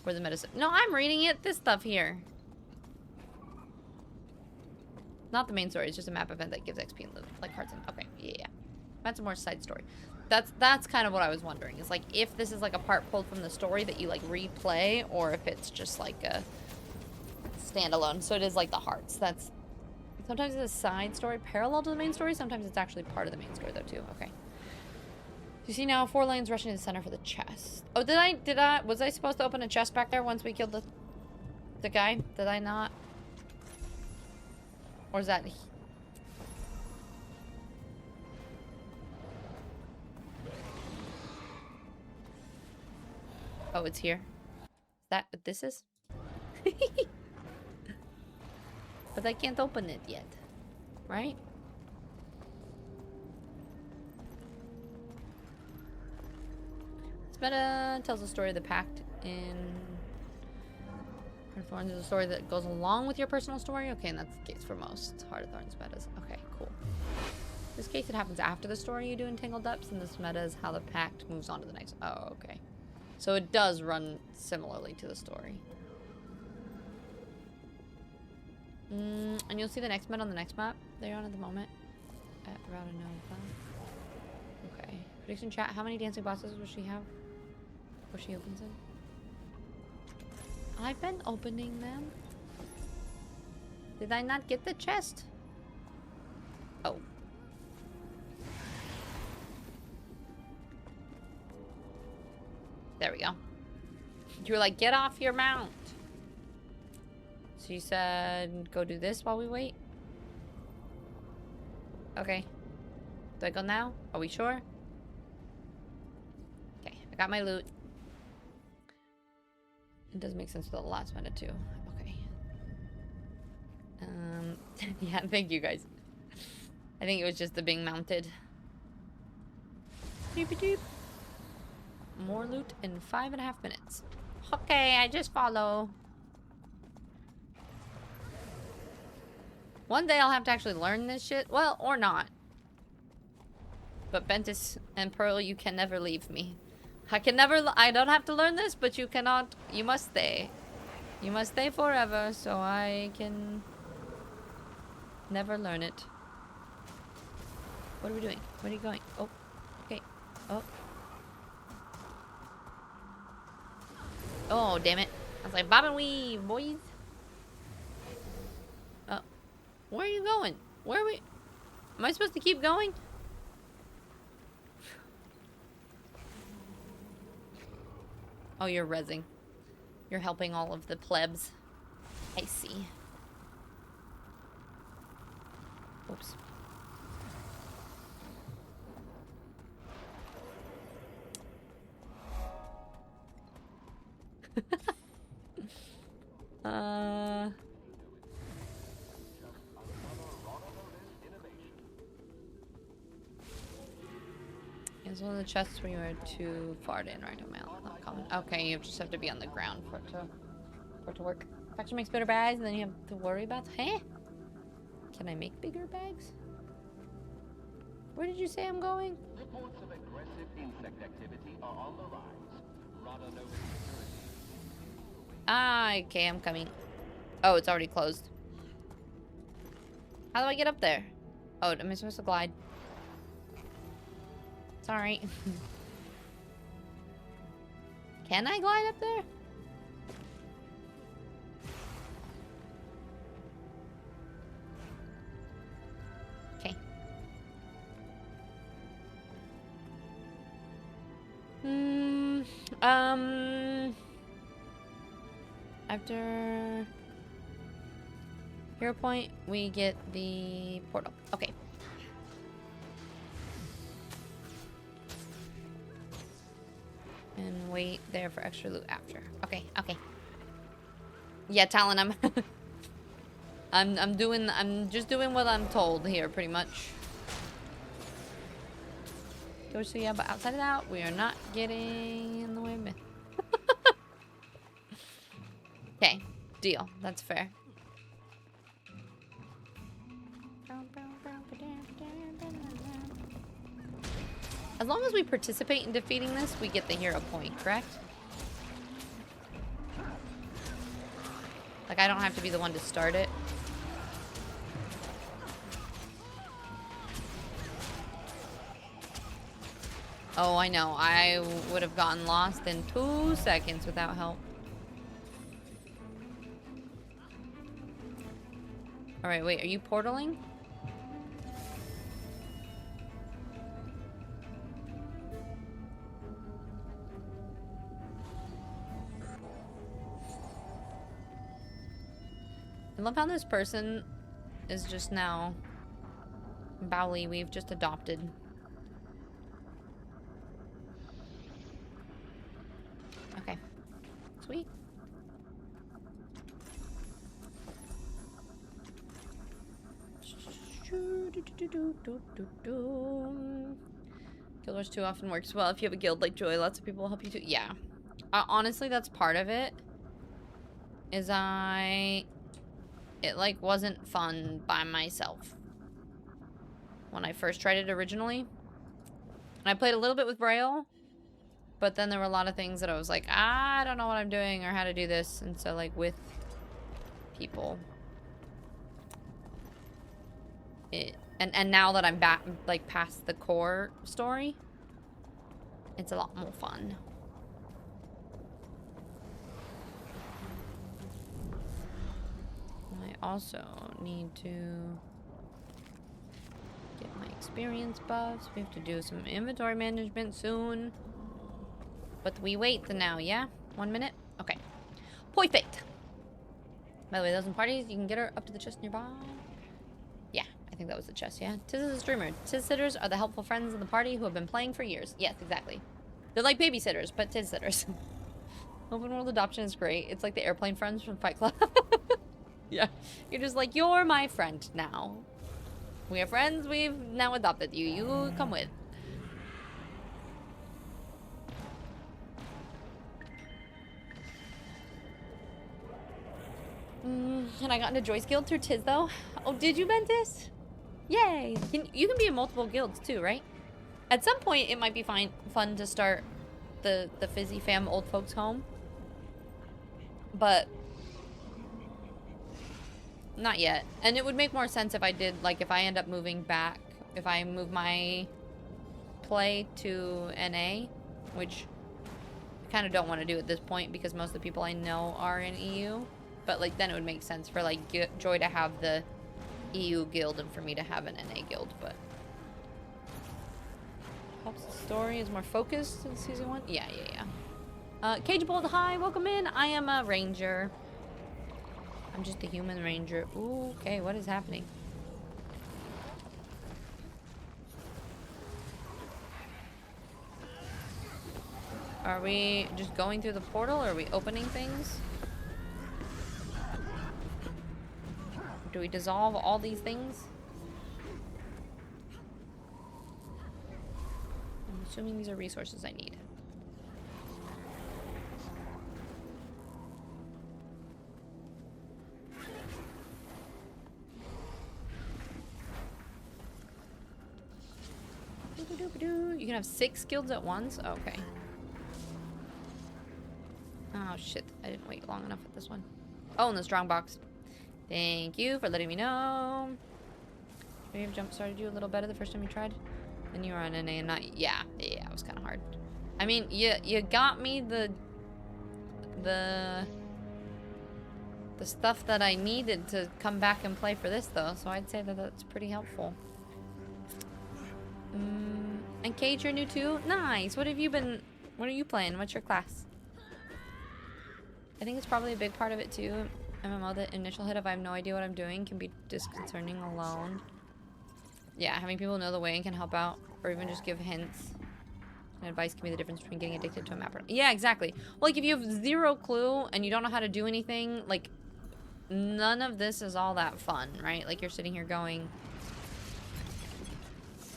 where the medicine. No, I'm reading it. This stuff here. Not the main story. It's just a map event that gives XP and loot, like hearts and. Okay, yeah. That's a more side story. That's kind of what I was wondering. Is like if this is like a part pulled from the story that you like replay, or if it's just like a standalone. So it is like the hearts. That's. Sometimes it's a side story parallel to the main story. Sometimes it's actually part of the main story though too. Okay. You see now 4 lanes rushing to the center for the chest. Oh, was I supposed to open a chest back there once we killed the guy? Did I not? Or is that... Oh, it's here. Is that what this is? But I can't open it yet. Right? This meta tells the story of the Pact in Heart of Thorns. Is a story that goes along with your personal story. Okay, and that's the case for most Heart of Thorns metas. Okay, cool. In this case, it happens after the story you do in Tangled Depths, and this meta is how the Pact moves on to the next. Oh, okay. So it does run similarly to the story. And you'll see the next meta on the next map they're on at the moment. At Radanova. Okay. Prediction chat, how many dancing bosses will she have? Before she opens them? I've been opening them. Did I not get the chest? Oh. There we go. You were like, get off your mount. So you said, go do this while we wait? Okay. Do I go now? Are we sure? Okay, I got my loot. It does make sense for the last meta too. Okay. Yeah, thank you guys. I think it was just the being mounted. Doopy doop. More loot in 5.5 minutes. Okay, I just follow. One day I'll have to actually learn this shit. Well, or not. But Bentis and Pearl, you can never leave me. I can never... I don't have to learn this, but you cannot... You must stay. You must stay forever, so I can... never learn it. What are we doing? Where are you going? Oh. Okay. Oh. Oh, damn it. I was like, bob and weave, boys. Oh. Where are you going? Where are we... Am I supposed to keep going? Oh, you're rezzing. You're helping all of the plebs. I see. Oops. It's one of the chests where you are too far in, right? Not common. Okay, you just have to be on the ground for it to work. Faction makes better bags, and then you have to worry about. Huh? Can I make bigger bags? Where did you say I'm going? Reports of aggressive insect activity are on the rise. Radonova security. Ah, okay, I'm coming. Oh, it's already closed. How do I get up there? Oh, am I supposed to glide? Sorry. Can I glide up there? Okay. After Hero Point, we get the portal. Okay. And wait there for extra loot after. Okay, okay. Yeah, Talon, I'm just doing what I'm told here, pretty much. So yeah, but outside of that, we are not getting in the way of me. Okay, deal. That's fair. As long as we participate in defeating this, we get the hero point, correct? Like, I don't have to be the one to start it. Oh, I know. I would have gotten lost in 2 seconds without help. Alright, wait. Are you portaling? I love how this person is just now Bowley we've just adopted. Okay. Sweet. Guild Wars 2 often works well if you have a guild like Joy. Lots of people will help you too. Yeah. Honestly, that's part of it. Is it like wasn't fun by myself when I first tried it originally. And I played a little bit with Braille, but then there were a lot of things that I was like, I don't know what I'm doing or how to do this. And so like with people, and now that I'm back like past the core story, it's a lot more fun. I also need to get my experience buffs. We have to do some inventory management soon. But we wait now, yeah? 1 minute? Okay. Perfect. By the way, those in parties, you can get her up to the chest nearby. Yeah, I think that was the chest, yeah? Tiz is a streamer. Tiz sitters are the helpful friends in the party who have been playing for years. Yes, exactly. They're like babysitters, but Tiz sitters. Open world adoption is great. It's like the airplane friends from Fight Club. Yeah. You're just like, you're my friend now. We are friends, we've now adopted you. You come with. And I got into Joy's guild through Tiz though. Oh, did you, Ventus? Yay! You can be in multiple guilds too, right? At some point, it might be fun to start the Fizzy Fam Old Folks Home, but not yet. And it would make more sense if I did, like, if I end up moving back, if I move my play to NA, which I kind of don't want to do at this point because most of the people I know are in EU. But, like, then it would make sense for, like, Joy to have the EU guild and for me to have an NA guild, but... Helps the story is more focused in Season 1? Yeah. Cage Bold, hi, welcome in. I am a ranger. I'm just a human ranger. Ooh, okay, what is happening? Are we just going through the portal, or are we opening things? Do we dissolve all these things? I'm assuming these are resources I need. You can have 6 guilds at once? Oh, okay. Oh, shit. I didn't wait long enough at this one. Oh, and the strong box. Thank you for letting me know. Maybe I've jump started you a little better the first time you tried. Then you were on NA and not... Yeah, it was kind of hard. I mean, you got me the stuff that I needed to come back and play for this, though. So I'd say that that's pretty helpful. And Cage, you're new too? Nice. What are you playing? What's your class? I think it's probably a big part of it too. MMO, the initial hit of I have no idea what I'm doing can be disconcerting alone. Yeah, having people know the way and can help out, or even just give hints and advice can be the difference between getting addicted to a map or... Yeah, exactly. Well, like, if you have 0 clue and you don't know how to do anything, like, none of this is all that fun, right? Like, you're sitting here going,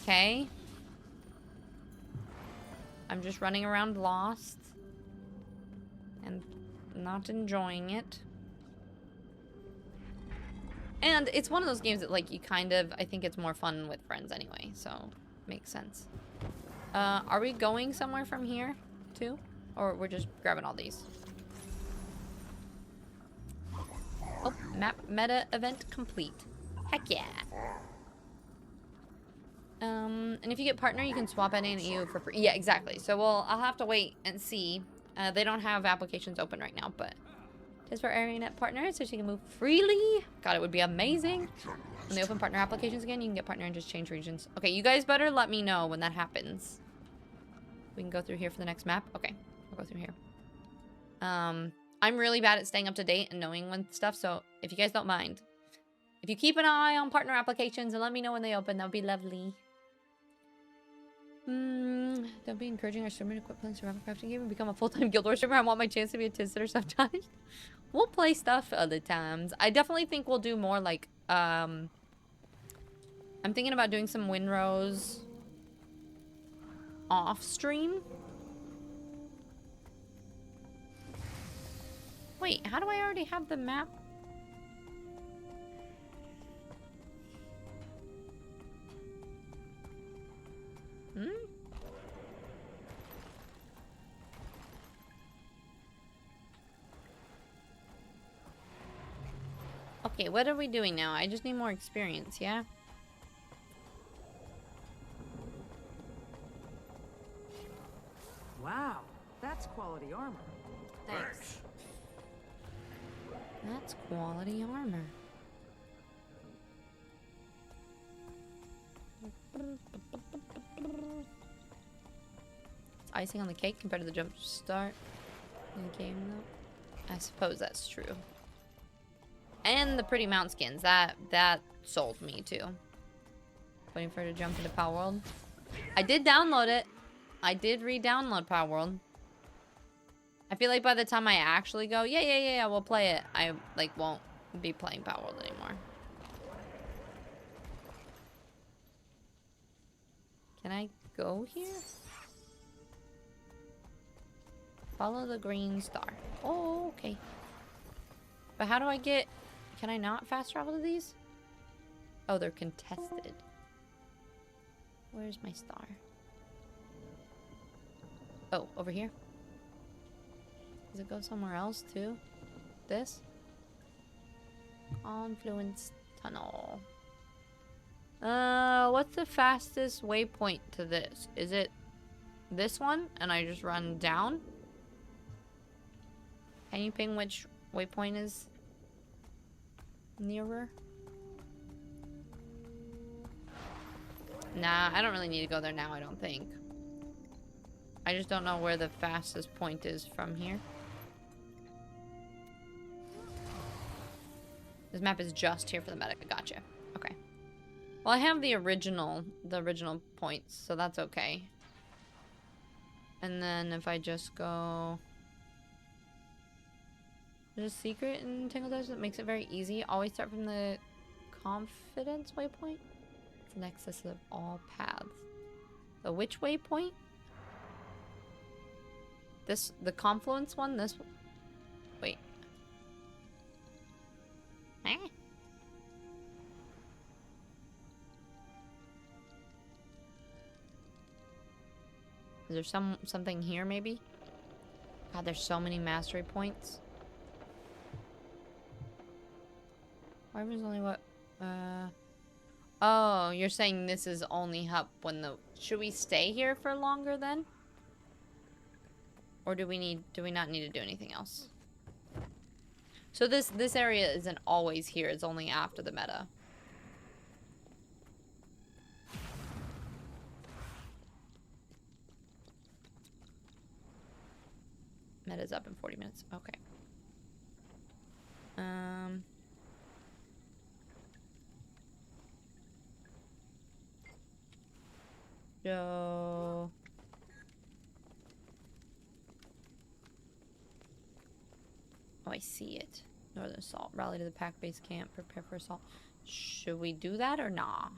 okay, I'm just running around lost and not enjoying it. And it's one of those games that, like, you kind of... I think it's more fun with friends anyway, so makes sense. Are we going somewhere from here, too? Or we're just grabbing all these? Oh, map meta event complete. Heck yeah. And if you get partner, you can swap NA and EU for free. Yeah, exactly. So, I'll have to wait and see. They don't have applications open right now, but... Just for AreaNet partners, so she can move freely. God, it would be amazing. When they open partner applications again, you can get partner and just change regions. Okay, you guys better let me know when that happens. We can go through here for the next map. Okay, we'll go through here. I'm really bad at staying up to date and knowing when stuff, so if you guys don't mind, if you keep an eye on partner applications and let me know when they open, that would be lovely. Don't be encouraging our streamer to quit playing survival crafting game and become a full-time Guild Wars streamer. I want my chance to be a Tissitter sometimes. We'll play stuff other times. I definitely think we'll do more like, I'm thinking about doing some Winrose off stream. Wait, how do I already have the map? Okay, what are we doing now? I just need more experience, yeah? Wow, that's quality armor. Thanks. That's quality armor. It's icing on the cake compared to the jump start in the game, though. I suppose that's true. And the pretty mount skins. That sold me, too. Waiting for it to jump into Power World. I did download it. I did re-download Power World. I feel like by the time I actually go, yeah, we'll play it, I, like, won't be playing Power World anymore. Can I go here? Follow the green star. Oh, okay. But how do I get... Can I not fast travel to these? Oh, they're contested. Where's my star? Oh, over here? Does it go somewhere else, too? This? Confluence Tunnel. What's the fastest waypoint to this? Is it this one? And I just run down? Can you ping which waypoint is nearer? Nah, I don't really need to go there now, I don't think. I just don't know where the fastest point is from here. This map is just here for the medic. Gotcha. Okay. Well, I have the original points, so that's okay. And then if I just go... There's a secret in Tangle Desert that makes it very easy. Always start from the confidence waypoint. It's the nexus of all paths. The which waypoint? This, the confluence one? This... Wait. Eh? Is there something here, maybe? God, there's so many mastery points. Wyvern's only what? Oh, you're saying this is only up when the... Should we stay here for longer then? Or do we not need to do anything else? So this area isn't always here, it's only after the meta. Meta's up in 40 minutes. Okay. So... Oh, I see it. Northern Assault. Rally to the pack base camp. Prepare for assault. Should we do that or nah?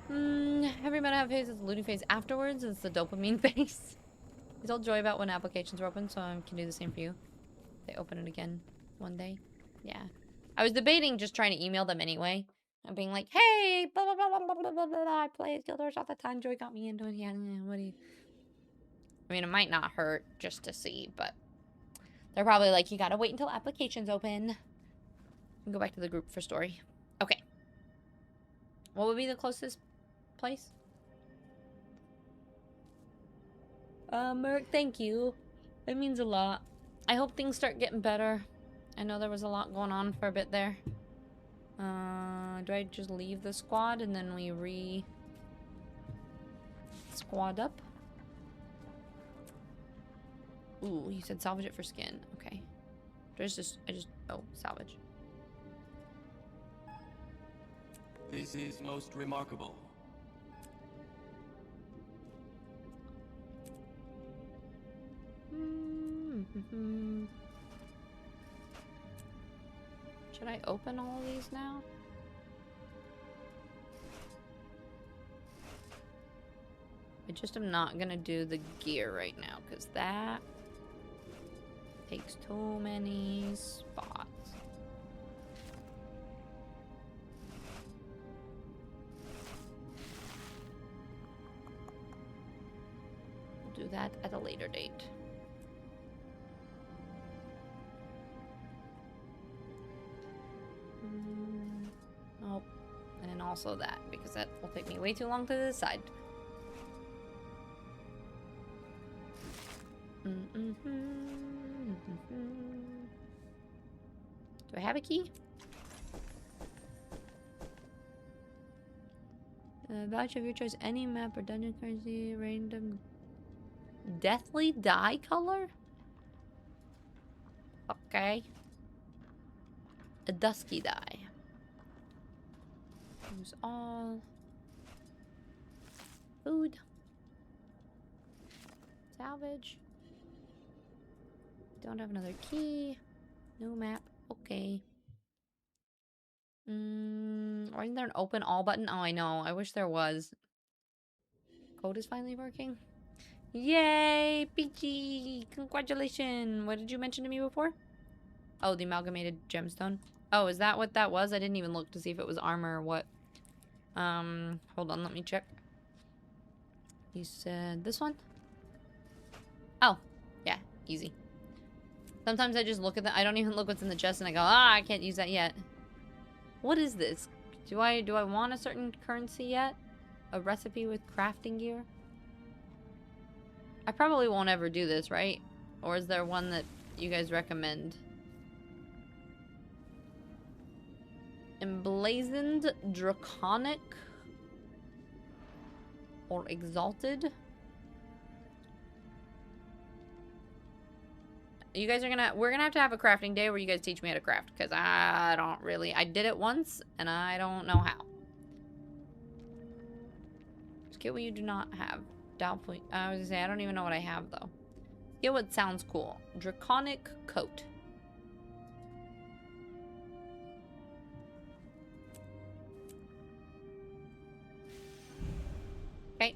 Every meta have phase is the looting phase afterwards. It's the dopamine phase. I told Joy about when applications are open, so I can do the same for you. They open it again one day. Yeah. I was debating just trying to email them anyway. And being like, hey, blah, blah, blah, blah, blah, blah, blah, blah. I play Guild Wars all the time. Joy got me into it. Yeah, what do you... I mean, it might not hurt just to see, but they're probably like, you gotta wait until applications open. And go back to the group for story. Okay. What would be the closest place? Merc, thank you. It means a lot. I hope things start getting better. I know there was a lot going on for a bit there. Do I just leave the squad and then we squad up? Ooh, he said salvage it for skin. Okay. Oh, salvage. This is most remarkable. Should I open all of these now? I just am not gonna do the gear right now because that takes too many spots. We'll do that at a later date. Oh, and also that because that will take me way too long to decide. Do I have a key? Voucher of your choice, any map or dungeon currency, random deathly dye color? Okay. A dusky dye. Use all. Food. Salvage. Don't have another key. No map. Okay. Why isn't there an open all button? Oh, I know. I wish there was. Code is finally working. Yay, Peachy! Congratulations! What did you mention to me before? Oh, the amalgamated gemstone. Oh, is that what that was? I didn't even look to see if it was armor or what. Hold on, let me check. You said this one? Oh, yeah, easy. Sometimes I just look at the- I don't even look what's in the chest and I go, ah, I can't use that yet. What is this? Do I want a certain currency yet? A recipe with crafting gear? I probably won't ever do this, right? Or is there one that you guys recommend? Emblazoned, draconic, or exalted? You guys are we're gonna have to have a crafting day where you guys teach me how to craft, because I don't really, I did it once, and I don't know how. Just get what you do not have. Doubtful, I was gonna say, I don't even know what I have, though. Get what sounds cool. Draconic coat. Okay.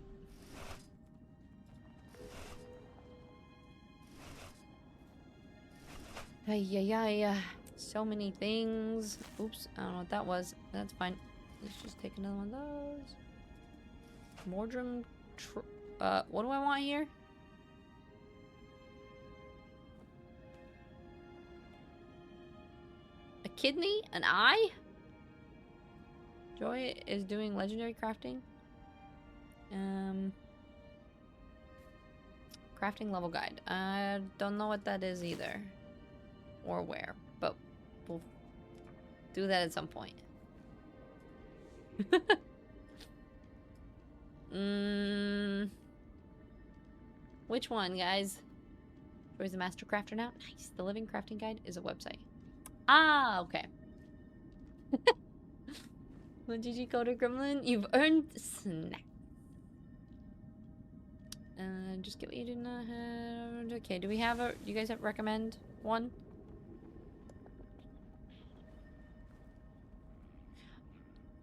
Ay. So many things. Oops, I don't know what that was. That's fine. Let's just take another one of those. Mordrum. What do I want here? A kidney? An eye? Joy is doing legendary crafting. Crafting level guide. I don't know what that is either. Or where, but we'll do that at some point. Which one, guys? Joy's a master crafter now? Nice. The Living Crafting Guide is a website. Ah, okay. Well, GG Coder Gremlin, you've earned snack. Just get what you did not have. Okay, do we have a... Do you guys recommend one?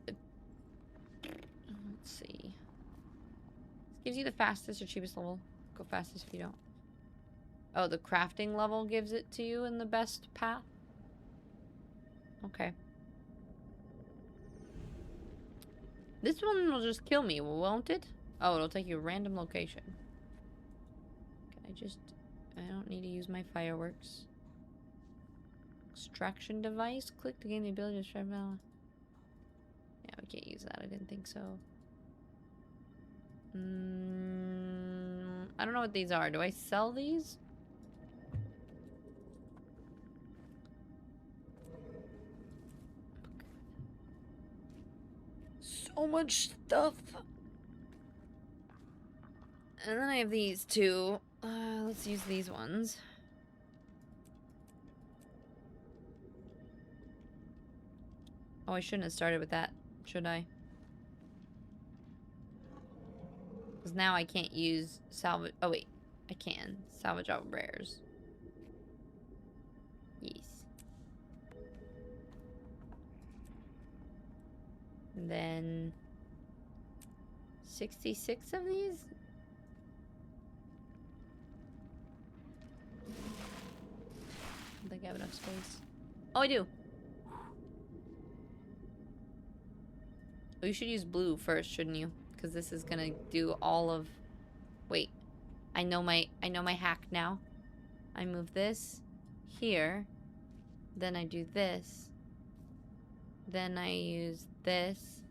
Let's see. This gives you the fastest or cheapest level. Go fastest if you don't. Oh, the crafting level gives it to you in the best path? Okay. This one will just kill me, won't it? Oh, it'll take you a random location. I don't need to use my fireworks. Extraction device. Click to gain the ability to extract valve. Yeah, we can't use that. I didn't think so. I don't know what these are. Do I sell these? So much stuff. And then I have these two. Let's use these ones. Oh, I shouldn't have started with that. should I? Because now I can't use salvage. Oh, wait. I can. Salvage out rares. Yes. And then 66 of these? I don't think I have enough space. Oh, I do. Oh, you should use blue first, shouldn't you? Because this is gonna do all of... Wait. I know my hack now. I move this here. Then I do this. Then I use this.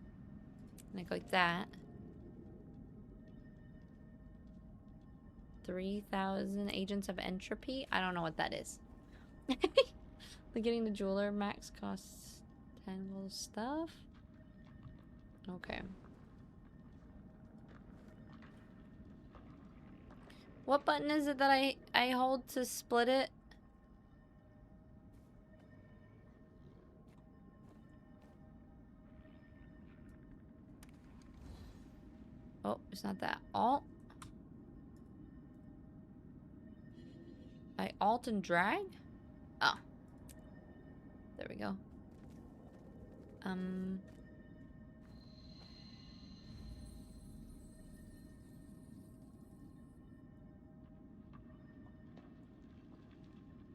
And I go like that. 3,000 agents of entropy? I don't know what that is. Getting the jeweler max costs 10 gold stuff. Okay. What button is it that I hold to split it? Oh, it's not that. Alt. I alt and drag? Oh. There we go.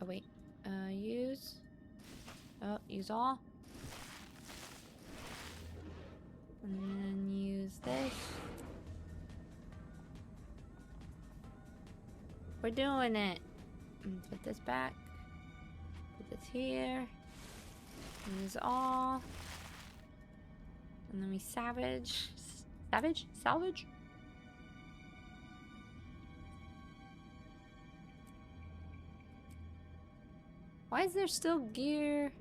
Oh, wait. Use. Oh, use all. And then use this. We're doing it. Put this back. Put this here. Use all. And then we savage. Savage? Salvage? Why is there still gear?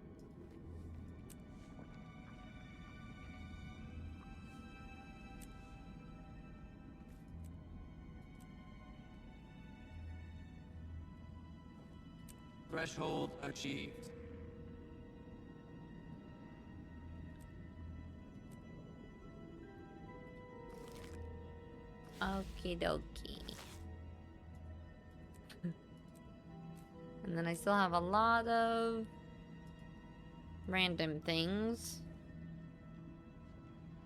Threshold achieved. Okie dokie. And then I still have a lot of random things.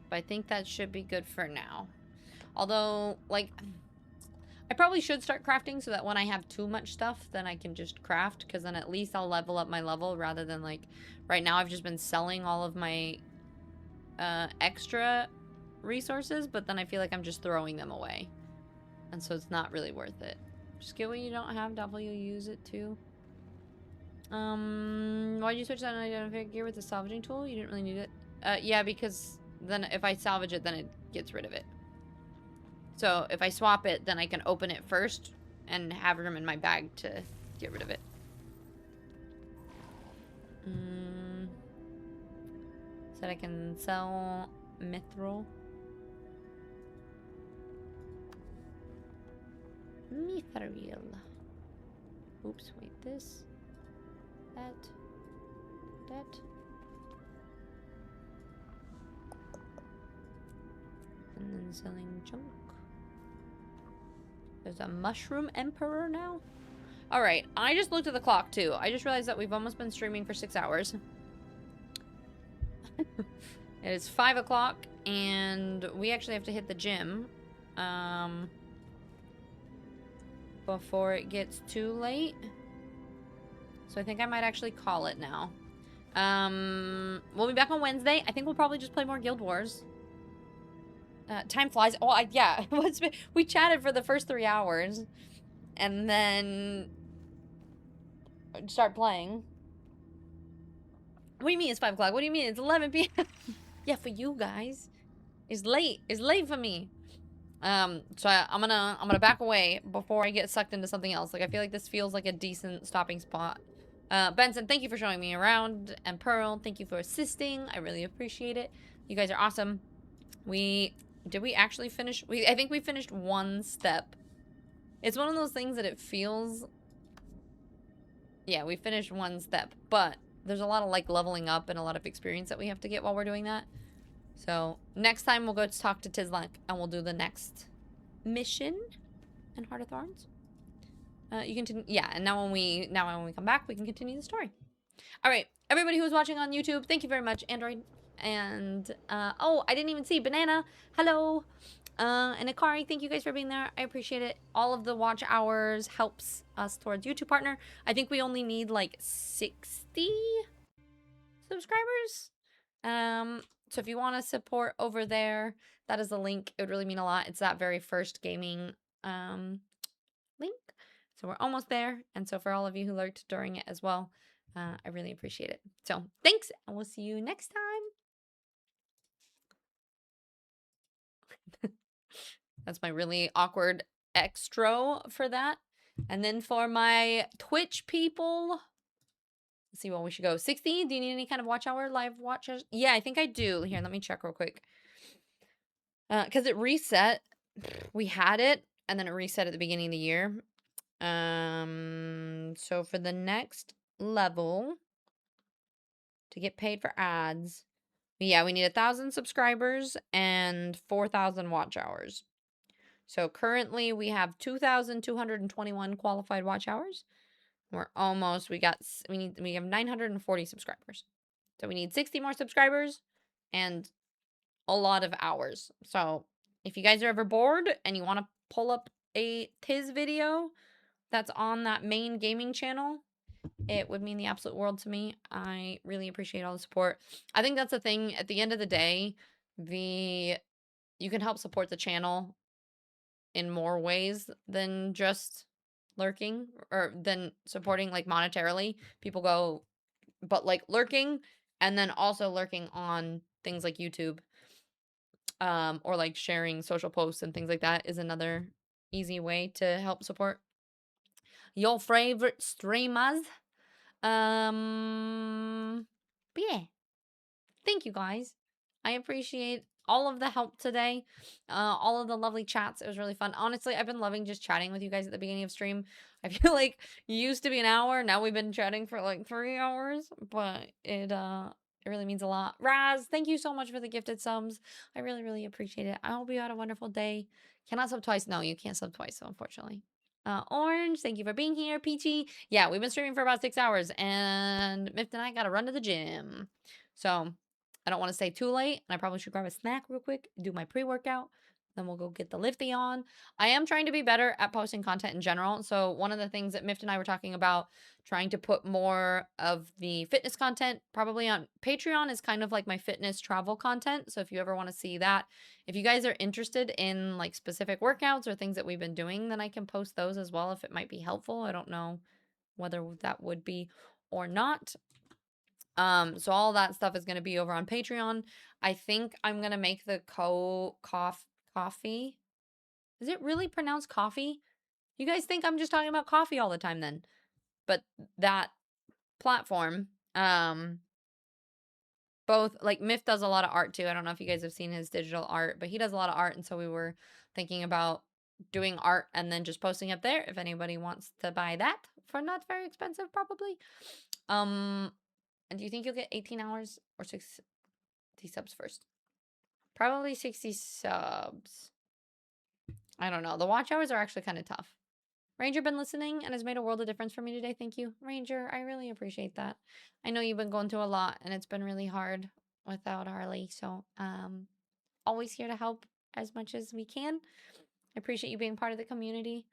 But I think that should be good for now. Although, like, I probably should start crafting so that when I have too much stuff, then I can just craft. Because then at least I'll level up my level rather than, like, right now I've just been selling all of my extra resources. But then I feel like I'm just throwing them away. And so it's not really worth it. Just get what you don't have, W, use it too. Why'd you switch that unidentified gear with the salvaging tool? You didn't really need it. Yeah, because then if I salvage it, then it gets rid of it. So if I swap it, then I can open it first and have room in my bag to get rid of it. So I can sell mithril. Mithril. Oops, wait, this. That. And then selling junk. There's a mushroom emperor now? Alright, I just looked at the clock too. I just realized that we've almost been streaming for 6 hours. It is 5 o'clock and we actually have to hit the gym. Before it gets too late. So I think I might actually call it now. We'll be back on Wednesday. I think we'll probably just play more Guild Wars. Time flies. Oh, yeah. We chatted for the first 3 hours. And then... start playing. What do you mean it's 5 o'clock? What do you mean it's 11 p.m.? Yeah, for you guys. It's late. It's late for me. So I'm gonna back away before I get sucked into something else. Like, I feel like this feels like a decent stopping spot. Benson, thank you for showing me around. And Pearl, thank you for assisting. I really appreciate it. You guys are awesome. Did we actually finish? I think we finished 1 step. It's one of those things that it feels... Yeah, we finished 1 step. But there's a lot of, like, leveling up and a lot of experience that we have to get while we're doing that. So next time we'll go to talk to Tizlak and we'll do the next mission in Heart of Thorns. You continue, yeah. And now when we come back, we can continue the story. All right, everybody who's watching on YouTube, thank you very much, Android. And oh, I didn't even see Banana. Hello. And Akari, thank you guys for being there. I appreciate it. All of the watch hours helps us towards YouTube partner. I think we only need like 60 subscribers. So if you want to support over there, that is the link. It would really mean a lot. It's that very first gaming link. So we're almost there. And so for all of you who lurked during it as well, I really appreciate it. So thanks, and we'll see you next time. That's my really awkward extra for that. And then for my Twitch people, let's see what we should go. 60? Do you need any kind of watch hour live watchers? Yeah, I think I do. Here, let me check real quick. Because it reset. We had it, and then it reset at the beginning of the year. So for the next level, to get paid for ads, yeah, we need 1,000 subscribers and 4,000 watch hours. So currently we have 2,221 qualified watch hours. We're almost, we have 940 subscribers. So we need 60 more subscribers and a lot of hours. So if you guys are ever bored and you want to pull up a Tiz video that's on that main gaming channel, it would mean the absolute world to me. I really appreciate all the support. I think that's the thing. At the end of the day, you can help support the channel in more ways than just lurking or than supporting like monetarily. People go, but like lurking and then also lurking on things like YouTube, or like sharing social posts and things like that is another easy way to help support your favorite streamers. But yeah, thank you guys. I appreciate all of the help today, all of the lovely chats. It was really fun. Honestly, I've been loving just chatting with you guys at the beginning of stream. I feel like it used to be an hour. Now we've been chatting for like 3 hours, but it really means a lot. Raz, thank you so much for the gifted subs. I really, really appreciate it. I hope you had a wonderful day. Cannot sub twice. No, you can't sub twice, so unfortunately. Orange, thank you for being here. Peachy, yeah, we've been streaming for about 6 hours, and Mift and I gotta run to the gym. So I don't want to stay too late, and I probably should grab a snack real quick, do my pre-workout, then we'll go get the lifty on. I am trying to be better at posting content in general. So one of the things that Mift and I were talking about, trying to put more of the fitness content probably on Patreon, is kind of like my fitness travel content. So if you ever want to see that, if you guys are interested in like specific workouts or things that we've been doing, then I can post those as well if it might be helpful. I don't know whether that would be or not. So all that stuff is going to be over on Patreon. I think I'm going to make the coffee. Is it really pronounced coffee? You guys think I'm just talking about coffee all the time then? But that platform, both like Miff does a lot of art too. I don't know if you guys have seen his digital art, but he does a lot of art, and so we were thinking about doing art and then just posting up there if anybody wants to buy that for not very expensive probably. And do you think you'll get 18 hours or 60 subs first? Probably 60 subs. I don't know. The watch hours are actually kind of tough. Ranger been listening and has made a world of difference for me today. Thank you, Ranger. I really appreciate that. I know you've been going through a lot and it's been really hard without Harley. So, always here to help as much as we can. I appreciate you being part of the community.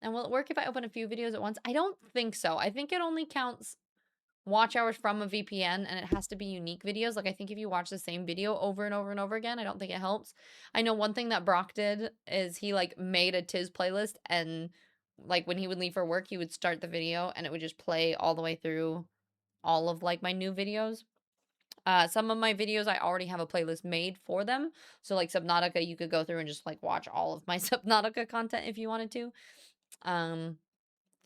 And will it work if I open a few videos at once? I don't think so. I think it only counts watch hours from a VPN, and it has to be unique videos. Like, I think if you watch the same video over and over and over again, I don't think it helps. I know one thing that Brock did is he like made a Tiz playlist, and like when he would leave for work, he would start the video and it would just play all the way through all of like my new videos. Some of my videos I already have a playlist made for them. So like Subnautica, you could go through and just like watch all of my Subnautica content if you wanted to. So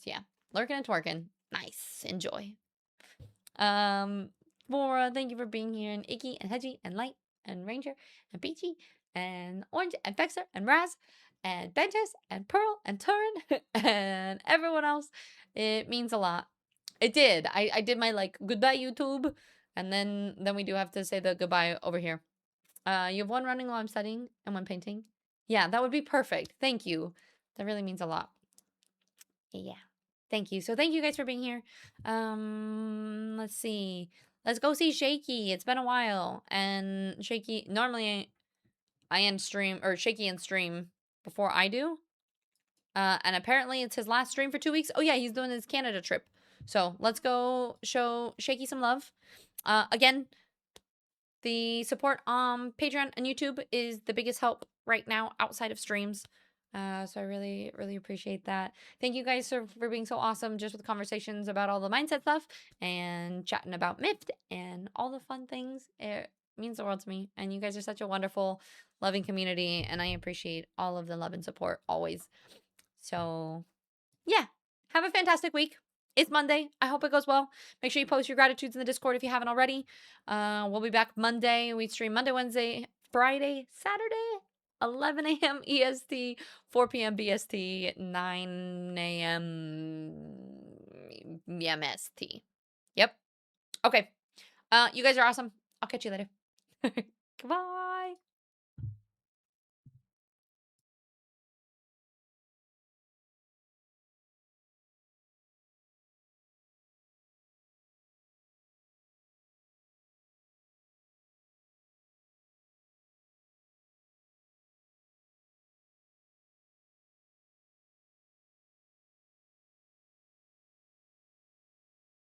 yeah, lurking and twerking. Nice. Enjoy. Laura, thank you for being here, and Icky and Hedgie and Light and Ranger and Peachy and Orange and Fexer and Raz and Bentis and Pearl and Turin and everyone else. It means a lot. It did. I did my like goodbye YouTube, and then we do have to say the goodbye over here. You have one running while I'm studying and one painting. Yeah, that would be perfect. Thank you. That really means a lot. Yeah. Thank you. So thank you guys for being here. Let's see. Let's go see Shaky. It's been a while. And Shaky, normally I end stream, or Shaky and stream before I do. And apparently it's his last stream for 2 weeks. Oh yeah, he's doing his Canada trip. So let's go show Shaky some love. Again, the support on Patreon and YouTube is the biggest help right now outside of streams. So I really, really appreciate that. Thank you guys for being so awesome just with conversations about all the mindset stuff and chatting about Mift and all the fun things. It means the world to me. And you guys are such a wonderful, loving community. And I appreciate all of the love and support always. So yeah, have a fantastic week. It's Monday. I hope it goes well. Make sure you post your gratitudes in the Discord if you haven't already. We'll be back Monday. We stream Monday, Wednesday, Friday, Saturday, 11 a.m. EST, 4 p.m. BST, 9 a.m. MST. Yep. Okay. You guys are awesome. I'll catch you later. Goodbye.